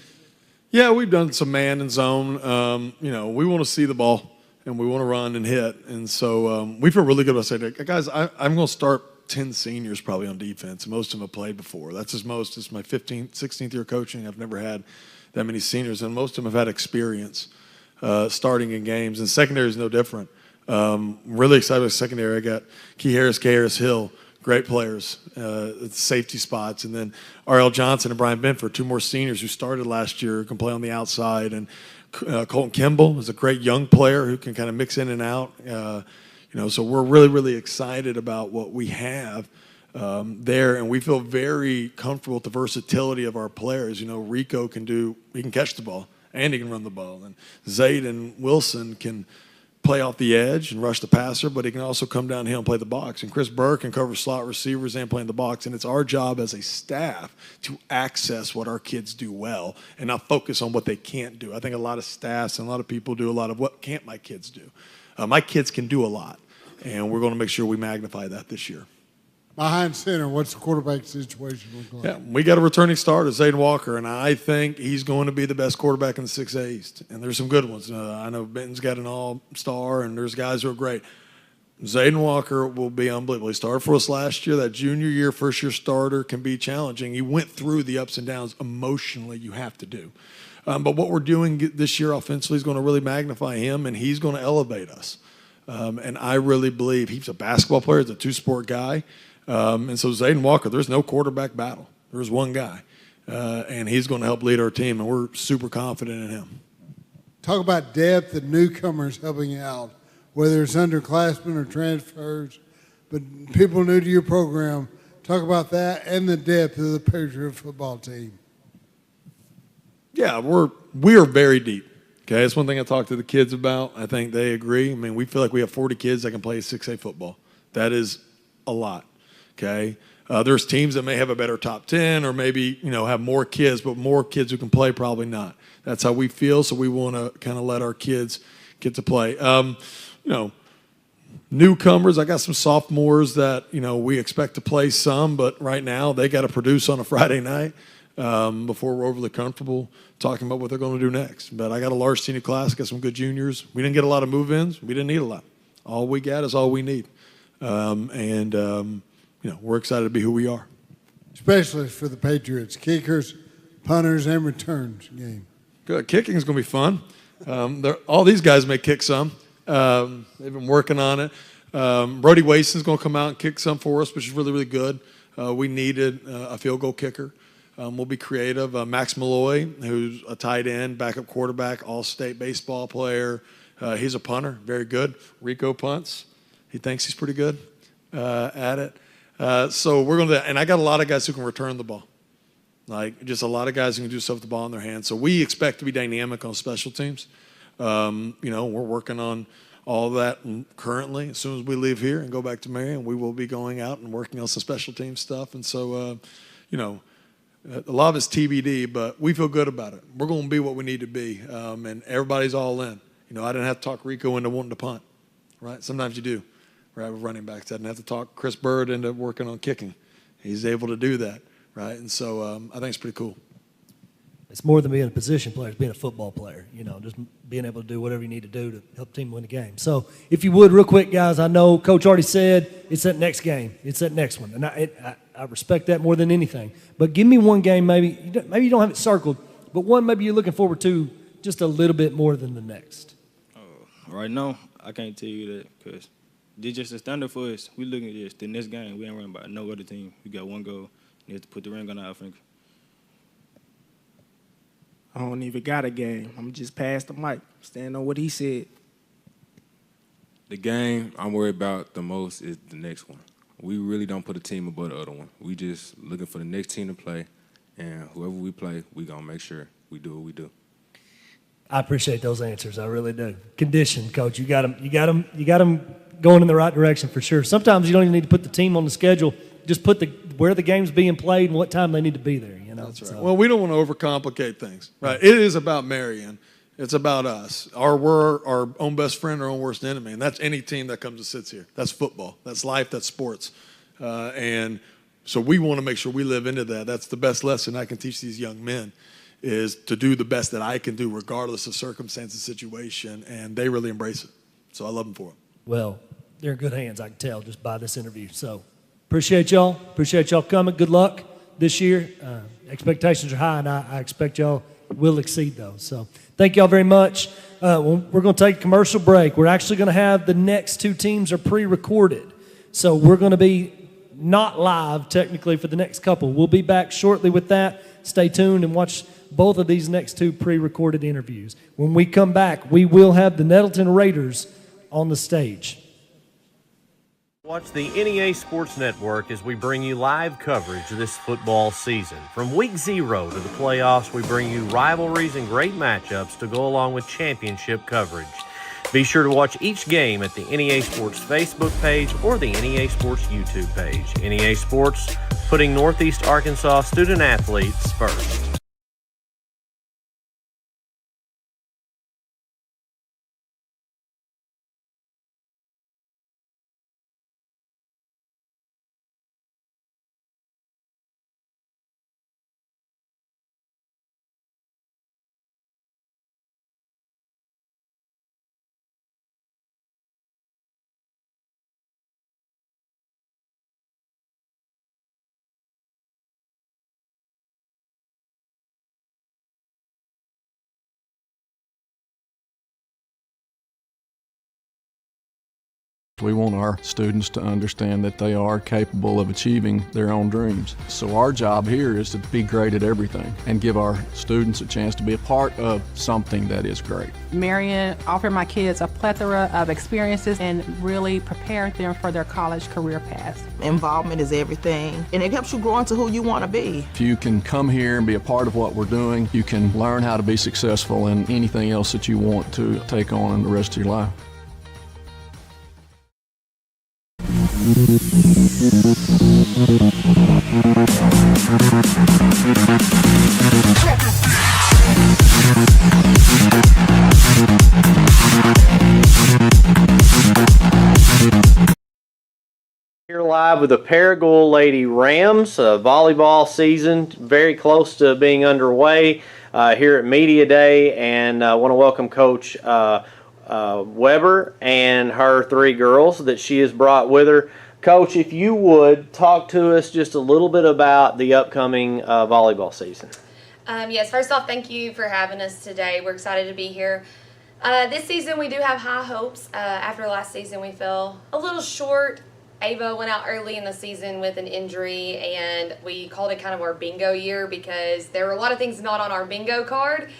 Yeah, we've done some man and zone. We want to see the ball, and we want to run and hit. And so we feel really good about saying, guys, I'm going to start 10 seniors probably on defense. Most of them have played before. That's as most. It's my 15th, 16th year coaching. I've never had that many seniors, and most of them have had experience starting in games. And secondary is no different. Really excited about secondary. I got Key Harris, Hill, great players, safety spots. And then R.L. Johnson and Brian Benford, two more seniors who started last year, who can play on the outside. And Colton Kimball is a great young player who can kind of mix in and out. So we're really, really excited about what we have there. And we feel very comfortable with the versatility of our players. Rico he can catch the ball and he can run the ball. And Zayd and Wilson can play off the edge and rush the passer, but he can also come downhill and play the box. And Chris Burke can cover slot receivers and play in the box. And it's our job as a staff to access what our kids do well and not focus on what they can't do. I think a lot of staffs and a lot of people do a lot of what can't my kids do. My kids can do a lot, and we're going to make sure we magnify that this year. Behind center, what's the quarterback situation look like? Yeah, we got a returning starter, Zayden Walker, and I think he's going to be the best quarterback in the 6A East. And there's some good ones. I know Benton's got an all-star, and there's guys who are great. Zayden Walker will be unbelievable. He started for us last year. That junior year, first-year starter can be challenging. He went through the ups and downs emotionally you have to do. But what we're doing this year offensively is going to really magnify him, and he's going to elevate us. And I really believe he's a basketball player. He's a two-sport guy. And so Zayden Walker, there's no quarterback battle. There's one guy, and he's going to help lead our team, and we're super confident in him. Talk about depth and newcomers helping out, whether it's underclassmen or transfers, but people new to your program. Talk about that and the depth of the Patriot football team. Yeah, we are very deep. Okay, that's one thing I talk to the kids about. I think they agree. I mean, we feel like we have 40 kids that can play 6A football. That is a lot. Okay, there's teams that may have a better top 10 or maybe have more kids, but more kids who can play probably not. That's how we feel. So we want to kind of let our kids get to play. Newcomers, I got some sophomores that we expect to play some, but right now they got to produce on a Friday night before we're overly comfortable talking about what they're going to do next. But I got a large senior class, got some good juniors. We didn't get a lot of move-ins. We didn't need a lot. All we got is all we need. We're excited to be who we are. Specialists for the Patriots, kickers, punters, and returns game. Good. Kicking is going to be fun. All these guys may kick some. They've been working on it. Brody Wason's going to come out and kick some for us, which is really, really good. We needed a field goal kicker. We'll be creative. Max Malloy, who's a tight end, backup quarterback, all-state baseball player. He's a punter, very good. Rico punts. He thinks he's pretty good at it. So we're going to, and I got a lot of guys who can return the ball. Like just a lot of guys who can do stuff with the ball in their hands. So we expect to be dynamic on special teams. We're working on all that currently. As soon as we leave here and go back to Marion, we will be going out and working on some special team stuff. And so, a lot of it's TBD, but we feel good about it. We're going to be what we need to be, and everybody's all in. I didn't have to talk Rico into wanting to punt, right? Sometimes you do, right, with running backs. I didn't have to talk Chris Bird into working on kicking. He's able to do that, right? And so I think it's pretty cool. It's more than being a position player. It's being a football player, just being able to do whatever you need to do to help the team win the game. So if you would, real quick, guys, I know Coach already said it's that next game. It's that next one. And I respect that more than anything. But give me one game, maybe you don't have it circled, but one maybe you're looking forward to just a little bit more than the next. Right now, I can't tell you that because this just a standard for us. We looking at this. The next game, we ain't worrying about no other team. We got one goal. We have to put the ring on our finger. I don't even got a game. I'm just past the mic. Stand on what he said. The game I'm worried about the most is the next one. We really don't put a team above the other one. We just looking for the next team to play, and whoever we play, we gonna make sure we do what we do. I appreciate those answers. I really do. Condition, Coach. You got them going in the right direction for sure. Sometimes you don't even need to put the team on the schedule. Just put where the game's being played and what time they need to be there. You know. That's right. So. Well, we don't want to overcomplicate things, right? It is about Marion. It's about us. We're our own best friend, our own worst enemy, and that's any team that comes and sits here. That's football. That's life. That's sports, and so we want to make sure we live into that. That's the best lesson I can teach these young men. Is to do the best that I can do regardless of circumstance and situation, and they really embrace it. So I love them for it. Well, they're in good hands, I can tell, just by this interview. So appreciate y'all. Appreciate y'all coming. Good luck this year. Expectations are high, and I expect y'all will exceed those. So thank y'all very much. We're going to take a commercial break. We're actually going to have the next two teams are pre-recorded. So we're going to be not live technically for the next couple. We'll be back shortly with that. Stay tuned and watch both of these next two pre-recorded interviews. When we come back, we will have the Nettleton Raiders on the stage. Watch the NEA Sports Network as we bring you live coverage this football season. From week 0 to the playoffs, we bring you rivalries and great matchups to go along with championship coverage. Be sure to watch each game at the NEA Sports Facebook page or the NEA Sports YouTube page. NEA Sports, putting Northeast Arkansas student athletes first. We want our students to understand that they are capable of achieving their own dreams. So our job here is to be great at everything and give our students a chance to be a part of something that is great. Marion offered my kids a plethora of experiences and really prepared them for their college career paths. Involvement is everything, and it helps you grow into who you want to be. If you can come here and be a part of what we're doing, you can learn how to be successful in anything else that you want to take on in the rest of your life. Here live with the Paragould Lady Rams. Volleyball season very close to being underway here at Media Day, and I want to welcome Coach Weber and her 3 girls that she has brought with her. Coach, if you would talk to us just a little bit about the upcoming volleyball season. Yes, first off, thank you for having us today. We're excited to be here. This season we do have high hopes. After last season we fell a little short. Ava went out early in the season with an injury, and we called it kind of our bingo year because there were a lot of things not on our bingo card.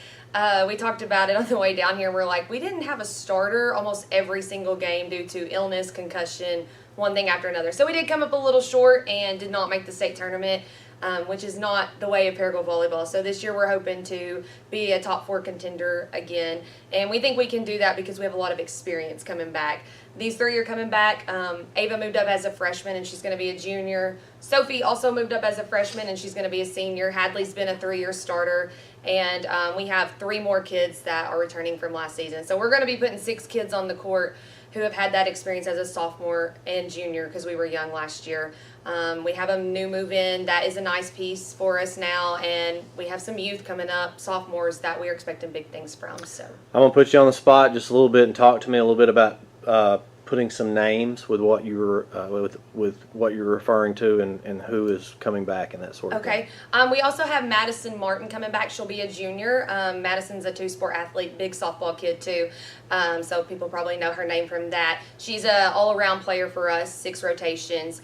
We talked about it on the way down here, and we're like, we didn't have a starter almost every single game due to illness, concussion, one thing after another. So we did come up a little short and did not make the state tournament, which is not the way of Paragould volleyball. So this year we're hoping to be a top 4 contender again, and we think we can do that because we have a lot of experience coming back. These 3 are coming back. Ava moved up as a freshman, and she's going to be a junior. Sophie also moved up as a freshman, and she's going to be a senior. Hadley's been a 3-year starter, and we have 3 more kids that are returning from last season. So we're going to be putting 6 kids on the court who have had that experience as a sophomore and junior because we were young last year. We have a new move-in that is a nice piece for us now, and we have some youth coming up, sophomores, that we're expecting big things from. So I'm going to put you on the spot just a little bit and talk to me a little bit about putting some names with what you were with what you're referring to and who is coming back and that sort of thing. Okay. We also have Madison Martin coming back. She'll be a junior. Madison's a two-sport athlete, big softball kid too. So people probably know her name from that. She's an all-around player for us, 6 rotations.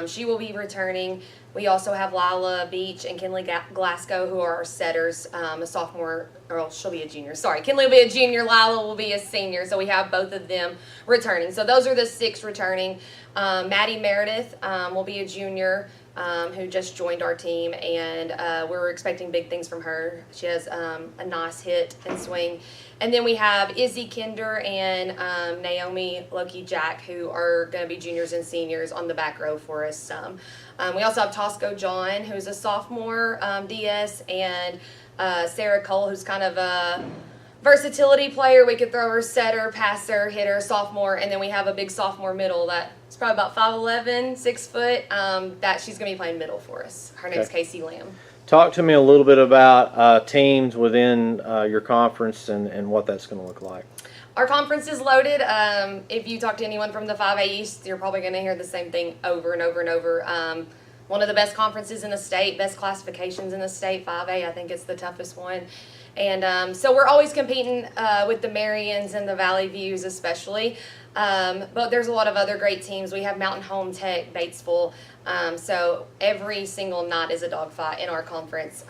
She will be returning. We also have Lila Beach and Kinley Glasgow, who are our setters, a sophomore, or she'll be a junior. Sorry, Kinley will be a junior, Lila will be a senior. So we have both of them returning. So those are the 6 returning. Maddie Meredith will be a junior who just joined our team, and we're expecting big things from her. She has a nice hit and swing. And then we have Izzy Kinder and Naomi Loki-Jack, who are going to be juniors and seniors on the back row for us. We also have Tosco John, who's a sophomore DS, and Sarah Cole, who's kind of a versatility player. We could throw her setter, passer, hitter, sophomore, and then we have a big sophomore middle that's probably about 5'11", 6 foot, that she's going to be playing middle for us. Her name's Casey Lamb. Talk to me a little bit about teams within your conference and what that's going to look like. Our conference is loaded. If you talk to anyone from the 5A East, you're probably going to hear the same thing over and over and over. One of the best conferences in the state, best classifications in the state, 5A. I think it's the toughest one. And so we're always competing with the Marions and the Valley Views especially. But there's a lot of other great teams. We have Mountain Home Tech, Batesville. So every single night is a dogfight in our conference.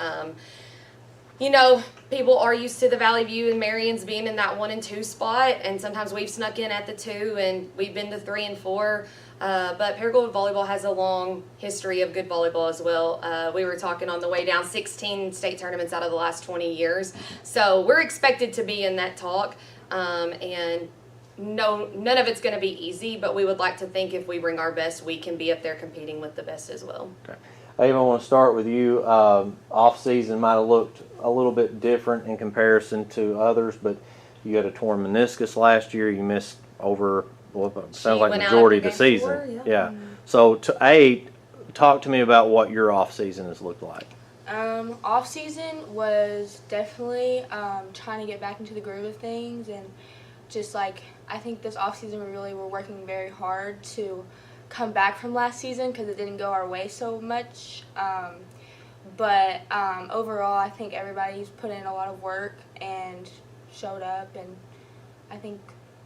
You know, people are used to the Valley View and Marions being in that 1 and 2 spot, and sometimes we've snuck in at the 2, and we've been to 3 and 4. But Paragould Volleyball has a long history of good volleyball as well. We were talking on the way down, 16 state tournaments out of the last 20 years. So we're expected to be in that talk, and no, none of it's going to be easy, but we would like to think if we bring our best, we can be up there competing with the best as well. Okay. Ava, I want to start with you. Off-season might have looked a little bit different in comparison to others, but you had a torn meniscus last year. You missed over, sounds like majority of the season. Yeah. So talk to me about what your off-season has looked like. Off-season was definitely trying to get back into the groove of things, and just like I think this off-season we really were working very hard to come back from last season because it didn't go our way so much. But overall, I think everybody's put in a lot of work and showed up, and I think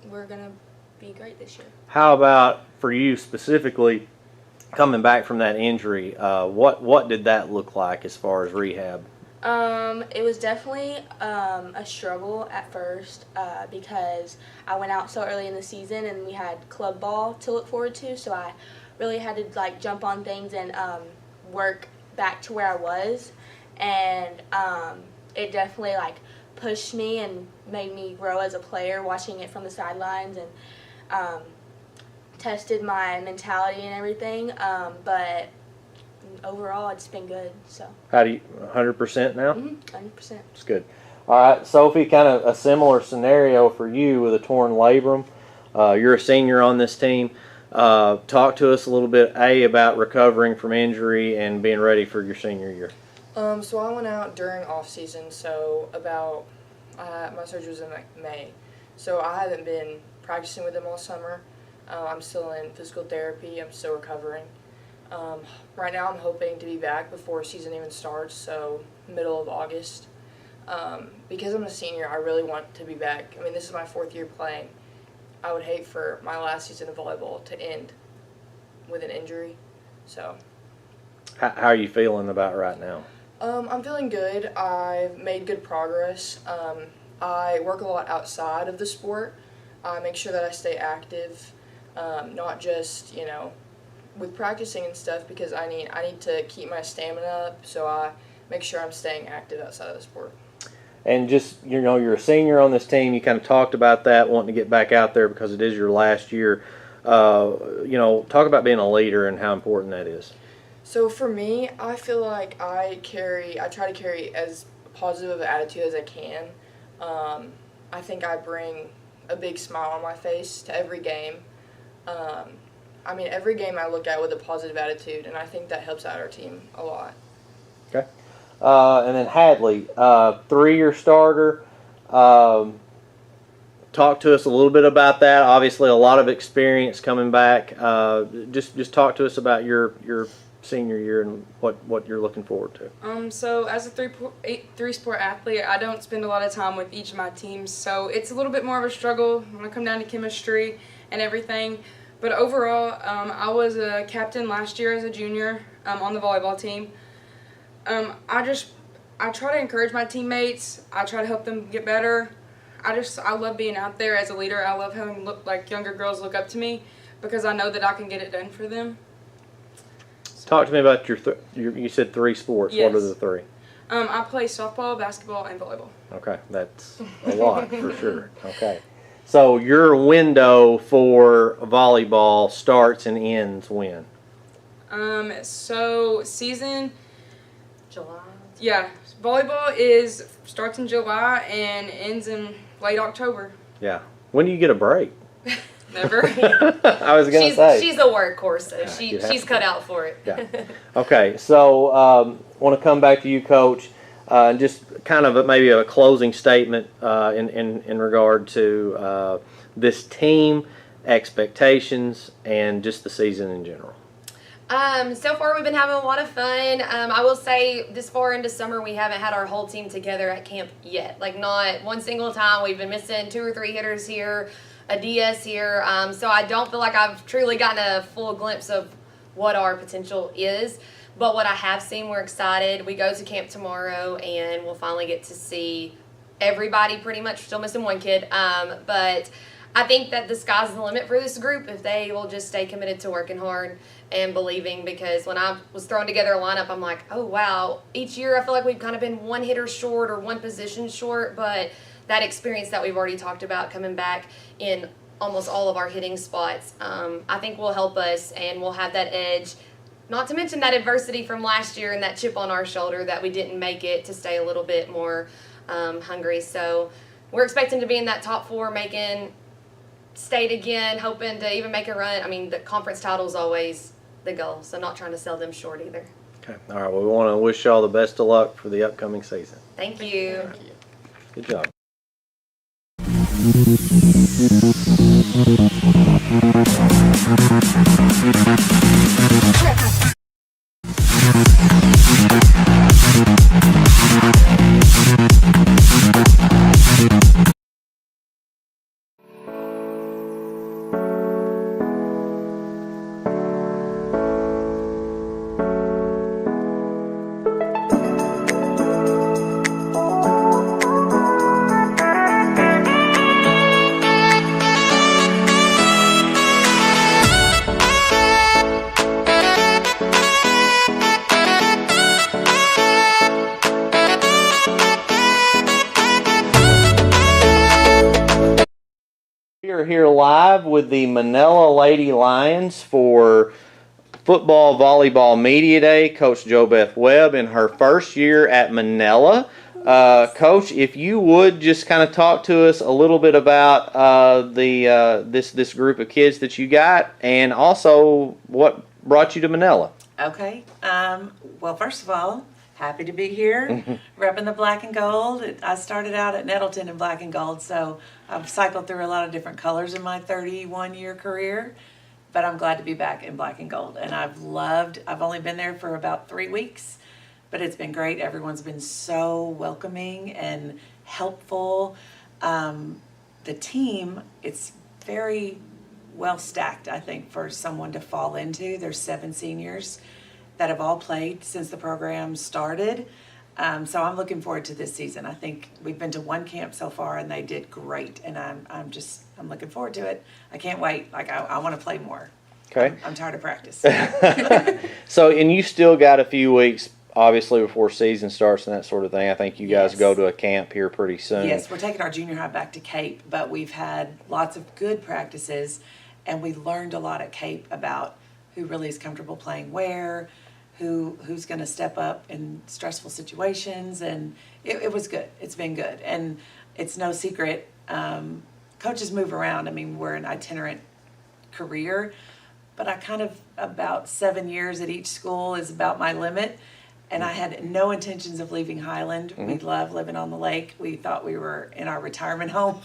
we're going to be great this year. How about for you specifically, coming back from that injury, what did that look like as far as rehab? It was definitely a struggle at first because I went out so early in the season and we had club ball to look forward to, so I really had to like jump on things and work back to where I was, and it definitely like pushed me and made me grow as a player watching it from the sidelines, and tested my mentality and everything, but overall it's been good. So how do you 100% now? 100%. It's good. All right, Sophie, kind of a similar scenario for you with a torn labrum. You're a senior on this team. Talk to us a little bit, about recovering from injury and being ready for your senior year. So I went out during off season, so about my surgery was in May, so I haven't been practicing with them all summer. I'm still in physical therapy. I'm still recovering. Right now I'm hoping to be back before season even starts, so middle of August. Because I'm a senior, I really want to be back. I mean, this is my 4th year playing. I would hate for my last season of volleyball to end with an injury. So, how are you feeling about right now? I'm feeling good. I've made good progress. I work a lot outside of the sport. I make sure that I stay active, not just, with practicing and stuff, because I need to keep my stamina up, so I make sure I'm staying active outside of the sport. And just, you're a senior on this team. You kind of talked about that, wanting to get back out there because it is your last year. Talk about being a leader and how important that is. So for me, I feel like I try to carry as positive of an attitude as I can. I think I bring a big smile on my face to every game. Every game I look at with a positive attitude, and I think that helps out our team a lot. Okay. And then Hadley, 3-year starter. Talk talk to us a little bit about that. Obviously, a lot of experience coming back. Just talk to us about your senior year and what you're looking forward to. So as a three-sport athlete, I don't spend a lot of time with each of my teams, so it's a little bit more of a struggle when I come down to chemistry and everything. But overall, I was a captain last year as a junior on the volleyball team. I try to encourage my teammates. I try to help them get better. I love being out there as a leader. I love having younger girls look up to me because I know that I can get it done for them. Talk to me about you said 3 sports. Yes. What are the 3? I play softball, basketball, and volleyball. Okay, that's a lot for sure. Okay. So your window for volleyball starts and ends when? So season July. Yeah, volleyball starts in July and ends in late October. Yeah. When do you get a break? Never. I was going to say. She's a workhorse, so she's cut out for it. Yeah. Okay, so want to come back to you, Coach, and just kind of maybe a closing statement in regard to this team, expectations, and just the season in general. So far we've been having a lot of fun. I will say this far into summer we haven't had our whole team together at camp yet. Not one single time. We've been missing 2 or 3 hitters here, a DS here. So I don't feel like I've truly gotten a full glimpse of what our potential is. But what I have seen, we're excited. We go to camp tomorrow and we'll finally get to see everybody pretty much. Still missing one kid. But I think that the sky's the limit for this group if they will just stay committed to working hard and believing, because when I was throwing together a lineup, I'm like, oh, wow. Each year I feel like we've kind of been one hitter short or one position short, but that experience that we've already talked about coming back in almost all of our hitting spots, I think will help us and we'll have that edge. Not to mention that adversity from last year and that chip on our shoulder that we didn't make it, to stay a little bit more hungry. So we're expecting to be in that top 4, making state again, hoping to even make a run. I mean, the conference title is always the goal, so not trying to sell them short either. Okay. All right. Well, we want to wish y'all the best of luck for the upcoming season. Thank you. Thank you. Good job. We are here live with the Manila Lady Lions for Football Volleyball Media Day. Coach JoBeth Webb in her first year at Manila. Coach, if you would just kind of talk to us a little bit about this group of kids that you got, and also what brought you to Manila. Okay. Well, first of all, happy to be here, repping the black and gold. I started out at Nettleton in black and gold, so I've cycled through a lot of different colors in my 31-year career, but I'm glad to be back in black and gold. And I've only been there for about 3 weeks, but it's been great. Everyone's been so welcoming and helpful. The team, it's very well stacked, I think, for someone to fall into. There's 7 seniors that have all played since the program started. So I'm looking forward to this season. I think we've been to 1 camp so far and they did great, and I'm looking forward to it. I can't wait. I want to play more. Okay. I'm tired of practice. So, and you still got a few weeks, obviously, before season starts and that sort of thing. I think you guys go to a camp here pretty soon. Yes, we're taking our junior high back to Cape, but we've had lots of good practices, and we learned a lot at Cape about who really is comfortable playing where, who's going to step up in stressful situations, and it was good. It's been good, and it's no secret. Coaches move around. I mean, we're an itinerant career, but I kind of, about 7 years at each school is about my limit, And I had no intentions of leaving Highland. We love living on the lake. We thought we were in our retirement home.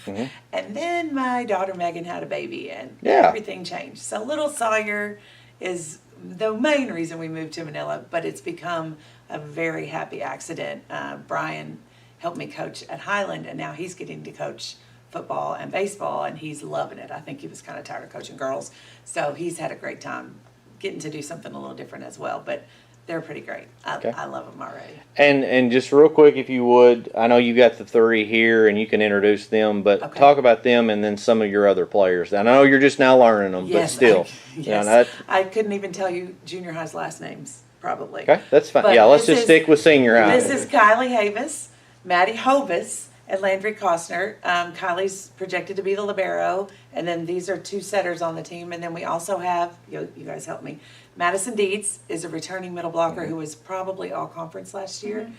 And then my daughter Megan had a baby, and everything changed. So Little Sawyer is the main reason we moved to Manila, but it's become a very happy accident. Brian helped me coach at Highland, and now he's getting to coach football and baseball, and he's loving it. I think he was kind of tired of coaching girls, so he's had a great time getting to do something a little different as well. But they're pretty great. I love them already. And just real quick, if you would, I know you got the three here, and you can introduce them, but talk about them and then some of your other players. I know you're just now learning them, but still. I couldn't even tell you junior high's last names, probably. Okay, that's fine. But Let's just stick with senior high. This is Kylie Havis, Maddie Hovis, and Landry Costner. Kylie's projected to be the libero, and then these are two setters on the team. And then we also have, you guys help me, Madison Deeds is a returning middle blocker who was probably all conference last year.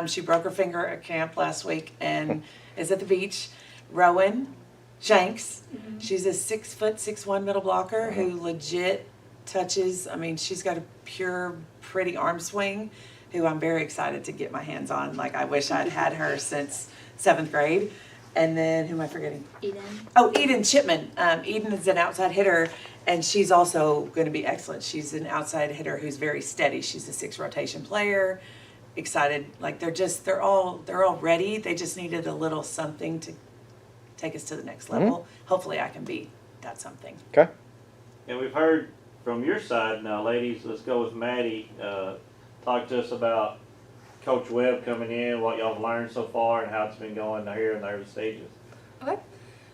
She broke her finger at camp last week and is at the beach. Rowan Shanks, she's a 6'6" middle blocker who legit touches. I mean, she's got a pure, pretty arm swing who I'm very excited to get my hands on. Like, I wish I'd had her since 7th grade. And then, who am I forgetting? Eden. Oh, Eden Chipman. Eden is an outside hitter, and she's also going to be excellent. She's an outside hitter who's very steady. She's a 6 rotation player. Excited. Like, they're all ready. They just needed a little something to take us to the next level. Hopefully I can be that something. Okay. And we've heard from your side now, ladies. Let's go with Maddie. Talk to us about Coach Webb coming in, what y'all have learned so far, and how it's been going here in the early stages. Okay.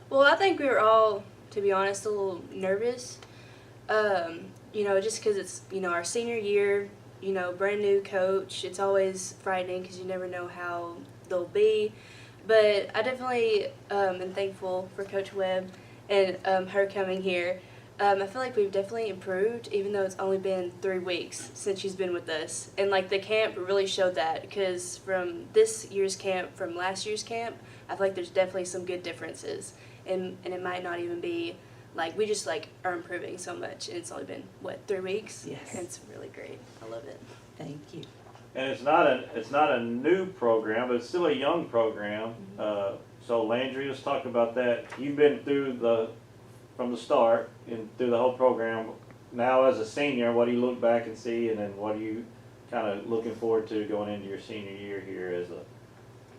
Well, I think we were all, to be honest, a little nervous. Just because it's, our senior year, brand new coach. It's always frightening because you never know how they'll be. But I definitely am thankful for Coach Webb and her coming here. I feel like we've definitely improved, even though it's only been 3 weeks since she's been with us. And, the camp really showed that, because from this year's camp, from last year's camp, I feel like there's definitely some good differences. And it might not even be, we just, are improving so much. And it's only been, 3 weeks? Yes. And it's really great. I love it. Thank you. And it's not a new program, but it's still a young program. So Landry, let's talk about that. You've been through from the start and through the whole program. Now as a senior, what do you look back and see, and then what are you kind of looking forward to going into your senior year here as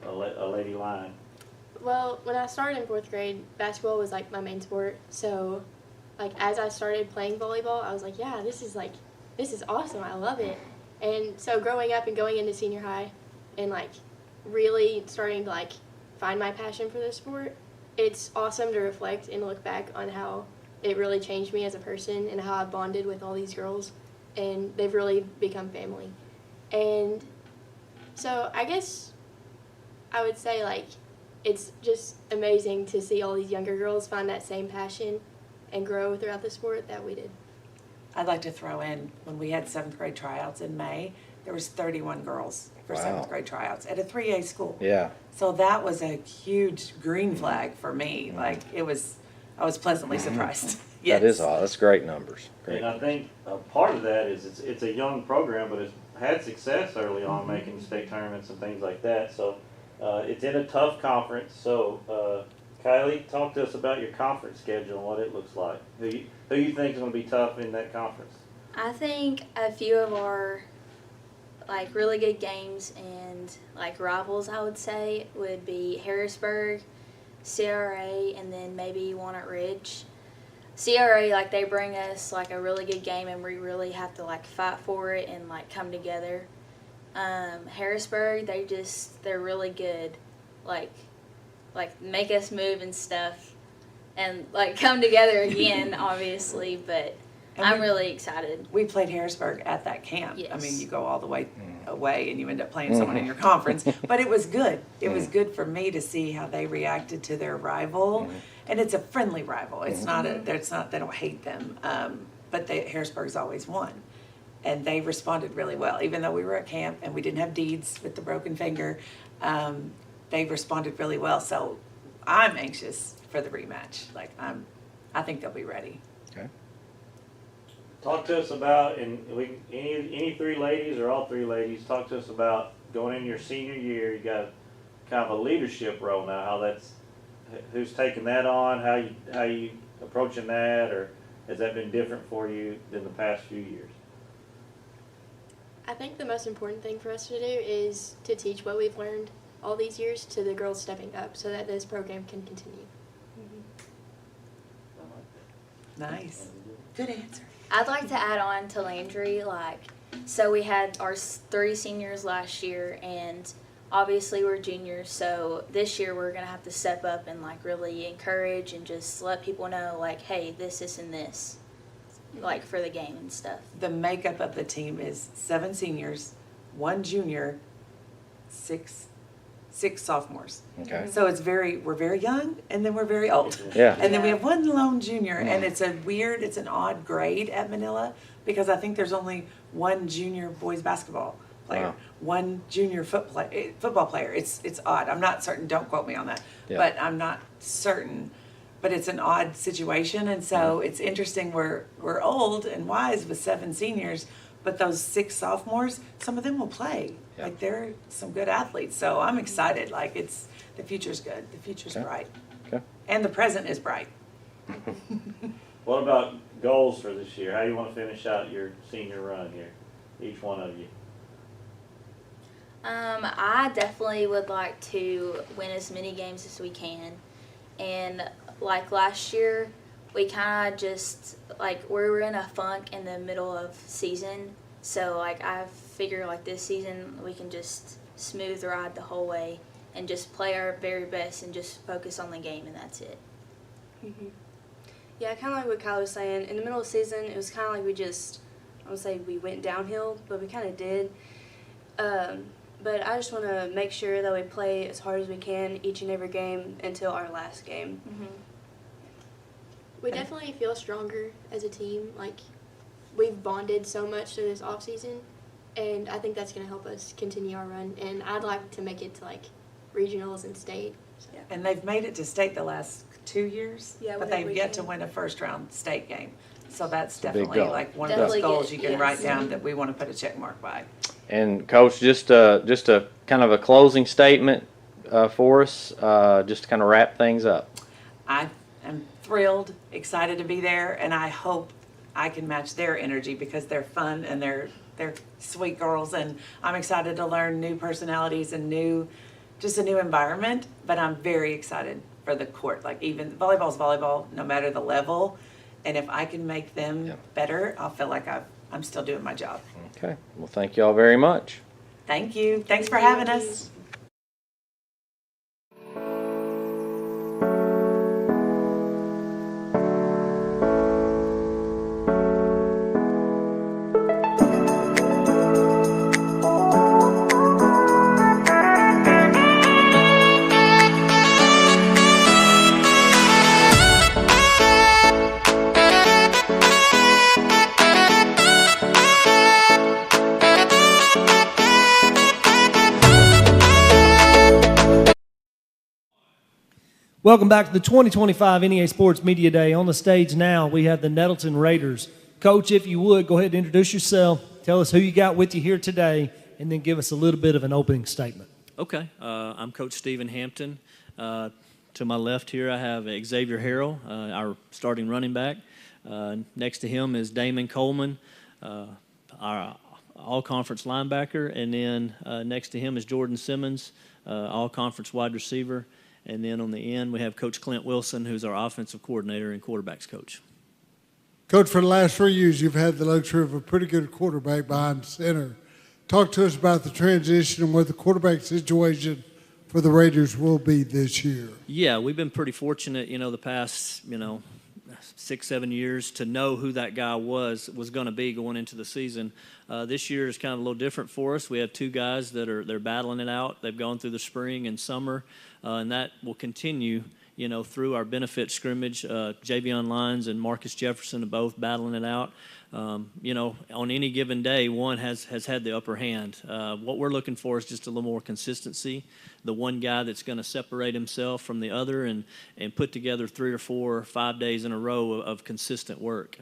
a Lady Lion? Well, when I started in 4th grade, basketball was my main sport. So as I started playing volleyball, I was like, yeah, this is awesome. I love it. And so growing up and going into senior high and really starting to find my passion for this sport, it's awesome to reflect and look back on how it really changed me as a person and how I bonded with all these girls, and they've really become family. And so I guess I would say it's just amazing to see all these younger girls find that same passion and grow throughout the sport that we did. I'd like to throw in, when we had 7th grade tryouts in May, there was 31 girls for 7th grade tryouts at a 3A school. Yeah. So that was a huge green flag for me. I was pleasantly surprised. Yes. That's great numbers. Great. And I think part of that is it's a young program, but it's had success early on making state tournaments and things like that. So it's in a tough conference. So Kylie, talk to us about your conference schedule and what it looks like. Who you think is going to be tough in that conference? I think a few of our really good games and rivals, I would say, would be Harrisburg, CRA, and then maybe one at Ridge. CRA, they bring us a really good game, and we really have to fight for it and come together. Harrisburg, they're really good, make us move and stuff, and come together again, obviously. But I'm really excited. We played Harrisburg at that camp. Yes. I mean, you go all the way away and you end up playing someone in your conference. But it was good. It was good for me to see how they reacted to their rival. And it's a friendly rival. It's not they don't hate them. But Harrisburg's always won. And they responded really well. Even though we were at camp and we didn't have Deeds with the broken finger, they responded really well. So I'm anxious for the rematch. I think they'll be ready. Okay. Talk to us about, any three ladies or all three ladies, talk to us about going into your senior year. You got kind of a leadership role now. Who's taking that on? How you approaching that, or has that been different for you than the past few years? I think the most important thing for us to do is to teach what we've learned all these years to the girls stepping up so that this program can continue. Nice. Good answer. I'd like to add on to Landry, so we had our 3 seniors last year, and obviously we're juniors, so this year we're going to have to step up and, really encourage and just let people know, hey, this, and this, for the game and stuff. The makeup of the team is 7 seniors, 1 junior, 6 sophomores. Okay. So we're very young, and then we're very old. Yeah. And then we have 1 lone junior, and it's an odd grade at Manila because I think there's only 1 junior boys basketball player, Wow. 1 junior football player. It's odd. I'm not certain. Don't quote me on that. Yeah. But I'm not certain. But it's an odd situation, and so it's interesting. We're old and wise with 7 seniors, but those 6 sophomores, some of them will play. Yeah. They're some good athletes. So I'm excited. The future's good. The future's Okay. bright. Okay. And the present is bright. What about goals for this year? How do you want to finish out your senior run here, each one of you? I definitely would like to win as many games as we can. And last year, we kind of just, we were in a funk in the middle of season. So, I figure, this season, we can just smooth ride the whole way and just play our very best and just focus on the game, and that's it. Mm-hmm. Yeah, kind of like what Kyle was saying. In the middle of the season, it was kind of like we just, I would say we went downhill, but we kind of did. But I just want to make sure that we play as hard as we can each and every game until our last game. Mm-hmm. We definitely feel stronger as a team. We've bonded so much through this off season, and I think that's going to help us continue our run. And I'd like to make it to regionals and state. So. And they've made it to state the last 2 years, Yeah, but whenever they've we yet can. to win a first round state game. So that's a big definitely goal. one of Definitely those goals get- you can yes. write down that we want to put a check mark by. And Coach, just a kind of a closing statement for us, just to kind of wrap things up. I am thrilled, excited to be there, and I hope I can match their energy because they're fun and they're sweet girls, and I'm excited to learn new personalities and just a new environment. But I'm very excited for the court. Even volleyball's volleyball, no matter the level, and if I can make them better, I'll feel like I'm still doing my job. Okay. Well, thank you all very much. Thank you. Thanks for having us. Welcome back to the 2025 NEA Sports Media Day. On the stage now, we have the Nettleton Raiders. Coach, if you would, go ahead and introduce yourself. Tell us who you got with you here today, and then give us a little bit of an opening statement. Okay. I'm Coach Stephen Hampton. To my left here, I have Xavier Harrell, our starting running back. Next to him is Damon Coleman, our all-conference linebacker. And then next to him is Jordan Simmons, all-conference wide receiver. And then on the end, we have Coach Clint Wilson, who's our offensive coordinator and quarterbacks coach. Coach, for the last 3 years, you've had the luxury of a pretty good quarterback behind center. Talk to us about the transition and what the quarterback situation for the Raiders will be this year. Yeah, we've been pretty fortunate, the past, 6-7 years to know who that guy was going to be going into the season. This year is kind of a little different for us. We have 2 guys that they're battling it out. They've gone through the spring and summer, and that will continue, through our benefit scrimmage, Javion Lyons and Marcus Jefferson are both battling it out. On any given day, one has had the upper hand. What we're looking for is just a little more consistency. The one guy that's going to separate himself from the other and put together 3 or 4 or 5 days in a row of consistent work.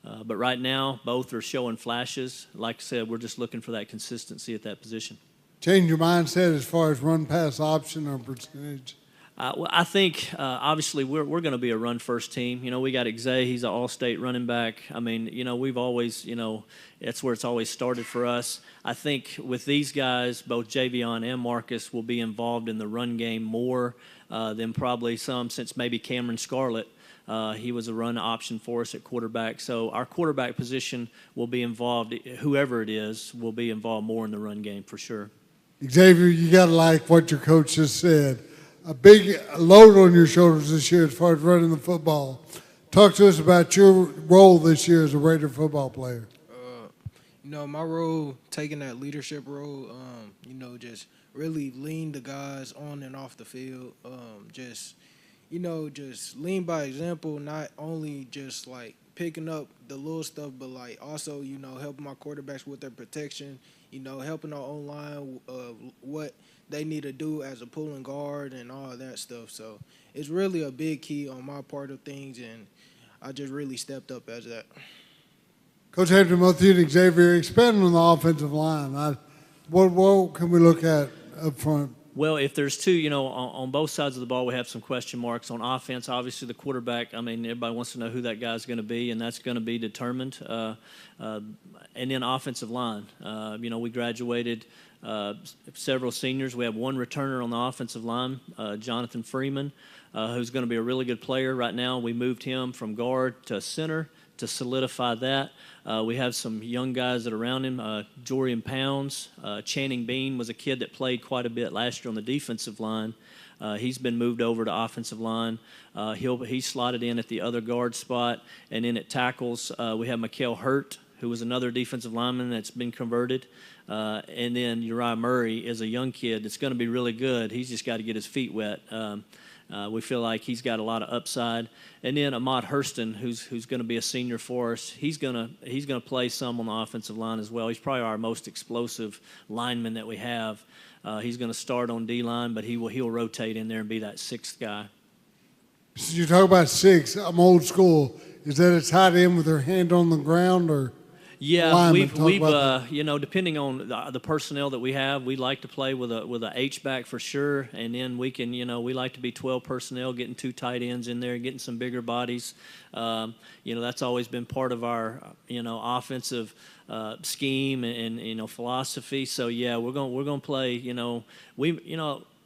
But right now, both are showing flashes. Like I said, we're just looking for that consistency at that position. Change your mindset as far as run-pass option or percentage? Well, I think obviously we're going to be a run-first team. We got Xay, he's an all-state running back. I mean, we've always, that's where it's always started for us. I think with these guys, both Javion and Marcus will be involved in the run game more than probably some, since maybe Cameron Scarlett. He was a run option for us at quarterback. So our quarterback position will be involved, whoever it is, will be involved more in the run game for sure. Xavier, you got to like what your coach just said. A big load on your shoulders this year as far as running the football. Talk to us about your role this year as a Raider football player. My role, taking that leadership role, just really lean the guys on and off the field. Just lean by example, not only just like picking up the little stuff, but like also, helping my quarterbacks with their protection, helping our O-line what they need to do as a pulling guard and all of that stuff. So it's really a big key on my part of things, and I just really stepped up as that. Coach Hampton, both you and Xavier, expanding on the offensive line, what can we look at up front? Well, if there's two, on both sides of the ball, we have some question marks. On offense, obviously the quarterback, everybody wants to know who that guy's going to be, and that's going to be determined. And then offensive line. We graduated several seniors. We have one returner on the offensive line, Jonathan Freeman, who's going to be a really good player. Right now, we moved him from guard to center to solidify that. We have some young guys that are around him. Jorian Pounds, Channing Bean was a kid that played quite a bit last year on the defensive line. He's been moved over to offensive line. He's slotted in at the other guard spot. And then at tackles, we have Mikael Hurt, who was another defensive lineman that's been converted. And then Uriah Murray is a young kid that's going to be really good. He's just got to get his feet wet. We feel like he's got a lot of upside. And then Ahmad Hurston, who's going to be a senior for us, he's going to play some on the offensive line as well. He's probably our most explosive lineman that we have. He's going to start on D-line, but he'll rotate in there and be that sixth guy. So you talk about six. I'm old school. Is that a tight end with their hand on the ground, or? Yeah, we've depending on the personnel that we have, we like to play with a H-back for sure, and then we can, we like to be 12 personnel, getting 2 tight ends in there, getting some bigger bodies. That's always been part of our, offensive scheme and philosophy. So yeah, we're going to play.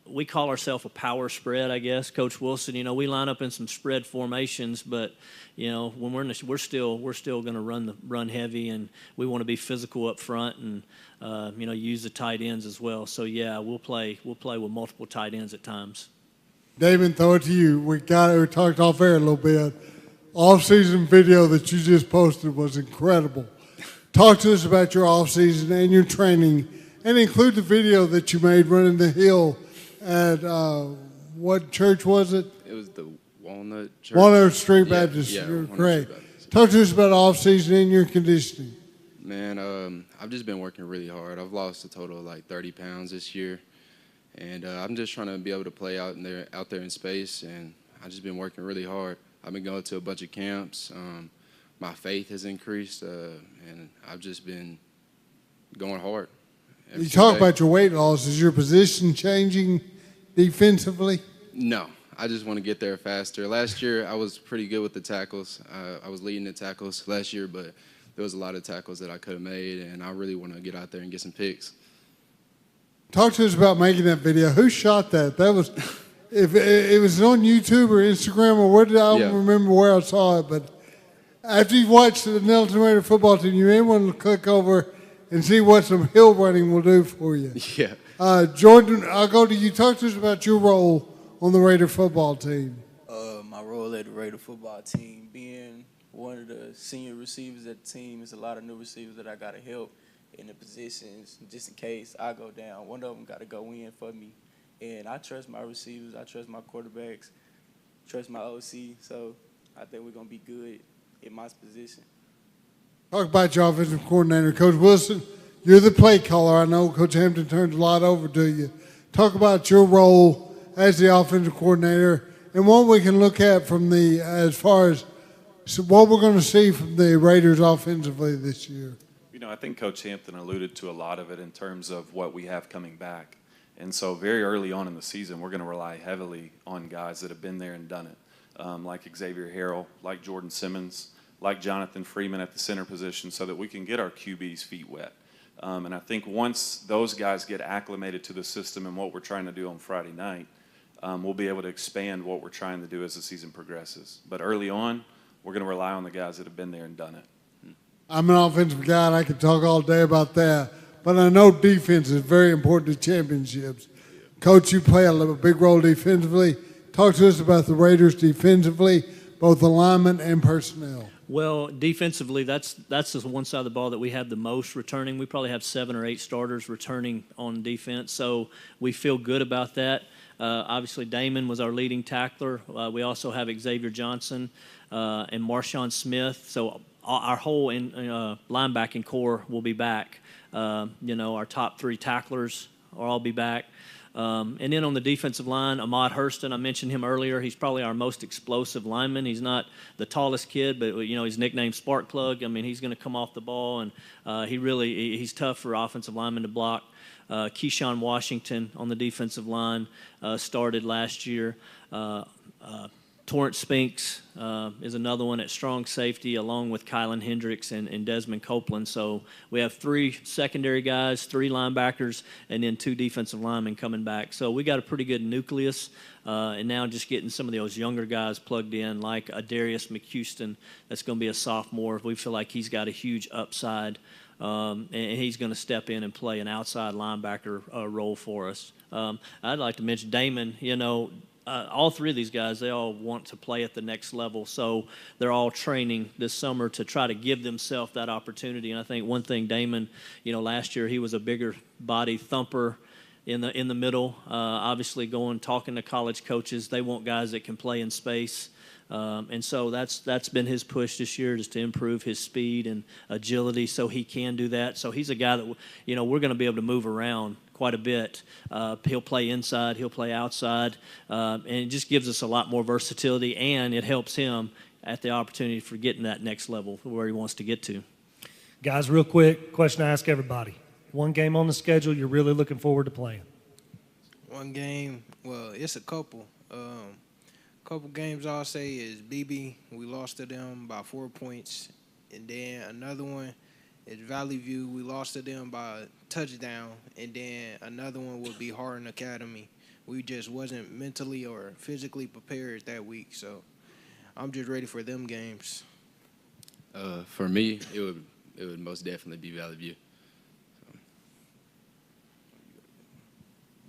We call ourselves a power spread, I guess. Coach Wilson, we line up in some spread formations, but when we're still going to run heavy, and we want to be physical up front, and use the tight ends as well. So yeah, we'll play with multiple tight ends at times. David, throw it to you. We talked off air a little bit. Off-season video that you just posted was incredible. Talk to us about your off-season and your training, and include the video that you made running the hill at what church was it? It was the Walnut Church. Walnut Street Baptist. Yeah, You're Walnut correct. Street Baptist. Talk to us about off-season and your conditioning. Man, I've just been working really hard. I've lost a total of like 30 pounds this year, and I'm just trying to be able to play out there in space, and I've just been working really hard. I've been going to a bunch of camps. My faith has increased, and I've just been going hard. You talk about your weight loss. Is your position changing defensively? No, I just want to get there faster. Last year, I was pretty good with the tackles. I was leading the tackles last year, but there was a lot of tackles that I could have made, and I really want to get out there and get some picks. Talk to us about making that video. Who shot that? That was, if it was on YouTube or Instagram or what? I don't remember where I saw it, but after you've watched the Nelson Raider football team, you may want to click over and see what some hill running will do for you. Yeah. Jordan, I'll go to you. Talk to us about your role on the Raider football team. My role at the Raider football team, being one of the senior receivers at the team, there's a lot of new receivers that I got to help in the positions just in case I go down. One of them got to go in for me. And I trust my receivers. I trust my quarterbacks. trust my OC. So I think we're going to be good in my position. Talk about your offensive coordinator, Coach Wilson. You're the play caller. I know Coach Hampton turns a lot over to you. Talk about your role as the offensive coordinator and what we can look at from the as far as what we're going to see from the Raiders offensively this year. You know, I think Coach Hampton alluded to a lot of it in terms of what we have coming back. And so very early on in the season, we're going to rely heavily on guys that have been there and done it, like Xavier Harrell, like Jordan Simmons, like Jonathan Freeman at the center position, so that we can get our QB's feet wet. And I think once those guys get acclimated to the system and what we're trying to do on Friday night, we'll be able to expand what we're trying to do as the season progresses. But early on, we're going to rely on the guys that have been there and done it. I'm an offensive guy, and I could talk all day about that. But I know defense is very important to championships. Coach, you play a big role defensively. Talk to us about the Raiders defensively, both alignment and personnel. Well, defensively, that's the one side of the ball that we have the most returning. We probably have 7 or 8 starters returning on defense, so we feel good about that. Obviously, Damon was our leading tackler. We also have Xavier Johnson and Marshawn Smith. So our whole linebacking core will be back. Our top 3 tacklers will all be back. And then on the defensive line, Ahmad Hurston, I mentioned him earlier. He's probably our most explosive lineman. He's not the tallest kid, but he's nicknamed Spark Plug. I mean, he's going to come off the ball, and he's tough for offensive linemen to block. Keyshawn Washington on the defensive line started last year. Torrance Spinks is another one at strong safety, along with Kylan Hendricks and Desmond Copeland. So we have 3 secondary guys, 3 linebackers, and then 2 defensive linemen coming back. So we got a pretty good nucleus, and now just getting some of those younger guys plugged in, like a Darius McHouston that's going to be a sophomore. We feel like he's got a huge upside, and he's going to step in and play an outside linebacker role for us. I'd like to mention Damon, all 3 of these guys, they all want to play at the next level, so they're all training this summer to try to give themselves that opportunity. And I think one thing, Damon, last year he was a bigger body thumper in the middle. Obviously, talking to college coaches, they want guys that can play in space. And so that's been his push this year, just to improve his speed and agility so he can do that. So he's a guy that, we're going to be able to move around quite a bit. He'll play inside, he'll play outside, and it just gives us a lot more versatility, and it helps him at the opportunity for getting that next level where he wants to get to. Guys, real quick, question I ask everybody. One game on the schedule you're really looking forward to playing? One game, well, it's a couple. Couple games I'll say is BB. We lost to them by 4 points. And then another one is Valley View. We lost to them by a touchdown. And then another one would be Hardin Academy. We just wasn't mentally or physically prepared that week. So I'm just ready for them games. For me, it would most definitely be Valley View.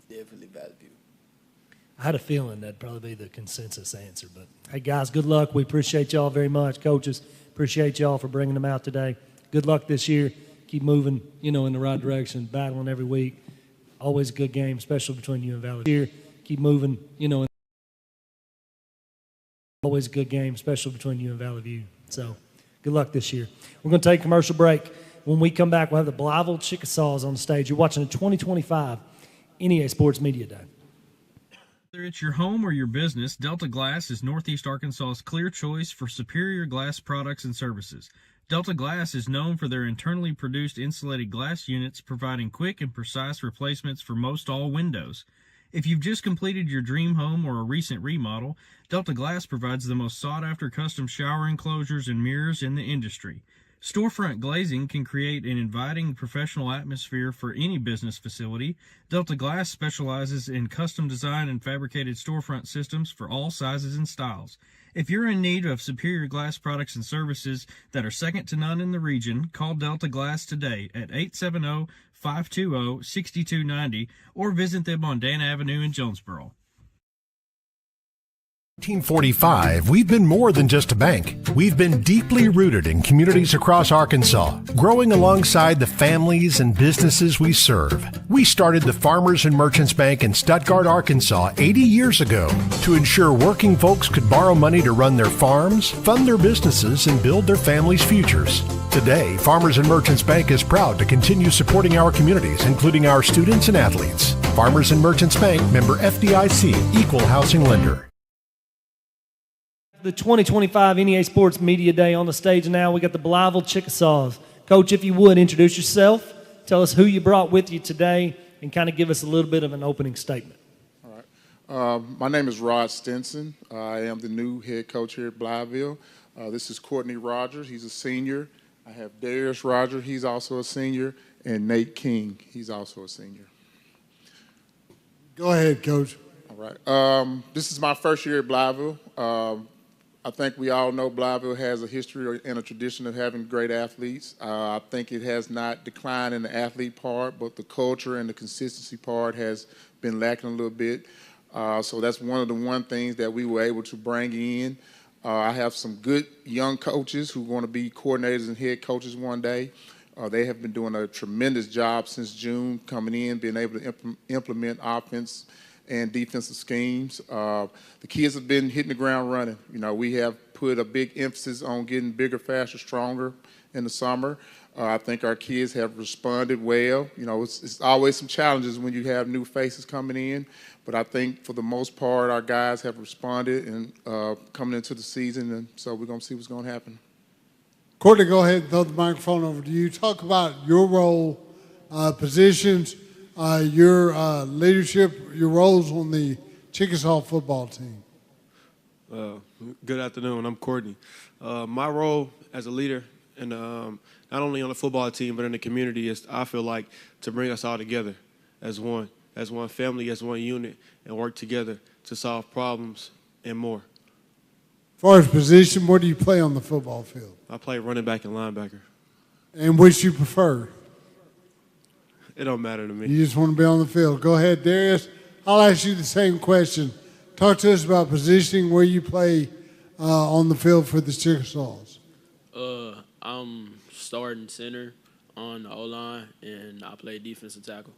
Definitely Valley View. I had a feeling that'd probably be the consensus answer. But, hey, guys, good luck. We appreciate y'all very much. Coaches, appreciate y'all for bringing them out today. Good luck this year. Keep moving, in the right direction, battling every week. Always a good game, especially between you and Valley View. Keep moving, always a good game, especially between you and Valley View. So good luck this year. We're going to take a commercial break. When we come back, we'll have the Blytheville Chickasaws on the stage. You're watching the 2025 NEA Sports Media Day. Whether it's your home or your business, Delta Glass is Northeast Arkansas's clear choice for superior glass products and services. Delta Glass is known for their internally produced insulated glass units, providing quick and precise replacements for most all windows. If you've just completed your dream home or a recent remodel, Delta Glass provides the most sought-after custom shower enclosures and mirrors in the industry. Storefront glazing can create an inviting professional atmosphere for any business facility. Delta Glass specializes in custom design and fabricated storefront systems for all sizes and styles. If you're in need of superior glass products and services that are second to none in the region, call Delta Glass today at 870-520-6290 or visit them on Dan Avenue in Jonesboro. 1945, we've been more than just a bank. We've been deeply rooted in communities across Arkansas, growing alongside the families and businesses we serve. We started the Farmers and Merchants Bank in Stuttgart, Arkansas 80 years ago to ensure working folks could borrow money to run their farms, fund their businesses, and build their families' futures. Today, Farmers and Merchants Bank is proud to continue supporting our communities, including our students and athletes. Farmers and Merchants Bank, member FDIC, equal housing lender. The 2025 NEA Sports Media Day on the stage now. We got the Blytheville Chickasaws. Coach, if you would, introduce yourself. Tell us who you brought with you today and kind of give us a little bit of an opening statement. All right. My name is Rod Stinson. I am the new head coach here at Blytheville. This is Courtney Rogers. He's a senior. I have Darius Rogers. He's also a senior. And Nate King. He's also a senior. Go ahead, Coach. All right. This is my first year at Blytheville. I think we all know Blytheville has a history and a tradition of having great athletes. I think it has not declined in the athlete part, but the culture and the consistency part has been lacking a little bit. So that's one of the things that we were able to bring in. I have some good young coaches who are going to be coordinators and head coaches one day. They have been doing a tremendous job since June, coming in, being able to implement offense and defensive schemes. The kids have been hitting the ground running. You know, we have put a big emphasis on getting bigger, faster, stronger in the summer. I think our kids have responded well. You know, it's always some challenges when you have new faces coming in, but I think for the most part, our guys have responded and coming into the season, and so we're going to see what's going to happen. Courtney, go ahead and throw the microphone over to you. Talk about your role, positions, your leadership, your roles on the Chickasaw football team. Good afternoon. I'm Courtney. My role as a leader, and not only on the football team but in the community, is I feel like to bring us all together as one family, as one unit, and work together to solve problems and more. As far as position, what do you play on the football field? I play running back and linebacker. And which you prefer? It don't matter to me. You just want to be on the field. Go ahead, Darius. I'll ask you the same question. Talk to us about positioning, where you play on the field for the Chickasaws. I'm starting center on the O-line, and I play defensive tackle.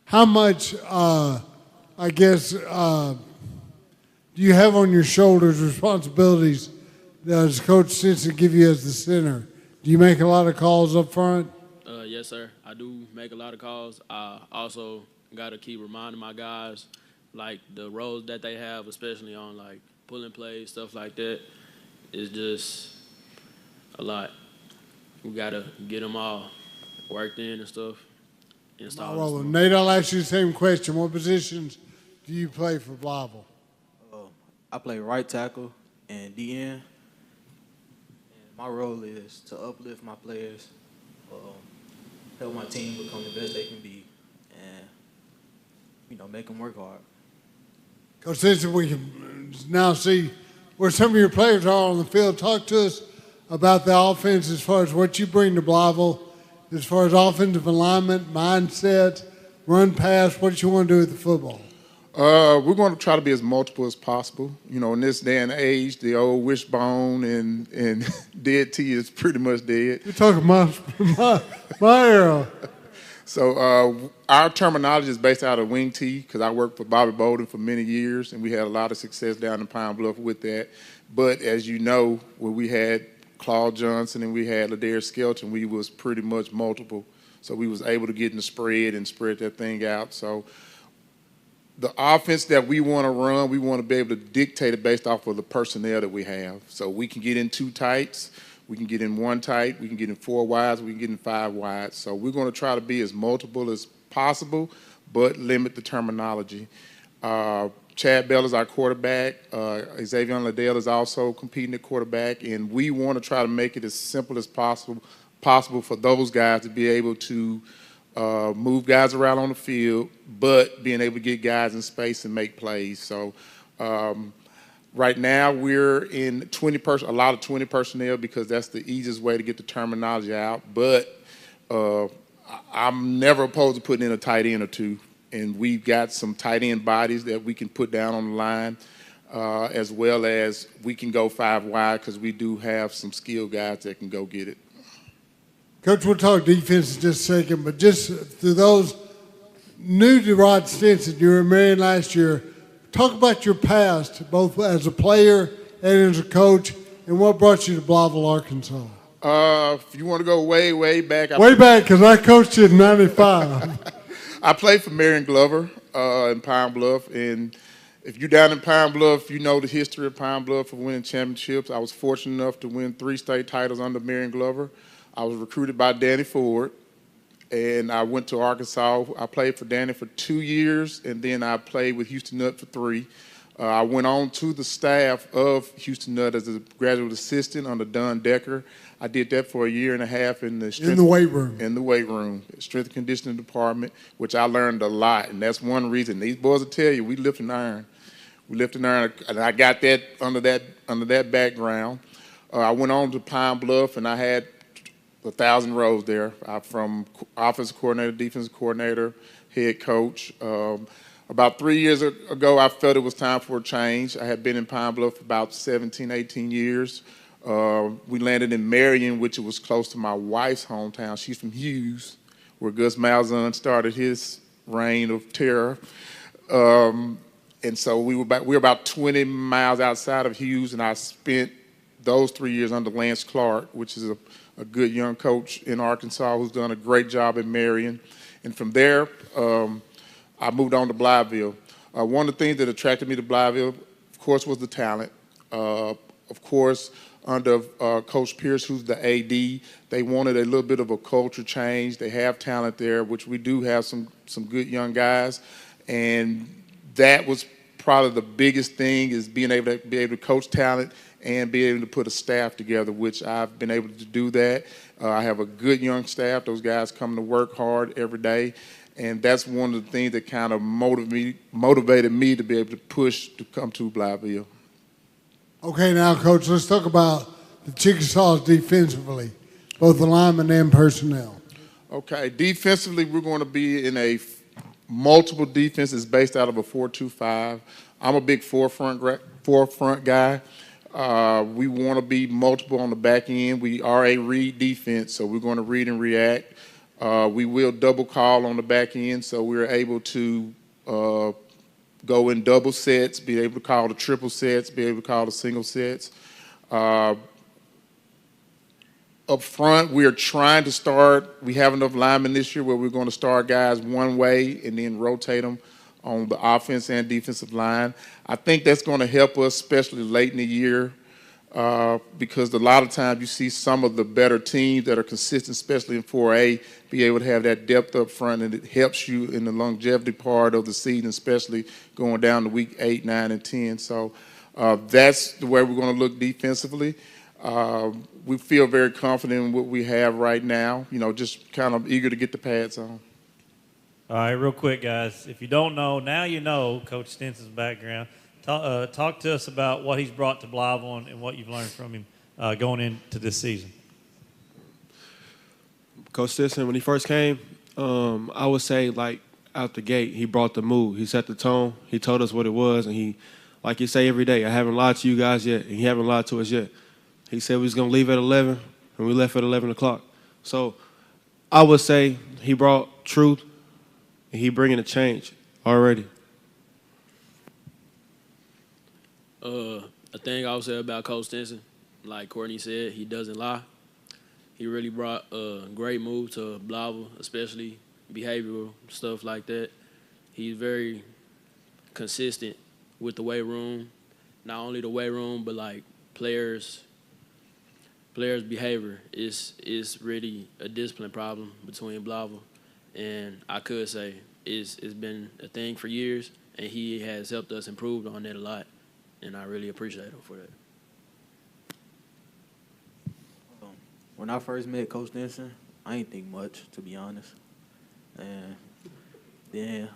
How much, do you have on your shoulders responsibilities does Coach Stinson give you as the center? Do you make a lot of calls up front? Yes, sir. I do make a lot of calls. I also got to keep reminding my guys, like, the roles that they have, especially on, like, pulling plays, stuff like that. It's just a lot. We got to get them all worked in and stuff. Nate, I'll ask you the same question. What positions do you play for Blytheville? I play right tackle and DN. And my role is to uplift my players, help my team become the best they can be, and, make them work hard. Coach Stinson, we can now see where some of your players are on the field. Talk to us about the offense as far as what you bring to Blytheville, as far as offensive alignment, mindset, run pass, what you want to do with the football. We're going to try to be as multiple as possible. You know, in this day and age, the old wishbone and dead T is pretty much dead. You're talking my era. So our terminology is based out of wing T, because I worked for Bobby Bolden for many years, and we had a lot of success down in Pine Bluff with that. But as you know, when we had Claude Johnson and we had Ladarius Skelton, we was pretty much multiple. So we was able to get in the spread and spread that thing out. So the offense that we want to run, we want to be able to dictate it based off of the personnel that we have. So we can get in two tights, we can get in one tight, we can get in four wides, we can get in five wides. So we're going to try to be as multiple as possible, but limit the terminology. Chad Bell is our quarterback. Xavier Liddell is also competing at quarterback, and we want to try to make it as simple as possible for those guys to be able to move guys around on the field, but being able to get guys in space and make plays. So right now we're in a lot of 20 personnel, because that's the easiest way to get the terminology out. But I'm never opposed to putting in a tight end or two, and we've got some tight end bodies that we can put down on the line. as well as we can go 5 wide because we do have some skilled guys that can go get it. Coach, we'll talk defense in just a second, but just to those new to Rod Stinson, you were in Marion last year. Talk about your past, both as a player and as a coach, and what brought you to Blytheville, Arkansas. If you want to go way, way back. Way back, because I coached in '95. I played for Marion Glover in Pine Bluff, and if you're down in Pine Bluff, you know the history of Pine Bluff of winning championships. I was fortunate enough to win 3 state titles under Marion Glover. I was recruited by Danny Ford, and I went to Arkansas. I played for Danny for 2 years, and then I played with Houston Nutt for 3. I went on to the staff of Houston Nutt as a graduate assistant under Don Decker. I did that for 1.5 years in the weight room. In the weight room, strength and conditioning department, which I learned a lot, and that's one reason. These boys will tell you, we lift an iron. We lift an iron, and I got that under that background. I went on to Pine Bluff, and I had 1,000 rows there. From offensive coordinator, defensive coordinator, head coach. About 3 years ago, I felt it was time for a change. I had been in Pine Bluff for about 17, 18 years. We landed in Marion, which was close to my wife's hometown. She's from Hughes, where Gus Malzahn started his reign of terror. And so we were about 20 miles outside of Hughes, and I spent those 3 years under Lance Clark, which is a good young coach in Arkansas who's done a great job in Marion. And from there, I moved on to Blytheville. One of the things that attracted me to Blytheville, of course, was the talent. Of course, under Coach Pierce, who's the AD, they wanted a little bit of a culture change. They have talent there, which we do have some good young guys. And that was probably the biggest thing, is being able to coach talent and be able to put a staff together, which I've been able to do that. I have a good young staff. Those guys come to work hard every day. And that's one of the things that kind of motivated me to be able to push to come to Blytheville. Okay, now, Coach, let's talk about the Chickasaws defensively, both the linemen and personnel. Okay, defensively, we're going to be in a multiple defenses based out of a 4-2-5. I'm a big forefront guy. We want to be multiple on the back end. We are a read defense, so we're going to read and react. We will double call on the back end, so we're able to go in double sets, be able to call the triple sets, be able to call the single sets. Up front, we are trying to start. We have enough linemen this year where we're going to start guys one way and then rotate them on the offense and defensive line. I think that's going to help us, especially late in the year, because a lot of times you see some of the better teams that are consistent, especially in 4A, be able to have that depth up front, and it helps you in the longevity part of the season, especially going down to week 8, 9, and 10. So that's the way we're going to look defensively. We feel very confident in what we have right now, just kind of eager to get the pads on. All right, real quick, guys. If you don't know, now you know Coach Stinson's background. Talk to us about what he's brought to Blytheville and what you've learned from him going into this season. Coach Stinson, when he first came, I would say, out the gate, he brought the mood. He set the tone. He told us what it was, and he, like you say every day, I haven't lied to you guys yet, and he haven't lied to us yet. He said we was going to leave at 11, and we left at 11 o'clock. So I would say he brought truth, and he bringing a change already. A thing I would say about Coach Stinson, like Courtney said, he doesn't lie. He really brought a great move to Blytheville, especially behavioral stuff like that. He's very consistent with the weight room, not only the weight room, but players' behavior is really a discipline problem between Blytheville, and I could say it's been a thing for years, and he has helped us improve on that a lot, and I really appreciate him for that. When I first met Coach Stinson, I didn't think much, to be honest. And then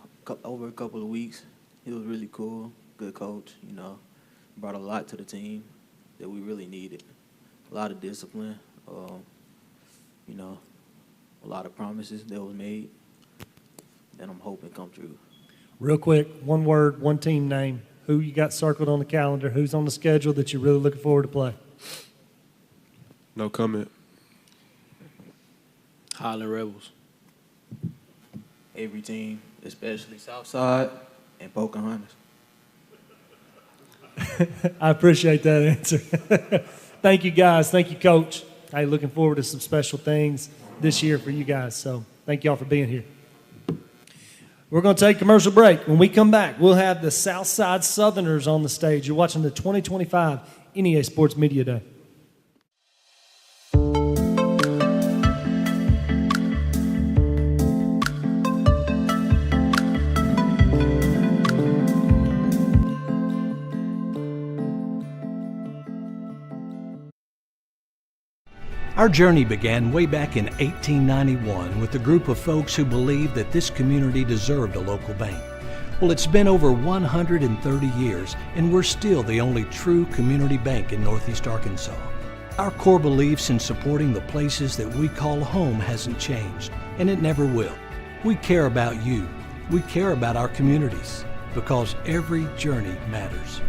over a couple of weeks, he was really cool, good coach, brought a lot to the team that we really needed. A lot of discipline, a lot of promises that was made that I'm hoping come true. Real quick, one word, one team name. who you got circled on the calendar, who's on the schedule that you're really looking forward to play. No comment. Highland Rebels. Every team, especially Southside and Pocahontas. I appreciate that answer. Thank you, guys. Thank you, Coach. Hey, looking forward to some special things this year for you guys. So thank y'all for being here. We're going to take a commercial break. When we come back, we'll have the Southside Southerners on the stage. You're watching the 2025 NEA Sports Media Day. Our journey began way back in 1891 with a group of folks who believed that this community deserved a local bank. Well, it's been over 130 years, and we're still the only true community bank in Northeast Arkansas. Our core beliefs in supporting the places that we call home hasn't changed, and it never will. We care about you. We care about our communities, because every journey matters.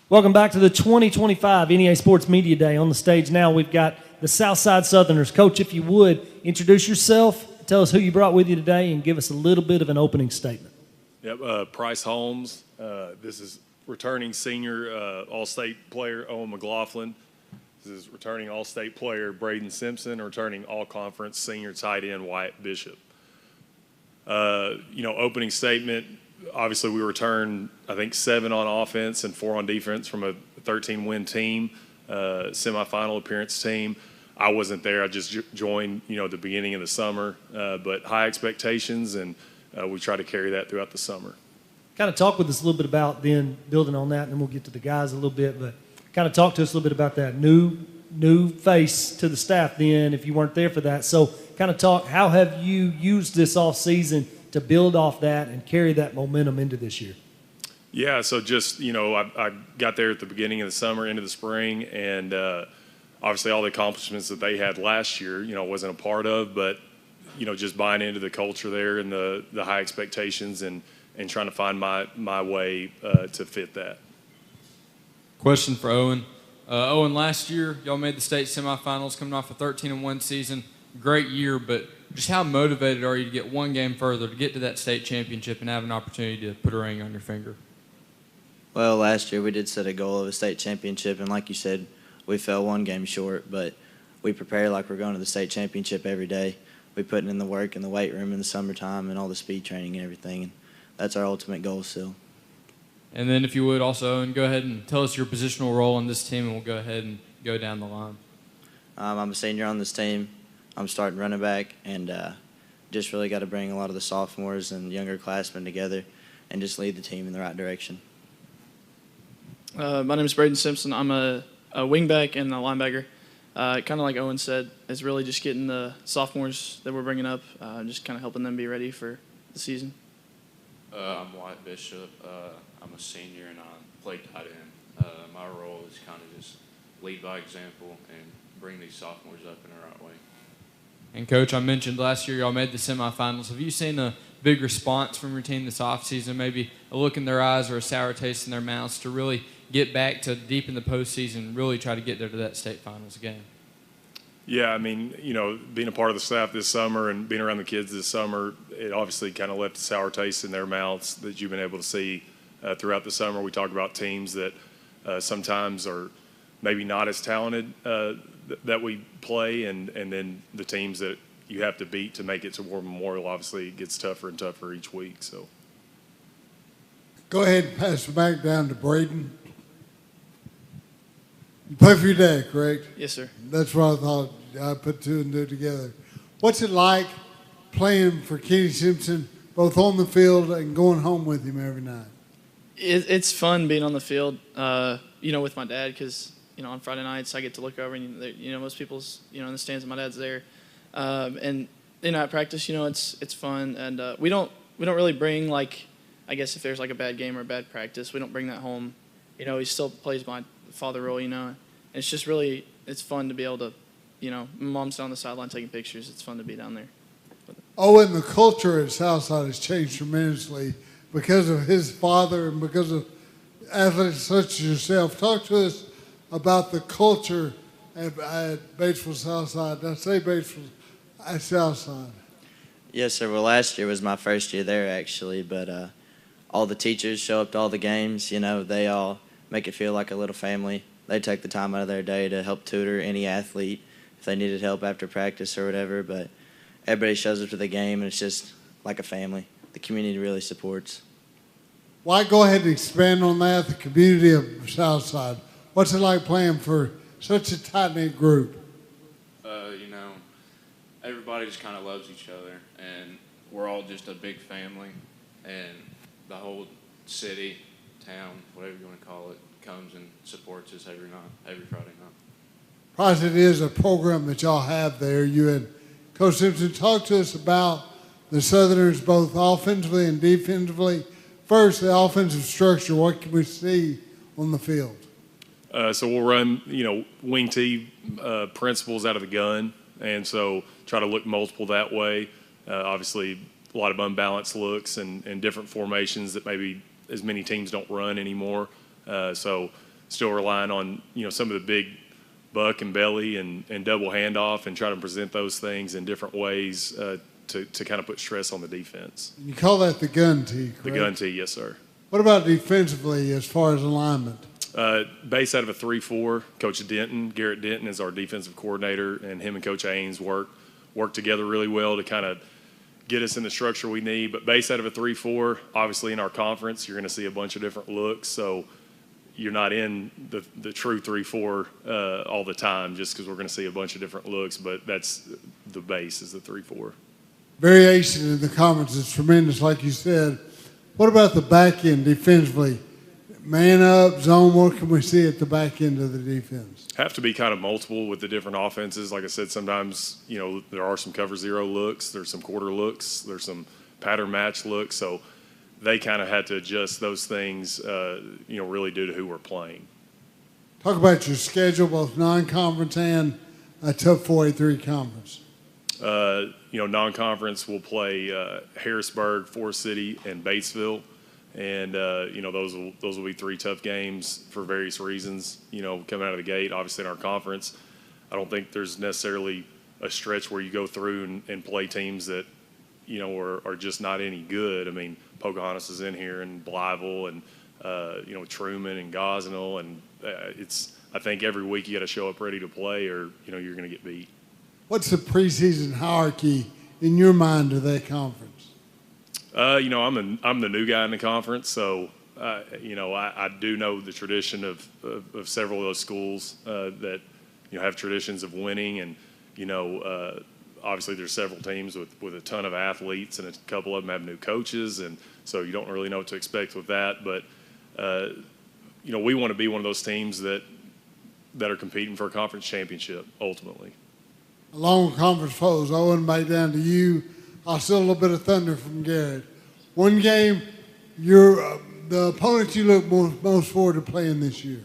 Welcome back to the 2025 NEA Sports Media Day. On the stage now, we've got the Southside Southerners. Coach, if you would, introduce yourself, tell us who you brought with you today, and give us a little bit of an opening statement. Yep, Price Holmes. This is returning senior All-State player Owen McLaughlin. This is returning All-State player Braden Simpson, and returning All-Conference senior tight end Wyatt Bishop. Opening statement. Obviously, we returned, I think, 7 on offense and 4 on defense from a 13-win team, semifinal appearance team. I wasn't there. I just joined, at the beginning of the summer. But high expectations, and we try to carry that throughout the summer. Kind of talk with us a little bit about then building on that, and then we'll get to the guys a little bit. But kind of talk to us a little bit about that new face to the staff then, if you weren't there for that. So kind of talk, how have you used this off season to build off that and carry that momentum into this year? Yeah, so just, I got there at the beginning of the summer, into the spring, and obviously all the accomplishments that they had last year, wasn't a part of, but, just buying into the culture there and the high expectations and trying to find my way to fit that. Question for Owen. Owen, last year, y'all made the state semifinals coming off a 13-1 season. Great year, but just how motivated are you to get one game further, to get to that state championship and have an opportunity to put a ring on your finger? Well, last year we did set a goal of a state championship, and like you said, we fell one game short, but we prepare like we're going to the state championship every day. We put in the work in the weight room in the summertime and all the speed training and everything, and that's our ultimate goal still. And then if you would also, Owen, go ahead and tell us your positional role on this team, and we'll go ahead and go down the line. I'm a senior on this team. I'm starting running back, and just really got to bring a lot of the sophomores and younger classmen together and just lead the team in the right direction. My name is Braden Simpson. I'm a wingback and a linebacker. Kind of like Owen said, it's really just getting the sophomores that we're bringing up, just kind of helping them be ready for the season. I'm Wyatt Bishop. I'm a senior, and I play tight end. My role is kind of just lead by example and bring these sophomores up in the right way. And, Coach, I mentioned last year y'all made the semifinals. Have you seen a big response from your team this offseason, maybe a look in their eyes or a sour taste in their mouths to really get back to deep in the postseason, really try to get there to that state finals game? Yeah, I mean, being a part of the staff this summer and being around the kids this summer, it obviously kind of left a sour taste in their mouths that you've been able to see throughout the summer. We talk about teams that sometimes are maybe not as talented that we play, and then the teams that you have to beat to make it to War Memorial. Obviously, it gets tougher and tougher each week. So, go ahead and pass the back down to Braden. You play for your dad, correct? Yes, sir. That's what I thought. I put 2 and 2 together. What's it like playing for Kenny Simpson, both on the field and going home with him every night? It's fun being on the field, with my dad, because on Friday nights I get to look over and most people's in the stands and my dad's there, and at practice it's fun, and we don't really bring, like, I guess if there's like a bad game or a bad practice, we don't bring that home. He still plays my father role, and it's just really, it's fun to be able to, my mom's down the sideline taking pictures. It's fun to be down there. Owen, the culture at Southside has changed tremendously because of his father and because of athletes such as yourself. Talk to us about the culture at Batesville Southside. Did I say Batesville at Southside? Yes, sir. Well, last year was my first year there, actually, but all the teachers show up to all the games. You know, they all make it feel like a little family. They take the time out of their day to help tutor any athlete if they needed help after practice or whatever, but everybody shows up to the game, and it's just like a family. The community really supports. Why go ahead and expand on that, the community of Southside? What's it like playing for such a tight-knit group? You know, everybody just kind of loves each other, and we're all just a big family, and the whole city, town, whatever you want to call it, comes and supports us every Friday night. Price, it is a program that y'all have there. You and Coach Simpson, talk to us about the Southerners both offensively and defensively. First, the offensive structure, what can we see on the field? So we'll run, wing T principles out of the gun, and so try to look multiple that way. Obviously, a lot of unbalanced looks and different formations that maybe as many teams don't run anymore. So still relying on, some of the big buck and belly and double handoff and try to present those things in different ways to kind of put stress on the defense. You call that the gun tee, correct? The gun tee, yes, sir. What about defensively as far as alignment? Based out of a 3-4, Coach Garrett Denton is our defensive coordinator, and him and Coach Ains work together really well to kind of get us in the structure we need. But based out of a 3-4, obviously in our conference, you're going to see a bunch of different looks. So you're not in the true 3-4 all the time just because we're going to see a bunch of different looks, but that's the base is the 3-4. Variation in the conference is tremendous, like you said. What about the back end defensively? Man up, zone, what can we see at the back end of the defense? Have to be kind of multiple with the different offenses. Like I said, sometimes, there are some cover zero looks, there's some quarter looks, there's some pattern match looks. So they kind of had to adjust those things, really due to who we're playing. Talk about your schedule, both non-conference and a tough 4A3 conference. Non-conference we'll play Harrisburg, Forest City, and Batesville. And, those will be 3 tough games for various reasons, coming out of the gate. Obviously, in our conference, I don't think there's necessarily a stretch where you go through and play teams that, are just not any good. I mean, Pocahontas is in here, and Blytheville, and, Trumann and Gosnell. And I think every week you got to show up ready to play or, you're going to get beat. What's the preseason hierarchy in your mind of that conference? I'm the new guy in the conference, so I do know the tradition of several of those schools that have traditions of winning, and obviously there's several teams with a ton of athletes, and a couple of them have new coaches, and so you don't really know what to expect with that. But we want to be one of those teams that are competing for a conference championship ultimately. Along with conference foes, Owen, back down to you. I'll steal a little bit of thunder from Garrett. One game, the opponent you look most forward to playing this year?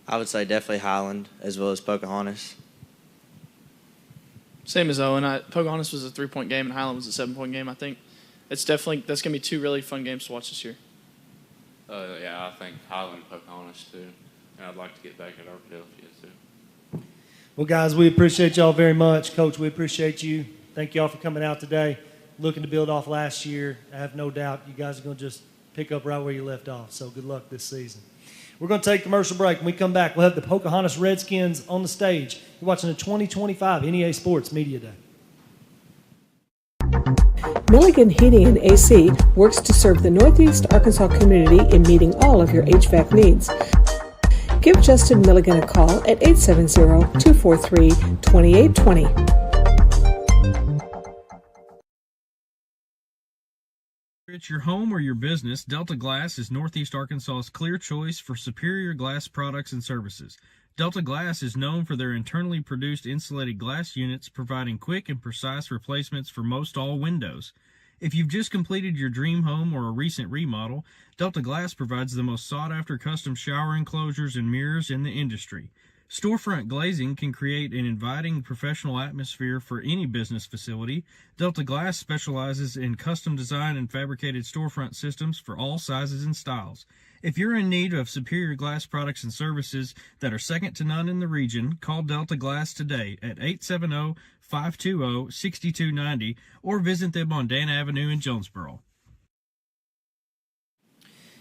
I would say definitely Highland as well as Pocahontas. Same as Owen. Pocahontas was a 3-point game and Highland was a 7-point game. I think that's going to be 2 really fun games to watch this year. I think Highland and Pocahontas too, and I'd like to get back at Philadelphia too. Well, guys, we appreciate y'all very much. Coach, we appreciate you. Thank y'all for coming out today. Looking to build off last year. I have no doubt you guys are going to just pick up right where you left off. So good luck this season. We're going to take a commercial break. When we come back, we'll have the Pocahontas Redskins on the stage. You're watching the 2025 NEA Sports Media Day. Milligan Heating and AC works to serve the Northeast Arkansas community in meeting all of your HVAC needs. Give Justin Milligan a call at 870-243-2820. It's your home or your business, Delta Glass is Northeast Arkansas's clear choice for superior glass products and services. Delta Glass is known for their internally produced insulated glass units, providing quick and precise replacements for most all windows. If you've just completed your dream home or a recent remodel, Delta Glass provides the most sought-after custom shower enclosures and mirrors in the industry. Storefront glazing can create an inviting professional atmosphere for any business facility. Delta Glass specializes in custom design and fabricated storefront systems for all sizes and styles. If you're in need of superior glass products and services that are second to none in the region, call Delta Glass today at 870-520-6290 or visit them on Dan Avenue in Jonesboro.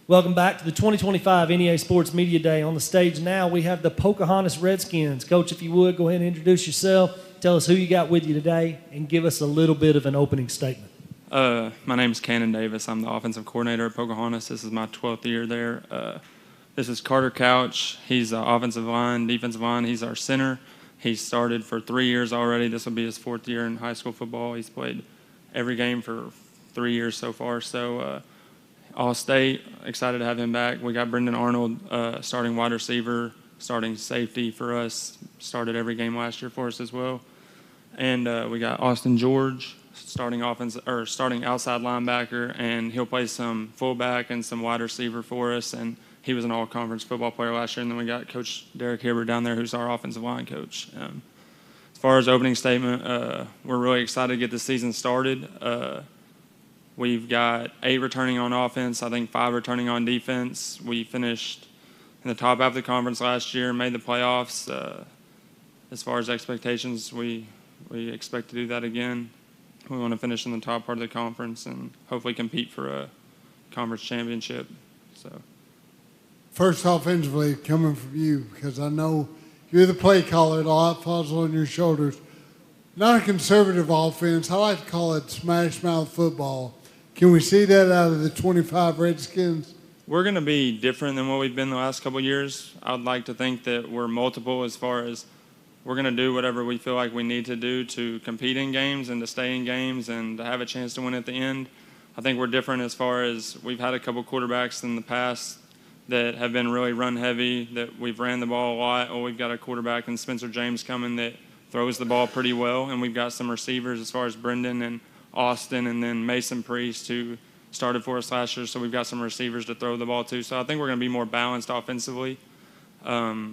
Welcome back to the 2025 NEA Sports Media Day. On the stage now, we have the Pocahontas Redskins. Coach, if you would, go ahead and introduce yourself. Tell us who you got with you today and give us a little bit of an opening statement. My name is Cannon Davis. I'm the offensive coordinator at Pocahontas. This is my 12th year there. This is Carter Couch. He's offensive line, defensive line. He's our center. He's started for 3 years already. This will be his 4th year in high school football. He's played every game for 3 years so far. So, All-State, excited to have him back. We got Brendan Arnold, starting wide receiver, starting safety for us, started every game last year for us as well. And we got Austin George, starting outside linebacker, and he'll play some fullback and some wide receiver for us. And he was an all-conference football player last year. And then we got Coach Derek Hibbert down there, who's our offensive line coach. As far as opening statement, we're really excited to get the season started. We've got 8 returning on offense, I think 5 returning on defense. We finished in the top half of the conference last year, made the playoffs. As far as expectations, we expect to do that again. We want to finish in the top part of the conference and hopefully compete for a conference championship. So, first, offensively, coming from you, because I know you're the play caller, a lot falls on your shoulders. Not a conservative offense. I like to call it smash mouth football. Can we see that out of the 25 Redskins? We're going to be different than what we've been the last couple of years. I'd like to think that we're multiple as far as we're going to do whatever we feel like we need to do to compete in games and to stay in games and to have a chance to win at the end. I think we're different as far as we've had a couple quarterbacks in the past that have been really run heavy, that we've ran the ball a lot. Or we've got a quarterback in Spencer James coming that throws the ball pretty well. And we've got some receivers as far as Brendan and Austin, and then Mason Priest, who started for us last year, so we've got some receivers to throw the ball to. So I think we're going to be more balanced offensively. We're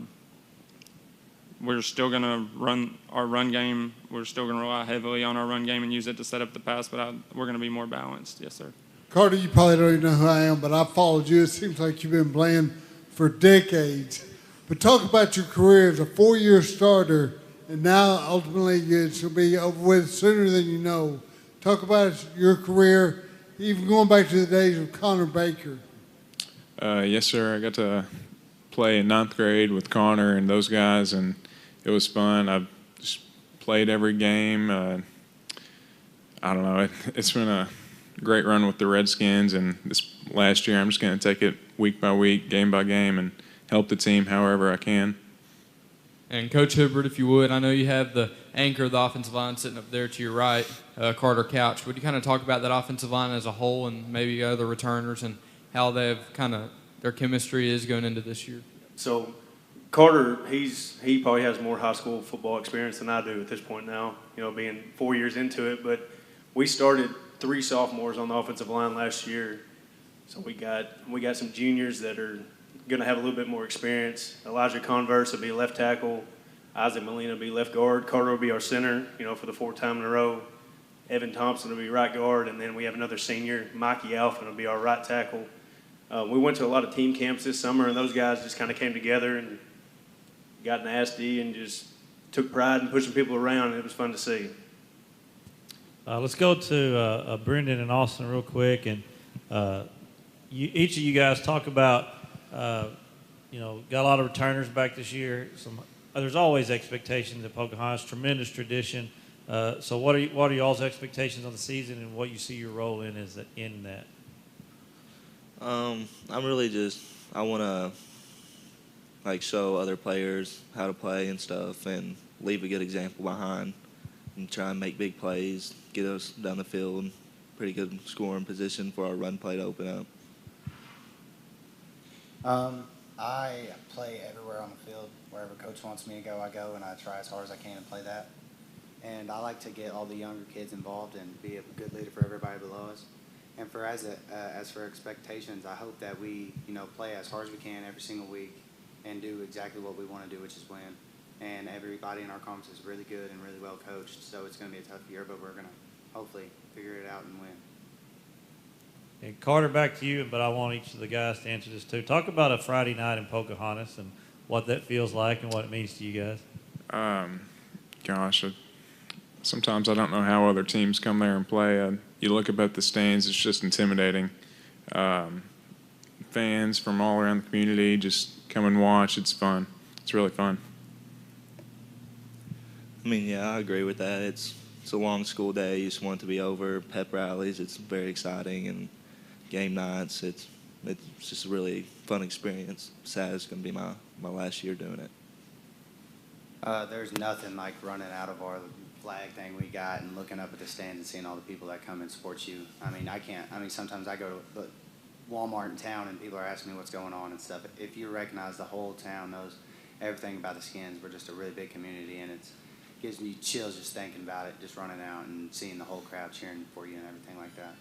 still going to run our run game. We're still going to rely heavily on our run game and use it to set up the pass, but we're going to be more balanced. Yes, sir. Carter, you probably don't even know who I am, but I followed you. It seems like you've been playing for decades. But talk about your career as a 4-year starter, and now ultimately it's going to be over with sooner than you know. Talk about your career, even going back to the days of Connor Baker. Yes, sir. I got to play in 9th grade with Connor and those guys, and it was fun. I've just played every game. I don't know. It's been a great run with the Redskins, and this last year I'm just going to take it week by week, game by game, and help the team however I can. And Coach Hibbert, if you would, I know you have the anchor of the offensive line sitting up there to your right, Carter Couch. Would you kind of talk about that offensive line as a whole and maybe other returners and how they've kind of their chemistry is going into this year? So Carter, he probably has more high school football experience than I do at this point now, being 4 years into it. But we started 3 sophomores on the offensive line last year. So we got some juniors that are going to have a little bit more experience. Elijah Converse will be left tackle. Isaac Molina will be left guard. Carter will be our center, for the 4th time in a row. Evan Thompson will be right guard. And then we have another senior, Mikey Alphen, will be our right tackle. We went to a lot of team camps this summer, and those guys just kind of came together and got nasty and just took pride in pushing people around, and it was fun to see. Let's go to Brendan and Austin real quick. And each of you guys talk about got a lot of returners back this year. There's always expectations at Pocahontas, tremendous tradition. So what are y'all's expectations on the season, and what you see your role in that? I want to show other players how to play and stuff, and leave a good example behind, and try and make big plays, get us down the field, pretty good scoring position for our run play to open up. I play everywhere on the field. Wherever Coach wants me to go, I go, and I try as hard as I can to play that. And I like to get all the younger kids involved and be a good leader for everybody below us. And as for expectations, I hope that we play as hard as we can every single week and do exactly what we want to do, which is win. and everybody in our conference is really good and really well coached. So it's going to be a tough year, but we're going to hopefully figure it out and win. And Carter, back to you, but I want each of the guys to answer this too. Talk about a Friday night in Pocahontas and what that feels like and what it means to you guys. Sometimes I don't know how other teams come there and play. You look up at the stands, it's just intimidating. Fans from all around the community just come and watch. It's fun. It's really fun. I mean, yeah, I agree with that. It's a long school day. You just want it to be over. Pep rallies, it's very exciting, and game nights, it's just a really fun experience. Sad it's going to be my last year doing it. There's nothing like running out of our flag thing we got and looking up at the stand and seeing all the people that come and support you. I mean, sometimes I go to Walmart in town and people are asking me what's going on and stuff. If you recognize the whole town knows everything about the Skins, we're just a really big community, and it gives me chills just thinking about it, just running out and seeing the whole crowd cheering for you and everything like that.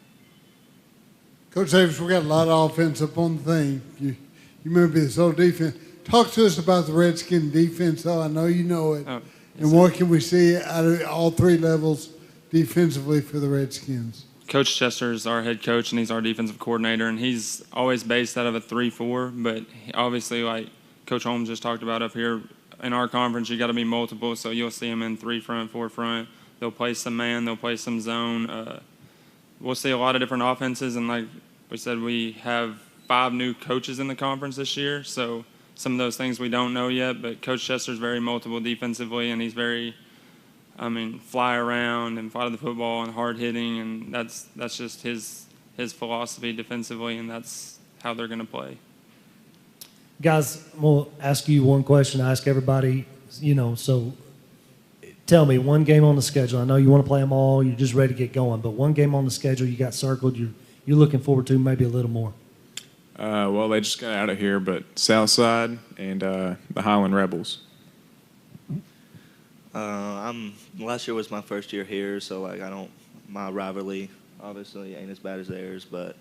Coach Davis, we got a lot of offense up on the thing. You remember this whole defense. Talk to us about the Redskin defense, though. I know you know it. And what can we see out of all three levels defensively for the Redskins? Coach Chester is our head coach, and he's our defensive coordinator, and he's always based out of a 3-4. But obviously, like Coach Holmes just talked about up here, in our conference, you got to be multiple. So you'll see them in 3 front, 4 front. They'll play some man. They'll play some zone. We'll see a lot of different offenses, and like we said, we have 5 new coaches in the conference this year. So some of those things we don't know yet. But Coach Chester's very multiple defensively, and he's very fly around and fight the football and hard hitting, and that's just his philosophy defensively, and that's how they're going to play. Guys, we'll ask you one question. I ask everybody, so tell me one game on the schedule. I know you want to play them all. You're just ready to get going, but one game on the schedule you got circled. You're looking forward to maybe a little more. Well, they just got out of here, but Southside and the Highland Rebels. Last year was my first year here, so my rivalry obviously ain't as bad as theirs, but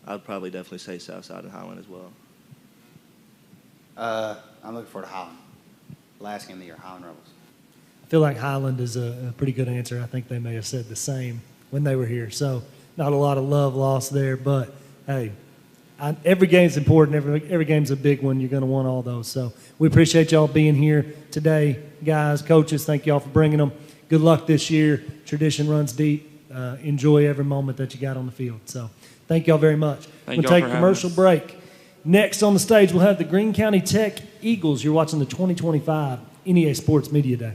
I'd probably definitely say Southside and Highland as well. I'm looking forward to Highland. Last game of the year, Highland Rebels. I feel like Highland is a pretty good answer. I think they may have said the same when they were here. So not a lot of love lost there, but hey, every game's important. Every game's a big one. You're going to want all those. So we appreciate y'all being here today. Guys, coaches, thank y'all for bringing them. Good luck this year. Tradition runs deep. Enjoy every moment that you got on the field. So thank y'all very much. We'll take a commercial break. Next on the stage, we'll have the Greene County Tech Eagles. You're watching the 2025 NEA Sports Media Day.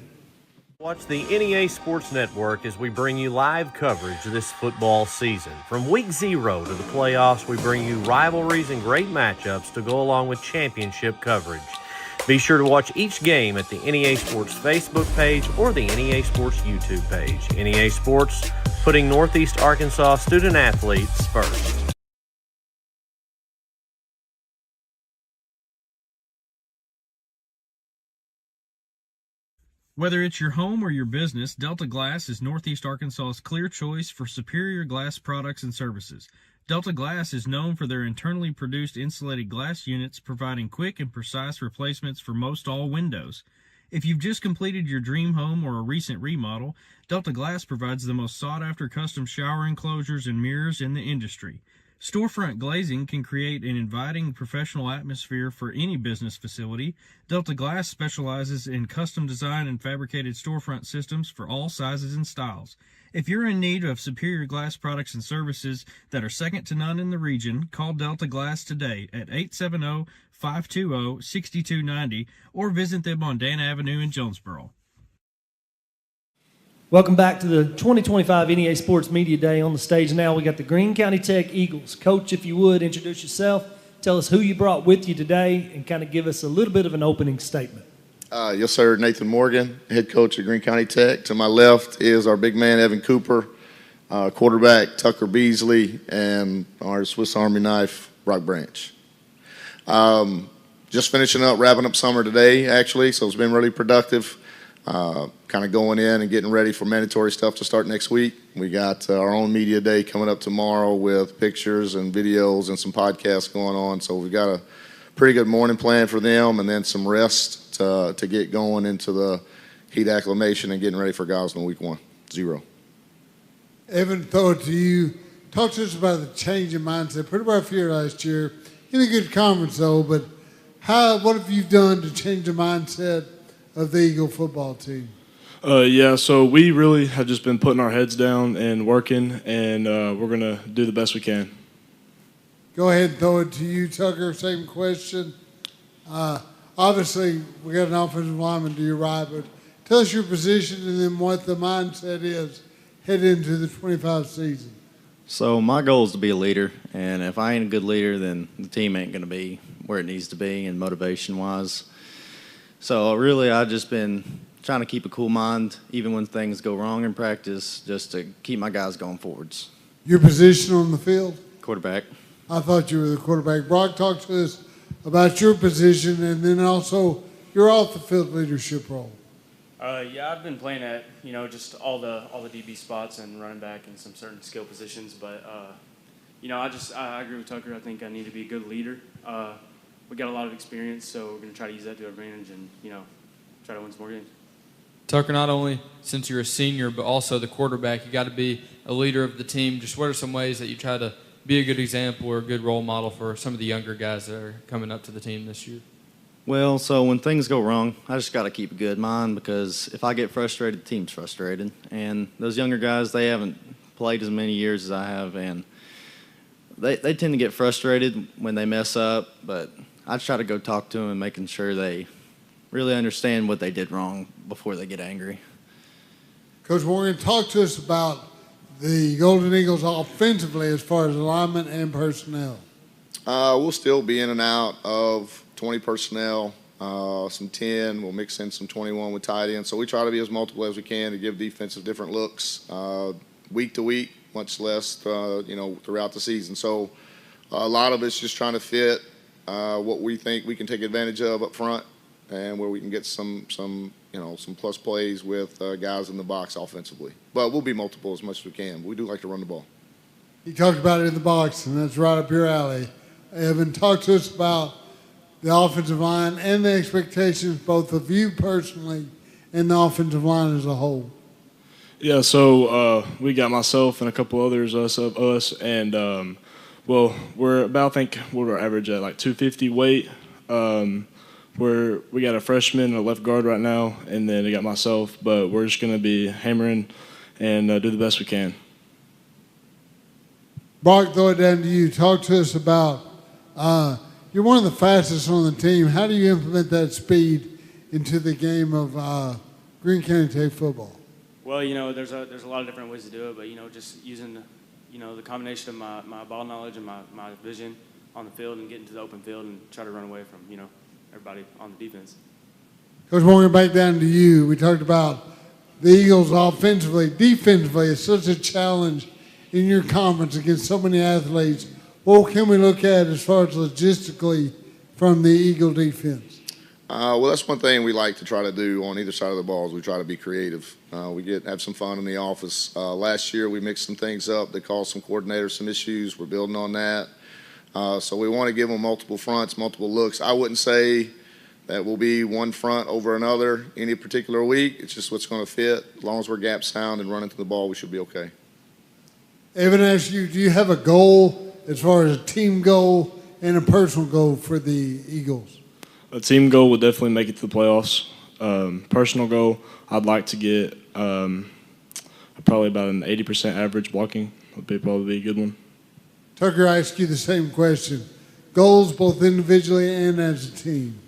Watch the NEA Sports Network as we bring you live coverage this football season. From week 0 to the playoffs, we bring you rivalries and great matchups to go along with championship coverage. Be sure to watch each game at the NEA Sports Facebook page or the NEA Sports YouTube page. NEA Sports, putting Northeast Arkansas student athletes first. Whether it's your home or your business, Delta Glass is Northeast Arkansas's clear choice for superior glass products and services. Delta Glass is known for their internally produced insulated glass units, providing quick and precise replacements for most all windows. If you've just completed your dream home or a recent remodel, Delta Glass provides the most sought-after custom shower enclosures and mirrors in the industry. Storefront glazing can create an inviting professional atmosphere for any business facility. Delta Glass specializes in custom design and fabricated storefront systems for all sizes and styles. If you're in need of superior glass products and services that are second to none in the region, call Delta Glass today at 870-520-6290 or visit them on Dan Avenue in Jonesboro. Welcome back to the 2025 NEA Sports Media Day. On the stage now, we got the Greene County Tech Eagles. Coach, if you would, introduce yourself. Tell us who you brought with you today and kind of give us a little bit of an opening statement. Yes, sir. Nathan Morgan, head coach at Greene County Tech. To my left is our big man, Evan Cooper, quarterback, Tucker Beasley, and our Swiss Army knife, Brock Branch. Just finishing up, wrapping up summer today, actually, so it's been really productive. Kind of going in and getting ready for mandatory stuff to start next week. We got our own media day coming up tomorrow with pictures and videos and some podcasts going on. So we've got a pretty good morning plan for them, and then some rest to get going into the heat acclimation and getting ready for guys in week 1. 0. Evan, throw it to you. Talk to us about the change in mindset. Pretty rough year last year. In a good conference, though, but what have you done to change the mindset of the Eagle football team? Yeah, so we really have just been putting our heads down and working, and we're going to do the best we can. Go ahead and throw it to you, Tucker. Same question. Obviously, we got an offensive lineman to your right, but tell us your position and then what the mindset is heading into the 25 season. So my goal is to be a leader, and if I ain't a good leader, then the team ain't going to be where it needs to be and motivation-wise. So really, I've just been trying to keep a cool mind even when things go wrong in practice, just to keep my guys going forwards. Your position on the field? Quarterback. I thought you were the quarterback. Brock, talk to us about your position and then also your off-the-field leadership role. Yeah, I've been playing at, just all the DB spots and running back and some certain skill positions. But, I agree with Tucker. I think I need to be a good leader. We got a lot of experience, so we're going to try to use that to our advantage and, try to win some more games. Tucker, not only since you're a senior, but also the quarterback, you got to be a leader of the team. Just what are some ways that you try to be a good example or a good role model for some of the younger guys that are coming up to the team this year? Well, so when things go wrong, I just got to keep a good mind, because if I get frustrated, the team's frustrated. And those younger guys, they haven't played as many years as I have, and they tend to get frustrated when they mess up, but I try to go talk to them and making sure they really understand what they did wrong before they get angry. Coach Morgan, talk to us about the Golden Eagles offensively as far as alignment and personnel. We'll still be in and out of 20 personnel, some 10. We'll mix in some 21 with tight ends. So we try to be as multiple as we can to give defensive different looks week to week, much less, throughout the season. So a lot of it's just trying to fit what we think we can take advantage of up front and where we can get some plus plays with guys in the box offensively. But we'll be multiple as much as we can. We do like to run the ball. You talked about it in the box, and that's right up your alley. Evan, talk to us about the offensive line and the expectations both of you personally and the offensive line as a whole. Yeah, so we got myself and a couple others, us, and we're about, I think we're average at like 250 weight. We got a freshman and a left guard right now, and then I got myself, but we're just going to be hammering and do the best we can. Brock, throw it down to you. Talk to us about you're one of the fastest on the team. How do you implement that speed into the game of Greene County Tech football? Well, there's a lot of different ways to do it, but, just using, the combination of my ball knowledge and my vision on the field and getting to the open field and try to run away from, everybody on the defense. Coach Morgan, back down to you. We talked about the Eagles offensively. Defensively, it's such a challenge in your conference against so many athletes. What can we look at as far as logistically from the Eagle defense? Well, that's one thing we like to try to do on either side of the ball is we try to be creative. We have some fun in the office. Last year we mixed some things up that caused some coordinators some issues. We're building on that. So we want to give them multiple fronts, multiple looks. I wouldn't say that will be one front over another any particular week. It's just what's going to fit. As long as we're gap sound and running to the ball, we should be okay. Evan, ask you, do you have a goal as far as a team goal and a personal goal for the Eagles? A team goal would definitely make it to the playoffs. Personal goal, I'd like to get probably about an 80% average blocking. Would probably be a good one. Tucker, I ask you the same question. Goals both individually and as a team.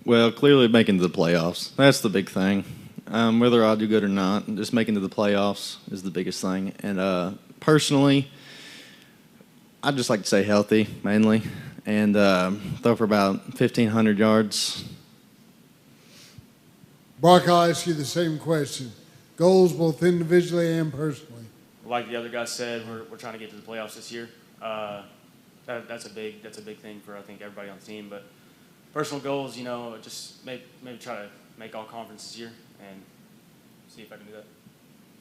Well, clearly making the playoffs. That's the big thing. Whether I do good or not, just making to the playoffs is the biggest thing. And personally, I'd just like to stay healthy, mainly, and throw for about 1,500 yards. Brock, I'll ask you the same question. Goals both individually and personally. Like the other guys said, we're trying to get to the playoffs this year. That's a big thing for I think everybody on the team. But personal goals, just maybe try to make all conference this year and see if I can do that.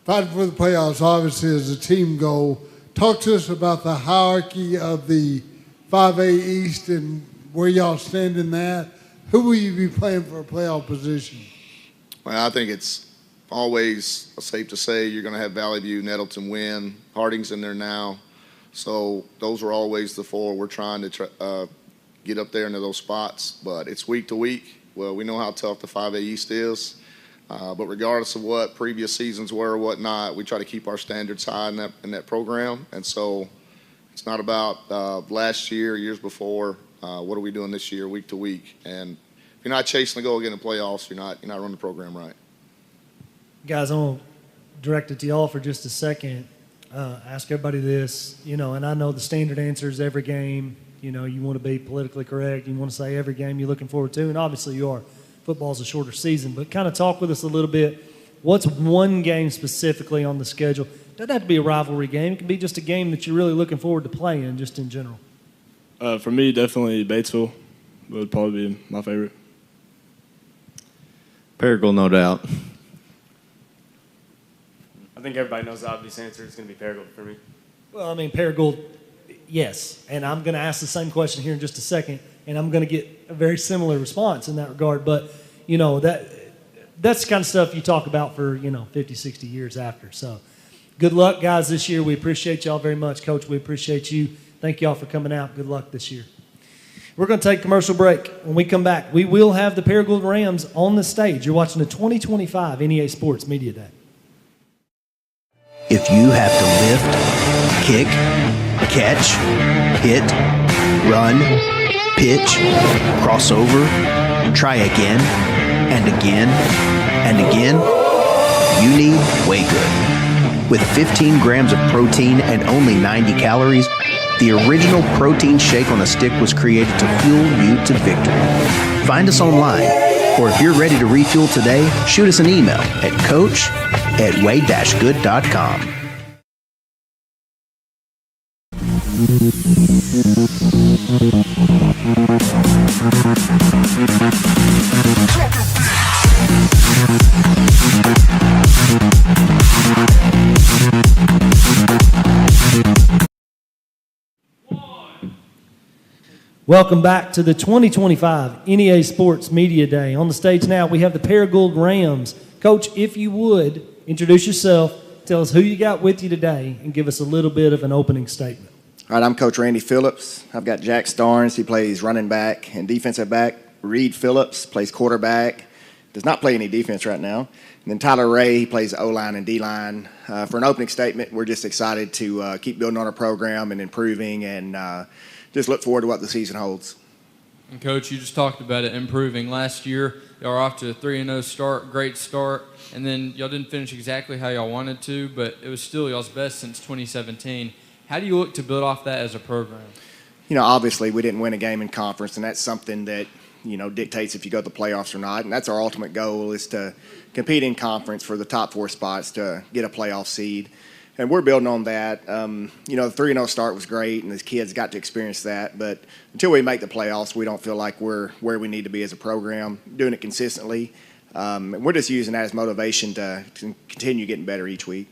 Fighting for the playoffs obviously is a team goal. Talk to us about the hierarchy of the 5A East and where y'all stand in that? Who will you be playing for a playoff position? Well, I think it's always safe to say you're going to have Valley View, Nettleton, Winn, Harding's in there now. So those are always the four we're trying to get up there into those spots. But it's week to week. Well, we know how tough the 5A East is. But regardless of what previous seasons were or whatnot, we try to keep our standards high in that program. And so it's not about last year, years before. What are we doing this year, week to week? And if you're not chasing the goal again in the playoffs, you're not running the program right. Guys, I'm going to direct it to y'all for just a second. Ask everybody this, and I know the standard answer is every game. You want to be politically correct. You want to say every game you're looking forward to, and obviously you are. Football's a shorter season, but kind of talk with us a little bit. What's one game specifically on the schedule? It doesn't have to be a rivalry game. It can be just a game that you're really looking forward to playing, just in general. For me, definitely Batesville would probably be my favorite. Paragould, no doubt. I think everybody knows the obvious answer. It's going to be Paragould for me. Well, Paragould, yes. And I'm going to ask the same question here in just a second, and I'm going to get a very similar response in that regard. But, that's the kind of stuff you talk about for, 50, 60 years after. So good luck, guys, this year. We appreciate y'all very much. Coach, we appreciate you. Thank y'all for coming out. Good luck this year. We're going to take a commercial break. When we come back, we will have the Paragould Rams on the stage. You're watching the 2025 NEA Sports Media Day. If you have to lift, kick, catch, hit, run, pitch, cross over, try again, and again, and again, you need Way-Good. With 15 grams of protein and only 90 calories, the original protein shake on a stick was created to fuel you to victory. Find us online, or if you're ready to refuel today, shoot us an email at coach@way-good.com. Welcome back to the 2025 NEA Sports Media Day. On the stage now, we have the Paragould Rams. Coach, if you would, introduce yourself, tell us who you got with you today, and give us a little bit of an opening statement. All right, I'm Coach Randy Phillips. I've got Jack Starnes. He plays running back and defensive back. Reed Phillips plays quarterback. Does not play any defense right now. And then Tyler Ray, he plays O-line and D-line. For an opening statement, we're just excited to keep building on our program and improving and just look forward to what the season holds. And Coach, you just talked about it improving. Last year, y'all were off to a 3-0 start, great start, and then y'all didn't finish exactly how y'all wanted to, but it was still y'all's best since 2017. How do you look to build off that as a program? Obviously we didn't win a game in conference, and that's something that, dictates if you go to the playoffs or not, and that's our ultimate goal is to compete in conference for the top 4 spots to get a playoff seed. And we're building on that. The 3-0 start was great, and the kids got to experience that. But until we make the playoffs, we don't feel like we're where we need to be as a program, doing it consistently. And we're just using that as motivation to continue getting better each week.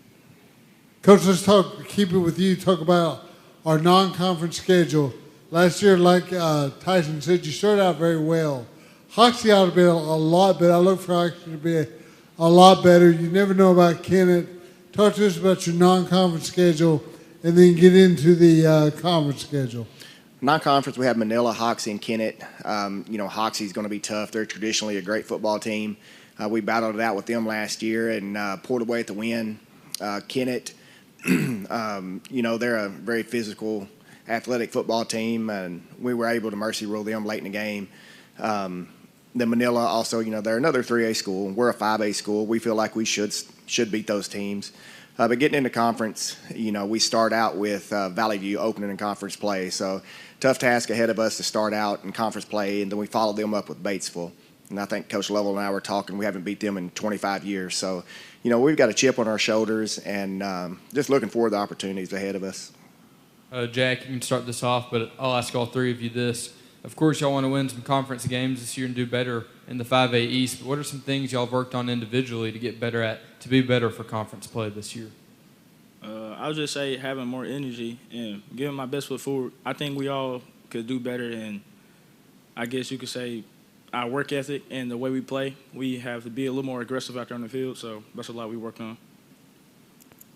Coach, let's keep it with you. Talk about our non-conference schedule. Last year, like Tyson said, you started out very well. Hoxie ought to be a lot better. I look for Hoxie to be a lot better. You never know about Kennett. Talk to us about your non-conference schedule and then get into the conference schedule. Non-conference, we have Manila, Hoxie, and Kennett. Hoxie's going to be tough. They're traditionally a great football team. We battled it out with them last year and pulled away at the Winn. Kennett, they're a very physical, athletic football team, and we were able to mercy rule them late in the game. The Manila also, they're another 3A school. We're a 5A school. We feel like we should beat those teams. But getting into conference, we start out with Valley View opening in conference play. So tough task ahead of us to start out in conference play, and then we follow them up with Batesville. And I think Coach Lovell and I were talking, we haven't beat them in 25 years. So, we've got a chip on our shoulders and just looking forward to the opportunities ahead of us. Jack, you can start this off, but I'll ask all three of you this. Of course, y'all want to win some conference games this year and do better in the 5A East, but what are some things y'all have worked on individually to get better at, to be better for conference play this year? I would just say having more energy and giving my best foot forward. I think we all could do better than I guess you could say, our work ethic and the way we play. We have to be a little more aggressive out there on the field, so that's a lot we work on.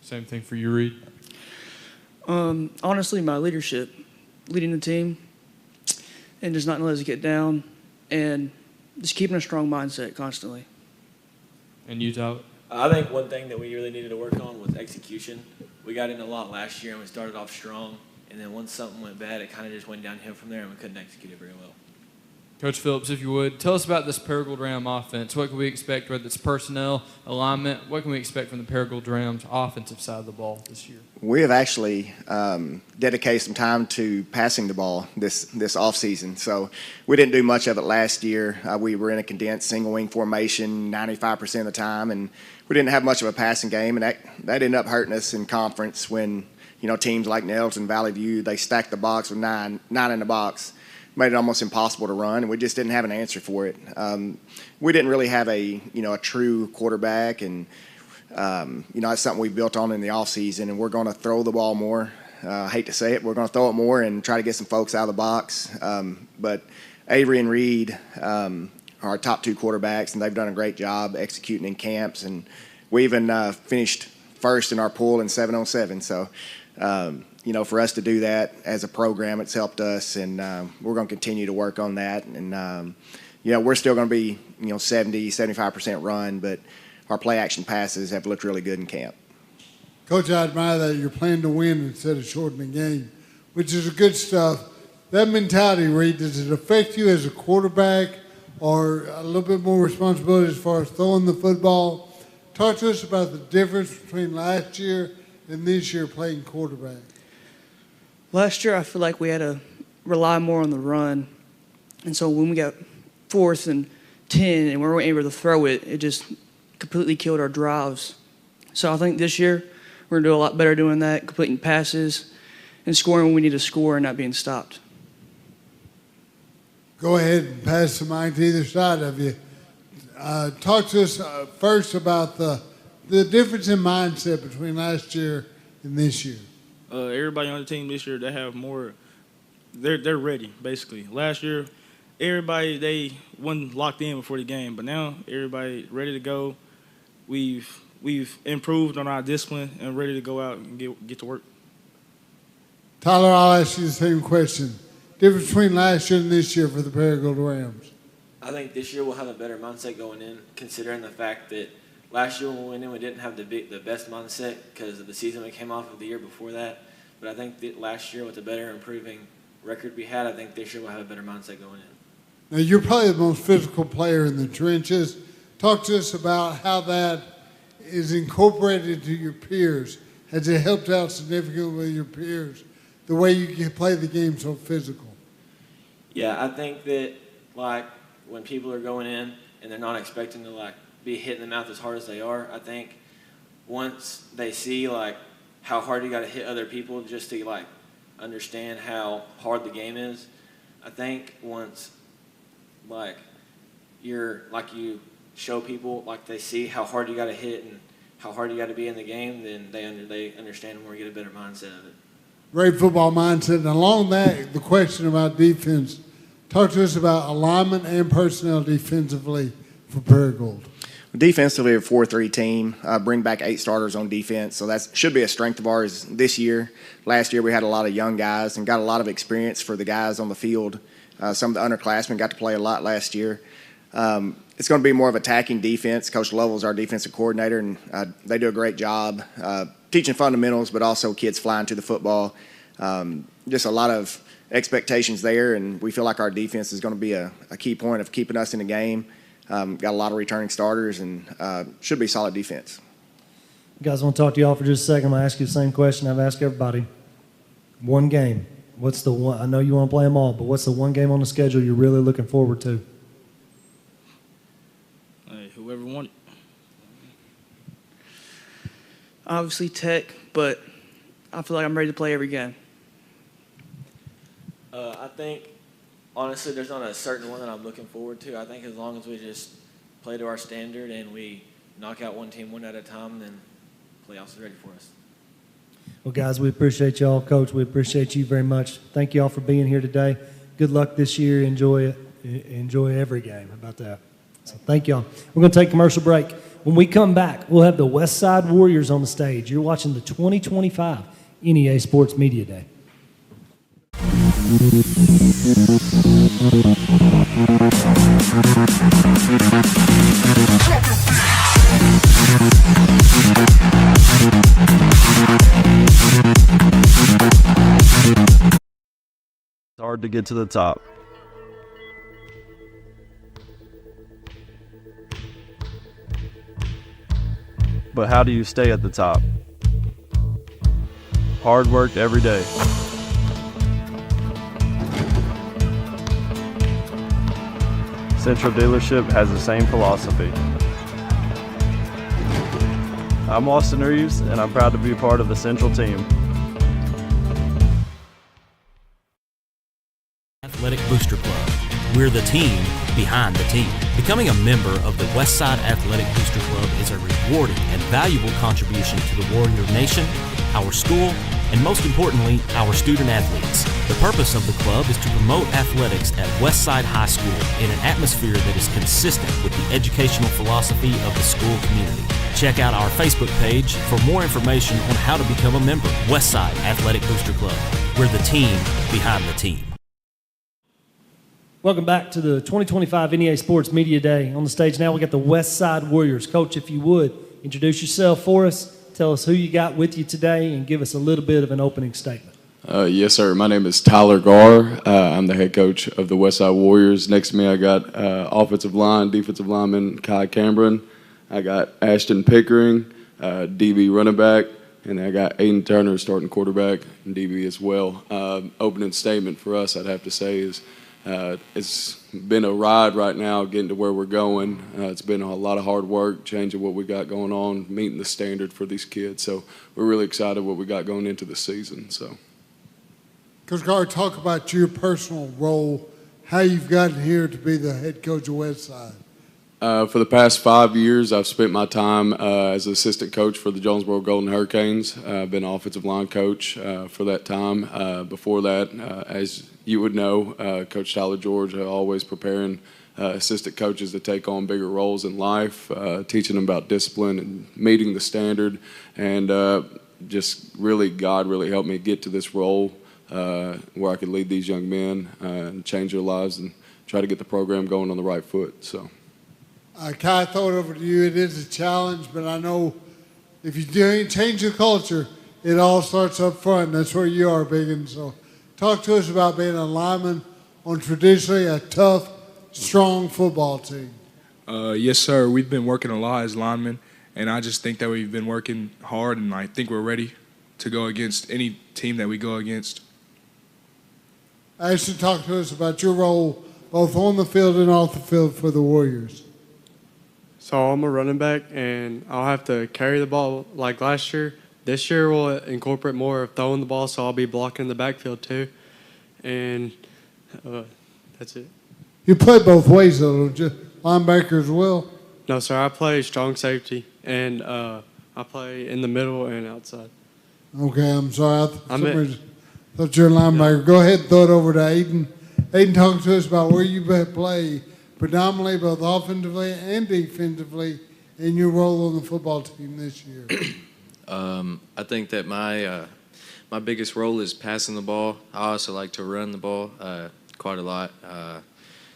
Same thing for you, Reed. Honestly, my leadership, leading the team, and just not letting us get down, and just keeping a strong mindset constantly. And you, Tyler? I think one thing that we really needed to work on was execution. We got in a lot last year and we started off strong, and then once something went bad, it kind of just went downhill from there and we couldn't execute it very well. Coach Phillips, if you would, tell us about this Paragould Ram offense. What can we expect, whether it's personnel, alignment? What can we expect from the Paragould Rams offensive side of the ball this year? We have actually dedicated some time to passing the ball this offseason. So we didn't do much of it last year. We were in a condensed single wing formation 95% of the time, and we didn't have much of a passing game, and that ended up hurting us in conference when, teams like Nels and Valley View, they stacked the box with nine in the box. Made it almost impossible to run, and we just didn't have an answer for it. We didn't really have a true quarterback, and that's something we built on in the offseason, and we're going to throw the ball more. I hate to say it, we're going to throw it more and try to get some folks out of the box. But Avery and Reed are our top two quarterbacks, and they've done a great job executing in camps, and we even finished first in our pool in 7-on-7. So, for us to do that as a program, it's helped us, and we're going to continue to work on that. And, we're still going to be, 70, 75% run, but our play-action passes have looked really good in camp. Coach, I admire that you're playing to win instead of shortening the game, which is good stuff. That mentality, Reed, does it affect you as a quarterback or a little bit more responsibility as far as throwing the football? Talk to us about the difference between last year and this year playing quarterback. Last year, I feel like we had to rely more on the run. And so when we got 4th and 10 and we weren't able to throw it, it just completely killed our drives. So I think this year we're going to do a lot better doing that, completing passes and scoring when we need to score and not being stopped. Go ahead and pass the mic to either side of you. Talk to us first about the difference in mindset between last year and this year. Everybody on the team this year, they have more. They're ready, basically. Last year, everybody, they wasn't locked in before the game, but now everybody ready to go. We've improved on our discipline and ready to go out and get to work. Tyler, I'll ask you the same question. Difference between last year and this year for the Paragould Rams. I think this year we'll have a better mindset going in, considering the fact that last year when we went in, we didn't have the best mindset because of the season we came off of the year before that. But I think that last year with the better improving record we had, I think this year we'll have a better mindset going in. Now, you're probably the most physical player in the trenches. Talk to us about how that is incorporated to your peers. Has it helped out significantly with your peers, the way you can play the game so physical? Yeah, I think that, when people are going in and they're not expecting to, be hit in the mouth as hard as they are, I think once they see, how hard you got to hit other people just to, understand how hard the game is, I think once, you show people, they see how hard you got to hit and how hard you got to be in the game, then they understand more, get a better mindset of it. Great football mindset. And along that, the question about defense, talk to us about alignment and personnel defensively for Paragould. Defensively, a 4-3 team, bring back 8 starters on defense, so that should be a strength of ours this year. Last year we had a lot of young guys and got a lot of experience for the guys on the field. Some of the underclassmen got to play a lot last year. It's going to be more of attacking defense. Coach Lovell's our defensive coordinator, and they do a great job teaching fundamentals, but also kids flying to the football. Just a lot of expectations there, and we feel like our defense is going to be a key point of keeping us in the game. Got a lot of returning starters, and should be solid defense. You guys want to talk to y'all for just a second? I'm going to ask you the same question I've asked everybody. One game. What's the one? I know you want to play them all, but what's the one game on the schedule you're really looking forward to? Whoever won it. Obviously Tech, but I feel like I'm ready to play every game. I think, honestly, there's not a certain one that I'm looking forward to. I think as long as we just play to our standard and we knock out one team one at a time, then playoffs are ready for us. Well, guys, we appreciate y'all. Coach, we appreciate you very much. Thank you all for being here today. Good luck this year. Enjoy it. enjoy every game. How about that? So thank y'all. We're going to take a commercial break. When we come back, we'll have the Westside Warriors on the stage. You're watching the 2025 NEA Sports Media Day. It's hard to get to the top. But how do you stay at the top? Hard work every day. Central Dealership has the same philosophy. I'm Austin Reeves, and I'm proud to be a part of the Central team. Athletic Booster Club. We're the team behind the team. Becoming a member of the Westside Athletic Booster Club is a rewarding and valuable contribution to the Warrior Nation, our school, and most importantly, our student athletes. The purpose of the club is to promote athletics at Westside High School in an atmosphere that is consistent with the educational philosophy of the school community. Check out our Facebook page for more information on how to become a member. Westside Athletic Booster Club. We're the team behind the team. Welcome back to the 2025 NEA Sports Media Day. On the stage now, we got the Westside Warriors. Coach, if you would, introduce yourself for us. Tell us who you got with you today and give us a little bit of an opening statement. Yes, sir. My name is Tyler Garr. I'm the head coach of the Westside Warriors. Next to me, I got offensive line, defensive lineman Kai Cameron. I got Ashton Pickering, DB running back, and I got Aiden Turner, starting quarterback, and DB as well. Opening statement for us, I'd have to say, is it's been a ride right now getting to where we're going. It's been a lot of hard work, changing what we got going on, meeting the standard for these kids. So we're really excited what we got going into the season. So, Coach Garr, talk about your personal role, how you've gotten here to be the head coach of Westside. For the past 5 years, I've spent my time as an assistant coach for the Jonesboro Golden Hurricanes. I've been offensive line coach for that time. Before that, as you would know, Coach Tyler George always preparing assistant coaches to take on bigger roles in life, teaching them about discipline and meeting the standard. And just really, God really helped me get to this role where I could lead these young men and change their lives and try to get the program going on the right foot. So. Kai, I throw it over to you. It is a challenge, but I know if you do change the culture, it all starts up front. That's where you are, Biggin. So talk to us about being a lineman on traditionally a tough, strong football team. Yes, sir. We've been working a lot as linemen, and I just think that we've been working hard, and I think we're ready to go against any team that we go against. Ashton, talk to us about your role both on the field and off the field for the Warriors. So I'm a running back, and I'll have to carry the ball like last year. This year we'll incorporate more of throwing the ball, so I'll be blocking the backfield too. And that's it. You play both ways, though, don't you? Linebacker as well? No, sir. I play strong safety, and I play in the middle and outside. Okay, I'm sorry. I thought you were a linebacker. Go ahead and throw it over to Aiden. Aiden, talk to us about where you play predominantly both offensively and defensively in your role on the football team this year. I think that my biggest role is passing the ball. I also like to run the ball quite a lot.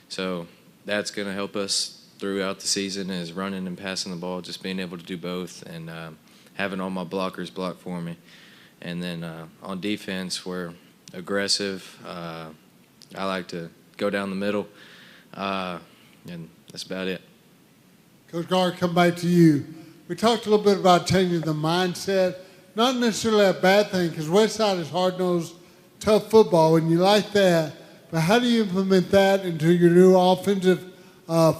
So that's going to help us throughout the season is running and passing the ball, just being able to do both and having all my blockers block for me. And then on defense, we're aggressive. I like to go down the middle. And that's about it. Coach Garr, come back to you. We talked a little bit about changing the mindset. Not necessarily a bad thing, because Westside is hard-nosed, tough football, and you like that. But how do you implement that into your new offensive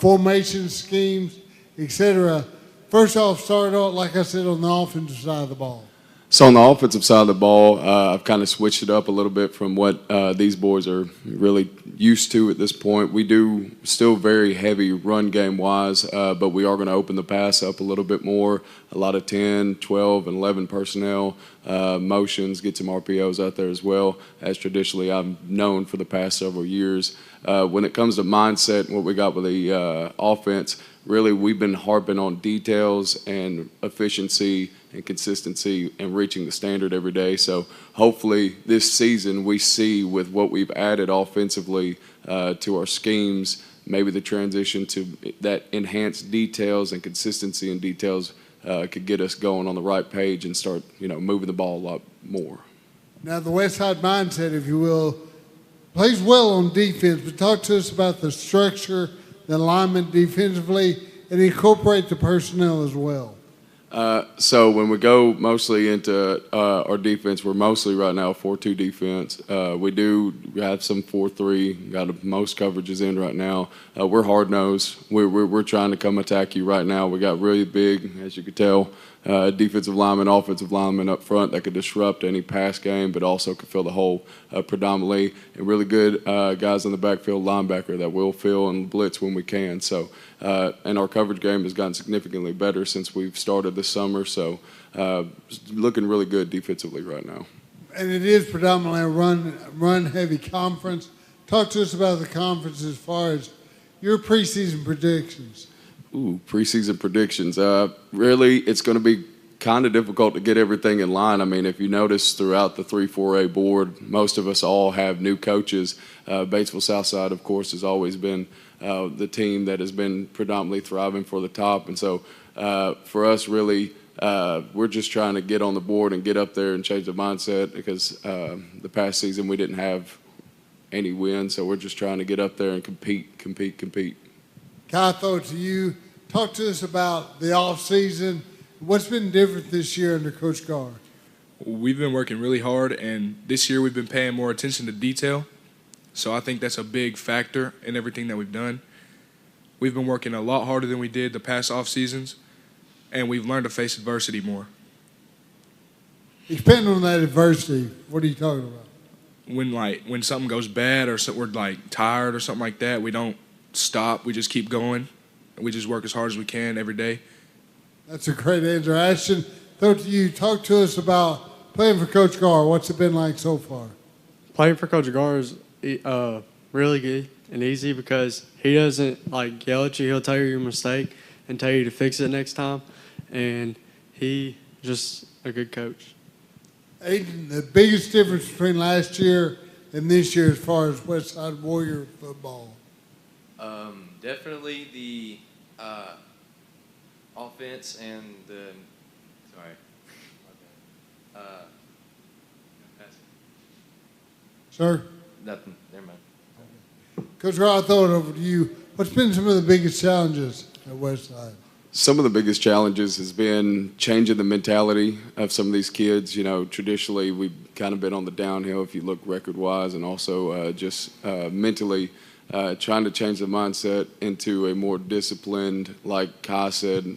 formation schemes, et cetera? First off, start out, like I said, on the offensive side of the ball. So on the offensive side of the ball, I've kind of switched it up a little bit from what these boys are really used to at this point. We do still very heavy run game wise, but we are going to open the pass up a little bit more. A lot of 10, 12, and 11 personnel, motions, get some RPOs out there as well, as traditionally I've known for the past several years. When it comes to mindset and what we got with the offense, really we've been harping on details and efficiency and consistency and reaching the standard every day. So hopefully this season we see with what we've added offensively to our schemes, maybe the transition to that enhanced details and consistency in details could get us going on the right page and start, moving the ball a lot more. Now the Westside mindset, if you will, plays well on defense, but talk to us about the structure, the alignment defensively, and incorporate the personnel as well. So when we go mostly into our defense, we're mostly right now 4-2 defense. We do have some 4-3, got most coverages in right now. We're hard-nosed. We're trying to come attack you right now. We got really big, as you could tell, defensive linemen, offensive linemen up front that could disrupt any pass game, but also could fill the hole predominantly. And really good guys in the backfield, linebacker that will fill and blitz when we can. So, and our coverage game has gotten significantly better since we've started this summer. So, looking really good defensively right now. And it is predominantly a run-heavy conference. Talk to us about the conference as far as your preseason predictions. Ooh, preseason predictions. Really, it's going to be kind of difficult to get everything in line. I mean, if you notice throughout the 3-4A board, most of us all have new coaches. Batesville Southside, of course, has always been the team that has been predominantly thriving for the top. And so for us, really, we're just trying to get on the board and get up there and change the mindset because the past season we didn't have any wins. So we're just trying to get up there and compete. Kai, I throw it to you. Talk to us about the off-season. What's been different this year under Coach Carr? We've been working really hard, and this year we've been paying more attention to detail. So I think that's a big factor in everything that we've done. We've been working a lot harder than we did the past off seasons, and we've learned to face adversity more. Expand on that adversity. What are you talking about? When something goes bad or we're tired or something like that, we don't stop. We just keep going. We just work as hard as we can every day. That's a great answer. Ashton, throw it to you. Talk to us about playing for Coach Carr. What's it been like so far? Playing for Coach Gar is really good and easy because he doesn't yell at you. He'll tell you your mistake and tell you to fix it next time. And he just a good coach. Aiden, the biggest difference between last year and this year as far as Westside Warrior football? Definitely the offense and the Sir? Nothing. Never mind. Coach Roy, I'll throw it over to you. What's been some of the biggest challenges at Westside? Some of the biggest challenges has been changing the mentality of some of these kids. Traditionally we've kind of been on the downhill if you look record-wise, and also just mentally trying to change the mindset into a more disciplined, like Kai said,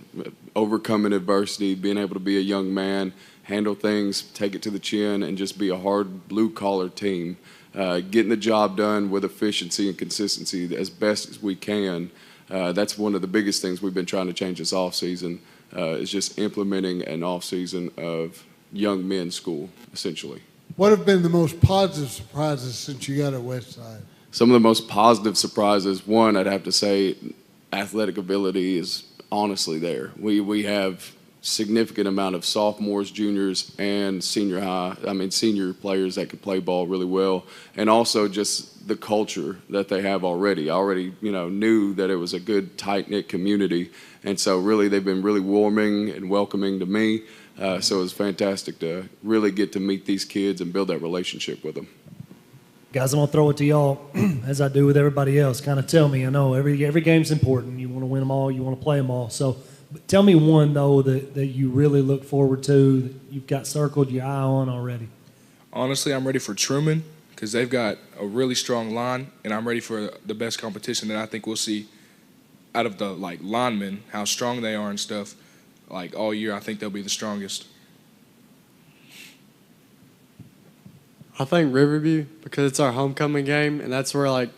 overcoming adversity, being able to be a young man, handle things, take it to the chin, and just be a hard blue-collar team. Getting the job done with efficiency and consistency as best as we can. That's one of the biggest things we've been trying to change this offseason, is just implementing an offseason of young men's school, essentially. What have been the most positive surprises since you got at Westside? Some of the most positive surprises, one, I'd have to say athletic ability is honestly there. We have significant amount of sophomores, juniors, and senior players that could play ball really well, and also just the culture that they have already. I already knew that it was a good, tight-knit community, and so really they've been really warming and welcoming to me, so it was fantastic to really get to meet these kids and build that relationship with them. Guys, I'm going to throw it to y'all, as I do with everybody else. Kind of tell me, I know every game's important. You want to win them all. You want to play them all. So tell me one, though, that you really look forward to, that you've got circled your eye on already. Honestly, I'm ready for Trumann because they've got a really strong line, and I'm ready for the best competition that I think we'll see out of the linemen, how strong they are and stuff. All year, I think they'll be the strongest. I think Riverview, because it's our homecoming game, and that's where like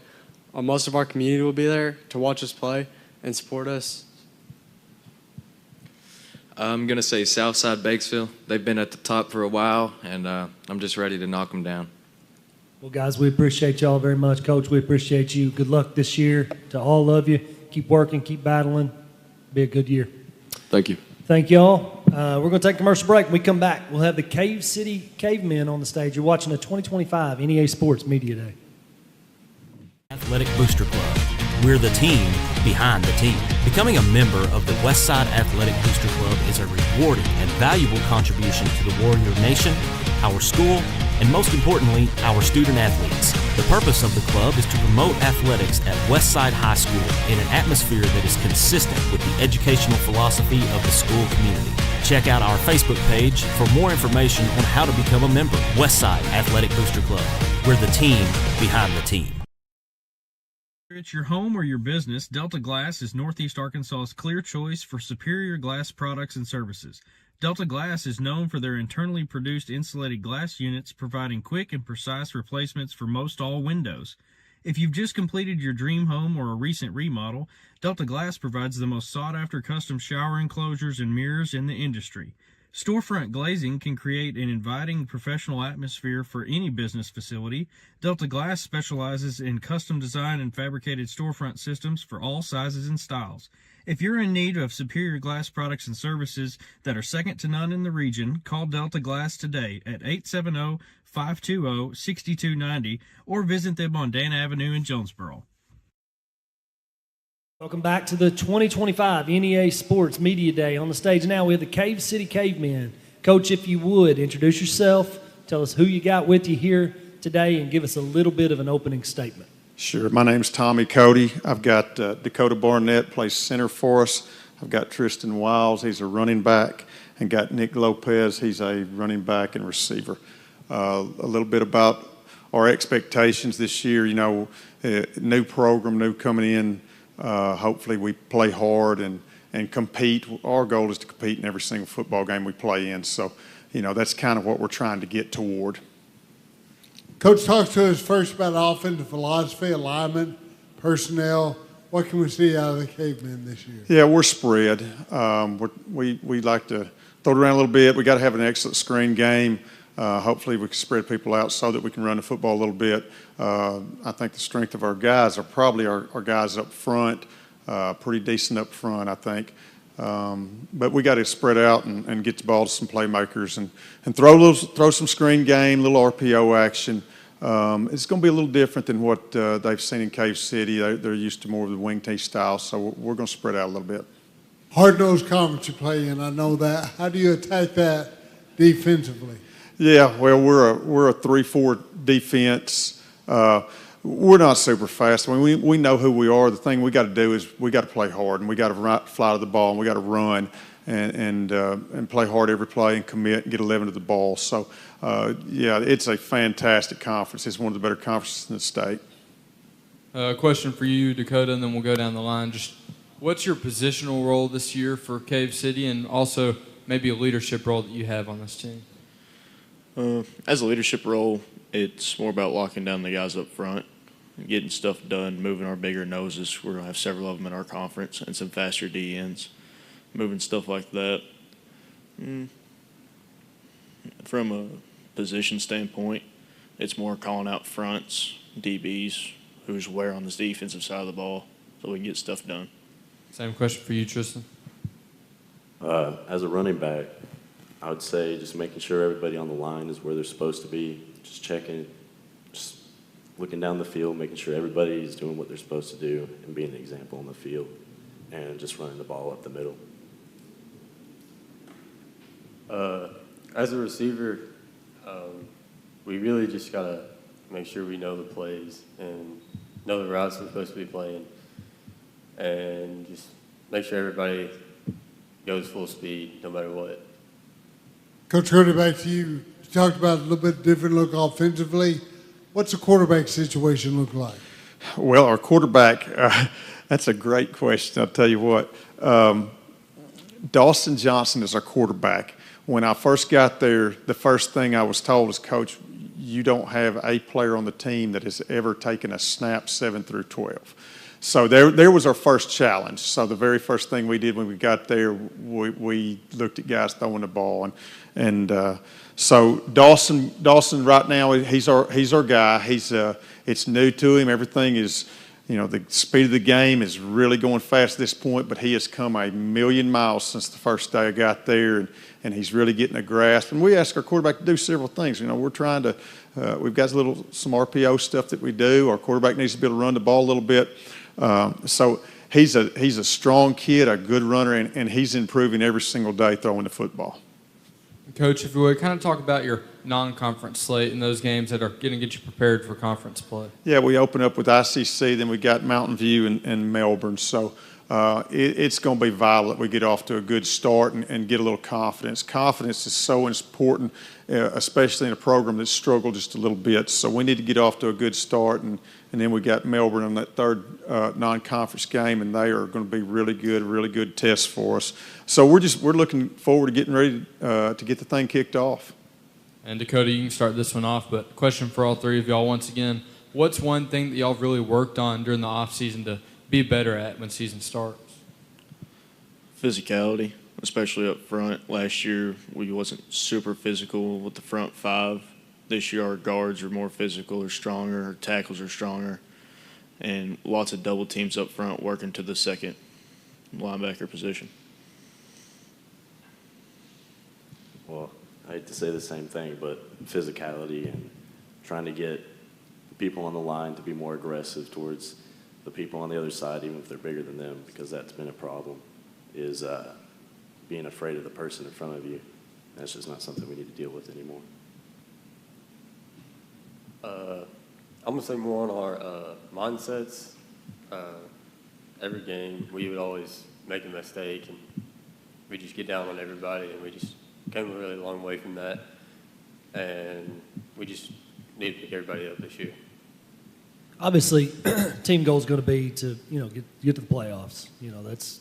most of our community will be there to watch us play and support us. I'm going to say Southside Batesville. They've been at the top for a while, and I'm just ready to knock them down. Well, guys, we appreciate y'all very much. Coach, we appreciate you. Good luck this year to all of you. Keep working, keep battling. Be a good year. Thank you. Thank y'all. We're going to take a commercial break. When we come back, we'll have the Cave City Cavemen on the stage. You're watching the 2025 NEA Sports Media Day. Athletic Booster Club. We're the team behind the team. Becoming a member of the Westside Athletic Booster Club is a rewarding and valuable contribution to the Warrior Nation, our school, and most importantly, our student athletes. The purpose of the club is to promote athletics at Westside High School in an atmosphere that is consistent with the educational philosophy of the school community. Check out our Facebook page for more information on how to become a member. Westside Athletic Booster Club. We're the team behind the team. Whether it's your home or your business, Delta Glass is Northeast Arkansas's clear choice for superior glass products and services. Delta Glass is known for their internally produced insulated glass units, providing quick and precise replacements for most all windows. If you've just completed your dream home or a recent remodel, Delta Glass provides the most sought-after custom shower enclosures and mirrors in the industry. Storefront glazing can create an inviting professional atmosphere for any business facility. Delta Glass specializes in custom design and fabricated storefront systems for all sizes and styles. If you're in need of superior glass products and services that are second to none in the region, call Delta Glass today at 870-520-6290 or visit them on Dan Avenue in Jonesboro. Welcome back to the 2025 NEA Sports Media Day. On the stage now, we have the Cave City Cavemen. Coach, if you would, introduce yourself, tell us who you got with you here today, and give us a little bit of an opening statement. Sure. My name's Tommy Cody. I've got Dakota Barnett plays center for us. I've got Tristan Wiles. He's a running back. And got Nick Lopez. He's a running back and receiver. A little bit about our expectations this year. You know, new program, new coming in. Hopefully we play hard and compete. Our goal is to compete in every single football game we play in. So, you know, that's kind of what we're trying to get toward. Coach, talk to us first about offensive philosophy, alignment, personnel. What can we see out of the Cavemen this year? Yeah, we're spread. We like to throw it around a little bit. We got to have an excellent screen game. Hopefully we can spread people out so that we can run the football a little bit. I think the strength of our guys are probably our guys up front, pretty decent up front, I think. But we got to spread out and get the ball to some playmakers and throw some screen game, little RPO action. It's going to be a little different than what they've seen in Cave City. They're used to more of the wing tee style, so we're going to spread out a little bit. Hard-nosed conference you play in, I know that. How do you attack that defensively? Yeah, well, we're a 3-4 defense. We're not super fast. I mean, we know who we are. The thing we got to do is we got to play hard, and we got to fly to the ball, and we got to run and play hard every play and commit and get 11 to the ball. So, yeah, it's a fantastic conference. It's one of the better conferences in the state. Question for you, Dakota, and then we'll go down the line. Just what's your positional role this year for Cave City, and also maybe a leadership role that you have on this team? As a leadership role, it's more about locking down the guys up front, getting stuff done, moving our bigger noses. We're going to have several of them in our conference and some faster DNs, moving stuff like that. From a position standpoint, it's more calling out fronts, DBs, who's where on this defensive side of the ball so we can get stuff done. Same question for you, Tristan. As a running back, I would say just making sure everybody on the line is where they're supposed to be, just checking, just looking down the field, making sure everybody is doing what they're supposed to do and being an example on the field, and just running the ball up the middle. As a receiver, we really just got to make sure we know the plays and know the routes we're supposed to be playing, and just make sure everybody goes full speed no matter what. Coach, Cody, back to you. You talked about a little bit different look offensively. What's the quarterback situation look like? Well, our quarterback, that's a great question. I'll tell you what. Dawson Johnson is our quarterback. When I first got there, the first thing I was told is, Coach, you don't have a player on the team that has ever taken a snap 7 through 12. So there was our first challenge. So the very first thing we did when we got there, we looked at guys throwing the ball, and so Dawson right now he's our guy. It's new to him. Everything is, the speed of the game is really going fast at this point. But he has come a million miles since the first day I got there, and he's really getting a grasp. And we ask our quarterback to do several things. We're trying to. We've got some RPO stuff that we do. Our quarterback needs to be able to run the ball a little bit. So he's a strong kid, a good runner, and he's improving every single day throwing the football. Coach, if you would, kind of talk about your non-conference slate and those games that are going to get you prepared for conference play. Yeah, we open up with ICC, then we got Mountain View and Melbourne. So it's going to be vital that we get off to a good start and get a little confidence. Confidence is so important, especially in a program that's struggled just a little bit. So we need to get off to a good start, and then we got Melbourne on that third non-conference game, and they are going to be really good tests for us. So we're looking forward to getting ready to get the thing kicked off. And Dakota, you can start this one off, but question for all three of y'all once again. What's one thing that y'all really worked on during the off-season to be better at when season starts? Physicality, especially up front. Last year we wasn't super physical with the front five. This year our guards are more physical, or stronger, our tackles are stronger, and lots of double teams up front working to the second linebacker position. Well, I hate to say the same thing, but physicality and trying to get people on the line to be more aggressive towards the people on the other side, even if they're bigger than them, because that's been a problem, is being afraid of the person in front of you. That's just not something we need to deal with anymore. I'm going to say more on our mindsets. Every game, we would always make a mistake, and we just get down on everybody, and we just came a really long way from that. And we just need to pick everybody up this year. Obviously, team goal is going to be to get to the playoffs.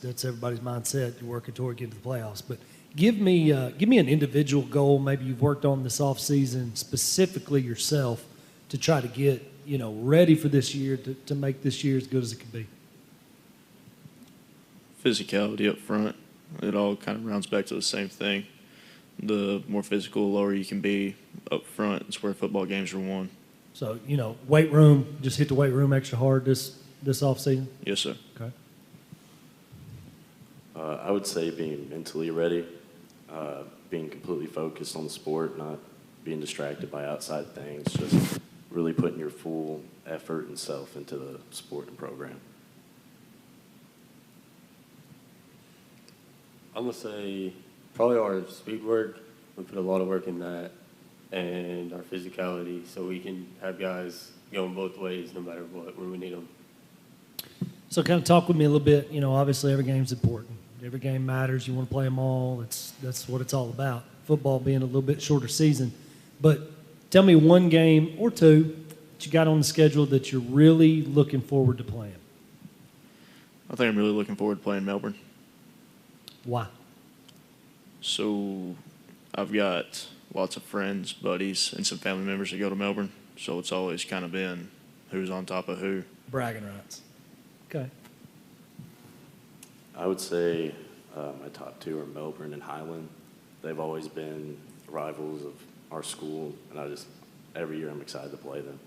That's everybody's mindset. You're working toward getting to the playoffs. But give me an individual goal. Maybe you've worked on this off season specifically yourself to try to get ready for this year to make this year as good as it can be. Physicality up front. It all kind of rounds back to the same thing. The more physical, lower you can be up front, it's where football games are won. So, weight room, just hit the weight room extra hard this off season? Yes, sir. Okay. I would say being mentally ready, being completely focused on the sport, not being distracted by outside things, just really putting your full effort and self into the sport and program. I'm going to say probably our speed work. We put a lot of work in that, and our physicality, so we can have guys going both ways no matter what when we need them. So kind of talk with me a little bit. Obviously every game's important. Every game matters. You want to play them all. That's what it's all about. Football being a little bit shorter season. But tell me one game or two that you got on the schedule that you're really looking forward to playing. I think I'm really looking forward to playing Melbourne. Why? So I've got lots of friends, buddies, and some family members that go to Melbourne. So it's always kind of been who's on top of who. Bragging rights. Okay. I would say my top two are Melbourne and Highland. They've always been rivals of our school, and every year I'm excited to play them.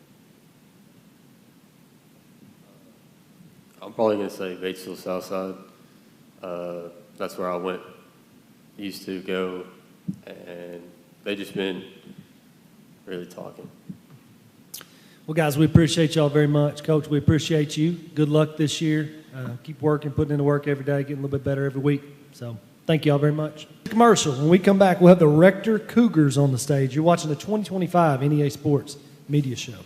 I'm probably going to say Batesville Southside. That's where I used to go, and they just been really talking. Well, guys, we appreciate y'all very much. Coach, we appreciate you. Good luck this year. Keep working, putting in the work every day, getting a little bit better every week. So thank y'all very much. Commercial. When we come back, we'll have the Rector Cougars on the stage. You're watching the 2025 NEA Sports Media Show.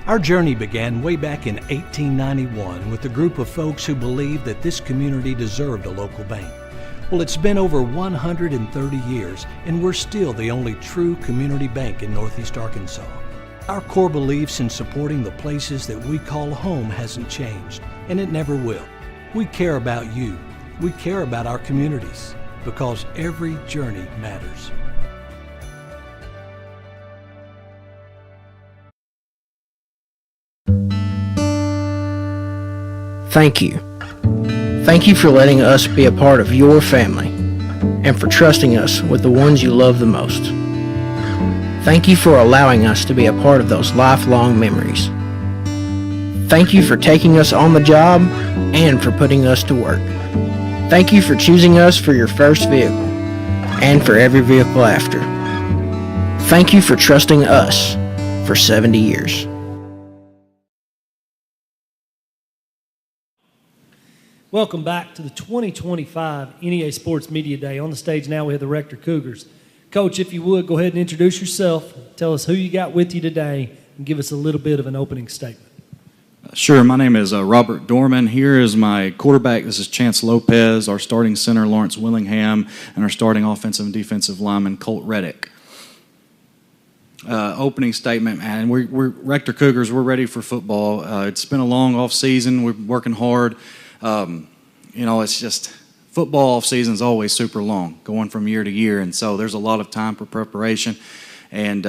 Our journey began way back in 1891 with a group of folks who believed that this community deserved a local bank. Well, it's been over 130 years, and we're still the only true community bank in Northeast Arkansas. Our core beliefs in supporting the places that we call home hasn't changed, and it never will. We care about you. We care about our communities, because every journey matters. Thank you. Thank you for letting us be a part of your family and for trusting us with the ones you love the most. Thank you for allowing us to be a part of those lifelong memories. Thank you for taking us on the job and for putting us to work. Thank you for choosing us for your first vehicle and for every vehicle after. Thank you for trusting us for 70 years. Welcome back to the 2025 NEA Sports Media Day. On the stage now we have the Rector Cougars. Coach, if you would, go ahead and introduce yourself. Tell us who you got with you today and give us a little bit of an opening statement. Sure. My name is Robert Dorman. Here is my quarterback. This is Chance Lopez, our starting center, Lawrence Willingham, and our starting offensive and defensive lineman, Colt Reddick. Opening statement, man. We're Rector Cougars. We're ready for football. It's been a long off season. We're working hard. It's just football off season is always super long, going from year to year, and so there's a lot of time for preparation. And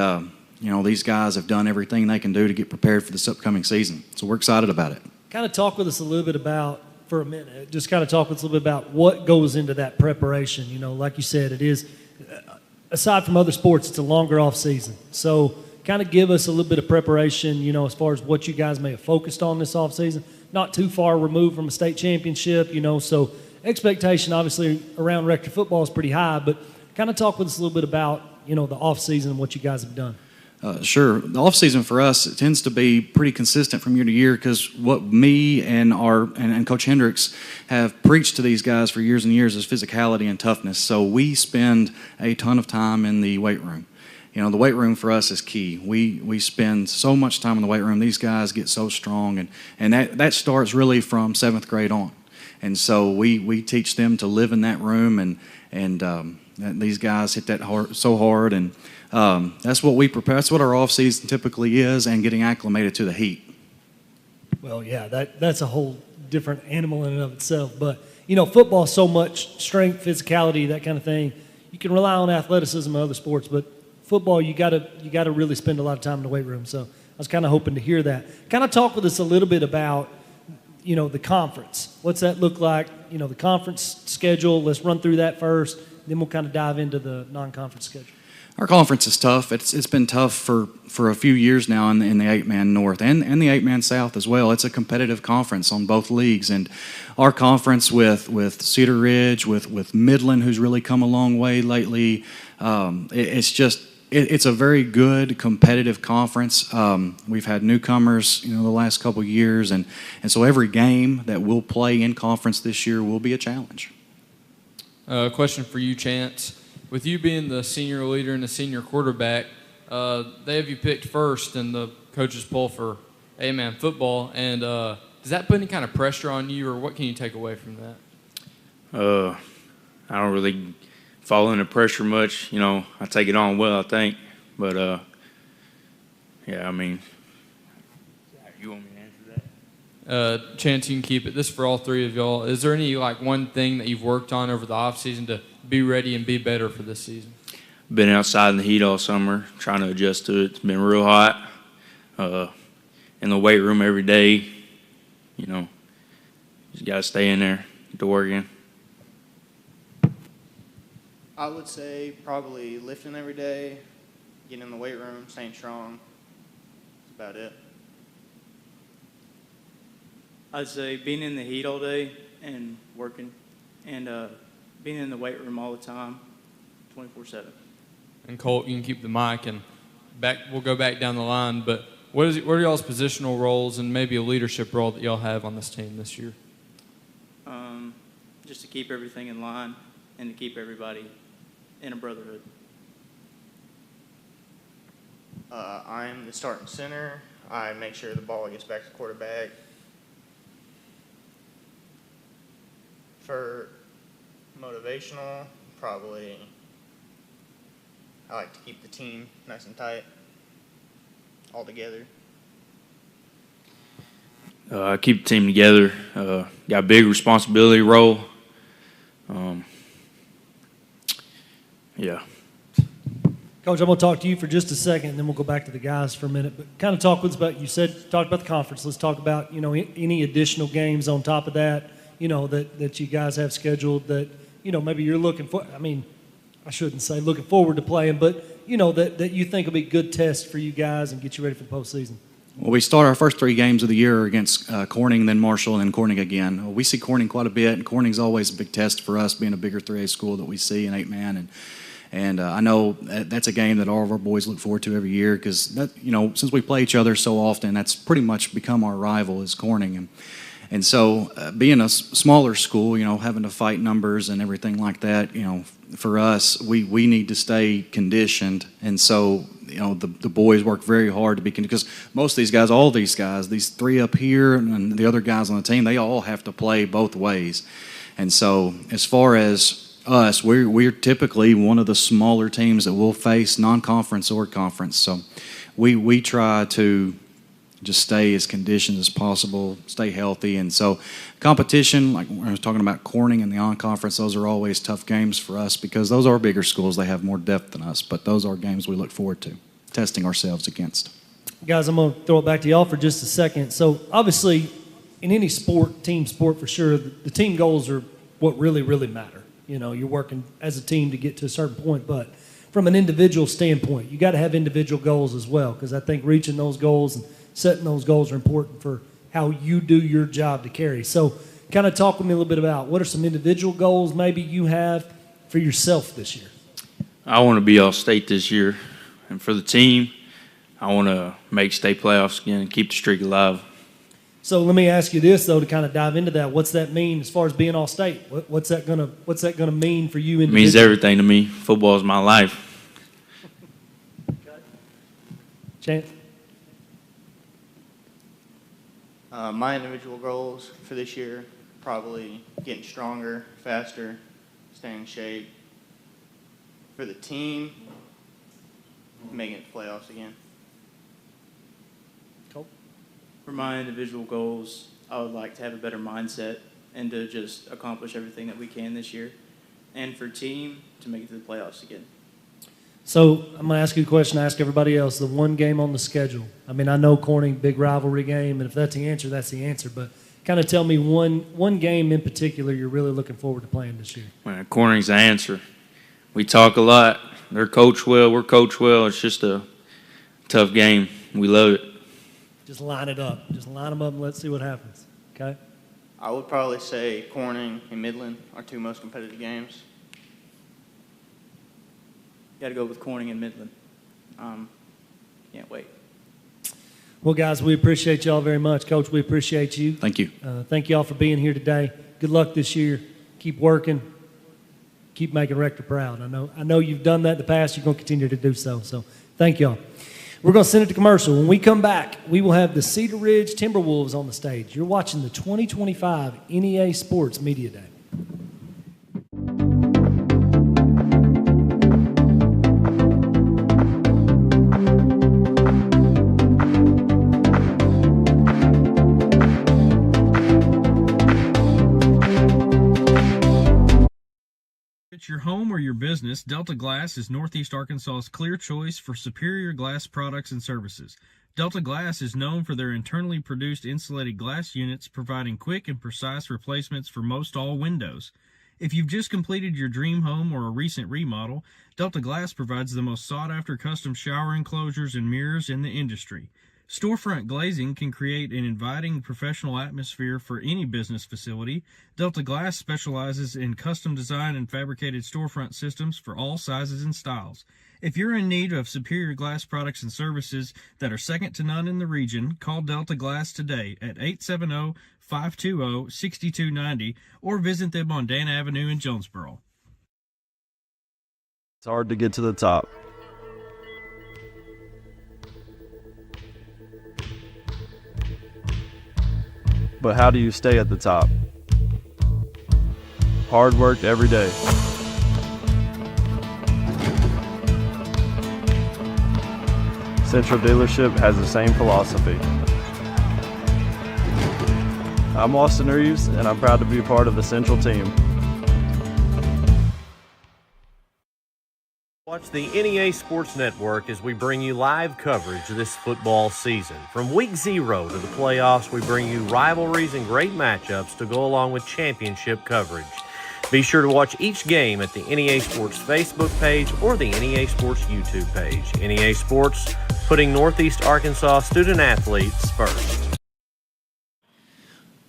these guys have done everything they can do to get prepared for this upcoming season. So we're excited about it. Kind of talk with us a little bit about, for a minute, just kind of talk with us a little bit about what goes into that preparation. Like you said, it is, aside from other sports, it's a longer off season. So kind of give us a little bit of preparation, as far as what you guys may have focused on this off season. Not too far removed from a state championship, so expectation obviously around Rector football is pretty high, but kind of talk with us a little bit about, the off season and what you guys have done. Sure. The off season for us, it tends to be pretty consistent from year to year because what me and Coach Hendricks have preached to these guys for years and years is physicality and toughness. So we spend a ton of time in the weight room. The weight room for us is key. We spend so much time in the weight room. These guys get so strong, and that starts really from 7th grade on. And so we teach them to live in that room, and these guys hit that so hard, and that's what we prepare. That's what our off season typically is, and getting acclimated to the heat. Well, yeah, that's a whole different animal in and of itself. But football is so much strength, physicality, that kind of thing. You can rely on athleticism and other sports, but football, you gotta really spend a lot of time in the weight room. So I was kind of hoping to hear that. Kind of talk with us a little bit about, the conference. What's that look like? The conference schedule. Let's run through that first. Then we'll kind of dive into the non-conference schedule. Our conference is tough. It's been tough for a few years now in the 8-man North and the 8-man South as well. It's a competitive conference on both leagues, and our conference with Cedar Ridge, with Midland, who's really come a long way lately. It's a very good competitive conference. We've had newcomers, the last couple of years, and so every game that we'll play in conference this year will be a challenge. Question for you, Chance. With you being the senior leader and the senior quarterback, they have you picked first in the coaches poll for 8-man football, and does that put any kind of pressure on you, or what can you take away from that? I don't really fall into pressure much. I take it on well, I think. But, you want me to answer that? Chance, you can keep it. This is for all three of y'all. Is there any, one thing that you've worked on over the offseason to be ready and be better for this season? Been outside in the heat all summer, trying to adjust to it. It's been real hot. In the weight room every day. Just got to stay in there, get to work in. I would say probably lifting every day, getting in the weight room, staying strong. That's about it. I'd say being in the heat all day and working, and being in the weight room all the time, 24/7. And Colt, you can keep the mic, and we'll go back down the line. But what are y'all's positional roles and maybe a leadership role that y'all have on this team this year? Just to keep everything in line and to keep everybody in a brotherhood. I'm the starting center. I make sure the ball gets back to the quarterback. For motivational, probably I like to keep the team nice and tight, all together. I keep the team together. Got a big responsibility role. Coach, I'm going to talk to you for just a second, and then we'll go back to the guys for a minute. But kind of talk with us about, talked about the conference. Let's talk about, any additional games on top of that, that you guys have scheduled that, maybe you're looking for. I mean, I shouldn't say looking forward to playing, but, that you think will be good tests for you guys and get you ready for the postseason. Well, we start our first 3 games of the year against Corning, then Marshall, and then Corning again. We see Corning quite a bit, and Corning's always a big test for us, being a bigger 3A school that we see in 8-man. And I know that's a game that all of our boys look forward to every year because, since we play each other so often, that's pretty much become our rival is Corning. And so being a smaller school, having to fight numbers and everything like that, for us, we need to stay conditioned. And so, the boys work very hard to be conditioned because most of these guys, all these guys, these 3 up here and the other guys on the team, they all have to play both ways. And so as far as us, we're typically one of the smaller teams that will face non-conference or conference. So we try to just stay as conditioned as possible, stay healthy. And so competition, like when I was talking about Corning and the on-conference, those are always tough games for us because those are bigger schools. They have more depth than us, but those are games we look forward to testing ourselves against. Guys, I'm going to throw it back to y'all for just a second. So obviously in any sport, team sport for sure, the team goals are what really, really matter. You're working as a team to get to a certain point, but from an individual standpoint, you got to have individual goals as well because I think reaching those goals and setting those goals are important for how you do your job to carry. So kind of talk with me a little bit about what are some individual goals maybe you have for yourself this year? I want to be All-State this year. And for the team, I want to make state playoffs again and keep the streak alive. So let me ask you this, though, to kind of dive into that. What's that mean as far as being All-State? What's that gonna mean for you? It means everything to me. Football is my life. Chance? My individual goals for this year, probably getting stronger, faster, staying in shape. For the team, making it to playoffs again. For my individual goals, I would like to have a better mindset and to just accomplish everything that we can this year. And for team, to make it to the playoffs again. So I'm going to ask you a question I ask everybody else. The one game on the schedule. I mean, I know Corning, big rivalry game, and if that's the answer, that's the answer. But kind of tell me one game in particular you're really looking forward to playing this year. Well, Corning's the answer. We talk a lot. They're coached well. We're coached well. It's just a tough game. We love it. Just line it up. Just line them up and let's see what happens. Okay? I would probably say Corning and Midland are 2 most competitive games. Got to go with Corning and Midland. Can't wait. Well, guys, we appreciate y'all very much. Coach, we appreciate you. Thank you. Thank y'all for being here today. Good luck this year. Keep working. Keep making Rector proud. I know you've done that in the past. You're going to continue to do so. So thank y'all. We're going to send it to commercial. When we come back, we will have the Cedar Ridge Timberwolves on the stage. You're watching the 2025 NEA Sports Media Day. It's your home or your business, Delta Glass is Northeast Arkansas's clear choice for superior glass products and services. Delta Glass is known for their internally produced insulated glass units, providing quick and precise replacements for most all windows. If you've just completed your dream home or a recent remodel, Delta Glass provides the most sought-after custom shower enclosures and mirrors in the industry. Storefront glazing can create an inviting professional atmosphere for any business facility. Delta Glass specializes in custom design and fabricated storefront systems for all sizes and styles. If you're in need of superior glass products and services that are second to none in the region, call Delta Glass today at 870-520-6290 or visit them on Dan Avenue in Jonesboro. It's hard to get to the top. But how do you stay at the top? Hard work every day. Central Dealership has the same philosophy. I'm Austin Reeves, and I'm proud to be a part of the Central team. Watch the NEA Sports Network as we bring you live coverage this football season. From week 0 to the playoffs, we bring you rivalries and great matchups to go along with championship coverage. Be sure to watch each game at the NEA Sports Facebook page or the NEA Sports YouTube page. NEA Sports, putting Northeast Arkansas student athletes first.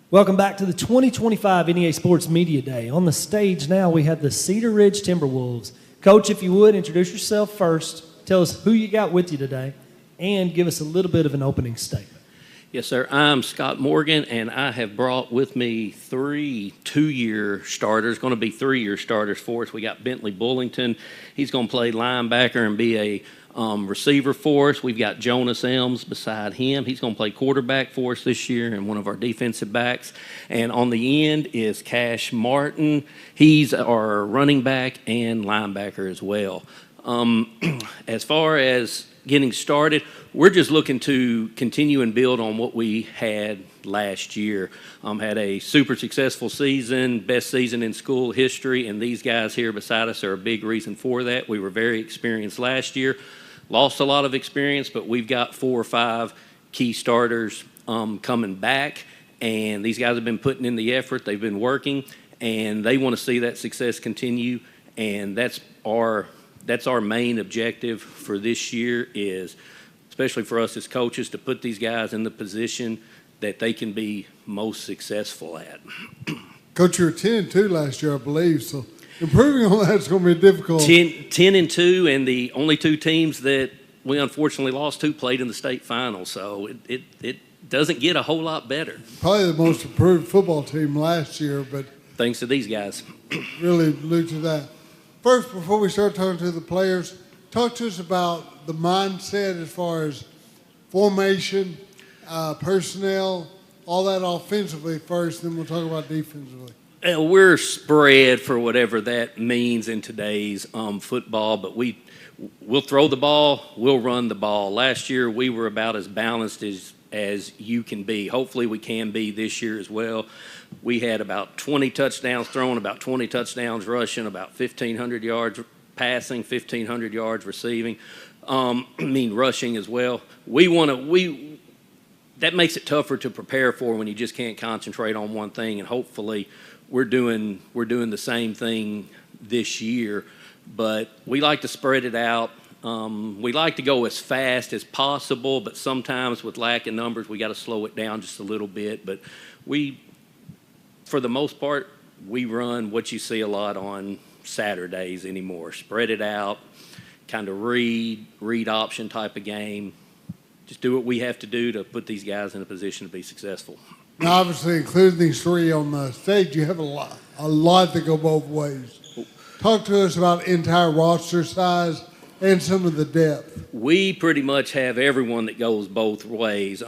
Welcome back to the 2025 NEA Sports Media Day. On the stage now, we have the Cedar Ridge Timberwolves. Coach, if you would, introduce yourself first. Tell us who you got with you today, and give us a little bit of an opening statement. Yes, sir. I'm Scott Morgan, and I have brought with me 3 two-year starters, going to be 3-year starters for us. We got Bentley Bullington. He's going to play linebacker and be a receiver for us. We've got Jonas Elms beside him. He's going to play quarterback for us this year and one of our defensive backs. And on the end is Cash Martin. He's our running back and linebacker as well. As far as getting started, we're just looking to continue and build on what we had last year. Had a super successful season, best season in school history, and these guys here beside us are a big reason for that. We were very experienced last year. Lost a lot of experience, but we've got 4 or 5 key starters coming back, and these guys have been putting in the effort. They've been working, and they want to see that success continue, and that's our main objective for this year is, especially for us as coaches, to put these guys in the position that they can be most successful at. Coach, you were 10-2 last year, I believe, so improving on that is going to be difficult. 10-2, and the only 2 teams that we unfortunately lost to played in the state final, so it doesn't get a whole lot better. Probably the most improved football team last year, but thanks to these guys. Really allude to that. First, before we start talking to the players, talk to us about the mindset as far as formation, personnel, all that offensively first, then we'll talk about defensively. We're spread for whatever that means in today's football, but we'll throw the ball, we'll run the ball. Last year we were about as balanced as you can be. Hopefully we can be this year as well. We had about 20 touchdowns thrown, about 20 touchdowns rushing, about 1,500 yards passing, 1,500 yards receiving. Rushing as well. That makes it tougher to prepare for when you just can't concentrate on one thing, and hopefully we're doing the same thing this year, but we like to spread it out. We like to go as fast as possible, but sometimes with lack of numbers, we got to slow it down just a little bit. But for the most part, we run what you see a lot on Saturdays anymore. Spread it out, kind of read option type of game. Just do what we have to do to put these guys in a position to be successful. Now, obviously, including these 3 on the stage, you have a lot that go both ways. Talk to us about entire roster size and some of the depth. We pretty much have everyone that goes both ways.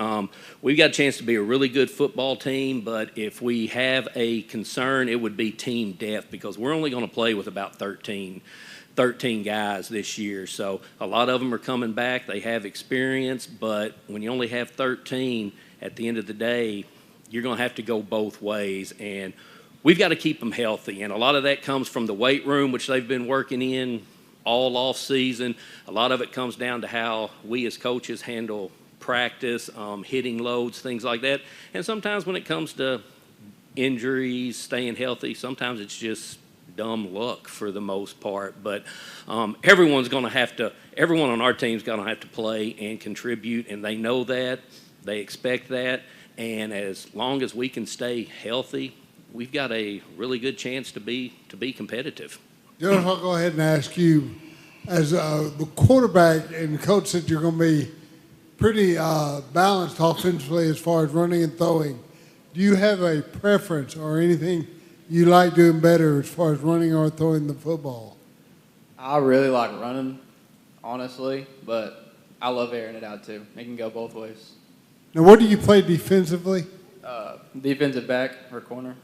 We've got a chance to be a really good football team, but if we have a concern, it would be team depth, because we're only going to play with about 13 guys this year. So a lot of them are coming back. They have experience, but when you only have 13, at the end of the day, you're going to have to go both ways, and we've got to keep them healthy. And a lot of that comes from the weight room, which they've been working in all off season. A lot of it comes down to how we as coaches handle practice, hitting loads, things like that. And sometimes when it comes to injuries, staying healthy, sometimes it's just dumb luck for the most part. But everyone on our team is going to have to play and contribute, and they know that. They expect that. And as long as we can stay healthy, we've got a really good chance to be competitive. Jonas, I'll go ahead and ask you, as the quarterback, and the coach said you're going to be pretty balanced offensively as far as running and throwing. Do you have a preference or anything you like doing better as far as running or throwing the football? I really like running, honestly, but I love airing it out too. It can go both ways. Now, what do you play defensively? Defensive back or corner.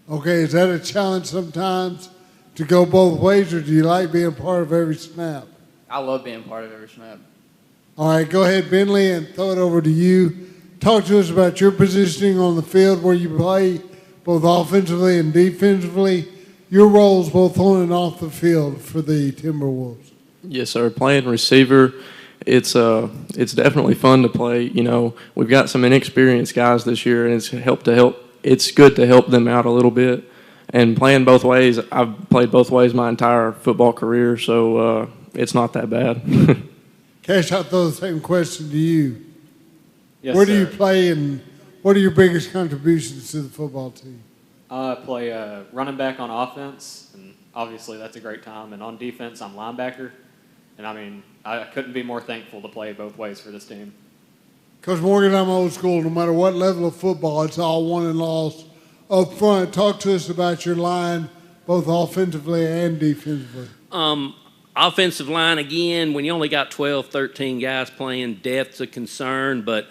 Okay, is that a challenge sometimes to go both ways, or do you like being part of every snap? I love being part of every snap. All right, go ahead, Bentley, and throw it over to you. Talk to us about your positioning on the field where you play, both offensively and defensively, your roles both on and off the field for the Timberwolves. Yes, sir. Playing receiver, it's definitely fun to play. You know, we've got some inexperienced guys this year, and it's good to help them out a little bit. And playing both ways, I've played both ways my entire football career, so it's not that bad. Cash, I'll throw the same question to you. Yes, Where do you sir. play, and what are your biggest contributions to the football team? I play running back on offense, and obviously that's a great time. And on defense, I'm linebacker. And, I mean, I couldn't be more thankful to play both ways for this team. Coach Morgan, I'm old school. No matter what level of football, it's all won and lost. Up front, talk to us about your line, both offensively and defensively. Offensive line, again, when you only got 12, 13 guys playing, depth's a concern, but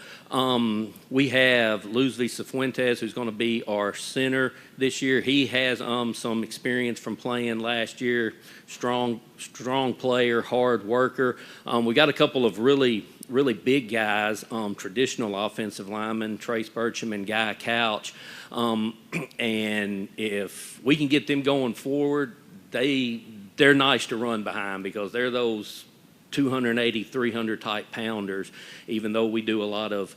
we have Luz Cifuentes, who's going to be our center this year. He has some experience from playing last year, strong player, hard worker. We got a couple of really big guys, traditional offensive linemen, Trace Burcham and Guy Couch. And if we can get them going forward, they're nice to run behind because they're those 280, 300 type pounders, even though we do a lot of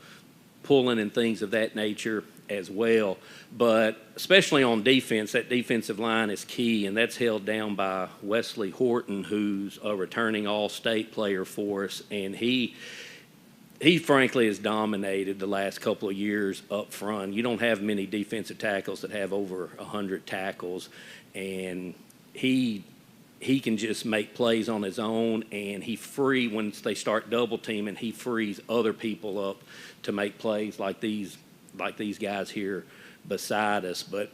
pulling and things of that nature as well. But especially on defense, that defensive line is key, and that's held down by Wesley Horton, who's a returning all-state player for us, and he frankly has dominated the last couple of years up front. You don't have many defensive tackles that have over 100 tackles, and he can just make plays on his own, and once they start double teaming, he frees other people up to make plays like these guys here beside us. But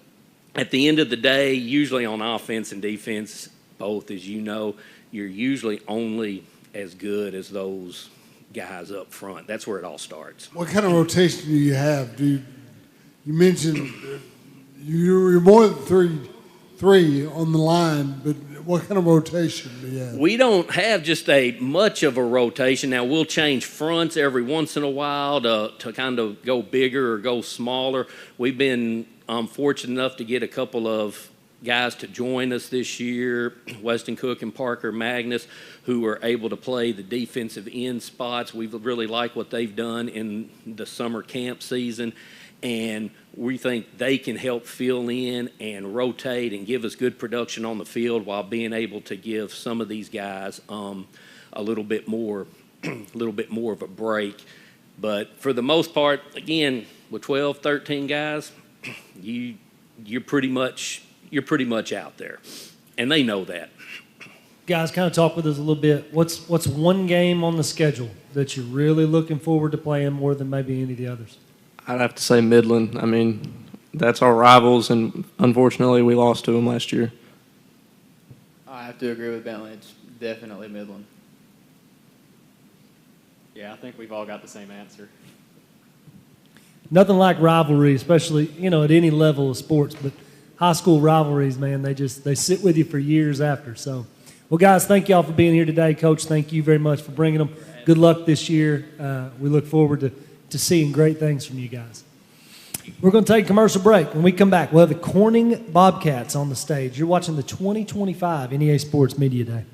at the end of the day, usually on offense and defense, both, as you know, you're usually only as good as those guys up front. That's where it all starts. What kind of rotation do you have? You mentioned you're more than three on the line, but what kind of rotation do you have? We don't have just much of a rotation. Now, we'll change fronts every once in a while to kind of go bigger or go smaller. We've been fortunate enough to get a couple of guys to join us this year, Weston Cook and Parker Magnus, who are able to play the defensive end spots. We really like what they've done in the summer camp season, and we think they can help fill in and rotate and give us good production on the field while being able to give some of these guys a little bit more of a break. But for the most part, again, with 12, 13 guys, you're pretty much out there, and they know that. Guys, kind of talk with us a little bit. What's one game on the schedule that you're really looking forward to playing more than maybe any of the others? I'd have to say Midland. I mean, that's our rivals, and unfortunately we lost to them last year. I have to agree with Bentley. It's definitely Midland. Yeah, I think we've all got the same answer. Nothing like rivalry, especially, at any level of sports, but high school rivalries, man, they sit with you for years after. So, well, guys, thank y'all for being here today. Coach, thank you very much for bringing them. Good luck this year. We look forward to seeing great things from you guys. We're going to take a commercial break. When we come back, we'll have the Corning Bobcats on the stage. You're watching the 2025 NEA Sports Media Day.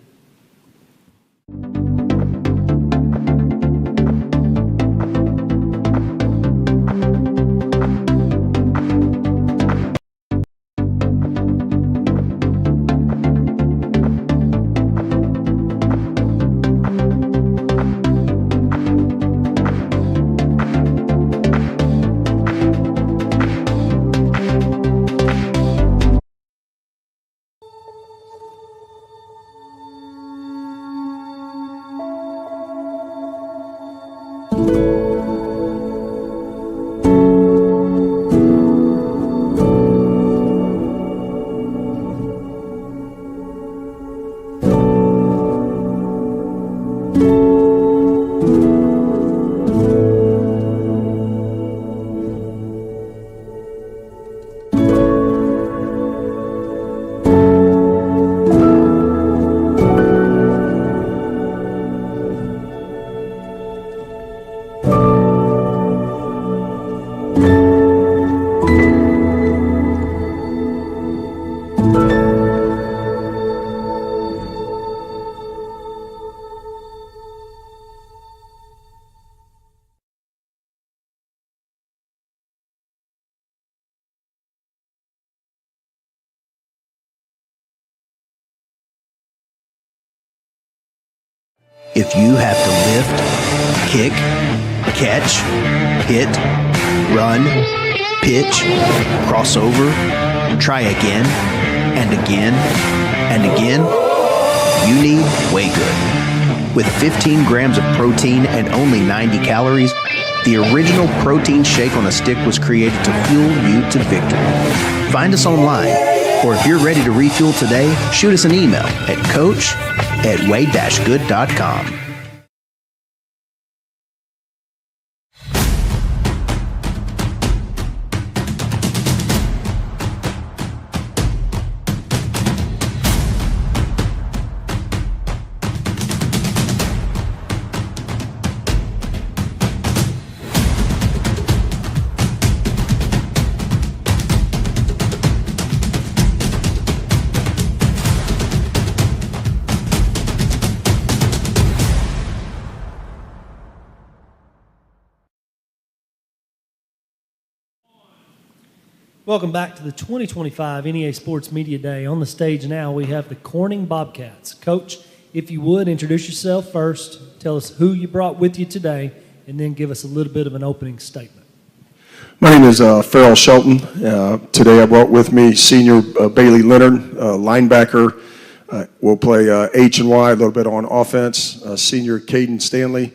If you have to lift, kick, catch, hit, run, pitch, cross over, try again, and again, and again, you need Way Good. With 15 grams of protein and only 90 calories, the original protein shake on a stick was created to fuel you to victory. Find us online, or if you're ready to refuel today, shoot us an email at coach@way-good.com. Welcome back to the 2025 NEA Sports Media Day. On the stage now, we have the Corning Bobcats. Coach, if you would, introduce yourself first, tell us who you brought with you today, and then give us a little bit of an opening statement. My name is Farrell Shelton. Today I brought with me senior Bailey Leonard, linebacker. We'll play H and Y, a little bit on offense. Senior Caden Stanley,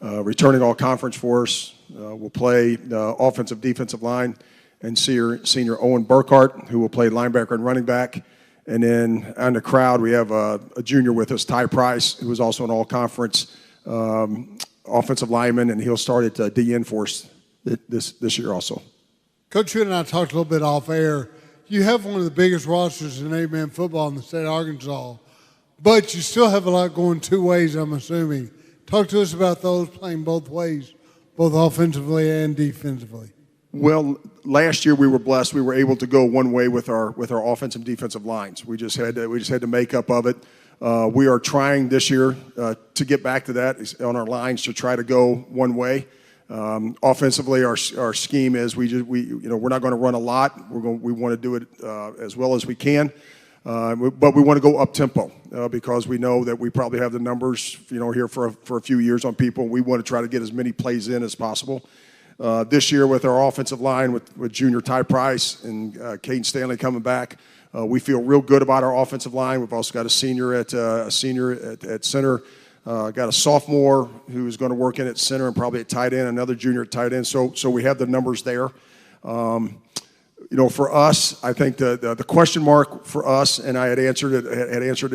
returning all conference for us. We'll play offensive, defensive line. And senior Owen Burkhart, who will play linebacker and running back. And then on the crowd, we have a junior with us, Ty Price, who is also an all-conference offensive lineman, and he'll start at DN for us this year also. Coach, you and I talked a little bit off air. You have one of the biggest rosters in 8-man football in the state of Arkansas, but you still have a lot going two ways, I'm assuming. Talk to us about those playing both ways, both offensively and defensively. Well, last year we were blessed. We were able to go one way with our offensive and defensive lines. We just had to make up of it. We are trying this year to get back to that on our lines to try to go one way. Offensively, our scheme is we're not going to run a lot. We want to do it as well as we can, but we want to go up tempo because we know that we probably have the numbers here for a few years on people. We want to try to get as many plays in as possible. This year with our offensive line with junior Ty Price and Caden Stanley coming back, we feel real good about our offensive line. We've also got a senior at center, got a sophomore who's going to work in at center and probably at tight end, another junior at tight end. So we have the numbers there. For us, I think the question mark for us, and I had answered it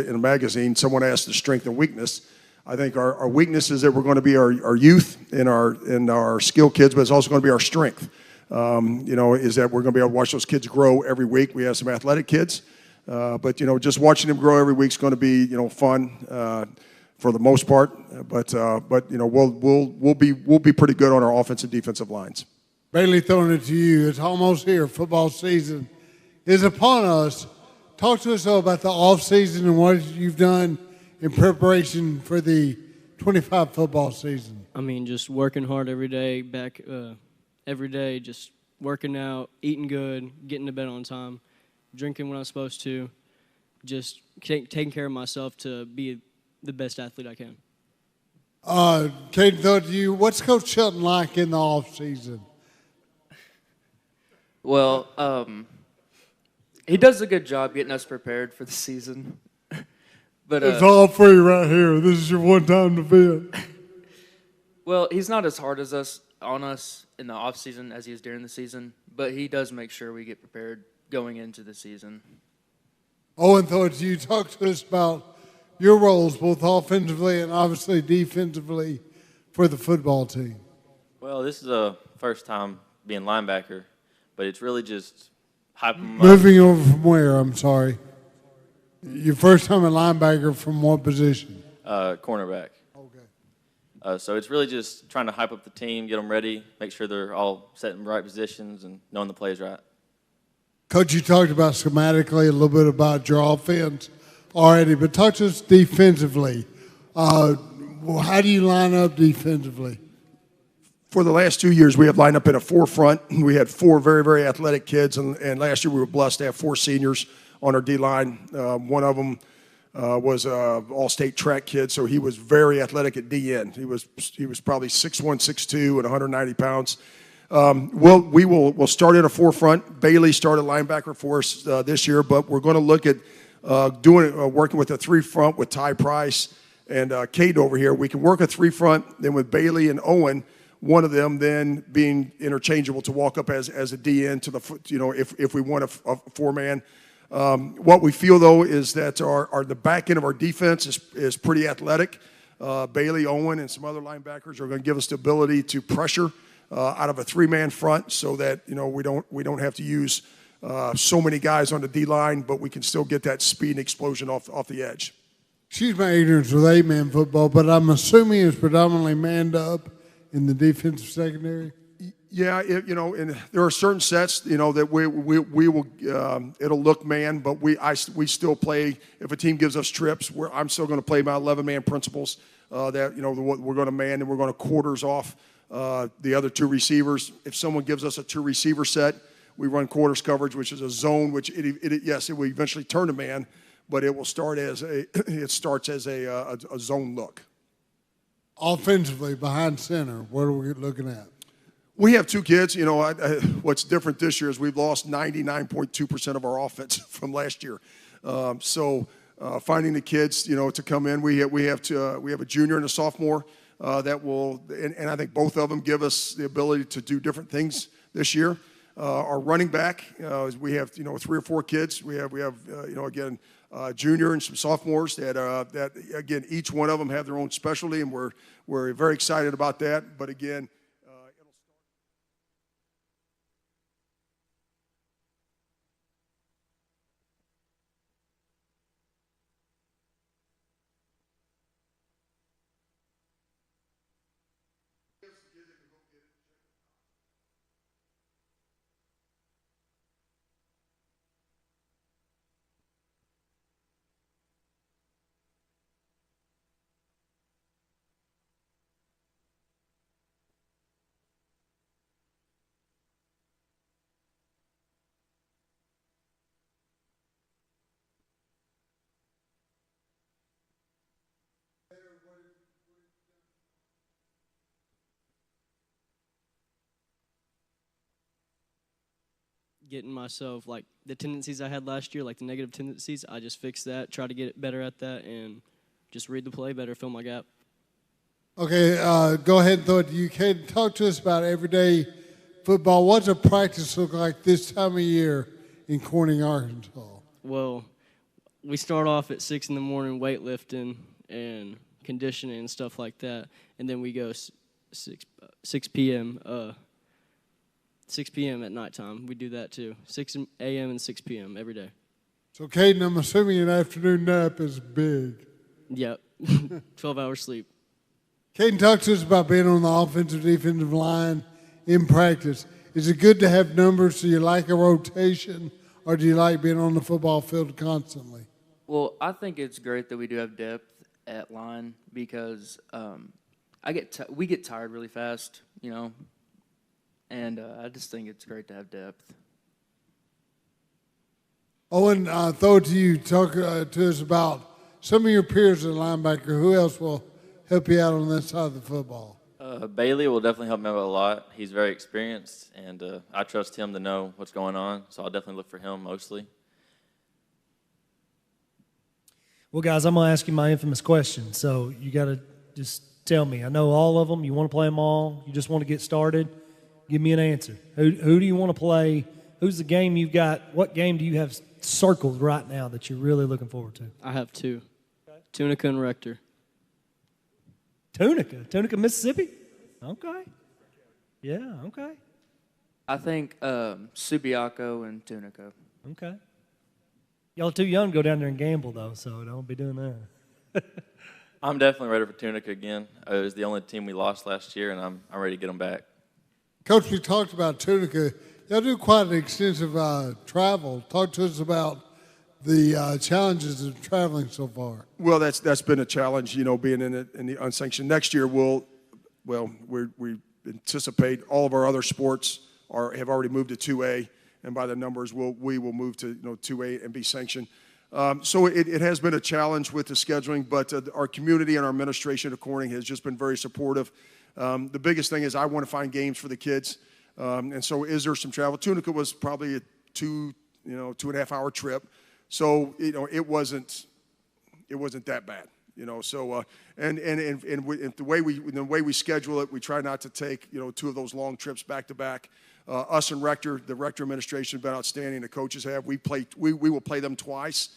in a magazine. Someone asked the strength and weakness. I think our weakness is that we're going to be our youth and our skill kids, but it's also going to be our strength. Is that we're going to be able to watch those kids grow every week. We have some athletic kids, but just watching them grow every week is going to be fun for the most part. But we'll be pretty good on our offensive and defensive lines. Bailey, throwing it to you. It's almost here. Football season is upon us. Talk to us all about the off season and what you've done in preparation for the 25 football season. I mean, just working hard every day, every day, just working out, eating good, getting to bed on time, drinking when I'm supposed to, just taking care of myself to be the best athlete I can. Caden, though, to you, what's Coach Shelton like in the off season? Well, he does a good job getting us prepared for the season. But, it's all free right here. This is your one-time event. Well, he's not as hard on us in the off season as he is during the season, but he does make sure we get prepared going into the season. Owen, though, you talk to us about your roles, both offensively and obviously defensively, for the football team. Well, this is a first time being linebacker, but it's really just hyping them up. Moving over from where? I'm sorry. Your first time a linebacker from what position? Cornerback. Okay. So it's really just trying to hype up the team, get them ready, make sure they're all set in the right positions and knowing the plays right. Coach, you talked about schematically a little bit about your offense already, but talk to us defensively. How do you line up defensively? For the last 2 years, we have lined up in a forefront. We had 4 very, very athletic kids, and last year we were blessed to have 4 seniors on our D-line. One of them was an all-state track kid, so he was very athletic at DN. He was probably 6'1", 6'2", and 190 pounds. We'll start at a forefront. Bailey started linebacker for us this year, but we're going to look at working with a three-front with Ty Price and Caden over here. We can work a three-front, then with Bailey and Owen, one of them then being interchangeable to walk up as a DN to the, if we want a four-man. What we feel, though, is that the back end of our defense is pretty athletic. Bailey, Owen, and some other linebackers are going to give us the ability to pressure out of a three-man front, so that we don't have to use so many guys on the D-line, but we can still get that speed and explosion off the edge. Excuse my ignorance with 8-man football, but I'm assuming it's predominantly manned up in the defensive secondary. Yeah, and there are certain sets, that we will. It'll look man, but we still play. If a team gives us trips, I'm still going to play my 11-man principles. That we're going to man and we're going to quarters off the other two receivers. If someone gives us a two-receiver set, we run quarters coverage, which is a zone. Which it will eventually turn to man, but it will start as a zone look. Offensively, behind center, what are we looking at? We have two kids. What's different this year is we've lost 99.2% of our offense from last year. Finding the kids, to come in, we have a junior and a sophomore that will, and I think both of them give us the ability to do different things this year. Our running back, we have 3 or 4 kids. We have again junior and some sophomores that again each one of them have their own specialty, and we're very excited about that. But again. Getting myself, like, the tendencies I had last year, like the negative tendencies, I just fix that, try to get better at that, and just read the play better, fill my gap. Okay, go ahead and throw it to you, Kate. Talk to us about everyday football. What's a practice look like this time of year in Corning, Arkansas? Well, we start off at 6 in the morning weightlifting and conditioning and stuff like that, and then we go 6 p.m. 6 p.m. at nighttime. We do that too. 6 a.m. and 6 p.m. every day. So, Caden, I'm assuming an afternoon nap is big. Yep. 12 hours sleep. Caden, talk to us about being on the offensive, defensive line in practice. Is it good to have numbers? Do you like a rotation, or do you like being on the football field constantly? Well, I think it's great that we do have depth at line because we get tired really fast, and I just think it's great to have depth. Owen, throw it to you. Talk to us about some of your peers at linebacker. Who else will help you out on that side of the football? Bailey will definitely help me out a lot. He's very experienced, and I trust him to know what's going on, so I'll definitely look for him mostly. Well, guys, I'm going to ask you my infamous question, so you got to just tell me. I know all of them. You want to play them all. You just want to get started. Give me an answer. Who do you want to play? Who's the game you've got? What game do you have circled right now that you're really looking forward to? I have 2. Okay. Tunica and Rector. Tunica, Mississippi? Okay. Yeah, okay. I think Subiaco and Tunica. Okay. Y'all are too young to go down there and gamble, though, so don't be doing that. I'm definitely ready for Tunica again. It was the only team we lost last year, and I'm ready to get them back. Coach, we talked about Tunica. Y'all do quite an extensive travel. Talk to us about the challenges of traveling so far. Well, that's been a challenge, being in the unsanctioned. Next year, we anticipate all of our other sports have already moved to 2A, and by the numbers, we will move to 2A and be sanctioned. So it has been a challenge with the scheduling, but our community and our administration at Corning has just been very supportive. The biggest thing is I want to find games for the kids. And so is there some travel? Tunica was probably a 2.5 hour trip. So, it wasn't that bad, so, and the way we schedule it, we try not to take, 2 of those long trips back to back. Us and the Rector administration have been outstanding. The coaches have. We will play them twice.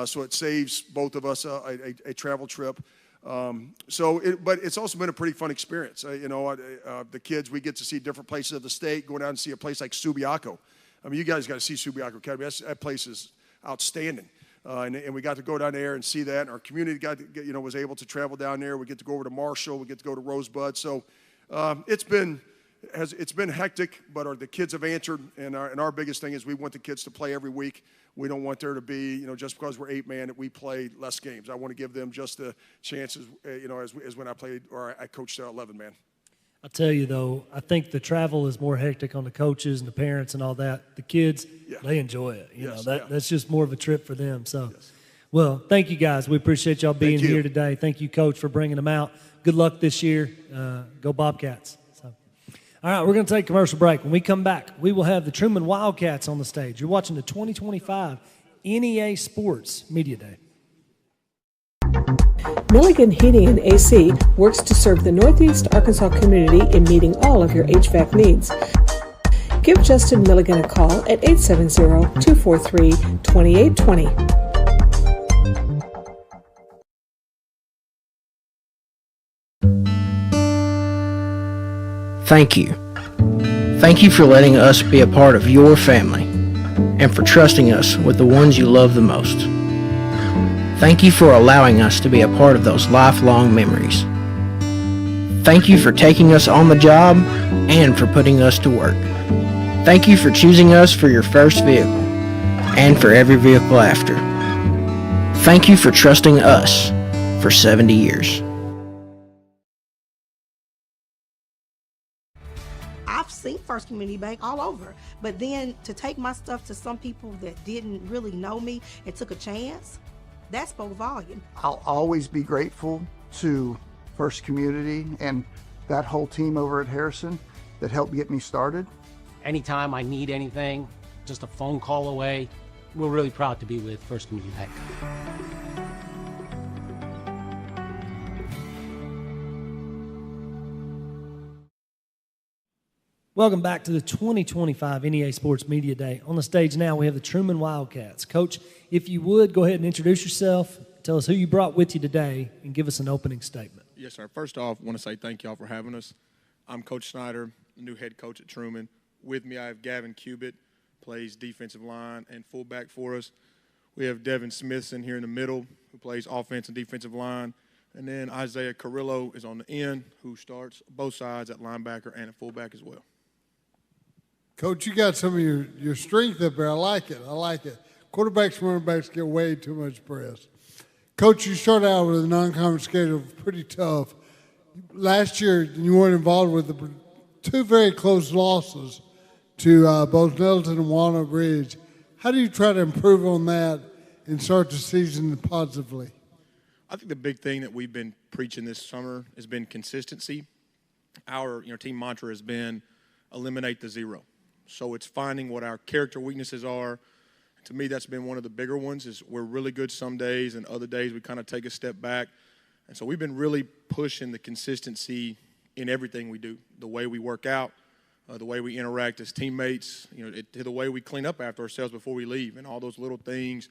So it saves both of us a travel trip. But it's also been a pretty fun experience. The kids, we get to see different places of the state, go down and see a place like Subiaco. I mean, you guys got to see Subiaco Academy. That place is outstanding. And we got to go down there and see that. And our community was able to travel down there. We get to go over to Marshall. We get to go to Rosebud. So it's been hectic, but the kids have answered. And our biggest thing is we want the kids to play every week. We don't want there to be, just because we're 8-man that we play less games. I want to give them just the chances, as when I played or I coached 11-man. I'll tell you, though, I think the travel is more hectic on the coaches and the parents and all that. The kids, they enjoy it. That's just more of a trip for them. So, well, thank you, guys. We appreciate y'all being here today. Thank you, Coach, for bringing them out. Good luck this year. Go Bobcats. So, all right, we're going to take a commercial break. When we come back, we will have the Trumann Wildcats on the stage. You're watching the 2025 NEA Sports Media Day. Milligan Heating and AC works to serve the Northeast Arkansas community in meeting all of your HVAC needs. Give Justin Milligan a call at 870-243-2820. Thank you. Thank you for letting us be a part of your family and for trusting us with the ones you love the most. Thank you for allowing us to be a part of those lifelong memories. Thank you for taking us on the job and for putting us to work. Thank you for choosing us for your first vehicle and for every vehicle after. Thank you for trusting us for 70 years. I've seen First Community Bank all over, but then to take my stuff to some people that didn't really know me and took a chance, that spoke volume. I'll always be grateful to First Community and that whole team over at Harrison that helped get me started. Anytime I need anything, just a phone call away. We're really proud to be with First Community Bank. Welcome back to the 2025 NEA Sports Media Day. On the stage now, we have the Trumann Wildcats. Coach, if you would, go ahead and introduce yourself, tell us who you brought with you today, and give us an opening statement. Yes, sir. First off, I want to say thank y'all for having us. I'm Coach Snyder, new head coach at Trumann. With me, I have Gavin Cubitt, plays defensive line and fullback for us. We have Devin Smithson here in the middle, who plays offense and defensive line. And then Isaiah Carrillo is on the end, who starts both sides at linebacker and at fullback as well. Coach, you got some of your strength up there. I like it. Quarterbacks and running backs get way too much press. Coach, you start out with a non-conference schedule, pretty tough. Last year, you weren't involved with the two very close losses to both Nettleton and Walnut Ridge. How do you try to improve on that and start the season positively? I think the big thing that we've been preaching this summer has been consistency. Our team mantra has been eliminate the zero. So it's finding what our character weaknesses are. To me, that's been one of the bigger ones. Is we're really good some days, and other days we kind of take a step back. And so we've been really pushing the consistency in everything we do, the way we work out, the way we interact as teammates, the way we clean up after ourselves before we leave, and all those little things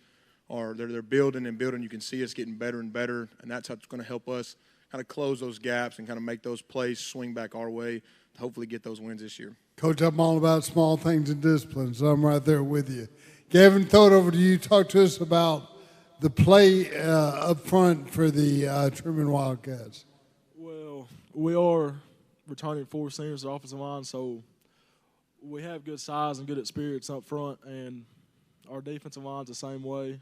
they're building and building. You can see us getting better and better, and that's what's going to help us kind of close those gaps and kind of make those plays swing back our way to hopefully get those wins this year. Coach, I'm all about small things and discipline, so I'm right there with you. Gavin, throw it over to you. Talk to us about the play up front for the Trumann Wildcats. Well, we are returning 4 seniors to the offensive line, so we have good size and good experience up front, and our defensive line's the same way.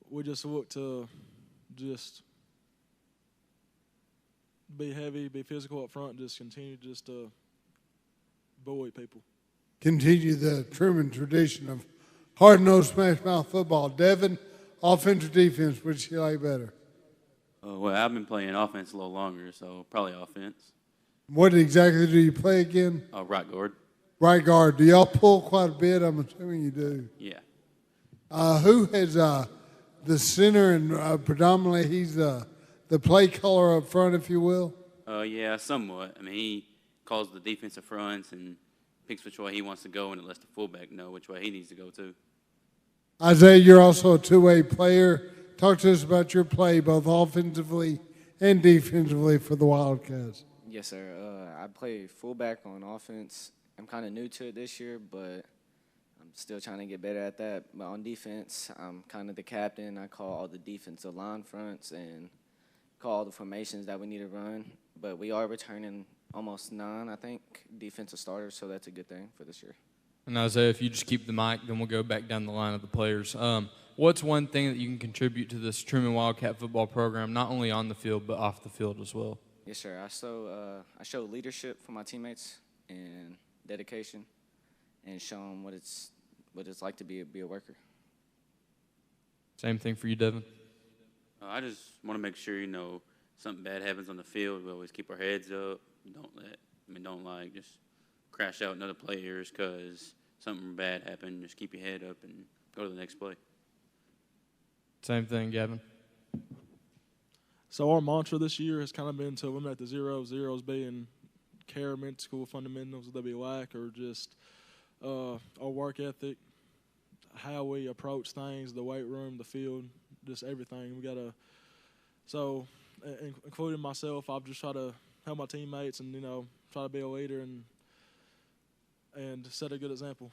We just look to just be heavy, be physical up front, and just continue just to bully people. Continue the Trumann tradition of hard-nosed smash mouth football. Devin, offense or defense, which you like better? Well, I've been playing offense a little longer, so probably offense. What exactly do you play again? Right guard. Right guard. Do y'all pull quite a bit? I'm assuming you do. Yeah. Who has the center and predominantly he's the play caller up front, if you will? Yeah, somewhat. I mean, he calls the defensive fronts and picks which way he wants to go, and it lets the fullback know which way he needs to go too. Isaiah, you're also a two-way player. Talk to us about your play, both offensively and defensively for the Wildcats. Yes, sir. I play fullback on offense. I'm kind of new to it this year, but I'm still trying to get better at that. But on defense, I'm kind of the captain. I call all the defensive line fronts and call all the formations that we need to run. But we are returning almost 9, I think, defensive starters, so that's a good thing for this year. And Isaiah, if you just keep the mic, then we'll go back down the line of the players. What's one thing that you can contribute to this Trumann Wildcat football program, not only on the field but off the field as well? Yes, sir. I show leadership for my teammates and dedication, and show them what it's like to be a worker. Same thing for you, Devin. I just want to make sure, something bad happens on the field, we always keep our heads up. Don't just crash out into other players because something bad happened. Just keep your head up and go to the next play. Same thing, Gavin. So our mantra this year has kind of been to eliminate the zeros being care, mental fundamentals of WWAC, or just our work ethic, how we approach things, the weight room, the field, just everything. We got to, so including myself, I've just tried to help my teammates and, try to be a leader and set a good example.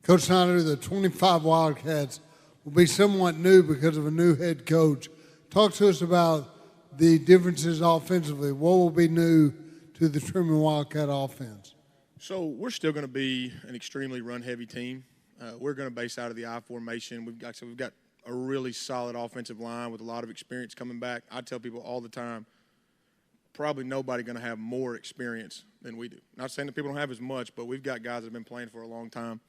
Coach Snyder, the 25 Wildcats will be somewhat new because of a new head coach. Talk to us about the differences offensively. What will be new to the Trumann Wildcat offense? So we're still going to be an extremely run-heavy team. We're going to base out of the I formation. We've got a really solid offensive line with a lot of experience coming back. I tell people all the time, probably nobody going to have more experience than we do. Not saying that people don't have as much, but we've got guys that have been playing for a long time.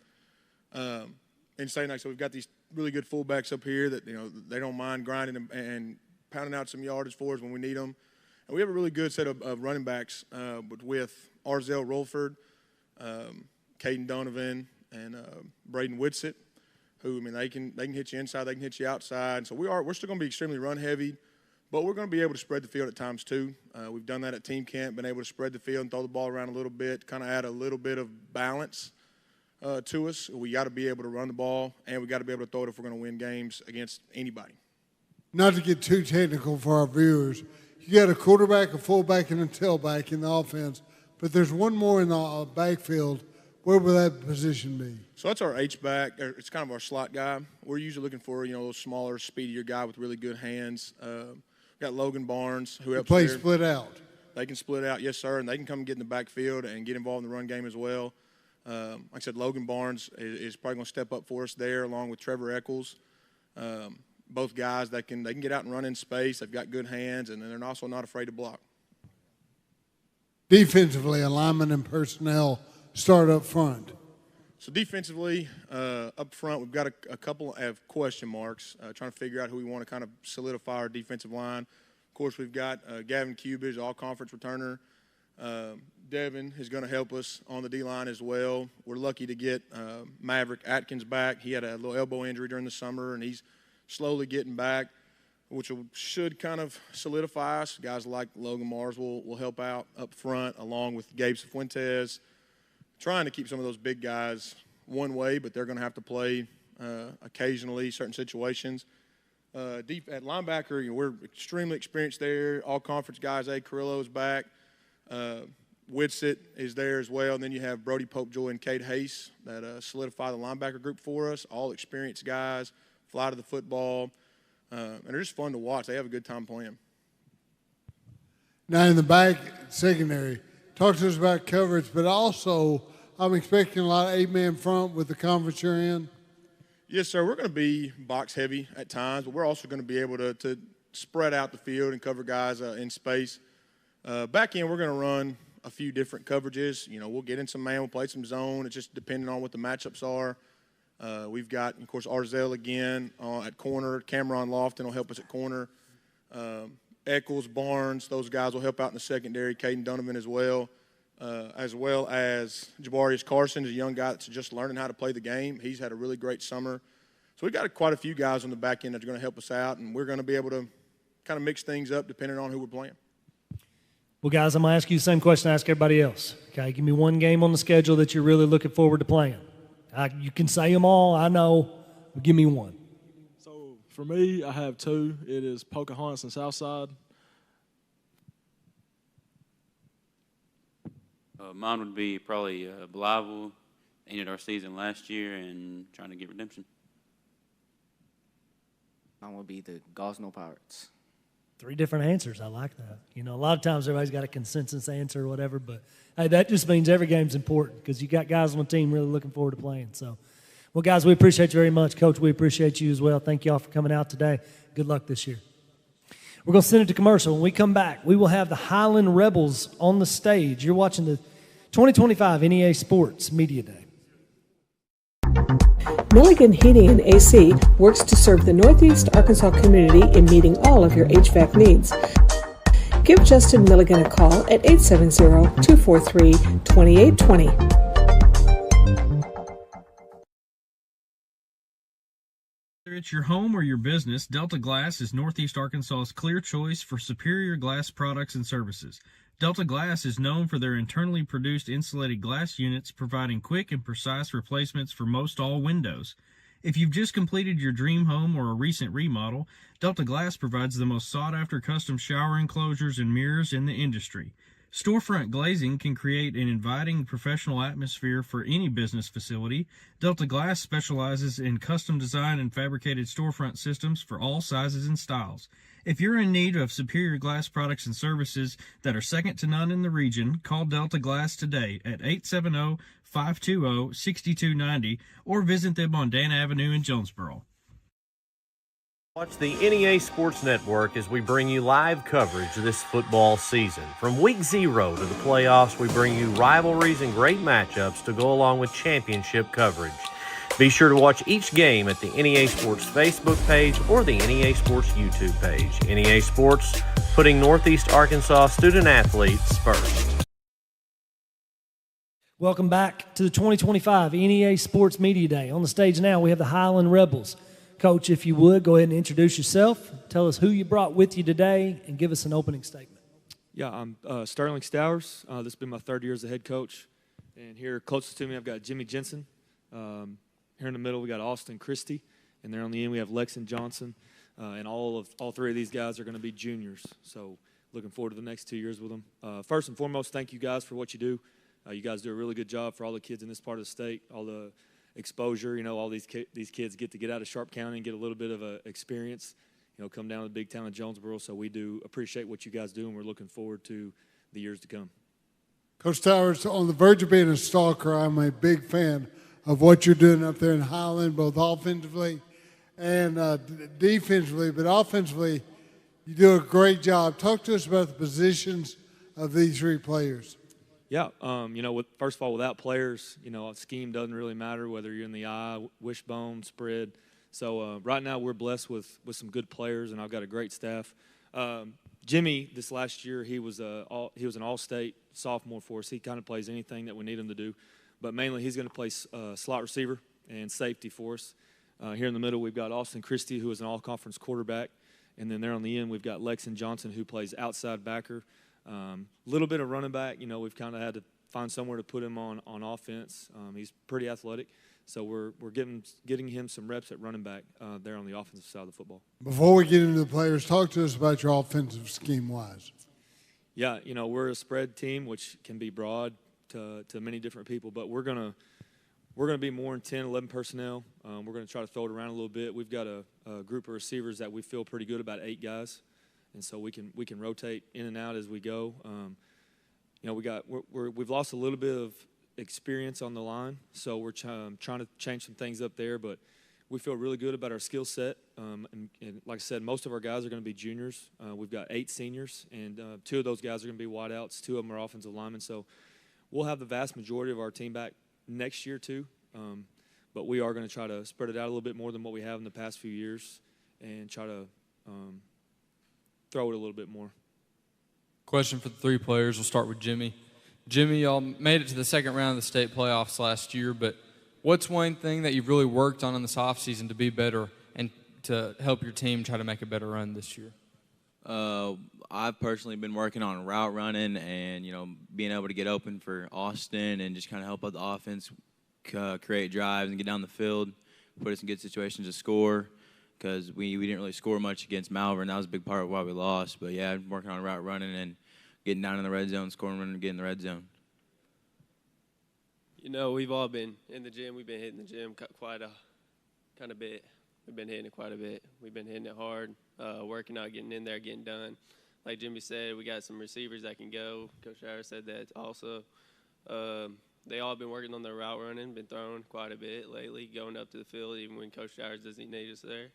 And saying that, so we've got these really good fullbacks up here that they don't mind grinding and pounding out some yardage for us when we need them. And we have a really good set of running backs with Arzell Rolford, Caden Donovan, and Braden Whitsitt, who they can hit you inside, they can hit you outside. So we're still going to be extremely run heavy, but we're going to be able to spread the field at times too. We've done that at team camp, been able to spread the field and throw the ball around a little bit, kind of add a little bit of balance to us. We got to be able to run the ball, and we got to be able to throw it if we're going to win games against anybody. Not to get too technical for our viewers, you got a quarterback, a fullback, and a tailback in the offense, but there's one more in the backfield. Where will that position be? So that's our H-back. It's kind of our slot guy. We're usually looking for, a little smaller, speedier guy with really good hands. We've got Logan Barnes, who helps play there. Split out. They can split out, yes, sir, and they can come and get in the backfield and get involved in the run game as well. Like I said, Logan Barnes is probably going to step up for us there, along with Trevor Eccles. Both guys that they can get out and run in space. They've got good hands, and they're also not afraid to block. Defensively, alignment and personnel start up front. So defensively, up front, we've got a couple of question marks, trying to figure out who we want to kind of solidify our defensive line. Of course, we've got Gavin Cubage, all-conference returner. Devin is going to help us on the D-line as well. We're lucky to get Maverick Atkins back. He had a little elbow injury during the summer, and he's slowly getting back, which should kind of solidify us. Guys like Logan Mars will help out up front, along with Gabe Cifuentes, trying to keep some of those big guys one way, but they're going to have to play occasionally, certain situations. Deep at linebacker, we're extremely experienced there. All-conference guys, Carrillo is back. Whitsitt is there as well. And then you have Brody Popejoy and Cade Hayes that solidify the linebacker group for us. All experienced guys, fly to the football, and they're just fun to watch. They have a good time playing. Now in the back secondary, talk to us about coverage, but also I'm expecting a lot of 8-man front with the conference you're in. Yes, sir. We're going to be box heavy at times, but we're also going to be able to spread out the field and cover guys in space. Back end, we're going to run a few different coverages. We'll get in some man, we'll play some zone. It's just depending on what the matchups are. We've got, of course, Arzell again at corner. Cameron Lofton will help us at corner. Eccles, Barnes, those guys will help out in the secondary. Caden Donovan as well as Jabarius Carson is a young guy that's just learning how to play the game. He's had a really great summer. So we've got quite a few guys on the back end that are going to help us out, and we're going to be able to kind of mix things up depending on who we're playing. Well, guys, I'm going to ask you the same question I ask everybody else. Okay, give me one game on the schedule that you're really looking forward to playing. You can say them all, I know, but give me one. So for me, I have two. It is Pocahontas and Southside. Mine would be probably Blytheville. Ended our season last year and trying to get redemption. Mine would be the Gosnell Pirates. 3 different answers. I like that. You know, a lot of times everybody's got a consensus answer or whatever, but hey, that just means every game's important because you got guys on the team really looking forward to playing. So, well, guys, we appreciate you very much. Coach, we appreciate you as well. Thank you all for coming out today. Good luck this year. We're going to send it to commercial. When we come back, we will have the Highland Rebels on the stage. You're watching the 2025 NEA Sports Media Day. Milligan Heating and AC works to serve the Northeast Arkansas community in meeting all of your HVAC needs. Give Justin Milligan a call at 870-243-2820. Whether it's your home or your business, Delta Glass is Northeast Arkansas's clear choice for superior glass products and services. Delta Glass is known for their internally produced insulated glass units, providing quick and precise replacements for most all windows. If you've just completed your dream home or a recent remodel, Delta Glass provides the most sought-after custom shower enclosures and mirrors in the industry. Storefront glazing can create an inviting professional atmosphere for any business facility. Delta Glass specializes in custom design and fabricated storefront systems for all sizes and styles. If you're in need of superior glass products and services that are second to none in the region, call Delta Glass today at 870-520-6290 or visit them on Dan Avenue in Jonesboro. Watch the NEA Sports Network as we bring you live coverage this football season. From week 0 to the playoffs, we bring you rivalries and great matchups to go along with championship coverage. Be sure to watch each game at the NEA Sports Facebook page or the NEA Sports YouTube page. NEA Sports, putting Northeast Arkansas student athletes first. Welcome back to the 2025 NEA Sports Media Day. On the stage now, we have the Highland Rebels. Coach, if you would, go ahead and introduce yourself. Tell us who you brought with you today and give us an opening statement. Yeah, I'm Sterling Stowers. This has been my 3rd year as a head coach. And here closest to me, I've got Jimmy Jensen. Here in the middle, we got Austin Christie, and there on the end, we have Lexon Johnson, and all 3 of these guys are going to be juniors. So, looking forward to the next 2 years with them. First and foremost, thank you guys for what you do. You guys do a really good job for all the kids in this part of the state. All the exposure, you know, all these kids get to get out of Sharp County and get a little bit of a experience. You know, come down to the big town of Jonesboro. So we do appreciate what you guys do, and we're looking forward to the years to come. Coach Towers, on the verge of being a stalker, I'm a big fan of what you're doing up there in Highland, both offensively and defensively. But offensively, you do a great job. Talk to us about the positions of these 3 players. Yeah, you know, first of all, without players, you know, scheme doesn't really matter whether you're in the eye, wishbone, spread. So right now we're blessed with some good players, and I've got a great staff. Jimmy, this last year, he was an all-state sophomore for us. He kind of plays anything that we need him to do. But mainly he's going to play slot receiver and safety for us. Here in the middle, we've got Austin Christie, who is an all-conference quarterback. And then there on the end, we've got Lexon Johnson, who plays outside backer. Little bit of running back. You know, we've kind of had to find somewhere to put him on offense. He's pretty athletic. So we're getting him some reps at running back there on the offensive side of the football. Before we get into the players, talk to us about your offensive scheme-wise. Yeah, you know, we're a spread team, which can be broad to many different people, but we're gonna be more than 10, 11 personnel. We're gonna try to throw it around a little bit. We've got a group of receivers that we feel pretty good about, 8 guys, and so we can rotate in and out as we go. You know, we've lost a little bit of experience on the line, so we're trying to change some things up there, but we feel really good about our skill set. And like I said, most of our guys are going to be juniors. We've got 8 seniors, and 2 of those guys are going to be wideouts. 2 of them are offensive linemen, so we'll have the vast majority of our team back next year too. but we are going to try to spread it out a little bit more than what we have in the past few years and try to throw it a little bit more. Question for the three players. We'll start with Jimmy. Jimmy, y'all made it to the second round of the state playoffs last year, but what's one thing that you've really worked on in this offseason to be better and to help your team try to make a better run this year? I've personally been working on route running and, being able to get open for Austin and just kind of help out the offense, create drives and get down the field, put us in good situations to score, because we didn't really score much against Malvern. That was a big part of why we lost. But, yeah, I'm working on route running and getting down in the red zone, scoring and getting in the red zone. We've all been in the gym. We've been hitting the gym quite a bit. We've been hitting it quite a bit. We've been hitting it hard, working out, getting in there, getting done. Like Jimmy said, we got some receivers that can go. Coach Harris said that also. They all been working on their route running, been throwing quite a bit lately, going up to the field even when Coach Harris doesn't need us there.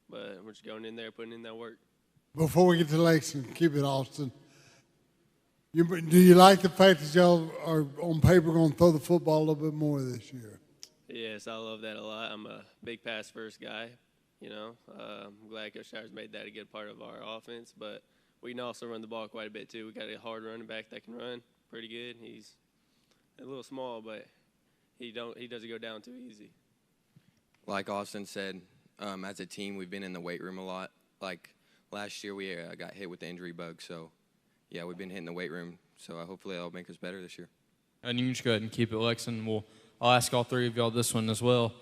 But we're just going in there, putting in that work. Before we get to Lexington, keep it, Austin. Do you like the fact that y'all are on paper going to throw the football a little bit more this year? Yes, I love that a lot. I'm a big pass-first guy, I'm glad Coach Shires made that a good part of our offense, but we can also run the ball quite a bit too. We got a hard running back that can run pretty good. He's a little small, but he doesn't go down too easy. Like Austin said, as a team, we've been in the weight room a lot. Like last year, we got hit with the injury bug, so yeah, we've been hitting the weight room. So hopefully that'll make us better this year. And you can just go ahead and keep it, Lex, and I'll ask all three of y'all this one as well.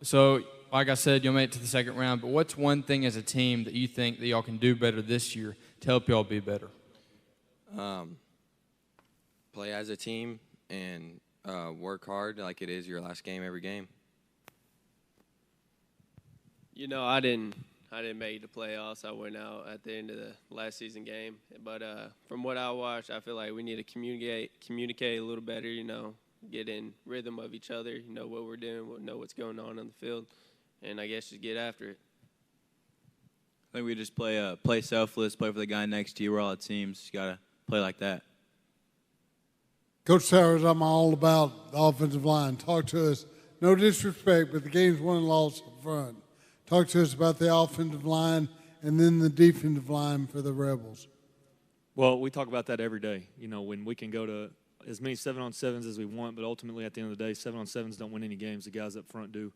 So, like I said, you'll make it to the second round, but what's one thing as a team that you think that y'all can do better this year to help y'all be better? Play as a team and work hard like it is your last game every game. I didn't make the playoffs. I went out at the end of the last season game. But from what I watched, I feel like we need to communicate a little better, get in rhythm of each other, what we're doing, know what's going on the field, and I guess just get after it. I think we just play selfless, play for the guy next to you. We're all a team, so you got to play like that. Coach Sowers, I'm all about the offensive line. Talk to us. No disrespect, but the game's won and lost up front. Talk to us about the offensive line and then the defensive line for the Rebels. Well, we talk about that every day, when we can go to as many 7-on-7s as we want, but ultimately at the end of the day, 7-on-7s don't win any games. The guys up front do.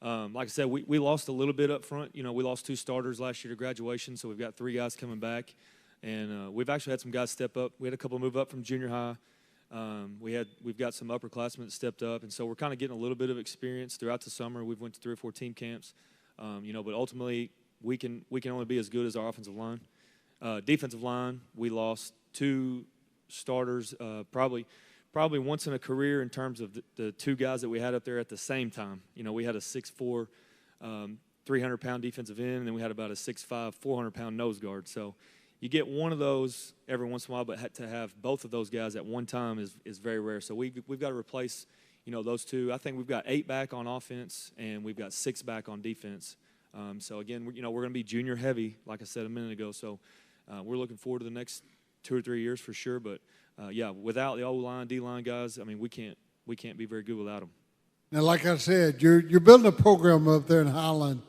Like I said, we lost a little bit up front. We lost 2 starters last year to graduation, so we've got 3 guys coming back. And we've actually had some guys step up. We had a couple move up from junior high. We've got some upperclassmen that stepped up, and so we're kind of getting a little bit of experience throughout the summer. We've went to 3 or 4 team camps, but ultimately we can only be as good as our offensive line. Defensive line, we lost 2 starters, probably once in a career in terms of the 2 guys that we had up there at the same time. We had a 6'4", 300-pound defensive end, and then we had about a 6'5", 400-pound nose guard. So you get one of those every once in a while, but to have both of those guys at one time is very rare. So we've got to replace, those 2. I think we've got 8 back on offense, and we've got 6 back on defense. So again, we're going to be junior heavy, like I said a minute ago. So we're looking forward to the next 2 or 3 years for sure. But without the O-line, D-line guys, we can't be very good without them. Now, like I said, you're building a program up there in Highland.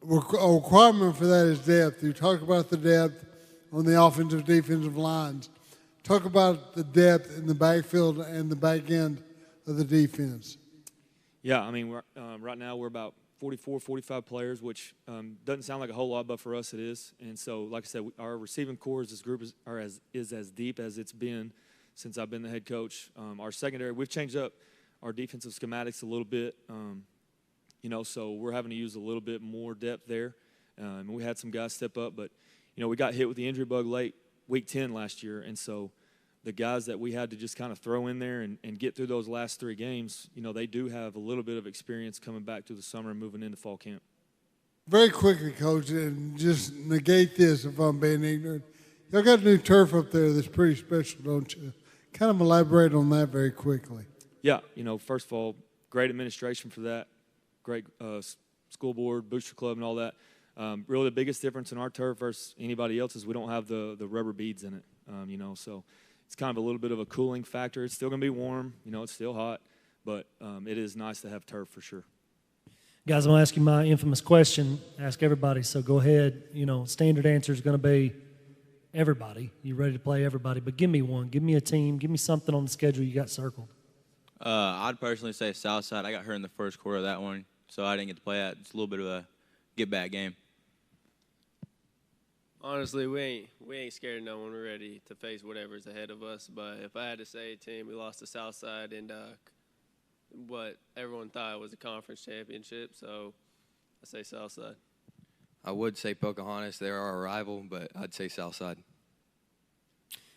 A requirement for that is depth. You talk about the depth on the offensive, defensive lines. Talk about the depth in the backfield and the back end of the defense. Yeah, right now we're about 44, 45 players, which doesn't sound like a whole lot, but for us it is. And so, like I said, our receiving core as this group is as deep as it's been since I've been the head coach. Our secondary, we've changed up our defensive schematics a little bit, so we're having to use a little bit more depth there. And we had some guys step up, but, we got hit with the injury bug late week 10 last year, and so the guys that we had to just kind of throw in there and get through those last 3 games, they do have a little bit of experience coming back through the summer and moving into fall camp. Very quickly, Coach, and just negate this if I'm being ignorant. Y'all got a new turf up there that's pretty special, don't you? Kind of elaborate on that very quickly. Yeah, first of all, great administration for that, great school board, booster club and all that. Really the biggest difference in our turf versus anybody else is we don't have the rubber beads in it, so it's kind of a little bit of a cooling factor. It's still going to be warm, it's still hot, but it is nice to have turf for sure. Guys, I'm going to ask you my infamous question. Ask everybody, so go ahead. Standard answer is going to be everybody. You ready to play everybody? But give me one. Give me a team. Give me something on the schedule you got circled. I'd personally say Southside. I got hurt in the first quarter of that one, so I didn't get to play that. It's a little bit of a get-back game. Honestly, we ain't scared of no one. We're ready to face whatever's ahead of us. But if I had to say a team, we lost to Southside and what everyone thought was a conference championship, so I say Southside. I would say Pocahontas. They're our rival, but I'd say Southside.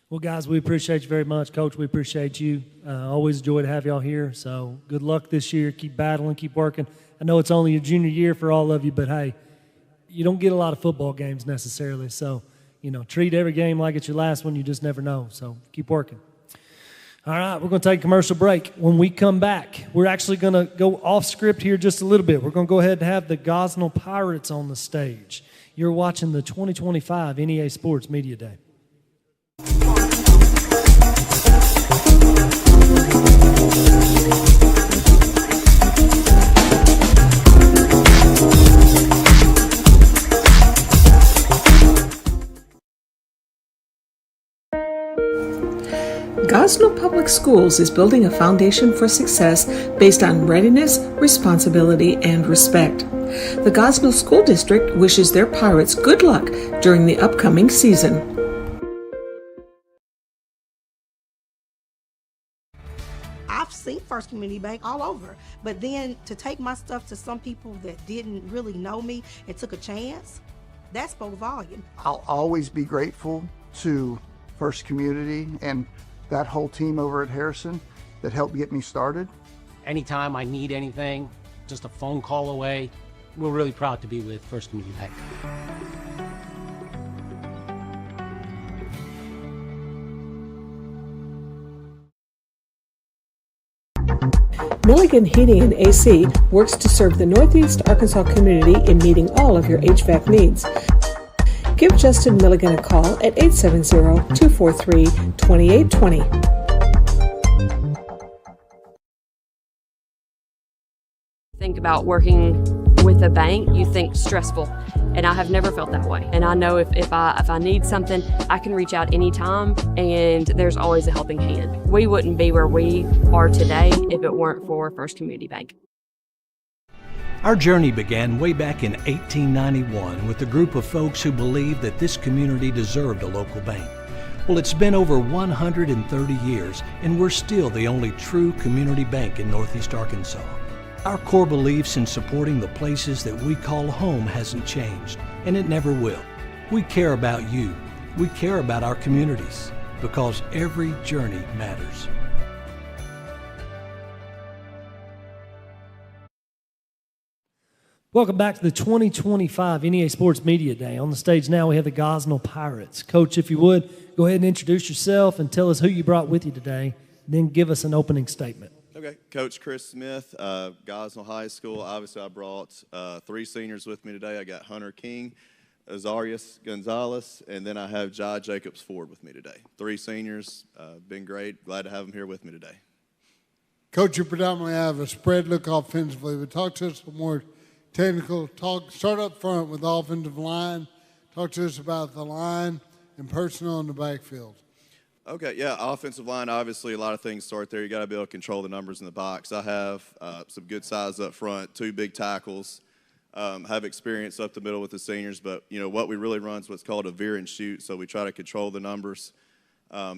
Well, guys, we appreciate you very much. Coach, we appreciate you. Always a joy to have y'all here. So good luck this year. Keep battling, keep working. I know it's only your junior year for all of you, but, hey, you don't get a lot of football games necessarily. So, treat every game like it's your last one. You just never know. So keep working. All right, we're going to take a commercial break. When we come back, we're actually going to go off script here just a little bit. We're going to go ahead and have the Gosnell Pirates on the stage. You're watching the 2025 NEA Sports Media Day. Gosnell Public Schools is building a foundation for success based on readiness, responsibility, and respect. The Gosnell School District wishes their Pirates good luck during the upcoming season. I've seen First Community Bank all over, but then to take my stuff to some people that didn't really know me and took a chance, that spoke volume. I'll always be grateful to First Community and that whole team over at Harrison that helped get me started. Anytime I need anything, just a phone call away. We're really proud to be with First Community Bank. Milligan Heating and AC works to serve the Northeast Arkansas community in meeting all of your HVAC needs. Give Justin Milligan a call at 870-243-2820. Think about working with a bank, you think stressful, and I have never felt that way. And I know if I need something, I can reach out anytime, and there's always a helping hand. We wouldn't be where we are today if it weren't for First Community Bank. Our journey began way back in 1891 with a group of folks who believed that this community deserved a local bank. Well, it's been over 130 years, and we're still the only true community bank in Northeast Arkansas. Our core beliefs in supporting the places that we call home hasn't changed, and it never will. We care about you. We care about our communities, because every journey matters. Welcome back to the 2025 NEA Sports Media Day. On the stage now we have the Gosnell Pirates. Coach, if you would, go ahead and introduce yourself and tell us who you brought with you today, then give us an opening statement. Okay, Coach Chris Smith, Gosnell High School. Obviously, I brought 3 seniors with me today. I got Hunter King, Azarias Gonzalez, and then I have Jai Jacobs Ford with me today. 3 seniors, been great. Glad to have them here with me today. Coach, you predominantly have a spread look offensively, but talk to us some more technical. Start up front with the offensive line. Talk to us about the line and personnel in the backfield. Okay, yeah, offensive line, obviously a lot of things start there. You got to be able to control the numbers in the box. I have some good size up front, 2 big tackles, have experience up the middle with the seniors, but, what we really run is what's called a veer and shoot, so we try to control the numbers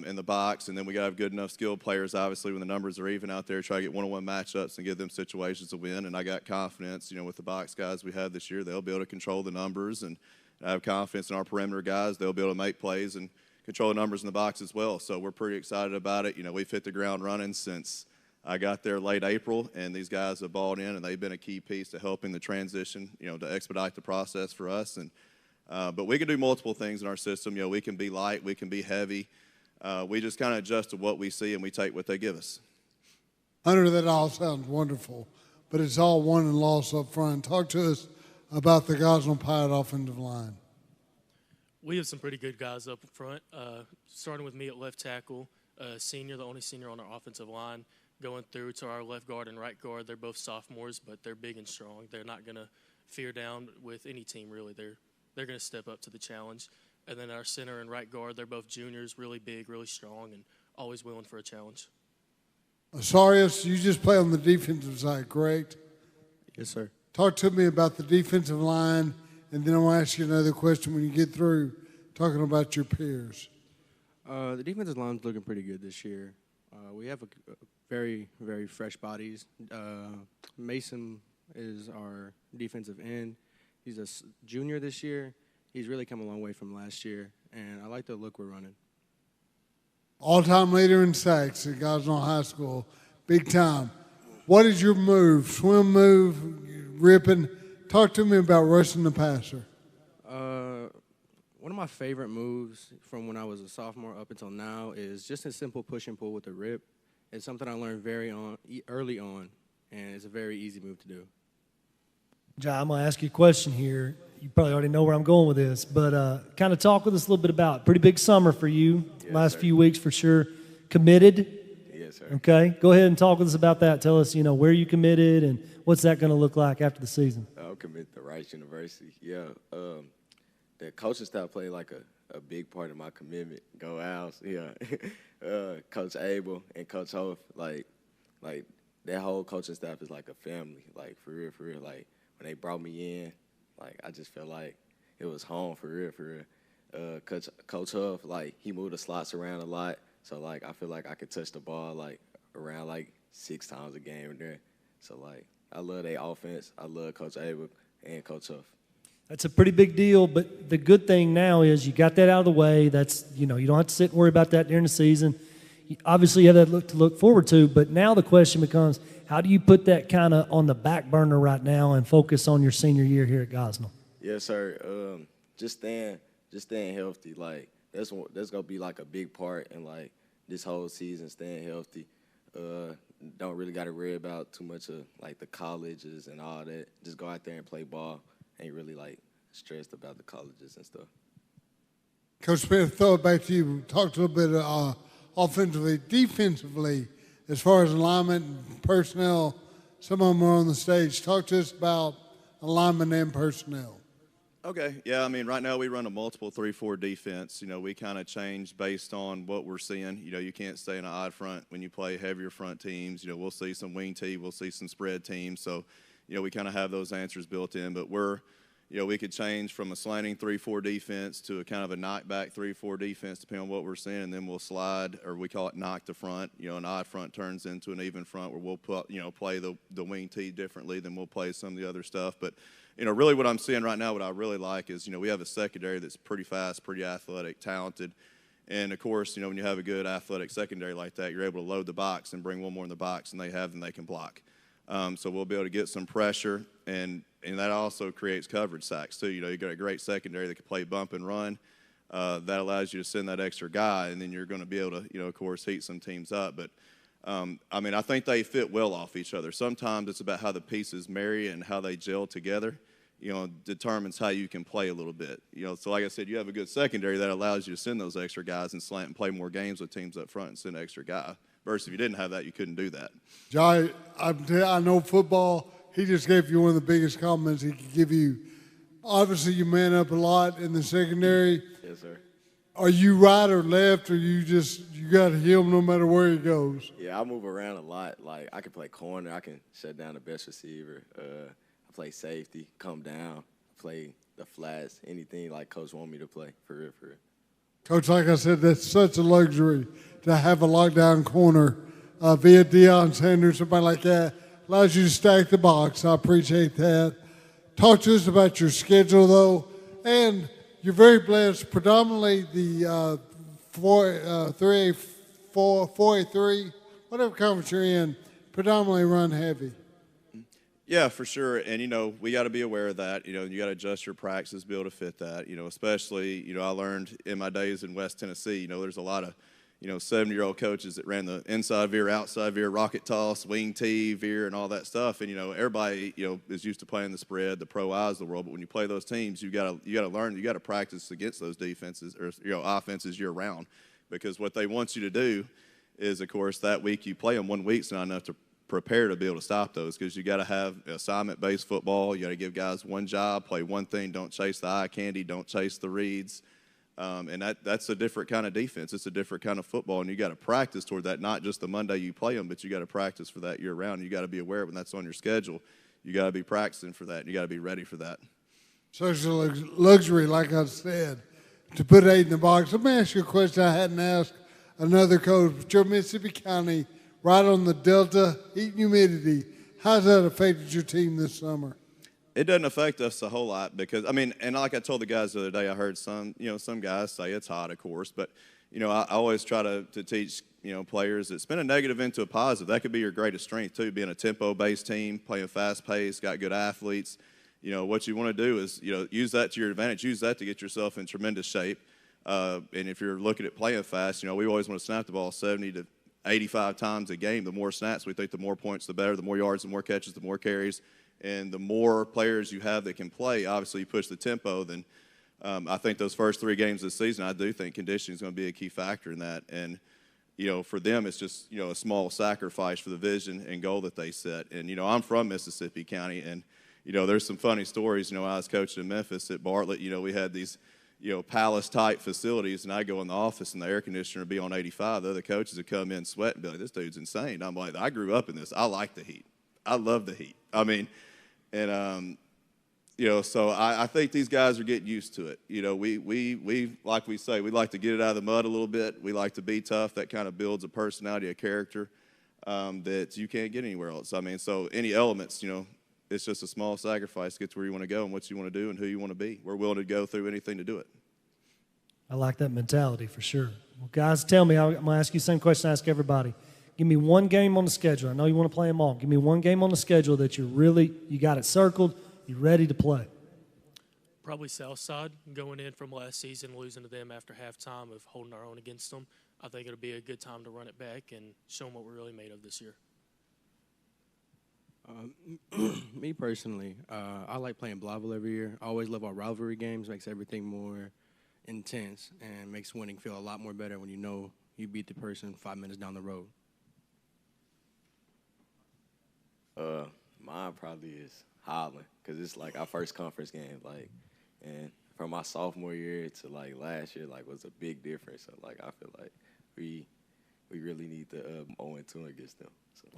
in the box, and then we got to have good enough skilled players, obviously, when the numbers are even out there, try to get one-on-one matchups and give them situations to win, and I got confidence, with the box guys we have this year, they'll be able to control the numbers, and I have confidence in our perimeter guys, they'll be able to make plays and control the numbers in the box as well, so we're pretty excited about it. We've hit the ground running since I got there late April, and these guys have balled in, and they've been a key piece to helping the transition, to expedite the process for us, and but we can do multiple things in our system. We can be light, we can be heavy. We just kind of adjust to what we see, and we take what they give us. Hunter, that all sounds wonderful, but it's all won and lost up front. Talk to us about the Gosnell Pirate offensive line. We have some pretty good guys up front, starting with me at left tackle, the only senior on our offensive line. going through to our left guard and right guard. They're both sophomores, but they're big and strong. They're not going to fear down with any team, really. They're going to step up to the challenge. And then our center and right guard, they're both juniors, really big, really strong, and always willing for a challenge. Asarius, you just play on the defensive side, correct? Yes, sir. Talk to me about the defensive line, and then I'll ask you another question when you get through talking about your peers. The defensive line's looking pretty good this year. We have a very, very fresh bodies. Mason is our defensive end. He's a junior this year. He's really come a long way from last year, and I like the look we're running. All-time leader in sacks at Gosnell High School, big time. What is your move? Swim move, ripping? Talk to me about rushing the passer. One of my favorite moves from when I was a sophomore up until now is just a simple push and pull with a rip. It's something I learned early on, and it's a very easy move to do. Jai, I'm going to ask you a question here. You probably already know where I'm going with this, but kind of talk with us a little bit about pretty big summer for you, last few weeks for sure. Committed? Yes, sir. Okay. Go ahead and talk with us about that. Tell us, where you committed and what's that going to look like after the season. I'll commit to Rice University. Yeah. The coaching staff played like a big part of my commitment. Go Owls. Yeah. Coach Abel and Coach Hoff, like that whole coaching staff is like a family. Like, for real. Like, when they brought me in, like, I just felt like it was home, for real. Coach Huff, like, he moved the slots around a lot, so, like, I feel like I could touch the ball, like, around, like, 6 times a game in there. So, like, I love their offense. I love Coach Abel and Coach Huff. That's a pretty big deal, but the good thing now is you got that out of the way. That's, you don't have to sit and worry about that during the season. Obviously, you have that to look forward to, but now the question becomes, how do you put that kind of on the back burner right now and focus on your senior year here at Gosnell? Yes, sir. Just staying healthy. Like, that's gonna be like a big part in like this whole season. Staying healthy. Don't really got to worry about too much of like the colleges and all that. Just go out there and play ball. Ain't really like stressed about the colleges and stuff. Coach Smith, throw it back to you. Talk a little bit offensively, defensively, as far as alignment and personnel. Some of them are on the stage. Talk to us about alignment and personnel. Okay, yeah, I mean, right now we run a multiple 3-4 defense. We kind of change based on what we're seeing. You can't stay in an odd front when you play heavier front teams. We'll see some wing tee, we'll see some spread teams. So, we kind of have those answers built in, but we could change from a slanting 3-4 defense to a kind of a knockback 3-4 defense, depending on what we're seeing, and then we'll slide, or we call it knock to front. An odd front turns into an even front where we'll play the wing tee differently than we'll play some of the other stuff. But, really what I'm seeing right now, what I really like is, we have a secondary that's pretty fast, pretty athletic, talented. And, of course, when you have a good athletic secondary like that, you're able to load the box and bring one more in the box, and they can block. So we'll be able to get some pressure, and that also creates coverage sacks too. You got a great secondary that can play bump and run. That allows you to send that extra guy, and then you're going to be able to, of course, heat some teams up. But, I think they fit well off each other. Sometimes it's about how the pieces marry and how they gel together, determines how you can play a little bit. So like I said, you have a good secondary that allows you to send those extra guys and slant and play more games with teams up front and send an extra guy. Versus if you didn't have that, you couldn't do that. Jai, I know football. He just gave you one of the biggest compliments he could give you. Obviously, you man up a lot in the secondary. Yes, sir. Are you right or left, or you got to hit him no matter where he goes? Yeah, I move around a lot. Like, I can play corner. I can shut down the best receiver. I play safety, come down, play the flats, anything like Coach want me to play, for real. Coach, like I said, that's such a luxury to have a lockdown corner via Deion Sanders, somebody like that. Allows you to stack the box. I appreciate that. Talk to us about your schedule, though. And you're very blessed, predominantly the 3A, 4A3, whatever conference you're in, predominantly run heavy. Yeah, for sure. And, we got to be aware of that. You got to adjust your practices, be able to fit that. Especially, I learned in my days in West Tennessee, there's a lot of, 70-year-old coaches that ran the inside veer, outside veer, rocket toss, wing tee, veer, and all that stuff. And, everybody, is used to playing the spread, the pro eyes of the world. But when you play those teams, you got to learn, you got to practice against those defenses or, offenses year round. Because what they want you to do is, of course, that week you play them 1 week's not enough to prepare to be able to stop those, because you got to have assignment-based football. You got to give guys one job, play one thing, don't chase the eye candy, don't chase the reads. And that's a different kind of defense. It's a different kind of football, and you got to practice toward that, not just the Monday you play them, but you got to practice for that year-round. You got to be aware when that's on your schedule. You got to be practicing for that, and you got to be ready for that. Such a luxury, like I said, to put 8 in the box. Let me ask you a question I hadn't asked another coach. But you're Mississippi County, right on the Delta, heat and humidity. How's that affected your team this summer? It doesn't affect us a whole lot because, I mean, and like I told the guys the other day, I heard some guys say it's hot, of course, but, I always try to teach, players that spin a negative into a positive. That could be your greatest strength, too, being a tempo-based team, playing fast-paced, got good athletes. What you want to do is, use that to your advantage. Use that to get yourself in tremendous shape. And if you're looking at playing fast, we always want to snap the ball 70 to 85 times a game. The more snaps, we think the more points, the better. The more yards, the more catches, the more carries. And the more players you have that can play, obviously you push the tempo, then I think those first 3 games this season, I do think conditioning is going to be a key factor in that. And, for them, it's just, a small sacrifice for the vision and goal that they set. And, I'm from Mississippi County, and, there's some funny stories. I was coaching in Memphis at Bartlett. We had these, palace-type facilities, and I go in the office, and the air conditioner would be on 85. The other coaches would come in sweating and be like, this dude's insane. I'm like, I grew up in this. I like the heat. I love the heat. I mean, and, so I think these guys are getting used to it. We like we say, we like to get it out of the mud a little bit. We like to be tough. That kind of builds a personality, a character that you can't get anywhere else. I mean, so any elements, it's just a small sacrifice to get to where you want to go and what you want to do and who you want to be. We're willing to go through anything to do it. I like that mentality for sure. Well, guys, tell me, I'm going to ask you the same question I ask everybody. Give me one game on the schedule. I know you want to play them all. Give me one game on the schedule that you got it circled, you're ready to play. Probably Southside, going in from last season, losing to them after halftime of holding our own against them. I think it'll be a good time to run it back and show them what we're really made of this year. Me personally, I like playing Blytheville every year. I always love our rivalry games. Makes everything more intense and makes winning feel a lot more better when you beat the person 5 minutes down the road. Mine probably is Holland, because it's like our first conference game, and from my sophomore year to last year, was a big difference. So I feel like we really need to 0-2 against them. So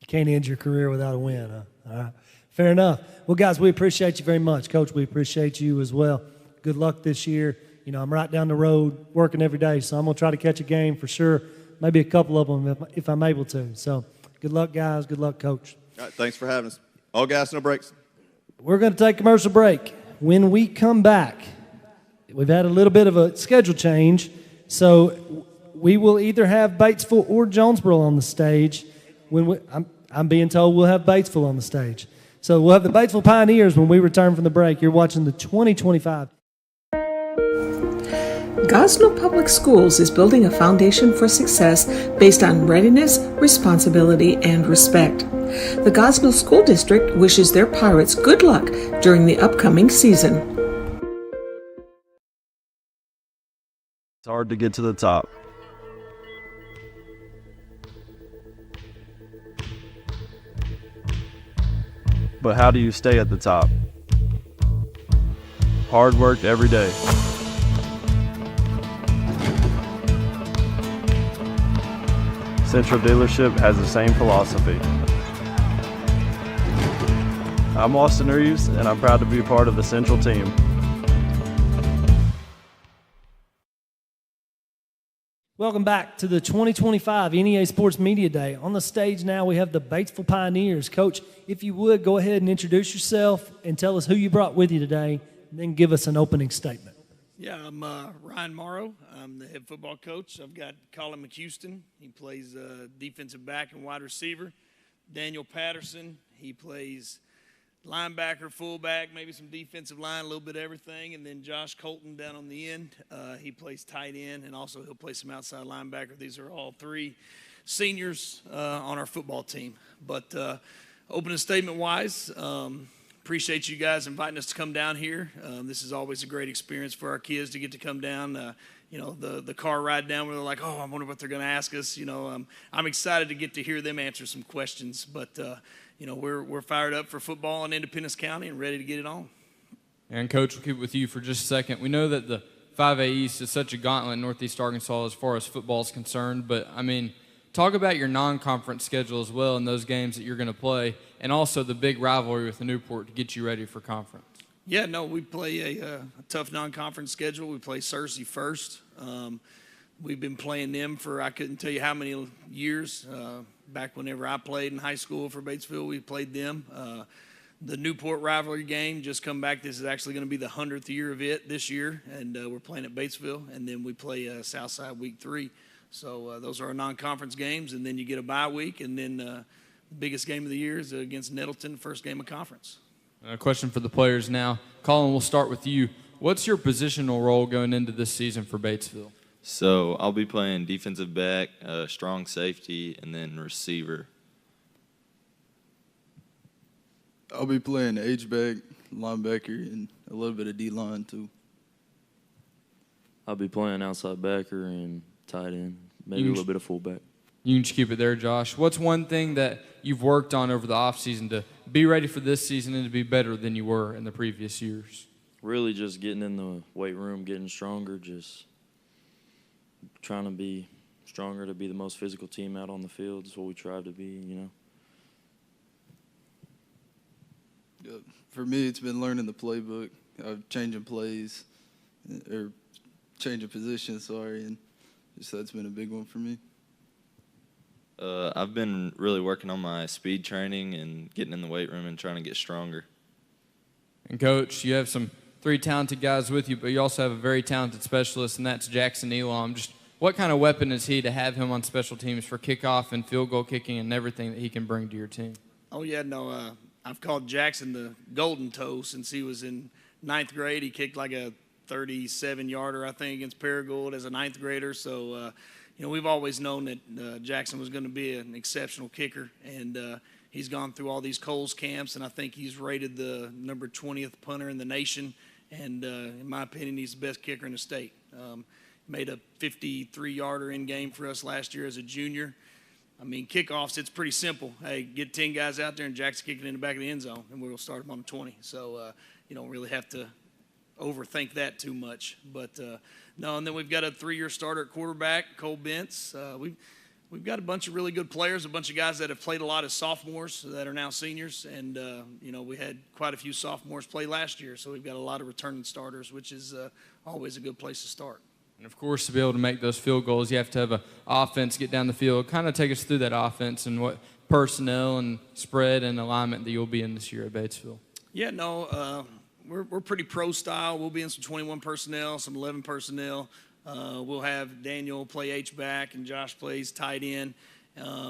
you can't end your career without a win, huh? All right, fair enough. Well, guys, we appreciate you very much, Coach. We appreciate you as well. Good luck this year. I'm right down the road working every day, so I'm gonna try to catch a game for sure. Maybe a couple of them if I'm able to. So good luck, guys. Good luck, Coach. All right, thanks for having us. All gas, no breaks. We're going to take a commercial break. When we come back, we've had a little bit of a schedule change, so we will either have Batesville or Jonesboro on the stage. I'm being told we'll have Batesville on the stage. So we'll have the Batesville Pioneers when we return from the break. You're watching the 2025. Gosnell Public Schools is building a foundation for success based on readiness, responsibility, and respect. The Gosnell School District wishes their Pirates good luck during the upcoming season. It's hard to get to the top. But how do you stay at the top? Hard work every day. Central Dealership has the same philosophy. I'm Austin Reeves, and I'm proud to be a part of the Central team. Welcome back to the 2025 NEA Sports Media Day. On the stage now, we have the Batesville Pioneers. Coach, if you would, go ahead and introduce yourself and tell us who you brought with you today, and then give us an opening statement. Yeah, I'm Ryan Morrow. I'm the head football coach. I've got Colin McHouston. He plays defensive back and wide receiver. Daniel Patterson. He plays linebacker, fullback, maybe some defensive line, a little bit of everything. And then Josh Colton down on the end. He plays tight end, and also he'll play some outside linebacker. These are all 3 seniors on our football team. But opening statement-wise, appreciate you guys inviting us to come down here. This is always a great experience for our kids to get to come down. You know, the car ride down where they're like, oh, I wonder what they're going to ask us. You know, I'm excited to get to hear them answer some questions. But, you know, we're fired up for football in Independence County and ready to get it on. And, Coach, we'll keep it with you for just a second. We know that the 5A East is such a gauntlet in Northeast Arkansas as far as football is concerned. But, I mean, talk about your non-conference schedule as well and those games that you're going to play, and also the big rivalry with the Newport to get you ready for conference. Yeah, no, we play a tough non-conference schedule. We play Searcy first. We've been playing them for I couldn't tell you how many years. Back whenever I played in high school for Batesville, we played them. The Newport rivalry game just come back. This is actually going to be the 100th year of it this year, and we're playing at Batesville. And then we play Southside week 3. So those are our non-conference games, and then you get a bye week, and then the biggest game of the year is against Nettleton, first game of conference. A question for the players now. Colin, we'll start with you. What's your positional role going into this season for Batesville? So I'll be playing defensive back, strong safety, and then receiver. I'll be playing H-back, linebacker, and a little bit of D-line too. I'll be playing outside backer and tight end, maybe a little bit of fullback. You can just keep it there, Josh. What's one thing that you've worked on over the offseason to be ready for this season and to be better than you were in the previous years? Really just getting in the weight room, getting stronger, just trying to be stronger to be the most physical team out on the field. That's what we try to be, you know. Yeah, for me, it's been learning the playbook, changing plays, or changing positions, and just that's been a big one for me. I've been really working on my speed training and getting in the weight room and trying to get stronger. And, Coach, you have some 3 talented guys with you, but you also have a very talented specialist, and that's Jackson Elam. Just what kind of weapon is he to have him on special teams for kickoff and field goal kicking and everything that he can bring to your team? Oh, yeah, no, I've called Jackson the golden toe since he was in 9th grade. He kicked like a 37-yarder, I think, against Paragould as a 9th grader. So, you know, we've always known that Jackson was going to be an exceptional kicker, and he's gone through all these Coles camps, and I think he's rated the number 20th punter in the nation, and in my opinion, he's the best kicker in the state. Made a 53-yarder in game for us last year as a junior. I mean, kickoffs, it's pretty simple. Hey, get 10 guys out there, and Jack's kicking in the back of the end zone, and we'll start him on the 20. So you don't really have to overthink that too much. But, no, and then we've got a 3-year starter at quarterback, Cole Bentz. We've got a bunch of really good players, a bunch of guys that have played a lot as sophomores that are now seniors. And, you know, we had quite a few sophomores play last year, so we've got a lot of returning starters, which is always a good place to start. And, of course, to be able to make those field goals, you have to have an offense get down the field. Kind of take us through that offense and what personnel and spread and alignment that you'll be in this year at Batesville. Yeah, no, we're pretty pro style. We'll be in some 21 personnel, some 11 personnel. We'll have Daniel play H-back and Josh plays tight end.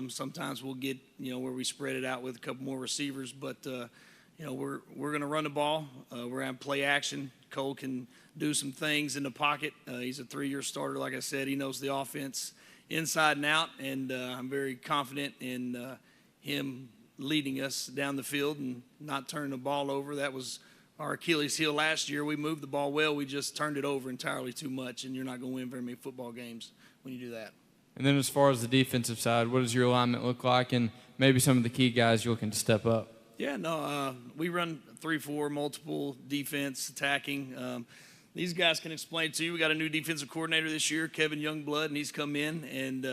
Sometimes we'll get, you know, where we spread it out with a couple more receivers. But, you know, we're going to run the ball. We're going to play action. Cole can do some things in the pocket. He's a 3-year starter, like I said. He knows the offense inside and out, and I'm very confident in him leading us down the field and not turning the ball over. That was our Achilles heel last year. We moved the ball well. We just turned it over entirely too much, and you're not going to win very many football games when you do that. And then as far as the defensive side, what does your alignment look like, and maybe some of the key guys you're looking to step up? Yeah, no, we run 3-4, multiple defense, attacking. These guys can explain it to you. We got a new defensive coordinator this year, Kevin Youngblood, and he's come in and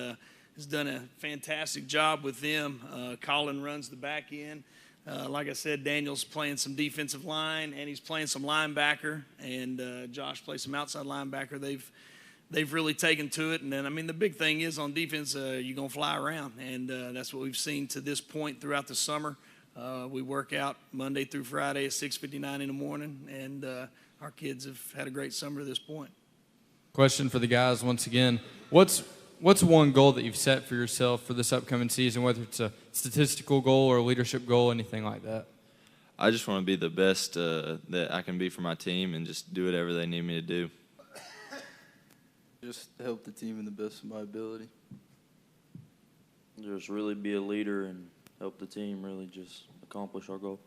has done a fantastic job with them. Colin runs the back end. Like I said, Daniel's playing some defensive line, and he's playing some linebacker, and Josh plays some outside linebacker. They've really taken to it. And then, I mean, the big thing is on defense, you're going to fly around, and that's what we've seen to this point throughout the summer. We work out Monday through Friday at 6:59 in the morning, and our kids have had a great summer to this point. Question for the guys once again. What's one goal that you've set for yourself for this upcoming season, whether it's a statistical goal or a leadership goal, anything like that? I just want to be the best that I can be for my team and just do whatever they need me to do. Just help the team in the best of my ability. Just really be a leader and help the team really just accomplish our goal.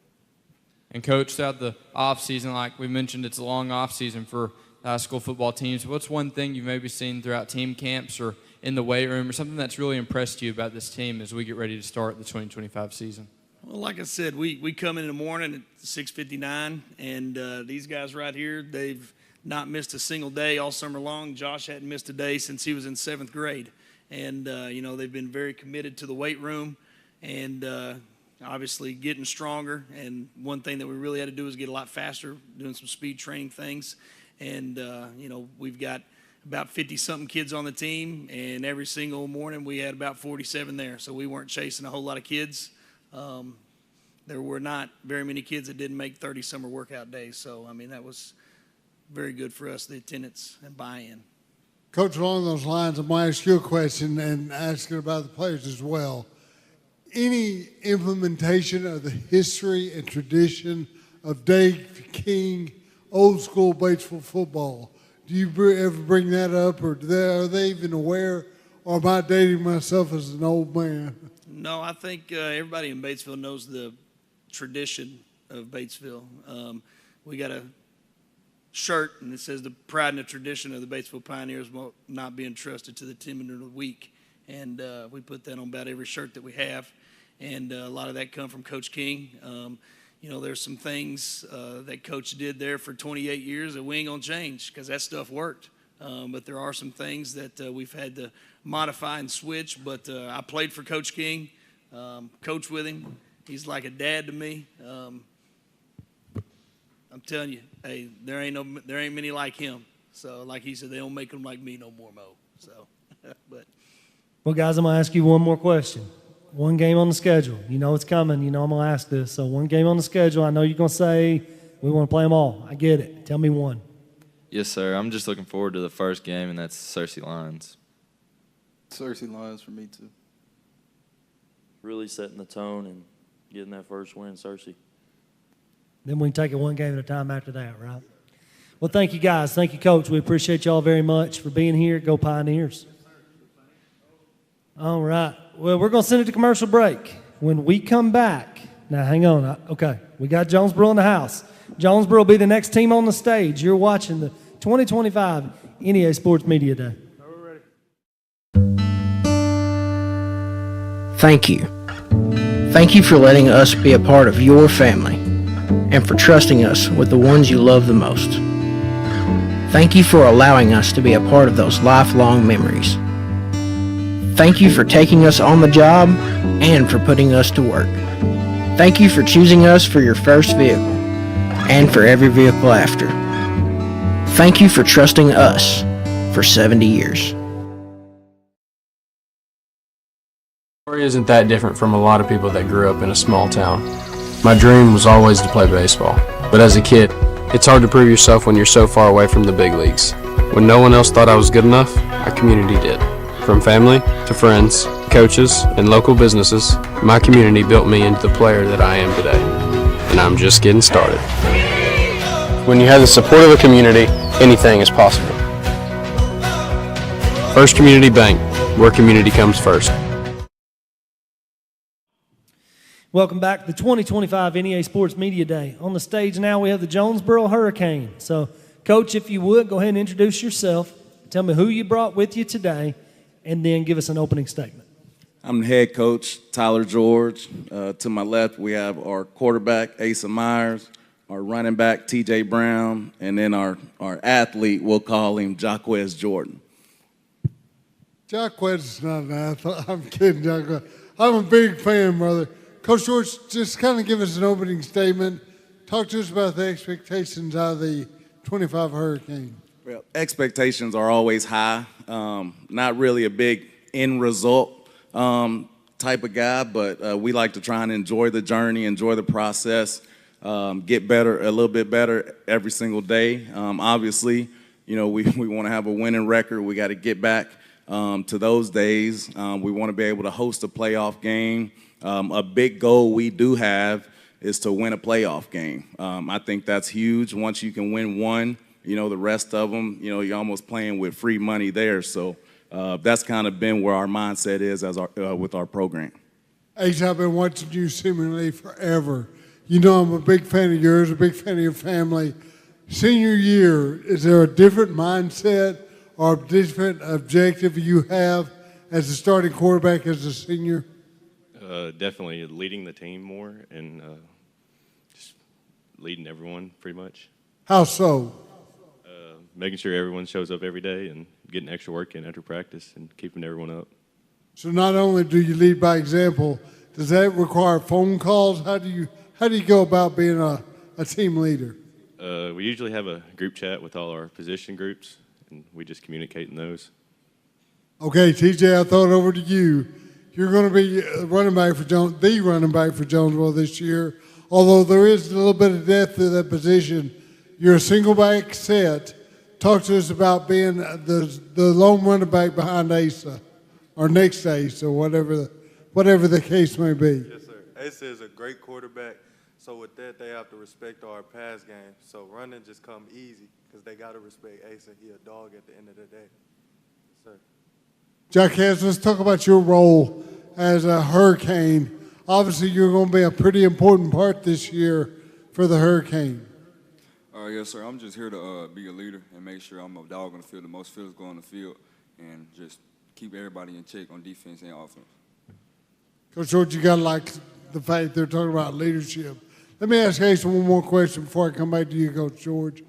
And Coach, throughout the off season, like we mentioned, it's a long off season for high school football teams. What's one thing you've maybe seen throughout team camps or in the weight room, or something that's really impressed you about this team as we get ready to start the 2025 season? Well, like I said, we come in the morning at 6:59, and these guys right here, they've not missed a single day all summer long. Josh hadn't missed a day since he was in 7th grade. And, they've been very committed to the weight room and obviously getting stronger. And one thing that we really had to do is get a lot faster, doing some speed training things. And, we've got about 50-something kids on the team, and every single morning we had about 47 there. So we weren't chasing a whole lot of kids. There were not very many kids that didn't make 30 summer workout days. So, that was very good for us, the attendance and buy-in. Coach, along those lines, I'm going to ask you a question and ask it about the players as well. Any implementation of the history and tradition of Dave King, old school Batesville football, do you ever bring that up, or are they even aware, or am I dating myself as an old man? No, I think everybody in Batesville knows the tradition of Batesville. We got a shirt, and it says the pride and the tradition of the Batesville Pioneers not being trusted to the team of the week. And we put that on about every shirt that we have. And a lot of that come from Coach King. There's some things that Coach did there for 28 years that we ain't going to change because that stuff worked. But there are some things that we've had to modify and switch. But I played for Coach King, coached with him. He's like a dad to me. I'm telling you, hey, there ain't many like him. So, like he said, they don't make them like me no more, Mo. So, but. Well, guys, I'm going to ask you one more question. One game on the schedule. You know it's coming. You know I'm going to ask this. So, one game on the schedule. I know you're going to say we want to play them all. I get it. Tell me one. Yes, sir. I'm just looking forward to the first game, and that's Searcy Lions. Searcy Lions for me, too. Really setting the tone and getting that first win, Searcy. Then we can take it one game at a time after that, right? Well, thank you, guys. Thank you, Coach. We appreciate y'all very much for being here. Go Pioneers. All right. Well, we're going to send it to commercial break. When we come back, now hang on. Okay, we got Jonesboro in the house. Jonesboro will be the next team on the stage. You're watching the 2025 NEA Sports Media Day. Thank you. Thank you for letting us be a part of your family and for trusting us with the ones you love the most. Thank you for allowing us to be a part of those lifelong memories. Thank you for taking us on the job and for putting us to work. Thank you for choosing us for your first vehicle and for every vehicle after. Thank you for trusting us for 70 years. Story isn't that different from a lot of people that grew up in a small town. My dream was always to play baseball, but as a kid, it's hard to prove yourself when you're so far away from the big leagues. When no one else thought I was good enough, our community did. From family to friends, coaches, and local businesses, my community built me into the player that I am today. And I'm just getting started. When you have the support of a community, anything is possible. First Community Bank, where community comes first. Welcome back to the 2025 NEA Sports Media Day. On the stage now we have the Jonesboro Hurricane. So, Coach, if you would, go ahead and introduce yourself. Tell me who you brought with you today, and then give us an opening statement. I'm the head coach, Tyler George. To my left, we have our quarterback, Asa Myers, our running back, T.J. Brown, and then our athlete, we'll call him Jaquez Jordan. Jaquez is not an athlete. I'm kidding, Jaquez. I'm a big fan, brother. Coach George, just kind of give us an opening statement. Talk to us about the expectations out of the 25 Hurricane. Well, expectations are always high. Not really a big end result type of guy, but we like to try and enjoy the journey, enjoy the process, get better, a little bit better every single day. Obviously, we want to have a winning record. We got to get back to those days. We want to be able to host a playoff game. A big goal we do have is to win a playoff game. I think that's huge. Once you can win one, the rest of them, you're almost playing with free money there. So that's kind of been where our mindset is with our program. Ace, I've been watching you seemingly forever. You know I'm a big fan of yours, a big fan of your family. Senior year, is there a different mindset or a different objective you have as a starting quarterback as a senior? Definitely leading the team more and just leading everyone pretty much. How so? Making sure everyone shows up every day and getting extra work in after practice and keeping everyone up. So not only do you lead by example, does that require phone calls? How do you go about being a team leader? We usually have a group chat with all our position groups, and we just communicate in those. Okay, TJ, I throw it over to you. You're going to be the running back for Jonesboro this year. Although there is a little bit of depth to that position, you're a single back set. Talk to us about being the lone running back behind Asa, or next to Asa, whatever the case may be. Yes, sir. Asa is a great quarterback, so with that, they have to respect our pass game. So running just come easy because they got to respect Asa. He a dog at the end of the day. Yes, sir. Jacquez, let's talk about your role as a Hurricane. Obviously, you're going to be a pretty important part this year for the Hurricane. Yes, sir. I'm just here to be a leader and make sure I'm a dog on the field, the most physical on the field, and just keep everybody in check on defense and offense. Coach George, you got to like the fact they're talking about leadership. Let me ask Asa one more question before I come back to you, Coach George.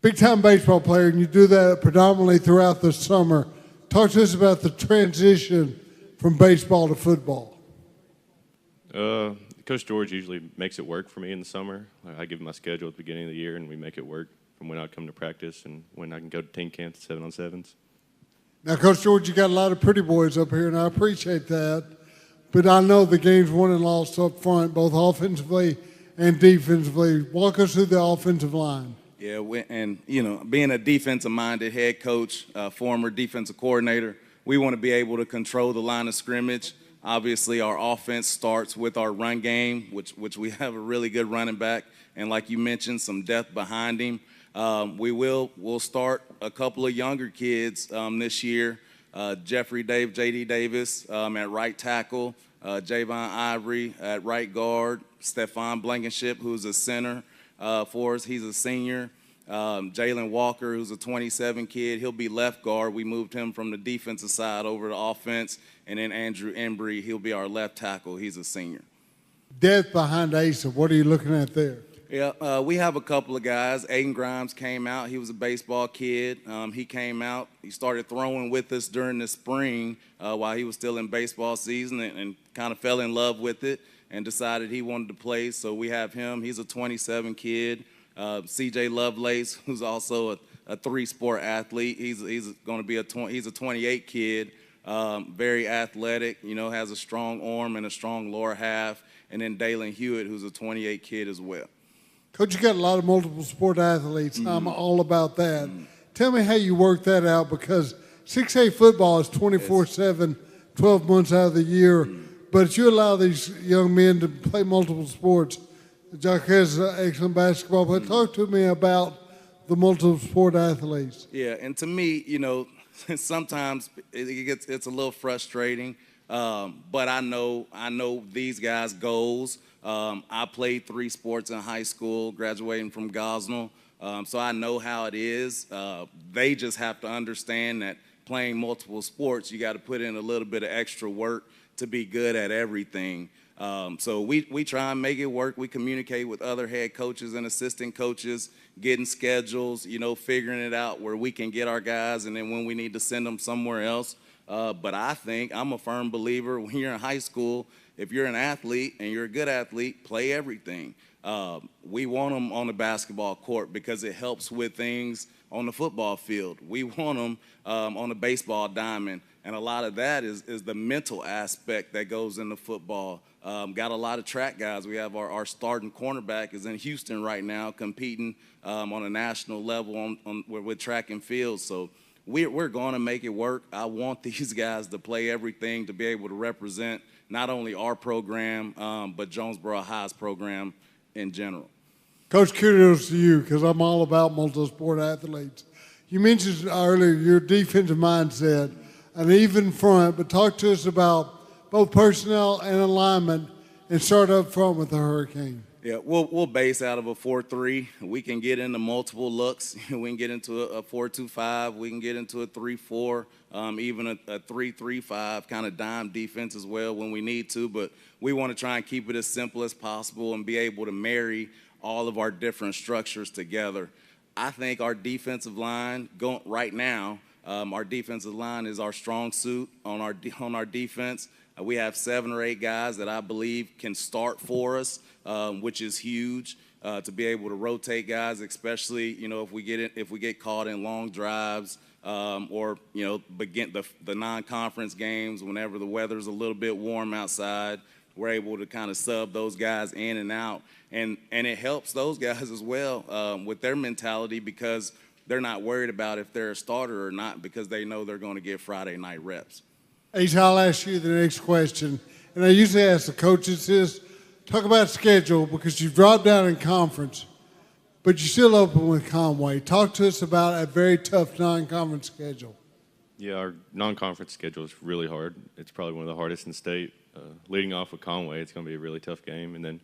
Big-time baseball player, and you do that predominantly throughout the summer. Talk to us about the transition from baseball to football. Coach George usually makes it work for me in the summer. I give him my schedule at the beginning of the year, and we make it work from when I come to practice and when I can go to team camp to 7-on-7s. Now, Coach George, you got a lot of pretty boys up here, and I appreciate that. But I know the game's won and lost up front, both offensively and defensively. Walk us through the offensive line. Yeah, and, being a defensive-minded head coach, former defensive coordinator, we want to be able to control the line of scrimmage. Obviously, our offense starts with our run game, which we have a really good running back, and like you mentioned, some depth behind him. We'll start a couple of younger kids this year. J.D. Davis at right tackle, Javon Ivory at right guard, Stephon Blankenship, who's a center for us. He's a senior. Jalen Walker, who's a 27 kid, he'll be left guard. We moved him from the defensive side over to offense. And then Andrew Embry, he'll be our left tackle. He's a senior. Depth behind Asa, what are you looking at there? Yeah, we have a couple of guys. Aiden Grimes came out. He was a baseball kid. He came out. He started throwing with us during the spring while he was still in baseball season and kind of fell in love with it and decided he wanted to play. So we have him. He's a 27 kid. C.J. Lovelace, who's also a three-sport athlete. He's going to be he's a 28 kid. Very athletic, has a strong arm and a strong lower half. And then Dalen Hewitt, who's a 28 kid as well. Coach, you got a lot of multiple sport athletes. I'm all about that. Tell me how you work that out, because 6A football is 24/7, 12 months out of the year. But you allow these young men to play multiple sports. Jock has excellent basketball, but talk to me about the multiple sport athletes. Yeah, and to me, sometimes it's a little frustrating, but I know these guys' goals. I played 3 sports in high school, graduating from Gosnell, so I know how it is. They just have to understand that playing multiple sports, you got to put in a little bit of extra work to be good at everything. So we try and make it work. We communicate with other head coaches and assistant coaches, getting schedules, figuring it out where we can get our guys, and then when we need to send them somewhere else. But I'm a firm believer when you're in high school, if you're an athlete and you're a good athlete, play everything. We want them on the basketball court because it helps with things on the football field. We want them on the baseball diamond, and a lot of that is the mental aspect that goes into football. Got a lot of track guys. We have our starting cornerback is in Houston right now competing on a national level with track and field. So we're going to make it work. I want these guys to play everything to be able to represent not only our program, but Jonesboro High's program in general. Coach, kudos to you, because I'm all about multi-sport athletes. You mentioned earlier your defensive mindset, an even front, but talk to us about both personnel and alignment, and start up front with the Hurricane. Yeah, we'll base out of a 4-3. We can get into multiple looks. We can get into a 4-2-5. We can get into a 3-4, even a 3-3-5 kind of dime defense as well when we need to. But we want to try and keep it as simple as possible and be able to marry all of our different structures together. I think our defensive line right now, our defensive line is our strong suit on our defense. We have 7 or 8 guys that I believe can start for us, which is huge to be able to rotate guys, especially if we get caught in long drives or begin the non-conference games whenever the weather's a little bit warm outside. We're able to kind of sub those guys in and out, and it helps those guys as well with their mentality because they're not worried about if they're a starter or not because they know they're going to get Friday night reps. H, I'll ask you the next question. And I usually ask the coaches this. Talk about schedule because you've dropped down in conference, but you're still open with Conway. Talk to us about a very tough non-conference schedule. Yeah, our non-conference schedule is really hard. It's probably one of the hardest in the state. Leading off with Conway, it's going to be a really tough game. And then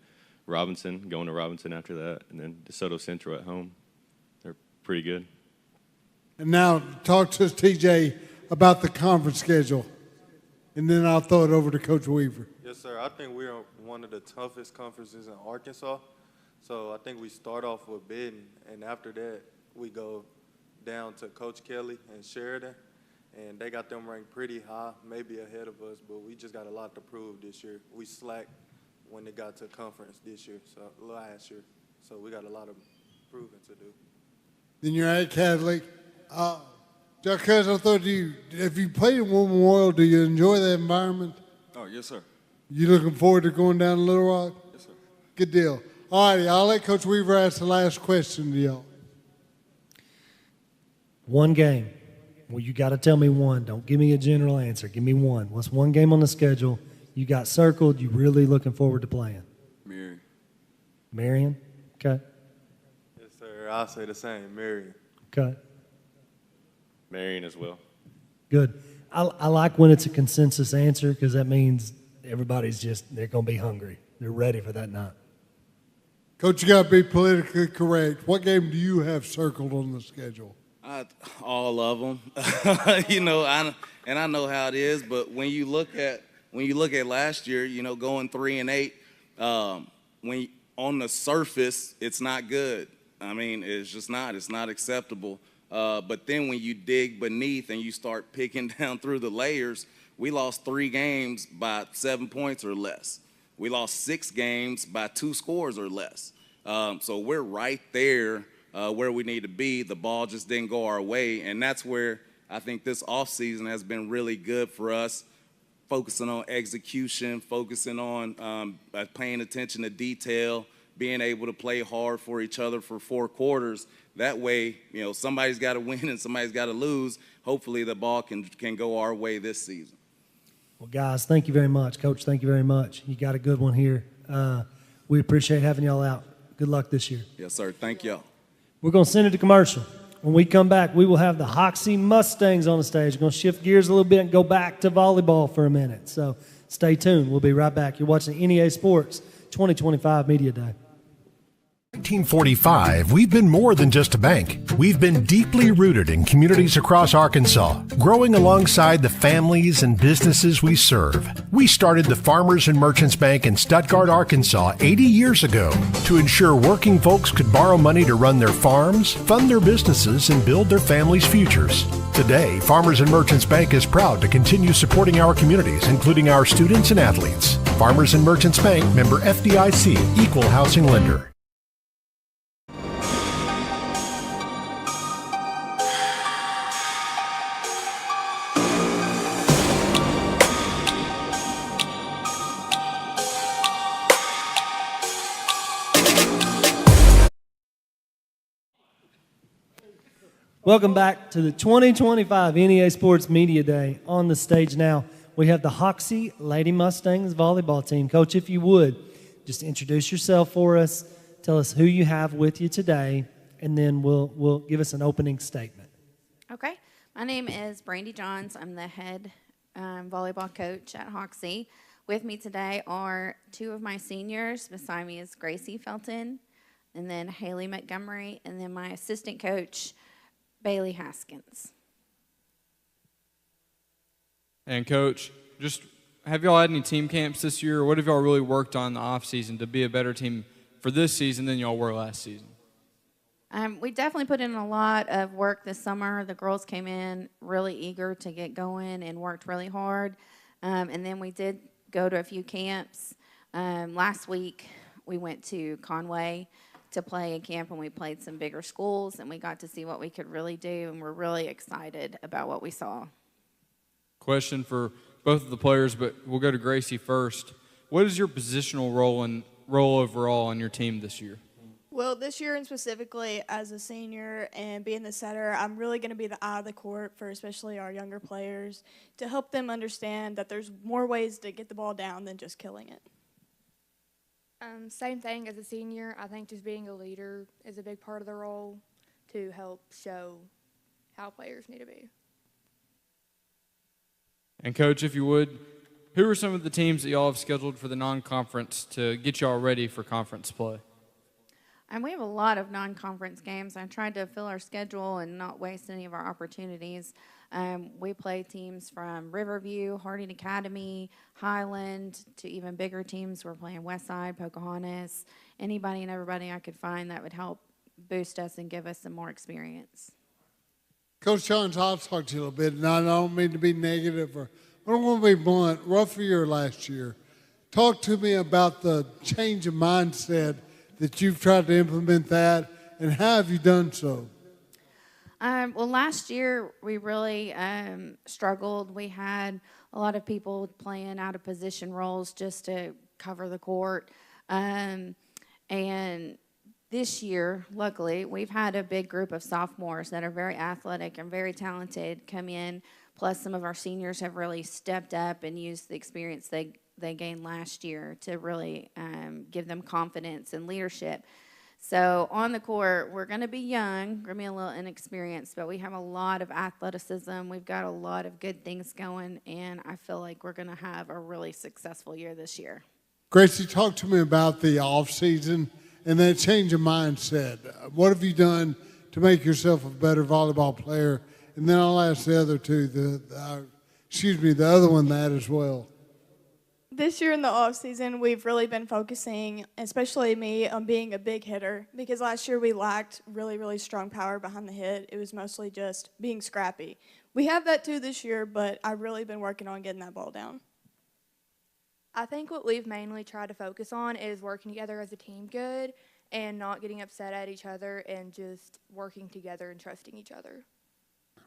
Robinson, going to Robinson after that, and then DeSoto Central at home. They're pretty good. And now talk to us, TJ, about the conference schedule. And then I'll throw it over to Coach Weaver. Yes, sir. I think we're one of the toughest conferences in Arkansas. So I think we start off with Benton, and after that, we go down to Coach Kelly and Sheridan. And they got them ranked pretty high, maybe ahead of us, but we just got a lot to prove this year. We slacked when it got to conference this year, so last year. So we got a lot of proving to do. Then you're at Catholic. Jack, I'll throw it to you. If you played in War Memorial, do you enjoy the environment? Oh, yes, sir. You looking forward to going down to Little Rock? Yes, sir. Good deal. All righty, I'll let Coach Weaver ask the last question to y'all. One game. Well, you got to tell me one. Don't give me a general answer. Give me one. What's one game on the schedule you got circled you really looking forward to playing? Marion. Marion? Okay. Yes, sir. I'll say the same, Marion. Okay. Marion as well. Good. I like when it's a consensus answer because that means everybody's they're going to be hungry. They're ready for that night. Coach, you got to be politically correct. What game do you have circled on the schedule? All of them. I know how it is, but when you look at last year, going 3-8, on the surface, it's not good. I mean, it's just not. It's not acceptable. But then when you dig beneath and you start picking down through the layers, we lost 3 games by 7 points or less. We lost 6 games by 2 scores or less. So we're right there where we need to be. The ball just didn't go our way, and that's where I think this offseason has been really good for us, focusing on execution, focusing on paying attention to detail, being able to play hard for each other for 4 quarters. That way, somebody's got to win and somebody's got to lose. Hopefully the ball can go our way this season. Well, guys, thank you very much. Coach, thank you very much. You got a good one here. We appreciate having y'all out. Good luck this year. Yes, sir. Thank y'all. We're going to send it to commercial. When we come back, we will have the Hoxie Mustangs on the stage. We're going to shift gears a little bit and go back to volleyball for a minute. So stay tuned. We'll be right back. You're watching NEA Sports 2025 Media Day. 1945, we've been more than just a bank. We've been deeply rooted in communities across Arkansas, growing alongside the families and businesses we serve. We started the Farmers and Merchants Bank in Stuttgart, Arkansas 80 years ago to ensure working folks could borrow money to run their farms, fund their businesses, and build their families' futures. Today, Farmers and Merchants Bank is proud to continue supporting our communities, including our students and athletes. Farmers and Merchants Bank, member FDIC, equal housing lender. Welcome back to the 2025 NEA Sports Media Day. On the stage now, we have the Hoxie Lady Mustangs volleyball team. Coach, if you would, just introduce yourself for us. Tell us who you have with you today, and then we'll give us an opening statement. Okay. My name is Brandy Johns. I'm the head volleyball coach at Hoxie. With me today are two of my seniors. Beside me is Gracie Felton, and then Haley Montgomery, and then my assistant coach, Bailey Haskins. And Coach, just have y'all had any team camps this year, or what have y'all really worked on in the off season to be a better team for this season than y'all were last season? We definitely put in a lot of work this summer. The girls came in really eager to get going and worked really hard. And then we did go to a few camps. Last week, we went to Conway to play a camp, and we played some bigger schools, and we got to see what we could really do, and we're really excited about what we saw. Question for both of the players, but we'll go to Gracie first. What is your positional role overall on your team this year? Well, this year and specifically as a senior and being the setter, I'm really going to be the eye of the court for especially our younger players to help them understand that there's more ways to get the ball down than just killing it. Same thing as a senior. I think just being a leader is a big part of the role to help show how players need to be. And Coach, if you would, who are some of the teams that y'all have scheduled for the non-conference to get y'all ready for conference play? And we have a lot of non-conference games. I tried to fill our schedule and not waste any of our opportunities. We play teams from Riverview, Harding Academy, Highland, to even bigger teams. We're playing Westside, Pocahontas, anybody and everybody I could find that would help boost us and give us some more experience. Coach Johns, I'll talk to you a little bit, and I don't mean to be negative, but I want to be blunt. Rough year last year. Talk to me about the change of mindset that you've tried to implement that, and how have you done so? Well, last year we really struggled. We had a lot of people playing out of position roles just to cover the court. And this year, luckily, we've had a big group of sophomores that are very athletic and very talented come in, plus some of our seniors have really stepped up and used the experience they gained last year to really give them confidence and leadership. So on the court, we're going to be young, we're going to be a little inexperienced, but we have a lot of athleticism. We've got a lot of good things going, and I feel like we're going to have a really successful year this year. Gracie, talk to me about the off season and that change of mindset. What have you done to make yourself a better volleyball player? And then I'll ask the other two, the other one that as well. This year in the off season, we've really been focusing, especially me, on being a big hitter because last year we lacked really, really strong power behind the hit. It was mostly just being scrappy. We have that too this year, but I've really been working on getting that ball down. I think what we've mainly tried to focus on is working together as a team good and not getting upset at each other and just working together and trusting each other.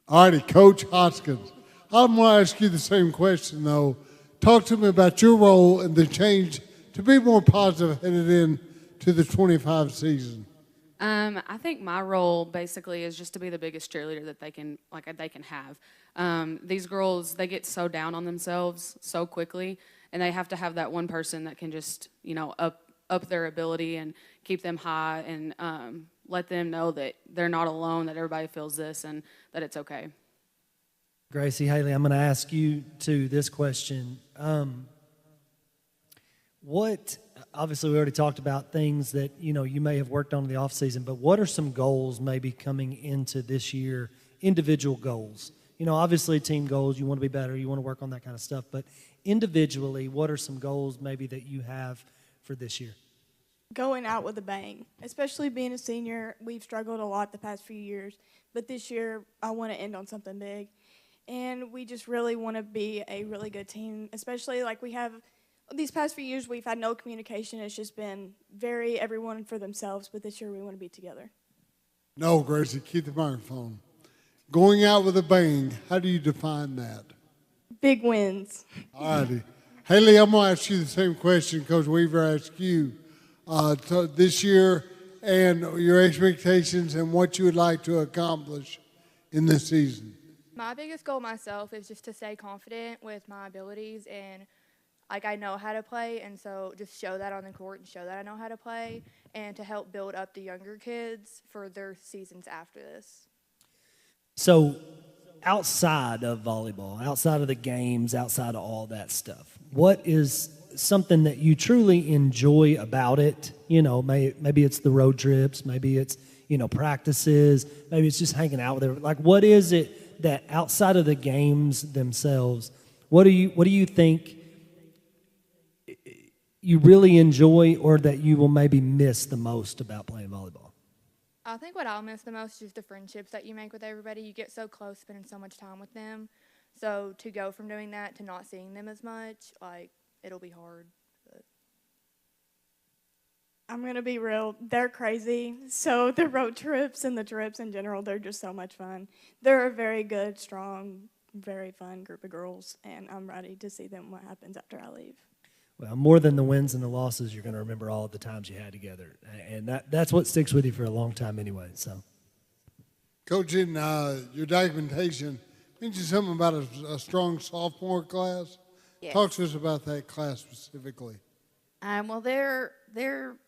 All righty, Coach Hoskins. I'm going to ask you the same question, though. Talk to me about your role and the change to be more positive headed into the 25 season. I think my role basically is just to be the biggest cheerleader that they can have. These girls, they get so down on themselves so quickly, and they have to have that one person that can just, up their ability and keep them high and let them know that they're not alone, that everybody feels this and that it's okay. Gracie, Haley, I'm going to ask you this question. Obviously we already talked about things that, you may have worked on in the off season, but what are some goals maybe coming into this year, individual goals? Obviously team goals, you want to be better, you want to work on that kind of stuff, but individually, what are some goals maybe that you have for this year? Going out with a bang, especially being a senior. We've struggled a lot the past few years, but this year I want to end on something big. And we just really want to be a really good team, especially like we have these past few years. We've had no communication. It's just been very everyone for themselves, but this year we want to be together. No, Gracie, keep the microphone. Going out with a bang, how do you define that? Big wins. All righty. Haley, I'm going to ask you the same question Coach Weaver asked you this year and your expectations and what you would like to accomplish in this season. My biggest goal myself is just to stay confident with my abilities and I know how to play, and so just show that on the court and show that I know how to play and to help build up the younger kids for their seasons after this. So outside of volleyball, outside of the games, outside of all that stuff, what is something that you truly enjoy about it? You know, maybe it's the road trips, maybe it's, you know, practices, maybe it's just hanging out with everyone. Like, what is it that outside of the games themselves, what do you think you really enjoy, or that you will maybe miss the most about playing volleyball? I think what I'll miss the most is the friendships that you make with everybody. You get so close spending so much time with them. So to go from doing that to not seeing them as much, like, it'll be hard. But. I'm going to be real. They're crazy. So the road trips and the trips in general, they're just so much fun. They're a very good, strong, very fun group of girls, and I'm ready to see them what happens after I leave. Well, more than the wins and the losses, you're going to remember all of the times you had together. And that's what sticks with you for a long time anyway. So, Coach, in your documentation, mentioned something about a strong sophomore class. Yes. Talk to us about that class specifically. Well, they're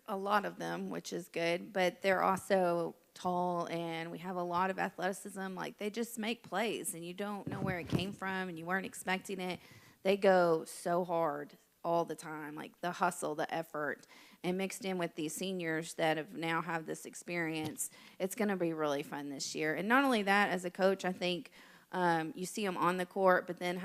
a lot of them, which is good, but they're also tall, and we have a lot of athleticism. Like, they just make plays, and you don't know where it came from, and you weren't expecting it. They go so hard all the time, like the hustle, the effort, and mixed in with these seniors that have this experience, it's going to be really fun this year. And not only that, as a coach, I think you see them on the court, but then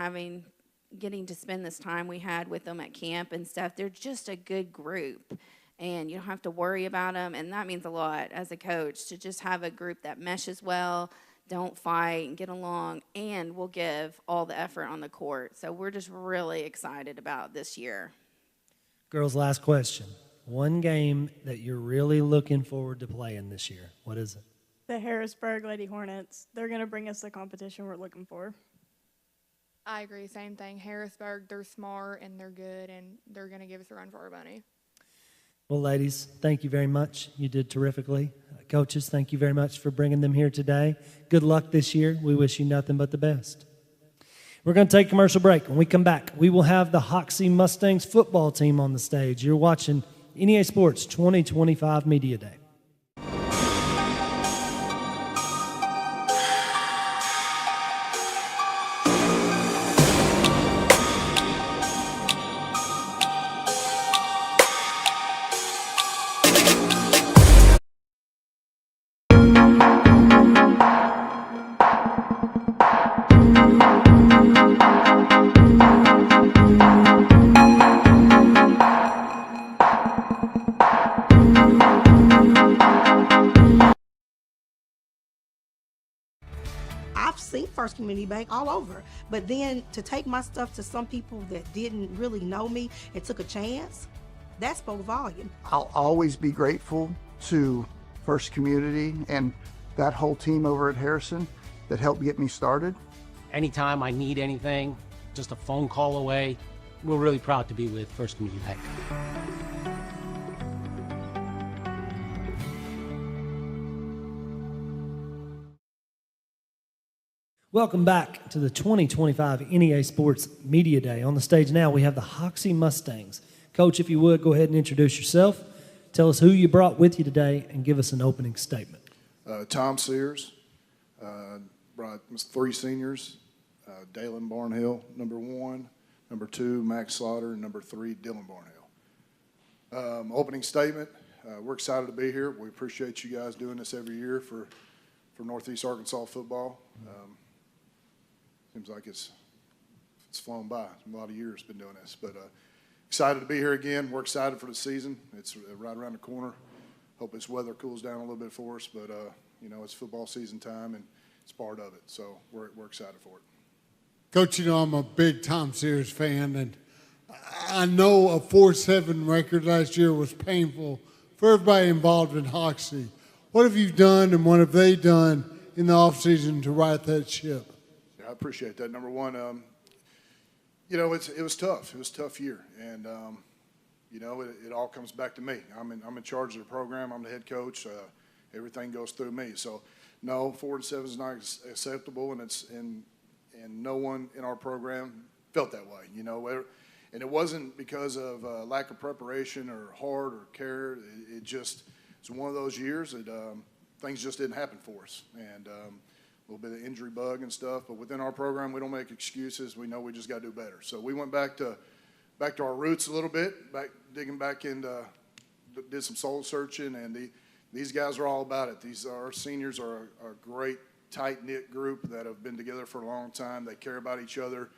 getting to spend this time we had with them at camp and stuff, they're just a good group, and you don't have to worry about them, and that means a lot as a coach, to just have a group that meshes well, don't fight, and get along, and will give all the effort on the court. So we're just really excited about this year. girls, last question. One game that you're really looking forward to playing this year. What is it? The Harrisburg Lady Hornets. They're going to bring us the competition we're looking for. I agree, same thing. Harrisburg, they're smart and they're good, and they're going to give us a run for our money. Well, ladies, thank you very much. You did terrifically. Coaches, thank you very much for bringing them here today. Good luck this year. We wish you nothing but the best. We're going to take a commercial break. When we come back, we will have the Hoxie Mustangs football team on the stage. You're watching NEA Sports 2025 Media Day. First Community Bank all over, but then to take my stuff to some people that didn't really know me and took a chance, that spoke volume. I'll always be grateful to First Community and that whole team over at Harrison that helped get me started. Anytime I need anything, just a phone call away. We're really proud to be with First Community Bank. Welcome back to the 2025 NEA Sports Media Day. On the stage now, we have the Hoxie Mustangs. Coach, if you would, go ahead and introduce yourself. Tell us who you brought with you today and give us an opening statement. Tom Sears, brought 3 seniors, Dalen Barnhill, number 1, number 2, Max Slaughter, and number 3, Dylan Barnhill. Opening statement, we're excited to be here. We appreciate you guys doing this every year for Northeast Arkansas football. Seems like it's flown by. A lot of years been doing this, but excited to be here again. We're excited for the season. It's right around the corner. Hope this weather cools down a little bit for us, but you know, it's football season time and it's part of it. So we're excited for it. Coach, you know I'm a big Tom Sears fan, and I know a 4-7 record last year was painful for everybody involved in Hoxie. What have you done, and what have they done in the offseason to right that ship? I appreciate that. Number one, you know, it was tough. It was a tough year, and you know, it all comes back to me. I'm in charge of the program. I'm the head coach. Everything goes through me. So, no, 4-7 is not acceptable, and no one in our program felt that way. You know, and it wasn't because of lack of preparation or heart or care. It just it's one of those years that things just didn't happen for us, and little bit of injury bug and stuff. But within our program, we don't make excuses. We know we just got to do better. So we went back to our roots a little bit, digging back into, did some soul searching, and these guys are all about it. Our seniors are a great, tight-knit group that have been together for a long time. They care about each other.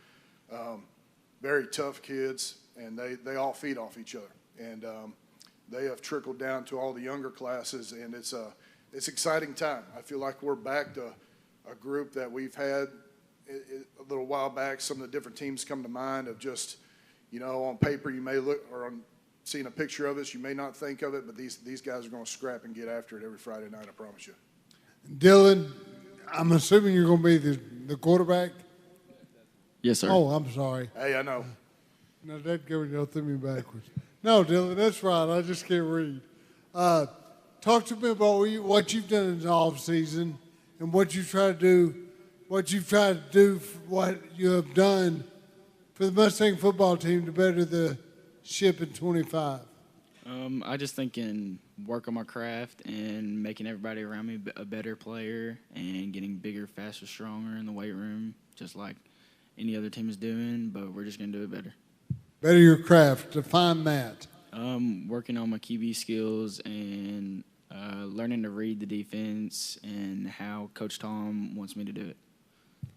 Very tough kids, and they all feed off each other. And they have trickled down to all the younger classes, and it's exciting time. I feel like we're back to a group that we've had a little while back. Some of the different teams come to mind of just, on paper you may look, or on seeing a picture of us, you may not think of it, but these guys are going to scrap and get after it every Friday night, I promise you. Dylan, I'm assuming you're going to be the quarterback? Yes, sir. Oh, I'm sorry. Hey, I know. No, that go threw me backwards. No, Dylan, that's right. I just can't read. Talk to me about what you've done in the off season and what you try to do. What you have done for the Mustang football team to better the ship in 25. I just think in work on my craft and making everybody around me a better player and getting bigger, faster, stronger in the weight room, just like any other team is doing, but we're just going to do it better. Better your craft. Define that. Working on my QB skills and learning to read the defense and how Coach Tom wants me to do it.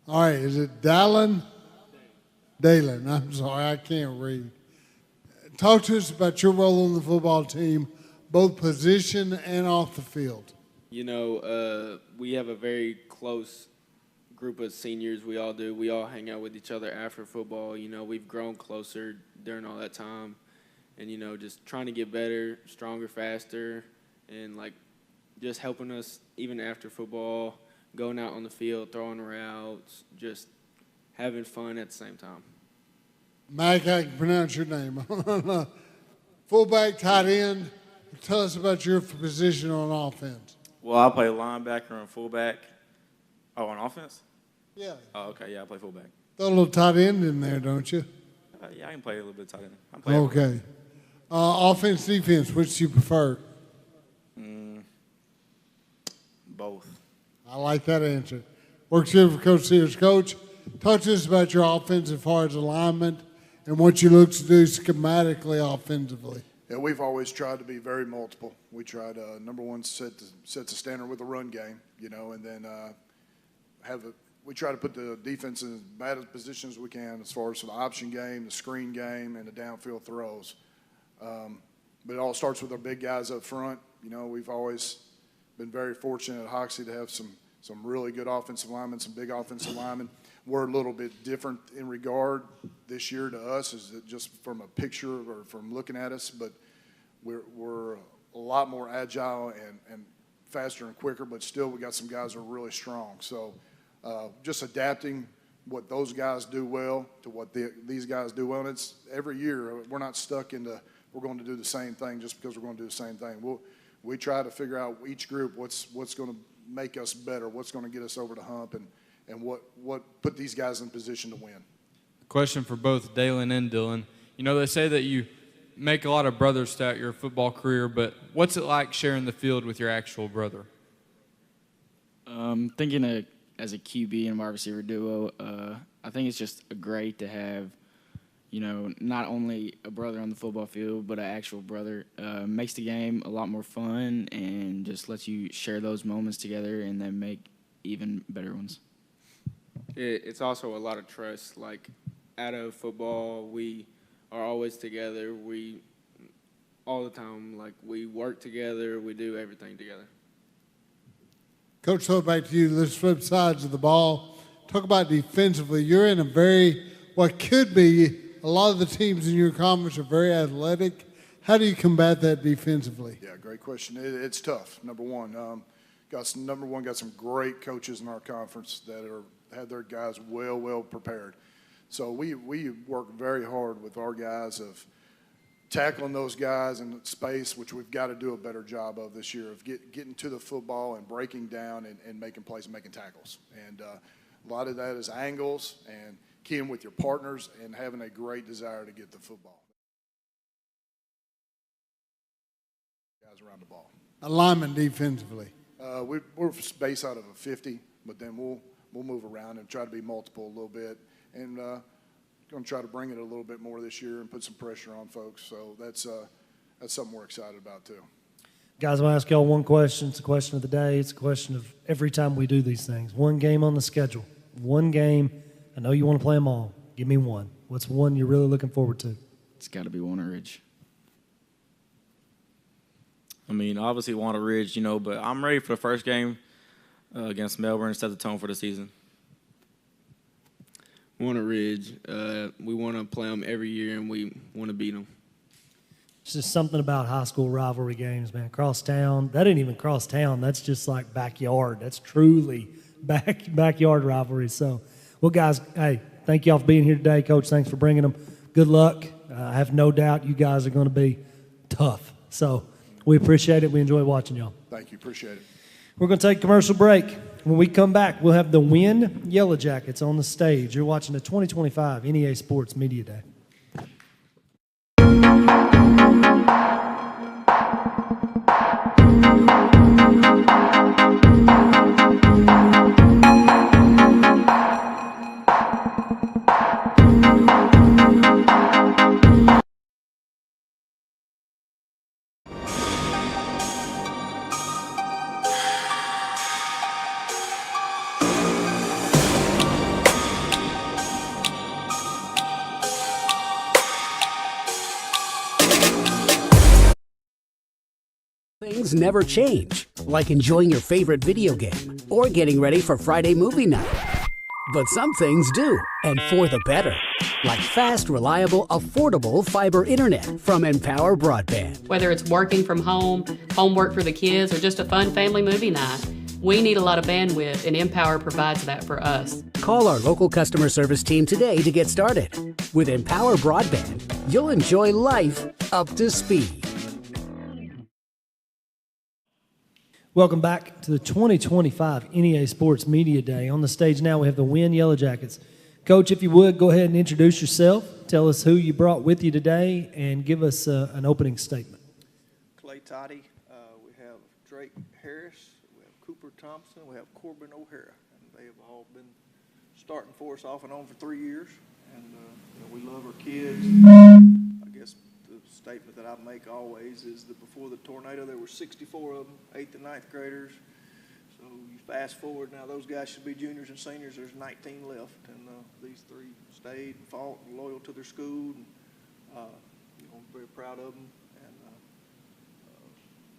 All right. Is it Dalen? Dalen. I'm sorry. I can't read. Talk to us about your role on the football team, both position and off the field. We have a very close group of seniors. We all do. We all hang out with each other after football. We've grown closer during all that time. And, just trying to get better, stronger, faster, and, just helping us even after football, going out on the field, throwing routes, just having fun at the same time. Mike, I can pronounce your name. Fullback, tight end. Tell us about your position on offense. Well, I play linebacker and fullback. Oh, on offense? Yeah. Oh, okay. Yeah, I play fullback. Throw a little tight end in there, don't you? Yeah, I can play a little bit tight end. Okay. Offense, defense, which do you prefer? Both. I like that answer. Works here for Coach Sears. Coach, talk to us about your offense as far as alignment and what you look to do schematically offensively. Yeah, we've always tried to be very multiple. We try to, number one, set the standard with the run game, and then we try to put the defense in as bad a position as we can as far as the option game, the screen game, and the downfield throws. But it all starts with our big guys up front. We've always been very fortunate at Hoxie to have some really good offensive linemen, some big offensive linemen. We're a little bit different in regard this year to us, is it just from a picture or from looking at us, but we're a lot more agile and faster and quicker, but still we got some guys that are really strong. So just adapting what those guys do well to what these guys do well. And it's every year we're not stuck into we're going to do the same thing just because we're going to do the same thing. We try to figure out each group what's going to make us better, what's going to get us over the hump, and what put these guys in position to win. Question for both Dalen and Dylan. They say that you make a lot of brothers throughout your football career, but what's it like sharing the field with your actual brother? Thinking as a QB and wide receiver duo, I think it's just great to have, not only a brother on the football field, but an actual brother. Makes the game a lot more fun and just lets you share those moments together and then make even better ones. It's also a lot of trust. Out of football, we are always together. All the time, we work together. We do everything together. Coach, throw it back to you. Let's flip sides of the ball. Talk about defensively. You're in what could be, a lot of the teams in your conference are very athletic. How do you combat that defensively? Yeah, great question. It's tough. Number one, got some great coaches in our conference that had their guys well prepared. So we work very hard with our guys of tackling those guys in space, which we've got to do a better job of this year, of getting to the football and breaking down and making plays and making tackles. And a lot of that is angles and keying with your partners and having a great desire to get the football. Guys around the ball. Alignment defensively. We're based out of a 50. but then we'll move around and try to be multiple a little bit, and going to try to bring it a little bit more this year and put some pressure on folks. So that's something we're excited about too. Guys, I'll ask y'all one question. It's a question of the day. It's a question of every time we do these things. One game on the schedule. One game. I know you want to play them all. Give me one. What's one you're really looking forward to? It's got to be Walnut Ridge. I mean, obviously Walnut Ridge, you know, but I'm ready for the first game against Melbourne, set the tone for the season. Walnut Ridge. We want to play them every year, and we want to beat them. It's just something about high school rivalry games, man. Cross town. That ain't even cross town. That's just like backyard. That's truly backyard rivalry. So, well, guys, hey, thank y'all for being here today. Coach, thanks for bringing them. Good luck. I have no doubt you guys are going to be tough. So we appreciate it. We enjoy watching y'all. Thank you. Appreciate it. We're going to take a commercial break. When we come back, we'll have the Winn Yellow Jackets on the stage. You're watching the 2025 NEA Sports Media Day. Things never change, like enjoying your favorite video game or getting ready for Friday movie night. But some things do, and for the better, like fast, reliable, affordable fiber internet from Empower Broadband. Whether it's working from home, homework for the kids, or just a fun family movie night, we need a lot of bandwidth, and Empower provides that for us. Call our local customer service team today to get started. With Empower Broadband, you'll enjoy life up to speed. Welcome back to the 2025 NEA Sports Media Day. On the stage now, we have the Winn Yellow Jackets. Coach, if you would, go ahead and introduce yourself. Tell us who you brought with you today and give us an opening statement. Clay Toddy. We have Drake Harris. We have Cooper Thompson. We have Corbin O'Hara. And they have all been starting for us off and on for 3 years. And we love our kids. I guess the statement that I make always is that before the tornado there were 64 of them, 8th and 9th graders. So you fast forward now, those guys should be juniors and seniors. There's 19 left, and these three stayed and fought and loyal to their school. And, I'm very proud of them and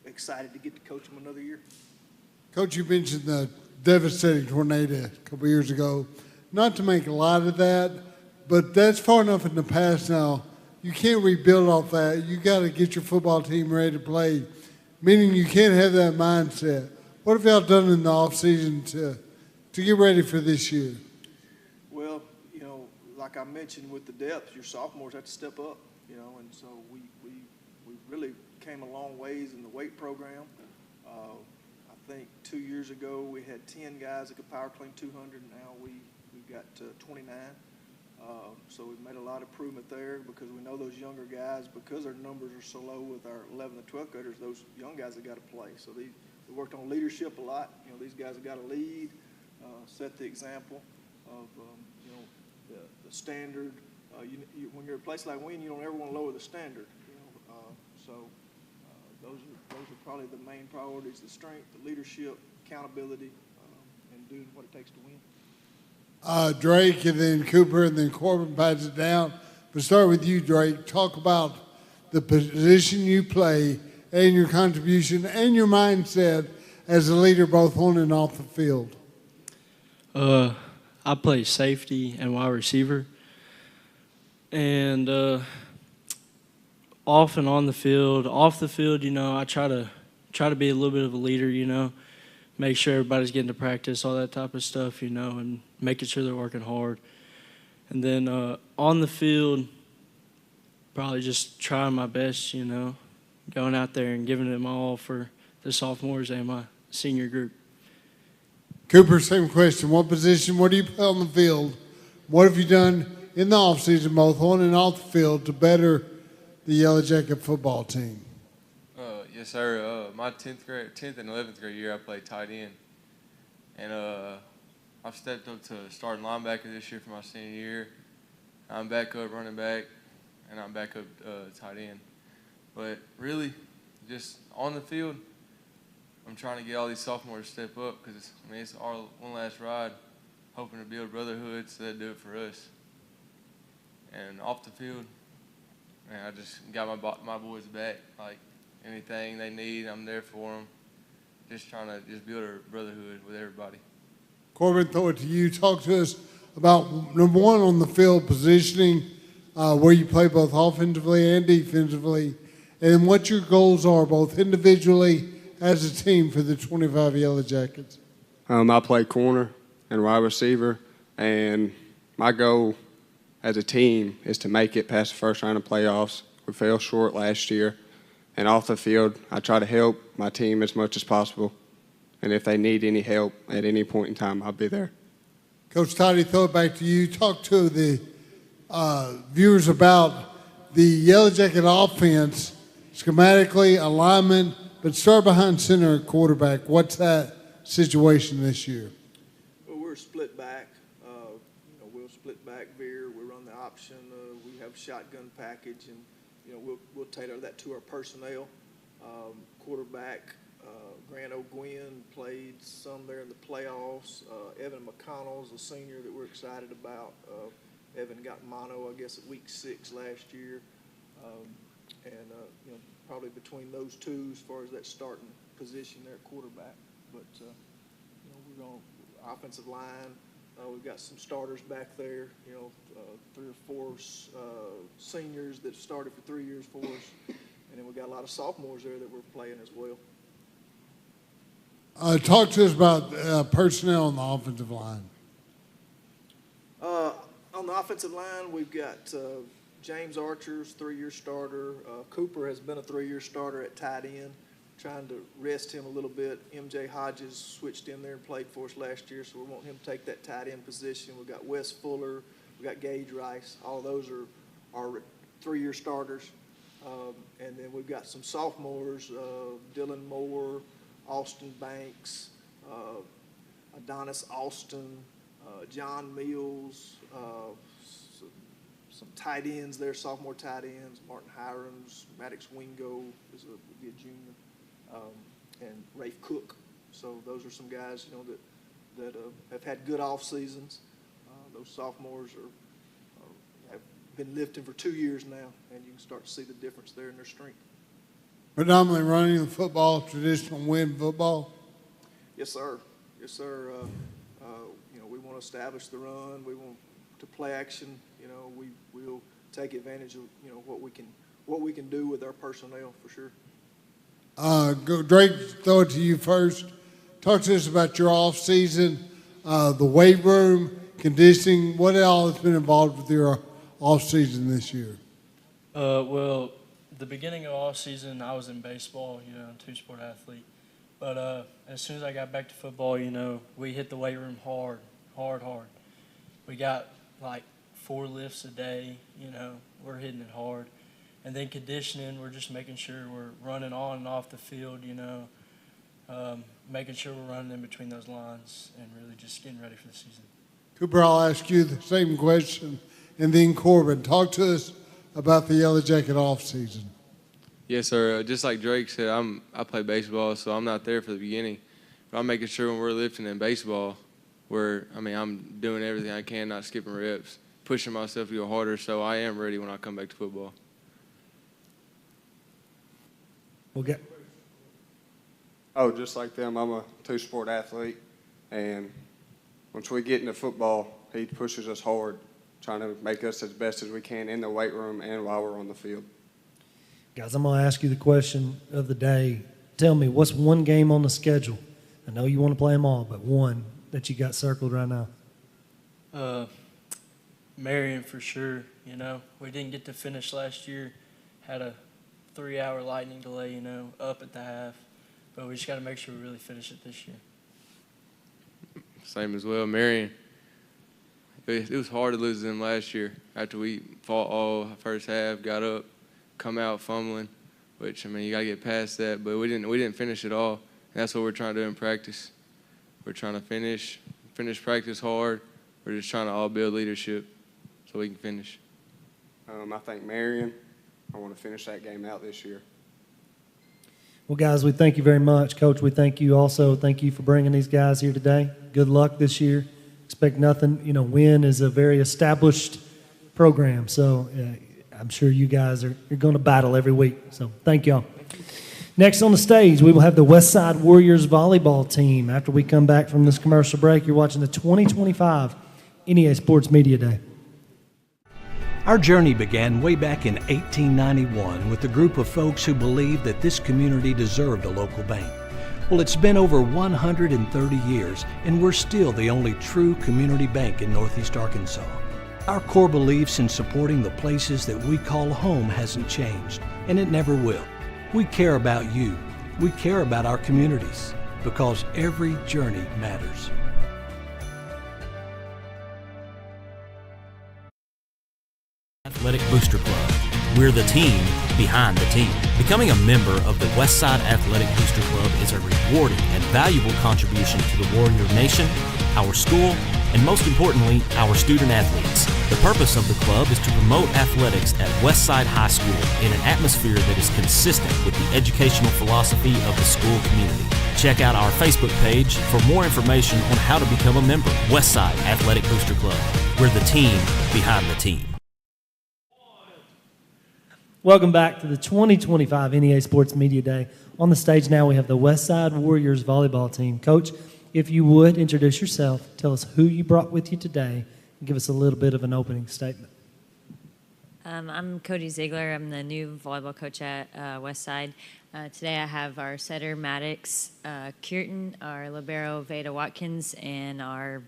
excited to get to coach them another year. Coach, you mentioned the devastating tornado a couple years ago. Not to make a lot of that, but that's far enough in the past now. You can't rebuild off that. You got to get your football team ready to play, meaning you can't have that mindset. What have y'all done in the offseason to get ready for this year? Well, like I mentioned with the depth, your sophomores have to step up, and so we really came a long ways in the weight program. I think 2 years ago we had 10 guys that could power clean 200. Now we've got 29. So we've made a lot of improvement there because we know those younger guys, because our numbers are so low with our 11 and 12 graders, those young guys have got to play. So we worked on leadership a lot. These guys have got to lead, set the example of, the standard. When you're a place like Winn, you don't ever want to lower the standard. Those are probably the main priorities: the strength, the leadership, accountability, and doing what it takes to win. Drake, and then Cooper, and then Corbin passes it down. But start with you, Drake. Talk about the position you play and your contribution and your mindset as a leader both on and off the field. I play safety and wide receiver. And off and on the field. Off the field, I try to be a little bit of a leader, make sure everybody's getting to practice, all that type of stuff, and making sure they're working hard. And then on the field, probably just trying my best, going out there and giving it my all for the sophomores and my senior group. Cooper, same question. What position, what do you play on the field? What have you done in the offseason, both on and off the field, to better the Yellow Jacket football team? Yes, sir. My 10th and 11th grade year, I played tight end. And I've stepped up to starting linebacker this year for my senior year. I'm backup running back, and I'm backup tight end. But really, just on the field, I'm trying to get all these sophomores to step up because, it's our one last ride, hoping to build brotherhood so they do it for us. And off the field, man, I just got my boys back. Like, anything they need, I'm there for them. Just trying to build a brotherhood with everybody. Corbin, throw it to you. Talk to us about, number one, on the field positioning, where you play both offensively and defensively, and what your goals are both individually as a team for the 25 Yellow Jackets. I play corner and wide receiver, and my goal as a team is to make it past the first round of playoffs. We fell short last year, and off the field, I try to help my team as much as possible. And if they need any help at any point in time, I'll be there. Coach Toddy, throw it back to you. Talk to the viewers about the Yellow Jacket offense, schematically, alignment, but start behind center at quarterback. What's that situation this year? Well, we're split back. We'll split back veer. We run the option. We have shotgun package, and we'll tailor that to our personnel. Quarterback. Grant O'Gwinn played some there in the playoffs. Evan McConnell's a senior that we're excited about. Evan got mono, I guess, at week 6 last year. Probably between those two as far as that starting position there at quarterback. But, we're going to offensive line. We've got some starters back there, 3 or 4 seniors that started for 3 years for us. And then we've got a lot of sophomores there that we're playing as well. Talk to us about personnel on the offensive line. On the offensive line, we've got James Archer's 3-year starter. Cooper has been a 3-year starter at tight end, trying to rest him a little bit. MJ Hodges switched in there and played for us last year, so we want him to take that tight end position. We've got Wes Fuller. We've got Gage Rice. All of those are 3-year starters. And then we've got some sophomores, Dylan Moore, Austin Banks, Adonis Austin, John Mills, some tight ends there, sophomore tight ends, Martin Hirons, Maddox Wingo would be a junior, and Rafe Cook. So those are some guys, that have had good off seasons. Those sophomores have been lifting for 2 years now, and you can start to see the difference there in their strength. Predominantly running the football, traditional Winn football? Yes, sir. Yes, sir. We want to establish the run. We want to play action. We'll take advantage of what we can do with our personnel for sure. Drake, throw it to you first. Talk to us about your off season, the weight room, conditioning. What all has been involved with your off season this year? Well, the beginning of off season, I was in baseball, I'm a 2-sport athlete. But as soon as I got back to football, we hit the weight room hard. We got like 4 lifts a day, we're hitting it hard. And then conditioning, we're just making sure we're running on and off the field, making sure we're running in between those lines and really just getting ready for the season. Cooper, I'll ask you the same question. And then Corbin, talk to us about the Yellow Jacket off season. Yes, sir. Just like Drake said, I play baseball, so I'm not there for the beginning. But I'm making sure when we're lifting in baseball, I'm doing everything I can, not skipping reps, pushing myself to go harder, so I am ready when I come back to football. Just like them, I'm a 2-sport athlete, and once we get into football, he pushes us hard, trying to make us as best as we can in the weight room and while we're on the field. Guys, I'm going to ask you the question of the day. Tell me, what's one game on the schedule? I know you want to play them all, but one that you got circled right now. Marion for sure, We didn't get to finish last year. Had a 3-hour lightning delay, up at the half. But we just got to make sure we really finish it this year. Same as well, Marion. It was hard to lose them last year after we fought all first half, got up, come out fumbling, which, you got to get past that. But we didn't finish it all. And that's what we're trying to do in practice. We're trying to finish, finish practice hard. We're just trying to all build leadership so we can finish. I think Marion, I want to finish that game out this year. Well, guys, we thank you very much. Coach, we thank you also. Thank you for bringing these guys here today. Good luck this year. Expect nothing. You know, Winn is a very established program, so I'm sure you guys you're going to battle every week. So thank y'all. Next on the stage, we will have the Westside Warriors volleyball team. After we come back from this commercial break, you're watching the 2025 NEA Sports Media Day. Our journey began way back in 1891 with a group of folks who believed that this community deserved a local bank. Well, it's been over 130 years, and we're still the only true community bank in Northeast Arkansas. Our core beliefs in supporting the places that we call home hasn't changed, and it never will. We care about you. We care about our communities, because every journey matters. Athletic Booster Club. We're the team behind the team. Becoming a member of the Westside Athletic Booster Club is a rewarding and valuable contribution to the Warrior Nation, our school, and most importantly, our student athletes. The purpose of the club is to promote athletics at Westside High School in an atmosphere that is consistent with the educational philosophy of the school community. Check out our Facebook page for more information on how to become a member. Westside Athletic Booster Club. We're the team behind the team. Welcome back to the 2025 NEA Sports Media Day. On the stage now we have the Westside Warriors volleyball team. Coach, if you would, introduce yourself, tell us who you brought with you today, and give us a little bit of an opening statement. I'm Cody Ziegler. I'm the new volleyball coach at Westside. Today I have our setter, Maddox Kierton, our libero, Veda Watkins, and our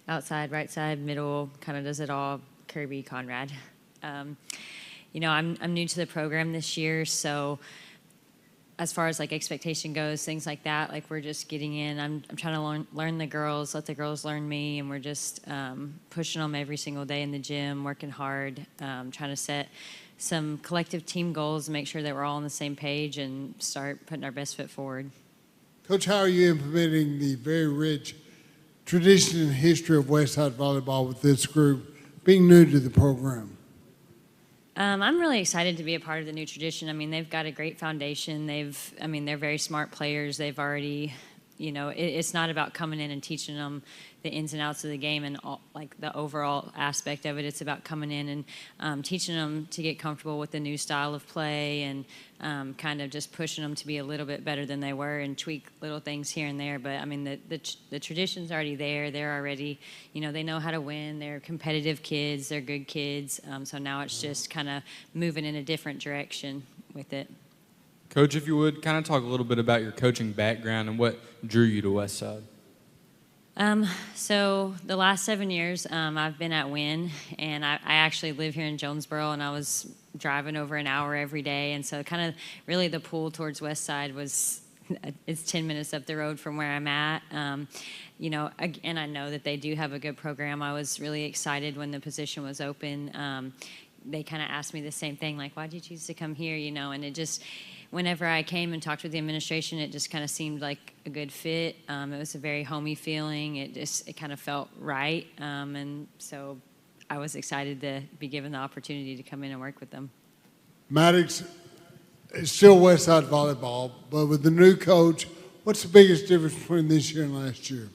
outside, right side, middle, kind of does it all, Kirby Conrad. You know, I'm new to the program this year, so as far as like expectation goes, things like that, like we're just getting in. I'm trying to learn the girls, let the girls learn me, and we're just pushing them every single day in the gym, working hard, trying to set some collective team goals, make sure that we're all on the same page, and start putting our best foot forward. Coach, how are you implementing the very rich tradition and history of Westside volleyball with this group, being new to the program? I'm really excited to be a part of the new tradition. I mean, they've got a great foundation. They're very smart players. They've already, you know, it's not about coming in and teaching them the ins and outs of the game and all, like the overall aspect of it. It's about coming in and teaching them to get comfortable with the new style of play and kind of just pushing them to be a little bit better than they were and tweak little things here and there. But I mean, the tradition's already there. They're already, you know, they know how to win. They're competitive kids. They're good kids. So now it's just kind of moving in a different direction with it. Coach, if you would, kind of talk a little bit about your coaching background and what drew you to Westside. So the last 7 years, I've been at Winn, and I actually live here in Jonesboro, and I was driving over an hour every day, and so kind of really the pull towards Westside was, it's 10 minutes up the road from where I'm at. You know, and I know that they do have a good program. I was really excited when the position was open. They kind of asked me the same thing, like, why'd you choose to come here, you know, and it just, whenever I came and talked with the administration, it just kind of seemed like a good fit. It was a very homey feeling. It kind of felt right. And so I was excited to be given the opportunity to come in and work with them. Maddox, it's still Westside volleyball, but with the new coach, what's the biggest difference between this year and last year?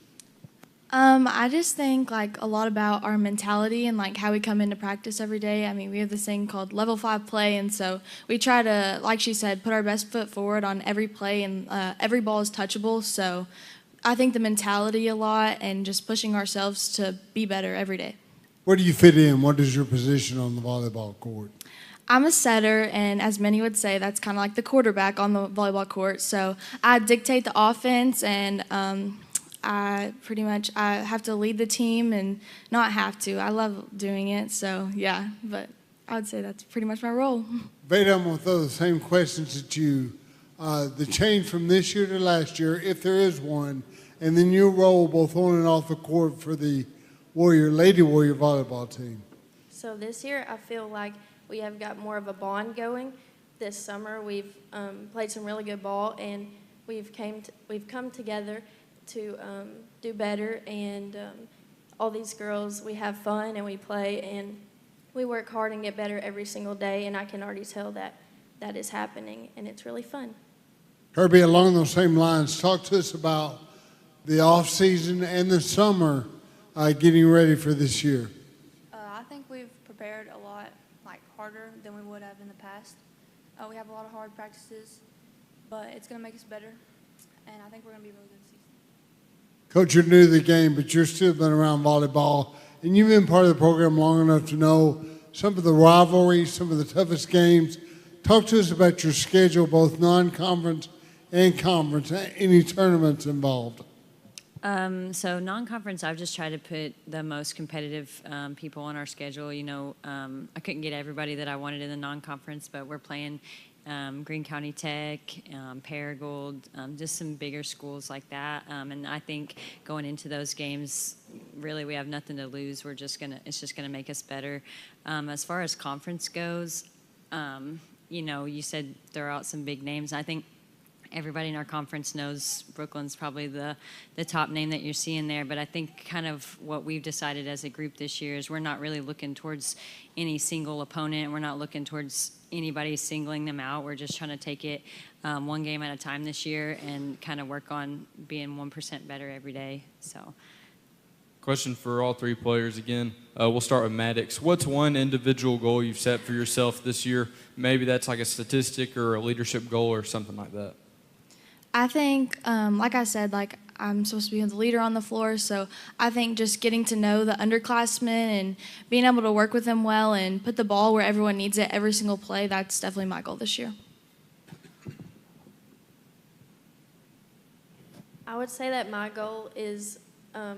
I just think like a lot about our mentality and like how we come into practice every day. I mean, we have this thing called level 5 play, and so we try to, like she said, put our best foot forward on every play, and every ball is touchable. So I think the mentality a lot and just pushing ourselves to be better every day. Where do you fit in? What is your position on the volleyball court? I'm a setter, and as many would say, that's kind of like the quarterback on the volleyball court. So I dictate the offense, and I have to lead the team and not have to. I love doing it, so yeah, but I would say that's pretty much my role. Veda, I'm going to throw the same questions at you. The change from this year to last year, if there is one, and then your role both on and off the court for the Lady Warrior volleyball team. So this year, I feel like we have got more of a bond going. This summer, we've played some really good ball, and we've come together to do better. And all these girls, we have fun and we play and we work hard and get better every single day. And I can already tell that that is happening, and it's really fun. Herbie, along those same lines, talk to us about the off season and the summer getting ready for this year. I think we've prepared a lot harder than we would have in the past. We have a lot of hard practices, but it's going to make us better, and I think we're going to be a really good season. Coach, you're new to the game, but you're still been around volleyball, and you've been part of the program long enough to know some of the rivalries, some of the toughest games. Talk to us about your schedule, both non-conference and conference, any tournaments involved. So non-conference, I've just tried to put the most competitive people on our schedule. I couldn't get everybody that I wanted in the non-conference, but we're playing Greene County Tech, Paragould, just some bigger schools like that. And I think going into those games, really we have nothing to lose. It's just gonna make us better. As far as conference goes, you said throw out some big names. I think everybody in our conference knows Brooklyn's probably the top name that you're seeing there, but I think kind of what we've decided as a group this year is we're not really looking towards any single opponent. We're not looking towards anybody singling them out. We're just trying to take it one game at a time this year and kind of work on being 1% better every day. So. Question for all three players again. We'll start with Maddox. What's one individual goal you've set for yourself this year? Maybe that's like a statistic or a leadership goal or something like that. I think, like I said, I'm supposed to be the leader on the floor, so I think just getting to know the underclassmen and being able to work with them well and put the ball where everyone needs it every single play, that's definitely my goal this year. I would say that my goal is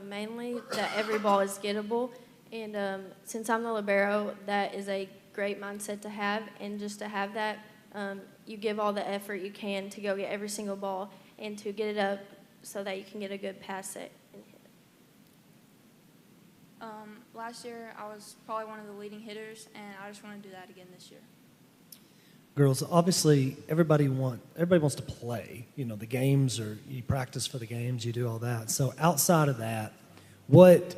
mainly that every ball is gettable, and since I'm the libero, that is a great mindset to have, and just to have that, you give all the effort you can to go get every single ball and to get it up so that you can get a good pass set and hit it. Last year, I was probably one of the leading hitters, and I just want to do that again this year. Girls, obviously, everybody wants to play. The games, or you practice for the games, you do all that. So outside of that, what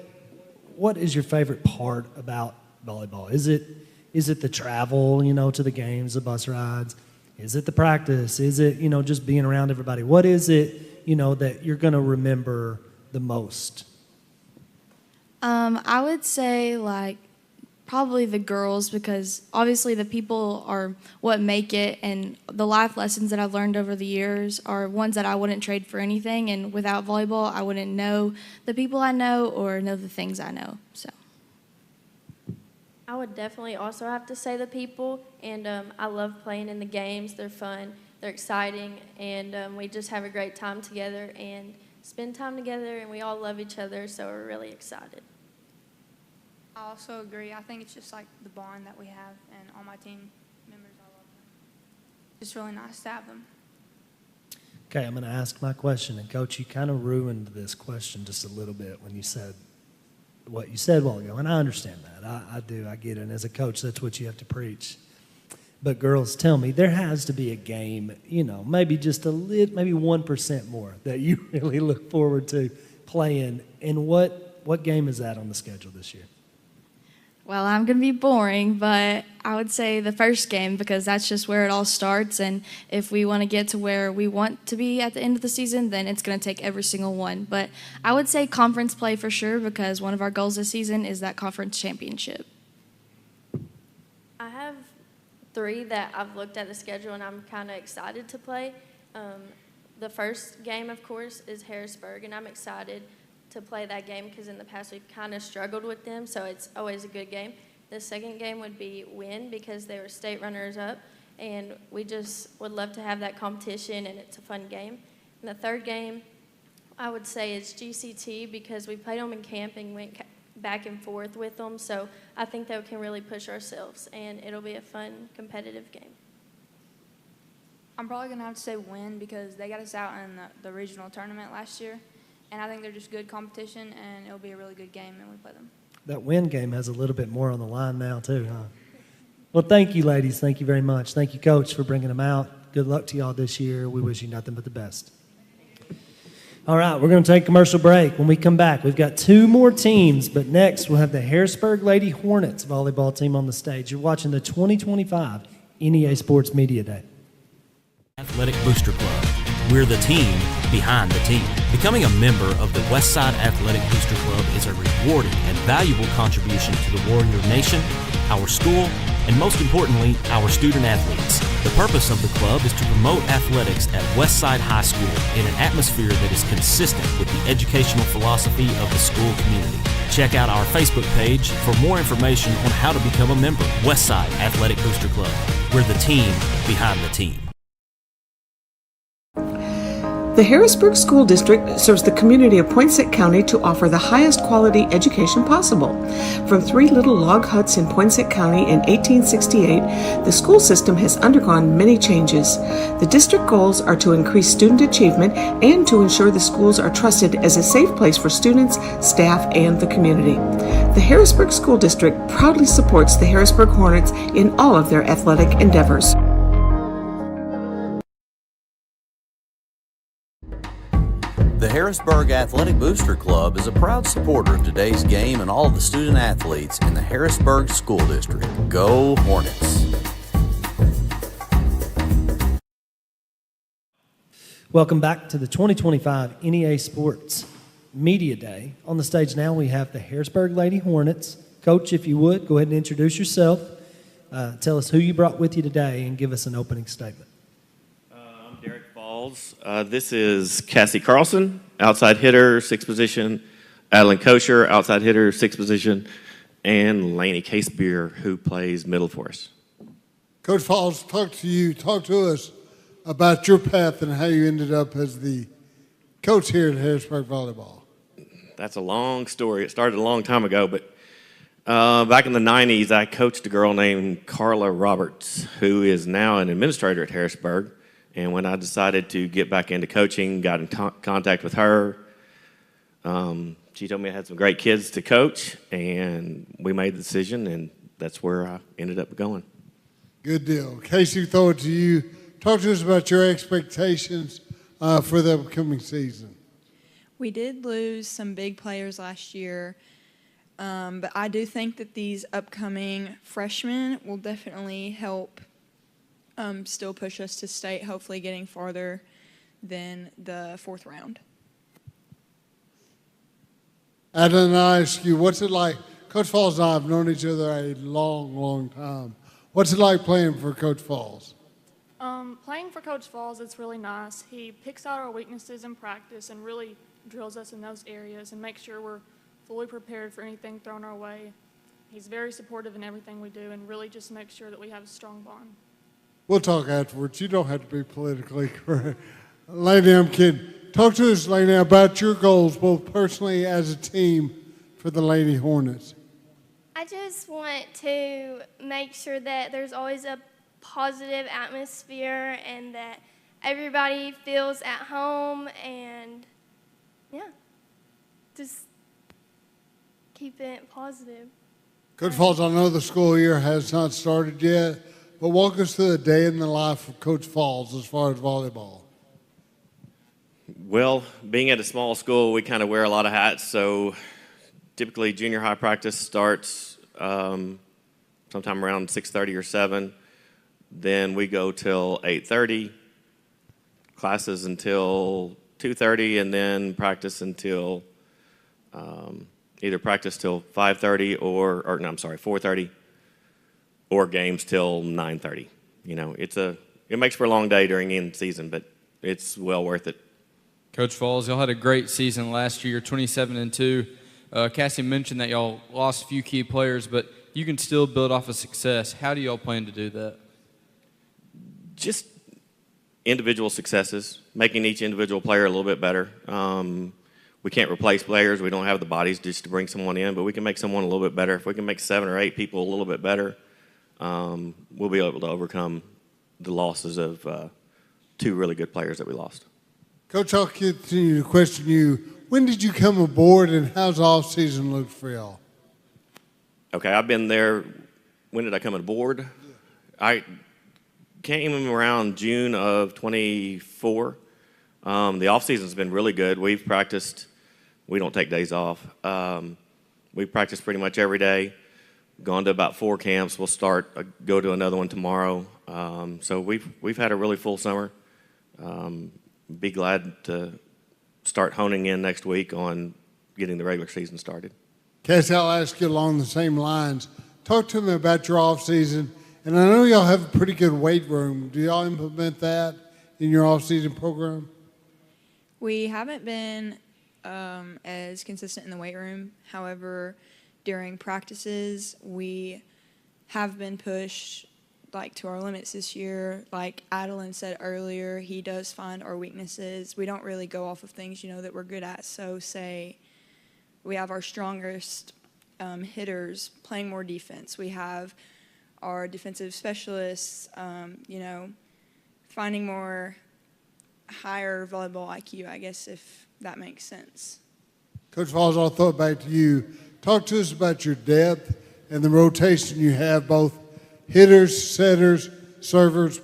is your favorite part about volleyball? Is it the travel, to the games, the bus rides? Is it the practice? Is it, just being around everybody? What is it, that you're going to remember the most? I would say, probably the girls, because obviously the people are what make it, and the life lessons that I've learned over the years are ones that I wouldn't trade for anything, and without volleyball, I wouldn't know the people I know or know the things I know, so. I would definitely also have to say the people, and I love playing in the games. They're fun, they're exciting, and we just have a great time together and spend time together, and we all love each other, so we're really excited. I also agree. I think it's just the bond that we have, and all my team members, I love them. It's really nice to have them. Okay, I'm going to ask my question, and Coach, you kind of ruined this question just a little bit when you said what you said a while ago, and I understand that. I do. I get it. And as a coach, that's what you have to preach. But girls, tell me, there has to be a game, maybe just maybe 1% more that you really look forward to playing. And what game is that on the schedule this year? Well, I'm going to be boring, but I would say the first game, because that's just where it all starts. And if we want to get to where we want to be at the end of the season, then it's going to take every single one. But I would say conference play for sure, because one of our goals this season is that conference championship. I have 3 that I've looked at the schedule and I'm kind of excited to play. The first game, of course, is Harrisburg, and I'm excited to play that game because in the past we've kind of struggled with them, so it's always a good game. The second game would be Winn, because they were state runners-up, and we just would love to have that competition, and it's a fun game. And the third game, I would say, is GCT, because we played them in camp and went back and forth with them, so I think that we can really push ourselves, and it'll be a fun, competitive game. I'm probably going to have to say Winn, because they got us out in the regional tournament last year. And I think they're just good competition, and it'll be a really good game when we play them. That Winn game has a little bit more on the line now, too, huh? Well, thank you, ladies. Thank you very much. Thank you, Coach, for bringing them out. Good luck to y'all this year. We wish you nothing but the best. All right, we're going to take a commercial break. When we come back, we've got two more teams, but next we'll have the Harrisburg Lady Hornets volleyball team on the stage. You're watching the 2025 NEA Sports Media Day. Athletic Booster Club. We're the team behind the team. Becoming a member of the Westside Athletic Booster Club is a rewarding and valuable contribution to the Warrior Nation, our school, and most importantly, our student athletes. The purpose of the club is to promote athletics at Westside High School in an atmosphere that is consistent with the educational philosophy of the school community. Check out our Facebook page for more information on how to become a member. Westside Athletic Booster Club. We're the team behind the team. The Harrisburg School District serves the community of Poinsett County to offer the highest quality education possible. From 3 little log huts in Poinsett County in 1868, the school system has undergone many changes. The district goals are to increase student achievement and to ensure the schools are trusted as a safe place for students, staff, and the community. The Harrisburg School District proudly supports the Harrisburg Hornets in all of their athletic endeavors. The Harrisburg Athletic Booster Club is a proud supporter of today's game and all of the student athletes in the Harrisburg School District. Go Hornets! Welcome back to the 2025 NEA Sports Media Day. On the stage now we have the Harrisburg Lady Hornets. Coach, if you would, go ahead and introduce yourself. Tell us who you brought with you today and give us an opening statement. This is Cassie Carlson, outside hitter, 6th position. Adeline Kosher, outside hitter, 6th position. And Laney Casebeer, who plays middle for us. Coach Falls, talk to us about your path and how you ended up as the coach here at Harrisburg Volleyball. That's a long story. It started a long time ago, but back in the 90s, I coached a girl named Carla Roberts, who is now an administrator at Harrisburg. And when I decided to get back into coaching, got in contact with her. She told me I had some great kids to coach, and we made the decision, and that's where I ended up going. Good deal. Casey, throw it to you. Talk to us about your expectations for the upcoming season. We did lose some big players last year, but I do think that these upcoming freshmen will definitely help still push us to state, hopefully getting farther than the 4th round. Adam, I ask you, what's it like? Coach Falls and I have known each other a long, long time. What's it like playing for Coach Falls? Playing for Coach Falls, it's really nice. He picks out our weaknesses in practice and really drills us in those areas and makes sure we're fully prepared for anything thrown our way. He's very supportive in everything we do and really just makes sure that we have a strong bond. We'll talk afterwards. You don't have to be politically correct. Laney, I'm kidding. Talk to us, Laney, about your goals, both personally as a team for the Lady Hornets. I just want to make sure that there's always a positive atmosphere and that everybody feels at home and, yeah, just keep it positive. Coach Falls, I know the school year has not started yet, but walk us through a day in the life of Coach Falls as far as volleyball. Well, being at a small school, we kind of wear a lot of hats. So typically junior high practice starts sometime around 6:30 or 7. Then we go till 8:30, classes until 2:30, and then practice until either practice till 5:30 or 4:30. Or games till 9:30. You know, it makes for a long day during end season, but it's well worth it. Coach Falls, y'all had a great season last year, 27-2. Cassie mentioned that y'all lost a few key players, but you can still build off of success. How do y'all plan to do that? Just individual successes, making each individual player a little bit better. We can't replace players. We don't have the bodies just to bring someone in, but we can make someone a little bit better. If we can make 7 or 8 people a little bit better, we'll be able to overcome the losses of 2 really good players that we lost. Coach, I'll continue to question you. When did you come aboard and how's off season look for y'all? Okay, I've been there. When did I come aboard? I came around June of 24. The off season's been really good. We've practiced. We don't take days off. We practice pretty much every day. Gone to about 4 camps. We'll go to another one tomorrow. So we've had a really full summer. Be glad to start honing in next week on getting the regular season started. Cassie, I'll ask you along the same lines. Talk to me about your off season. And I know y'all have a pretty good weight room. Do y'all implement that in your off season program? We haven't been as consistent in the weight room. However, during practices, we have been pushed to our limits this year. Like Adeline said earlier, he does find our weaknesses. We don't really go off of things, that we're good at. So say we have our strongest hitters playing more defense. We have our defensive specialists, finding more higher volleyball IQ, I guess, if that makes sense. Coach Falls, I'll throw it back to you. Talk to us about your depth and the rotation you have, both hitters, setters, servers,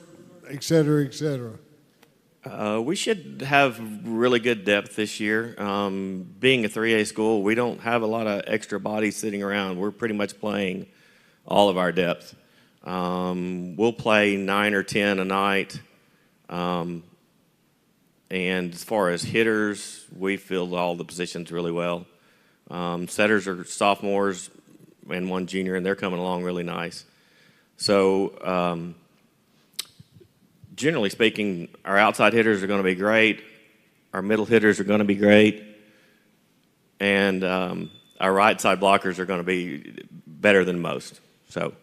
et cetera, et cetera. We should have really good depth this year. Being a 3A school, we don't have a lot of extra bodies sitting around. We're pretty much playing all of our depth. We'll play 9 or 10 a night. And as far as hitters, we filled all the positions really well. Setters are sophomores and 1 junior, and they're coming along really nice. So generally speaking, our outside hitters are going to be great. Our middle hitters are going to be great. And our right side blockers are going to be better than most. So,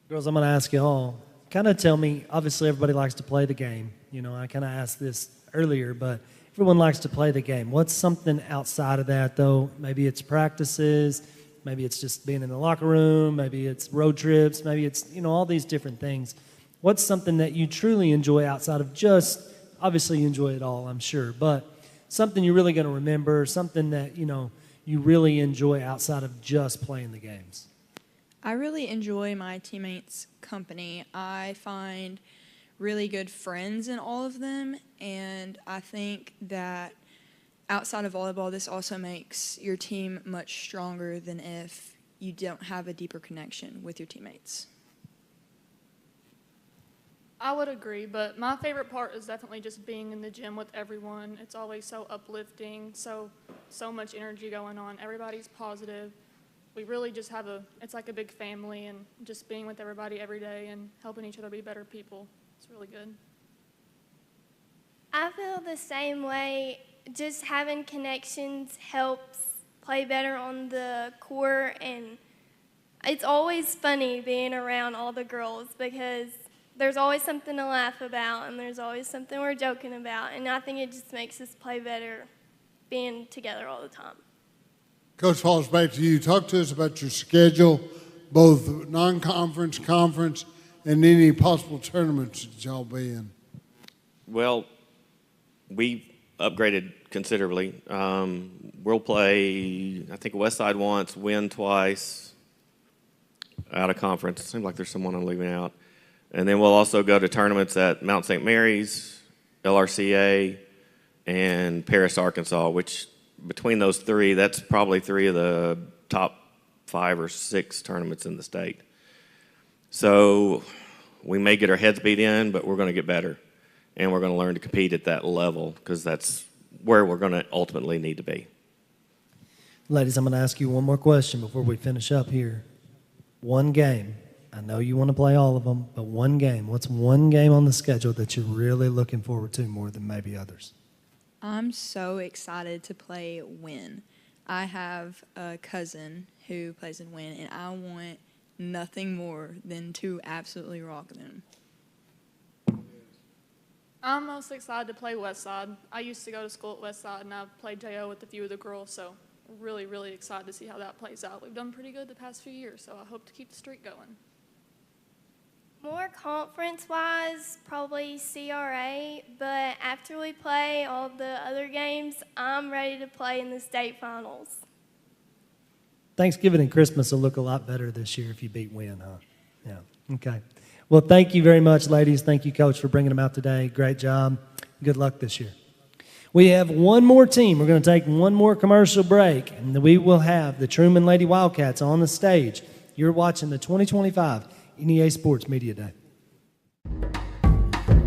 girls, I'm going to ask you all, kind of tell me, obviously everybody likes to play the game. I kind of asked this earlier, but everyone likes to play the game. What's something outside of that, though? Maybe it's practices. Maybe it's just being in the locker room. Maybe it's road trips. Maybe it's, all these different things. What's something that you truly enjoy outside of just, obviously you enjoy it all, I'm sure, but something you're really going to remember, something that, you really enjoy outside of just playing the games? I really enjoy my teammates' company. I find really good friends in all of them, and I think that outside of volleyball, this also makes your team much stronger than if you don't have a deeper connection with your teammates. I would agree, but my favorite part is definitely just being in the gym with everyone. It's always so uplifting, so much energy going on. Everybody's positive. We really just it's like a big family, and just being with everybody every day and helping each other be better people. It's really good. I feel the same way. Just having connections helps play better on the court, and it's always funny being around all the girls because there's always something to laugh about and there's always something we're joking about, and I think it just makes us play better being together all the time. Coach Falls, back to you. Talk to us about your schedule, both non-conference, conference, and any possible tournaments that y'all be in. Well, we upgraded considerably. We'll play, I think, Westside once, Winn twice, out of conference. It seems like there's someone I'm leaving out. And then we'll also go to tournaments at Mount St. Mary's, LRCA, and Paris, Arkansas, which between those 3, that's probably 3 of the top 5 or 6 tournaments in the state. So we may get our heads beat in, but we're going to get better. And we're going to learn to compete at that level because that's where we're going to ultimately need to be. Ladies, I'm going to ask you one more question before we finish up here. One game. I know you want to play all of them, but one game. What's one game on the schedule that you're really looking forward to more than maybe others? I'm so excited to play Winn. I have a cousin who plays in Winn, and I want nothing more than to absolutely rock them. I'm most excited to play Westside. I used to go to school at Westside, and I've played JO with a few of the girls, so really, really excited to see how that plays out. We've done pretty good the past few years, so I hope to keep the streak going. More conference-wise, probably CRA, but after we play all the other games, I'm ready to play in the state finals. Thanksgiving and Christmas will look a lot better this year if you beat Winn, huh? Yeah, okay. Well, thank you very much, ladies. Thank you, Coach, for bringing them out today. Great job. Good luck this year. We have one more team. We're going to take one more commercial break, and we will have the Trumann Lady Wildcats on the stage. You're watching the 2025 NEA Sports Media Day.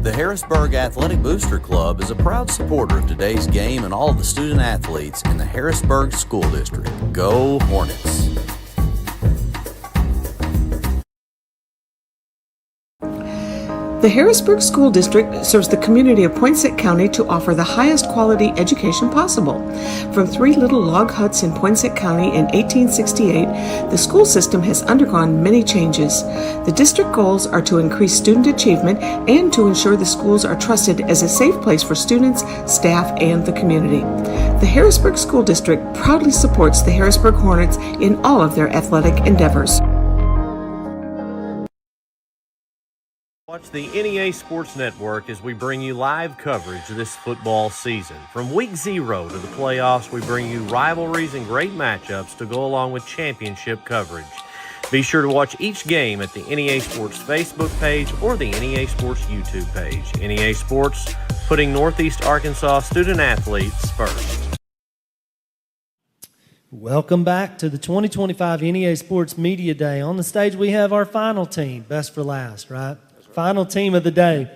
The Harrisburg Athletic Booster Club is a proud supporter of today's game and all of the student athletes in the Harrisburg School District. Go Hornets! The Harrisburg School District serves the community of Poinsett County to offer the highest quality education possible. From 3 little log huts in Poinsett County in 1868, the school system has undergone many changes. The district goals are to increase student achievement and to ensure the schools are trusted as a safe place for students, staff, and the community. The Harrisburg School District proudly supports the Harrisburg Hornets in all of their athletic endeavors. Watch the NEA Sports Network as we bring you live coverage this football season. From week 0 to the playoffs, we bring you rivalries and great matchups to go along with championship coverage. Be sure to watch each game at the NEA Sports Facebook page or the NEA Sports YouTube page. NEA Sports, putting Northeast Arkansas student athletes first. Welcome back to the 2025 NEA Sports Media Day. On the stage, we have our final team, best for last, right? Final team of the day.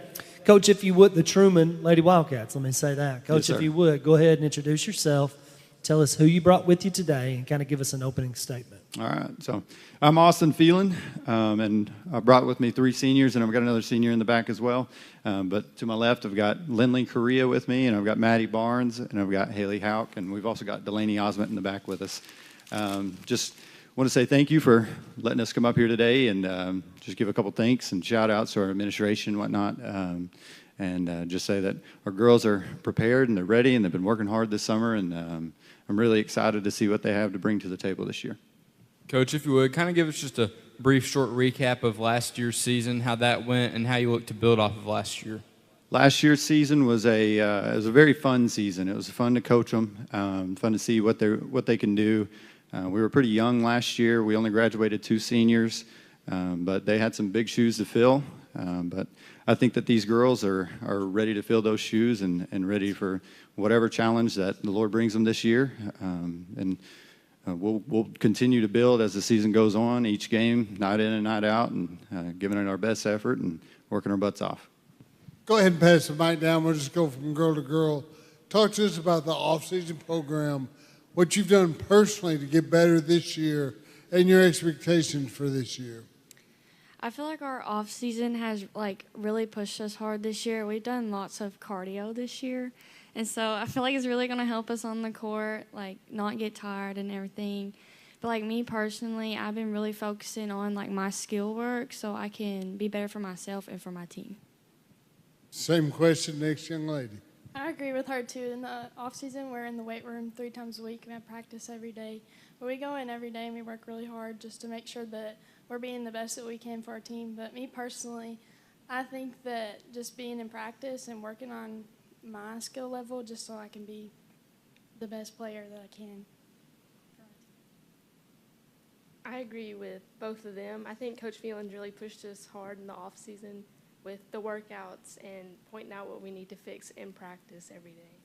Coach, if you would, the Trumann Lady Wildcats, let me say that. Coach, Yes, if you would, go ahead and introduce yourself. Tell us who you brought with you today and kind of give us an opening statement. All right. So I'm Austin Phelan, and I brought with me 3 seniors, and I've got another senior in the back as well. But to my left, I've got Lindley Correa with me, and I've got Maddie Barnes, and I've got Haley Hauk, and we've also got Delaney Osment in the back with us. Just want to say thank you for letting us come up here today and just give a couple thanks and shout outs to our administration and whatnot. And just say that our girls are prepared and they're ready and they've been working hard this summer, and I'm really excited to see what they have to bring to the table this year. Coach, if you would, kind of give us just a brief, short recap of last year's season, how that went, and how you look to build off of last year. Last year's season was it was a very fun season. It was fun to coach them, fun to see what they can do. We were pretty young last year. We only graduated 2 seniors, but they had some big shoes to fill. But I think that these girls are ready to fill those shoes and ready for whatever challenge that the Lord brings them this year. We'll continue to build as the season goes on, each game, night in and night out, and giving it our best effort and working our butts off. Go ahead and pass the mic down. We'll just go from girl to girl. Talk to us about the off-season program, what you've done personally to get better this year, and your expectations for this year. I feel like our off season has really pushed us hard this year. We've done lots of cardio this year, and so I feel like it's really going to help us on the court, not get tired and everything. But me personally, I've been really focusing on my skill work so I can be better for myself and for my team. Same question, next young lady. I agree with her too. In the off season, we're in the weight room 3 times a week and have practice every day. But we go in every day and we work really hard just to make sure that we're being the best that we can for our team. But me personally, I think that just being in practice and working on my skill level just so I can be the best player that I can. I agree with both of them. I think Coach Phelan's really pushed us hard in the off season with the workouts and pointing out what we need to fix in practice every day.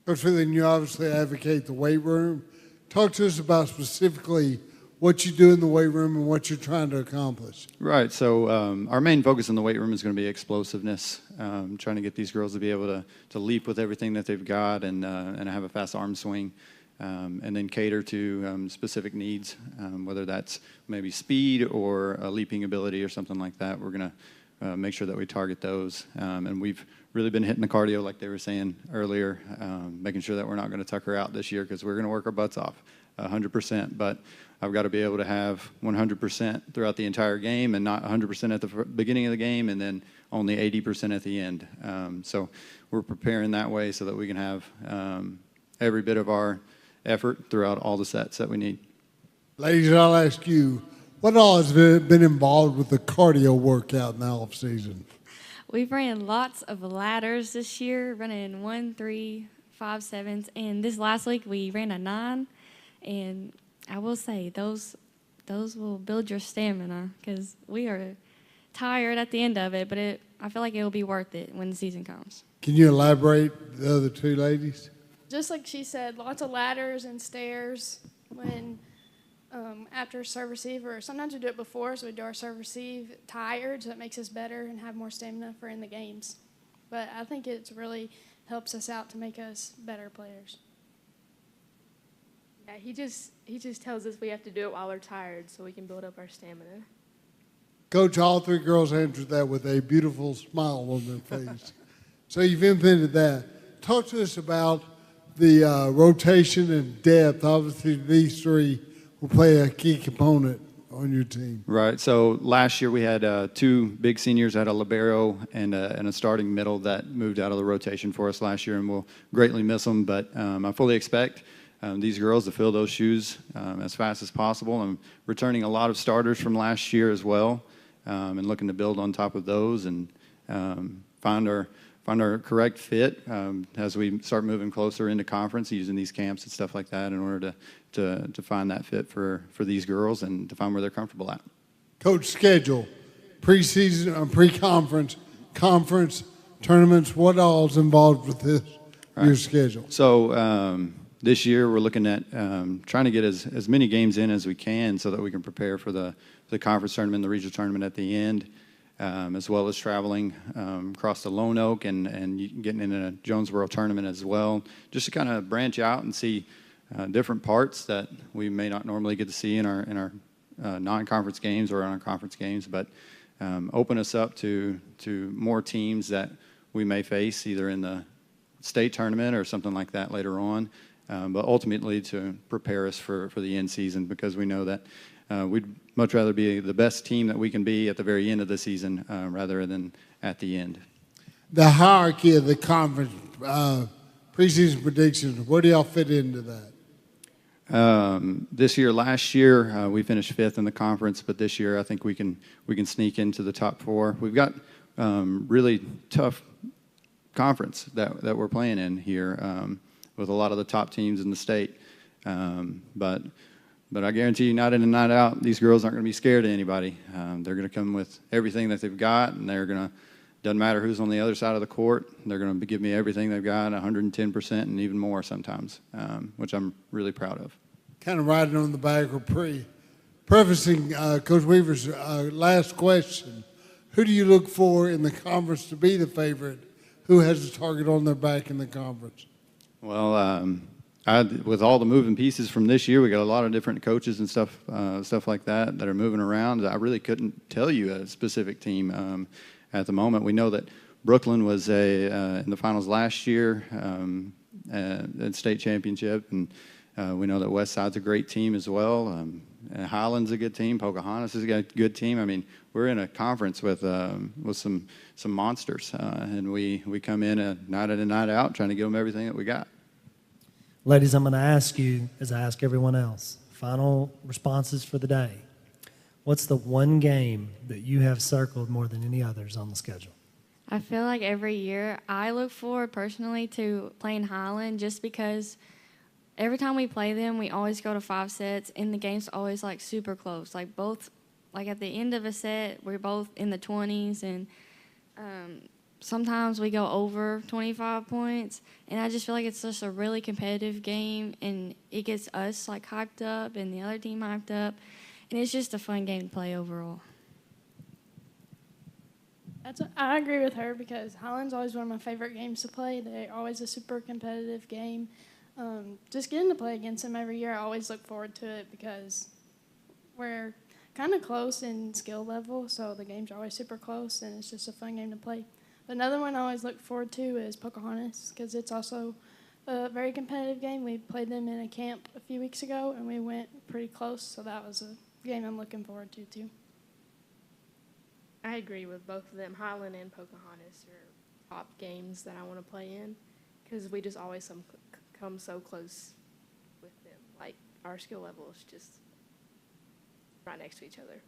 Coach Phelan, you obviously advocate the weight room. Talk to us about specifically what you do in the weight room and what you're trying to accomplish. Right. So our main focus in the weight room is going to be explosiveness, trying to get these girls to be able to leap with everything that they've got and have a fast arm swing, and then cater to specific needs, whether that's maybe speed or a leaping ability or something like that. We're going to make sure that we target those. And we've really been hitting the cardio like they were saying earlier, making sure that we're not going to tuck her out this year because we're going to work our butts off 100%. But I've got to be able to have 100% throughout the entire game and not 100% at the beginning of the game and then only 80% at the end. So we're preparing that way so that we can have every bit of our effort throughout all the sets that we need. Ladies, I'll ask you, what all has been involved with the cardio workout in the off season? We've ran lots of ladders this year, running 1, 3, 5, 7s, and this last week we ran a 9, and I will say those will build your stamina because we are tired at the end of it, but I feel like it will be worth it when the season comes. Can you elaborate the other two ladies? Just like she said, lots of ladders and stairs when after serve receive, or sometimes we do it before, so we do our serve receive tired, so it makes us better and have more stamina for in the games. But I think it really helps us out to make us better players. Yeah, he just tells us we have to do it while we're tired so we can build up our stamina. Coach, all three girls answered that with a beautiful smile on their face. So you've implemented that. Talk to us about the rotation and depth. Obviously, these three will play a key component on your team. Right. So last year we had two big seniors, had a libero and a starting middle that moved out of the rotation for us last year, and we'll greatly miss them. But I fully expect these girls to fill those shoes as fast as possible. I'm returning a lot of starters from last year as well, and looking to build on top of those and find our correct fit as we start moving closer into conference, using these camps and stuff like that in order to find that fit for these girls and to find where they're comfortable at. Coach, schedule, preseason, pre-conference, conference, tournaments, what all is involved with this, your schedule? So this year we're looking at trying to get as many games in as we can so that we can prepare for the conference tournament, the regional tournament at the end. As well as traveling across the Lone Oak and getting in a Jonesboro tournament as well, just to kind of branch out and see different parts that we may not normally get to see in our non-conference games or in our conference games, but open us up to more teams that we may face either in the state tournament or something like that later on, but ultimately to prepare us for the end season, because we know that we'd much rather be the best team that we can be at the very end of the season rather than at the end. The hierarchy of the conference preseason predictions, where do y'all fit into that? Last year, we finished 5th in the conference, but this year I think we can sneak into the top 4. We've got really tough conference that we're playing in here with a lot of the top teams in the state, But I guarantee you, night in and night out, these girls aren't going to be scared of anybody. They're going to come with everything that they've got, and doesn't matter who's on the other side of the court, they're going to give me everything they've got, 110% and even more sometimes, which I'm really proud of. Kind of riding on the back or prefacing Coach Weaver's last question, who do you look for in the conference to be the favorite? Who has the target on their back in the conference? Well, with all the moving pieces from this year, we got a lot of different coaches and stuff like that are moving around. I really couldn't tell you a specific team at the moment. We know that Brooklyn was in the finals last year at state championship, and we know that Westside's a great team as well. And Highland's a good team. Pocahontas is a good team. I mean, we're in a conference with some monsters, and we come in night in and night out trying to give them everything that we got. Ladies, I'm going to ask you, as I ask everyone else, final responses for the day. What's the one game that you have circled more than any others on the schedule? I feel like every year I look forward personally to playing Highland, just because every time we play them, we always go to 5 sets, and the game's always like super close. Like at the end of a set, we're both in the 20s, and sometimes we go over 25 points, and I just feel like it's just a really competitive game, and it gets us like hyped up and the other team hyped up, and it's just a fun game to play overall. I agree with her, because Highland's always one of my favorite games to play. They're always a super competitive game. Just getting to play against them every year, I always look forward to it, because we're kind of close in skill level, so the games are always super close, and it's just a fun game to play. Another one I always look forward to is Pocahontas, because it's also a very competitive game. We played them in a camp a few weeks ago, and we went pretty close, so that was a game I'm looking forward to, too. I agree with both of them. Highland and Pocahontas are top games that I want to play in, because we just always come so close with them. Like, our skill level is just right next to each other.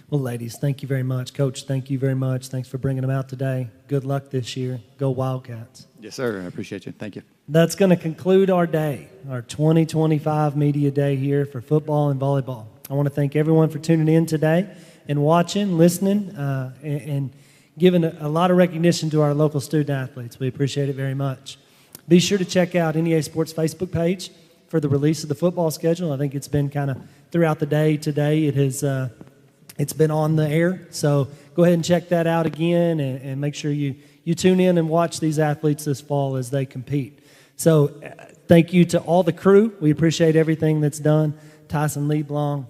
Well, ladies, thank you very much. Coach, thank you very much. Thanks for bringing them out today. Good luck this year. Go Wildcats. Yes, sir. I appreciate you. Thank you. That's going to conclude our day, our 2025 Media Day here for football and volleyball. I want to thank everyone for tuning in today and watching, listening, and giving a lot of recognition to our local student athletes. We appreciate it very much. Be sure to check out NEA Sports Facebook page for the release of the football schedule. I think it's been kind of throughout the day today. It's been on the air, so go ahead and check that out again and make sure you tune in and watch these athletes this fall as they compete. So thank you to all the crew. We appreciate everything that's done. Tyson Leblong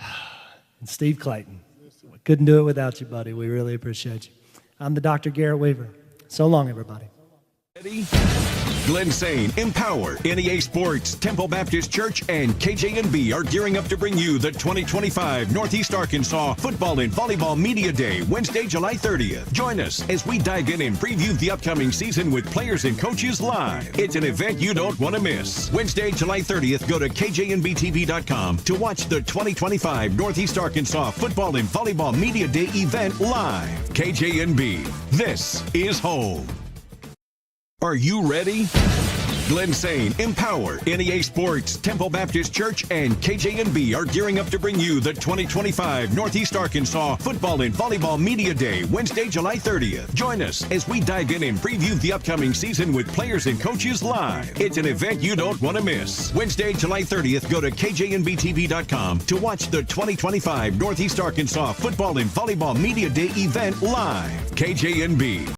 and Steve Clayton. We couldn't do it without you, buddy. We really appreciate you. I'm the Dr. Garrett Weaver. So long, everybody. Glen Sane, Empower, NEA Sports, Temple Baptist Church, and KJNB are gearing up to bring you the 2025 Northeast Arkansas Football and Volleyball Media Day, Wednesday, July 30th. Join us as we dive in and preview the upcoming season with players and coaches live. It's an event you don't want to miss. Wednesday, July 30th, go to KJNBTV.com to watch the 2025 Northeast Arkansas Football and Volleyball Media Day event live. KJNB, this is home. Are you ready? Glen Sane, Empower, NEA Sports, Temple Baptist Church, and KJNB are gearing up to bring you the 2025 Northeast Arkansas Football and Volleyball Media Day, Wednesday, July 30th. Join us as we dive in and preview the upcoming season with players and coaches live. It's an event you don't want to miss. Wednesday, July 30th, go to KJNBTV.com to watch the 2025 Northeast Arkansas Football and Volleyball Media Day event live. KJNB.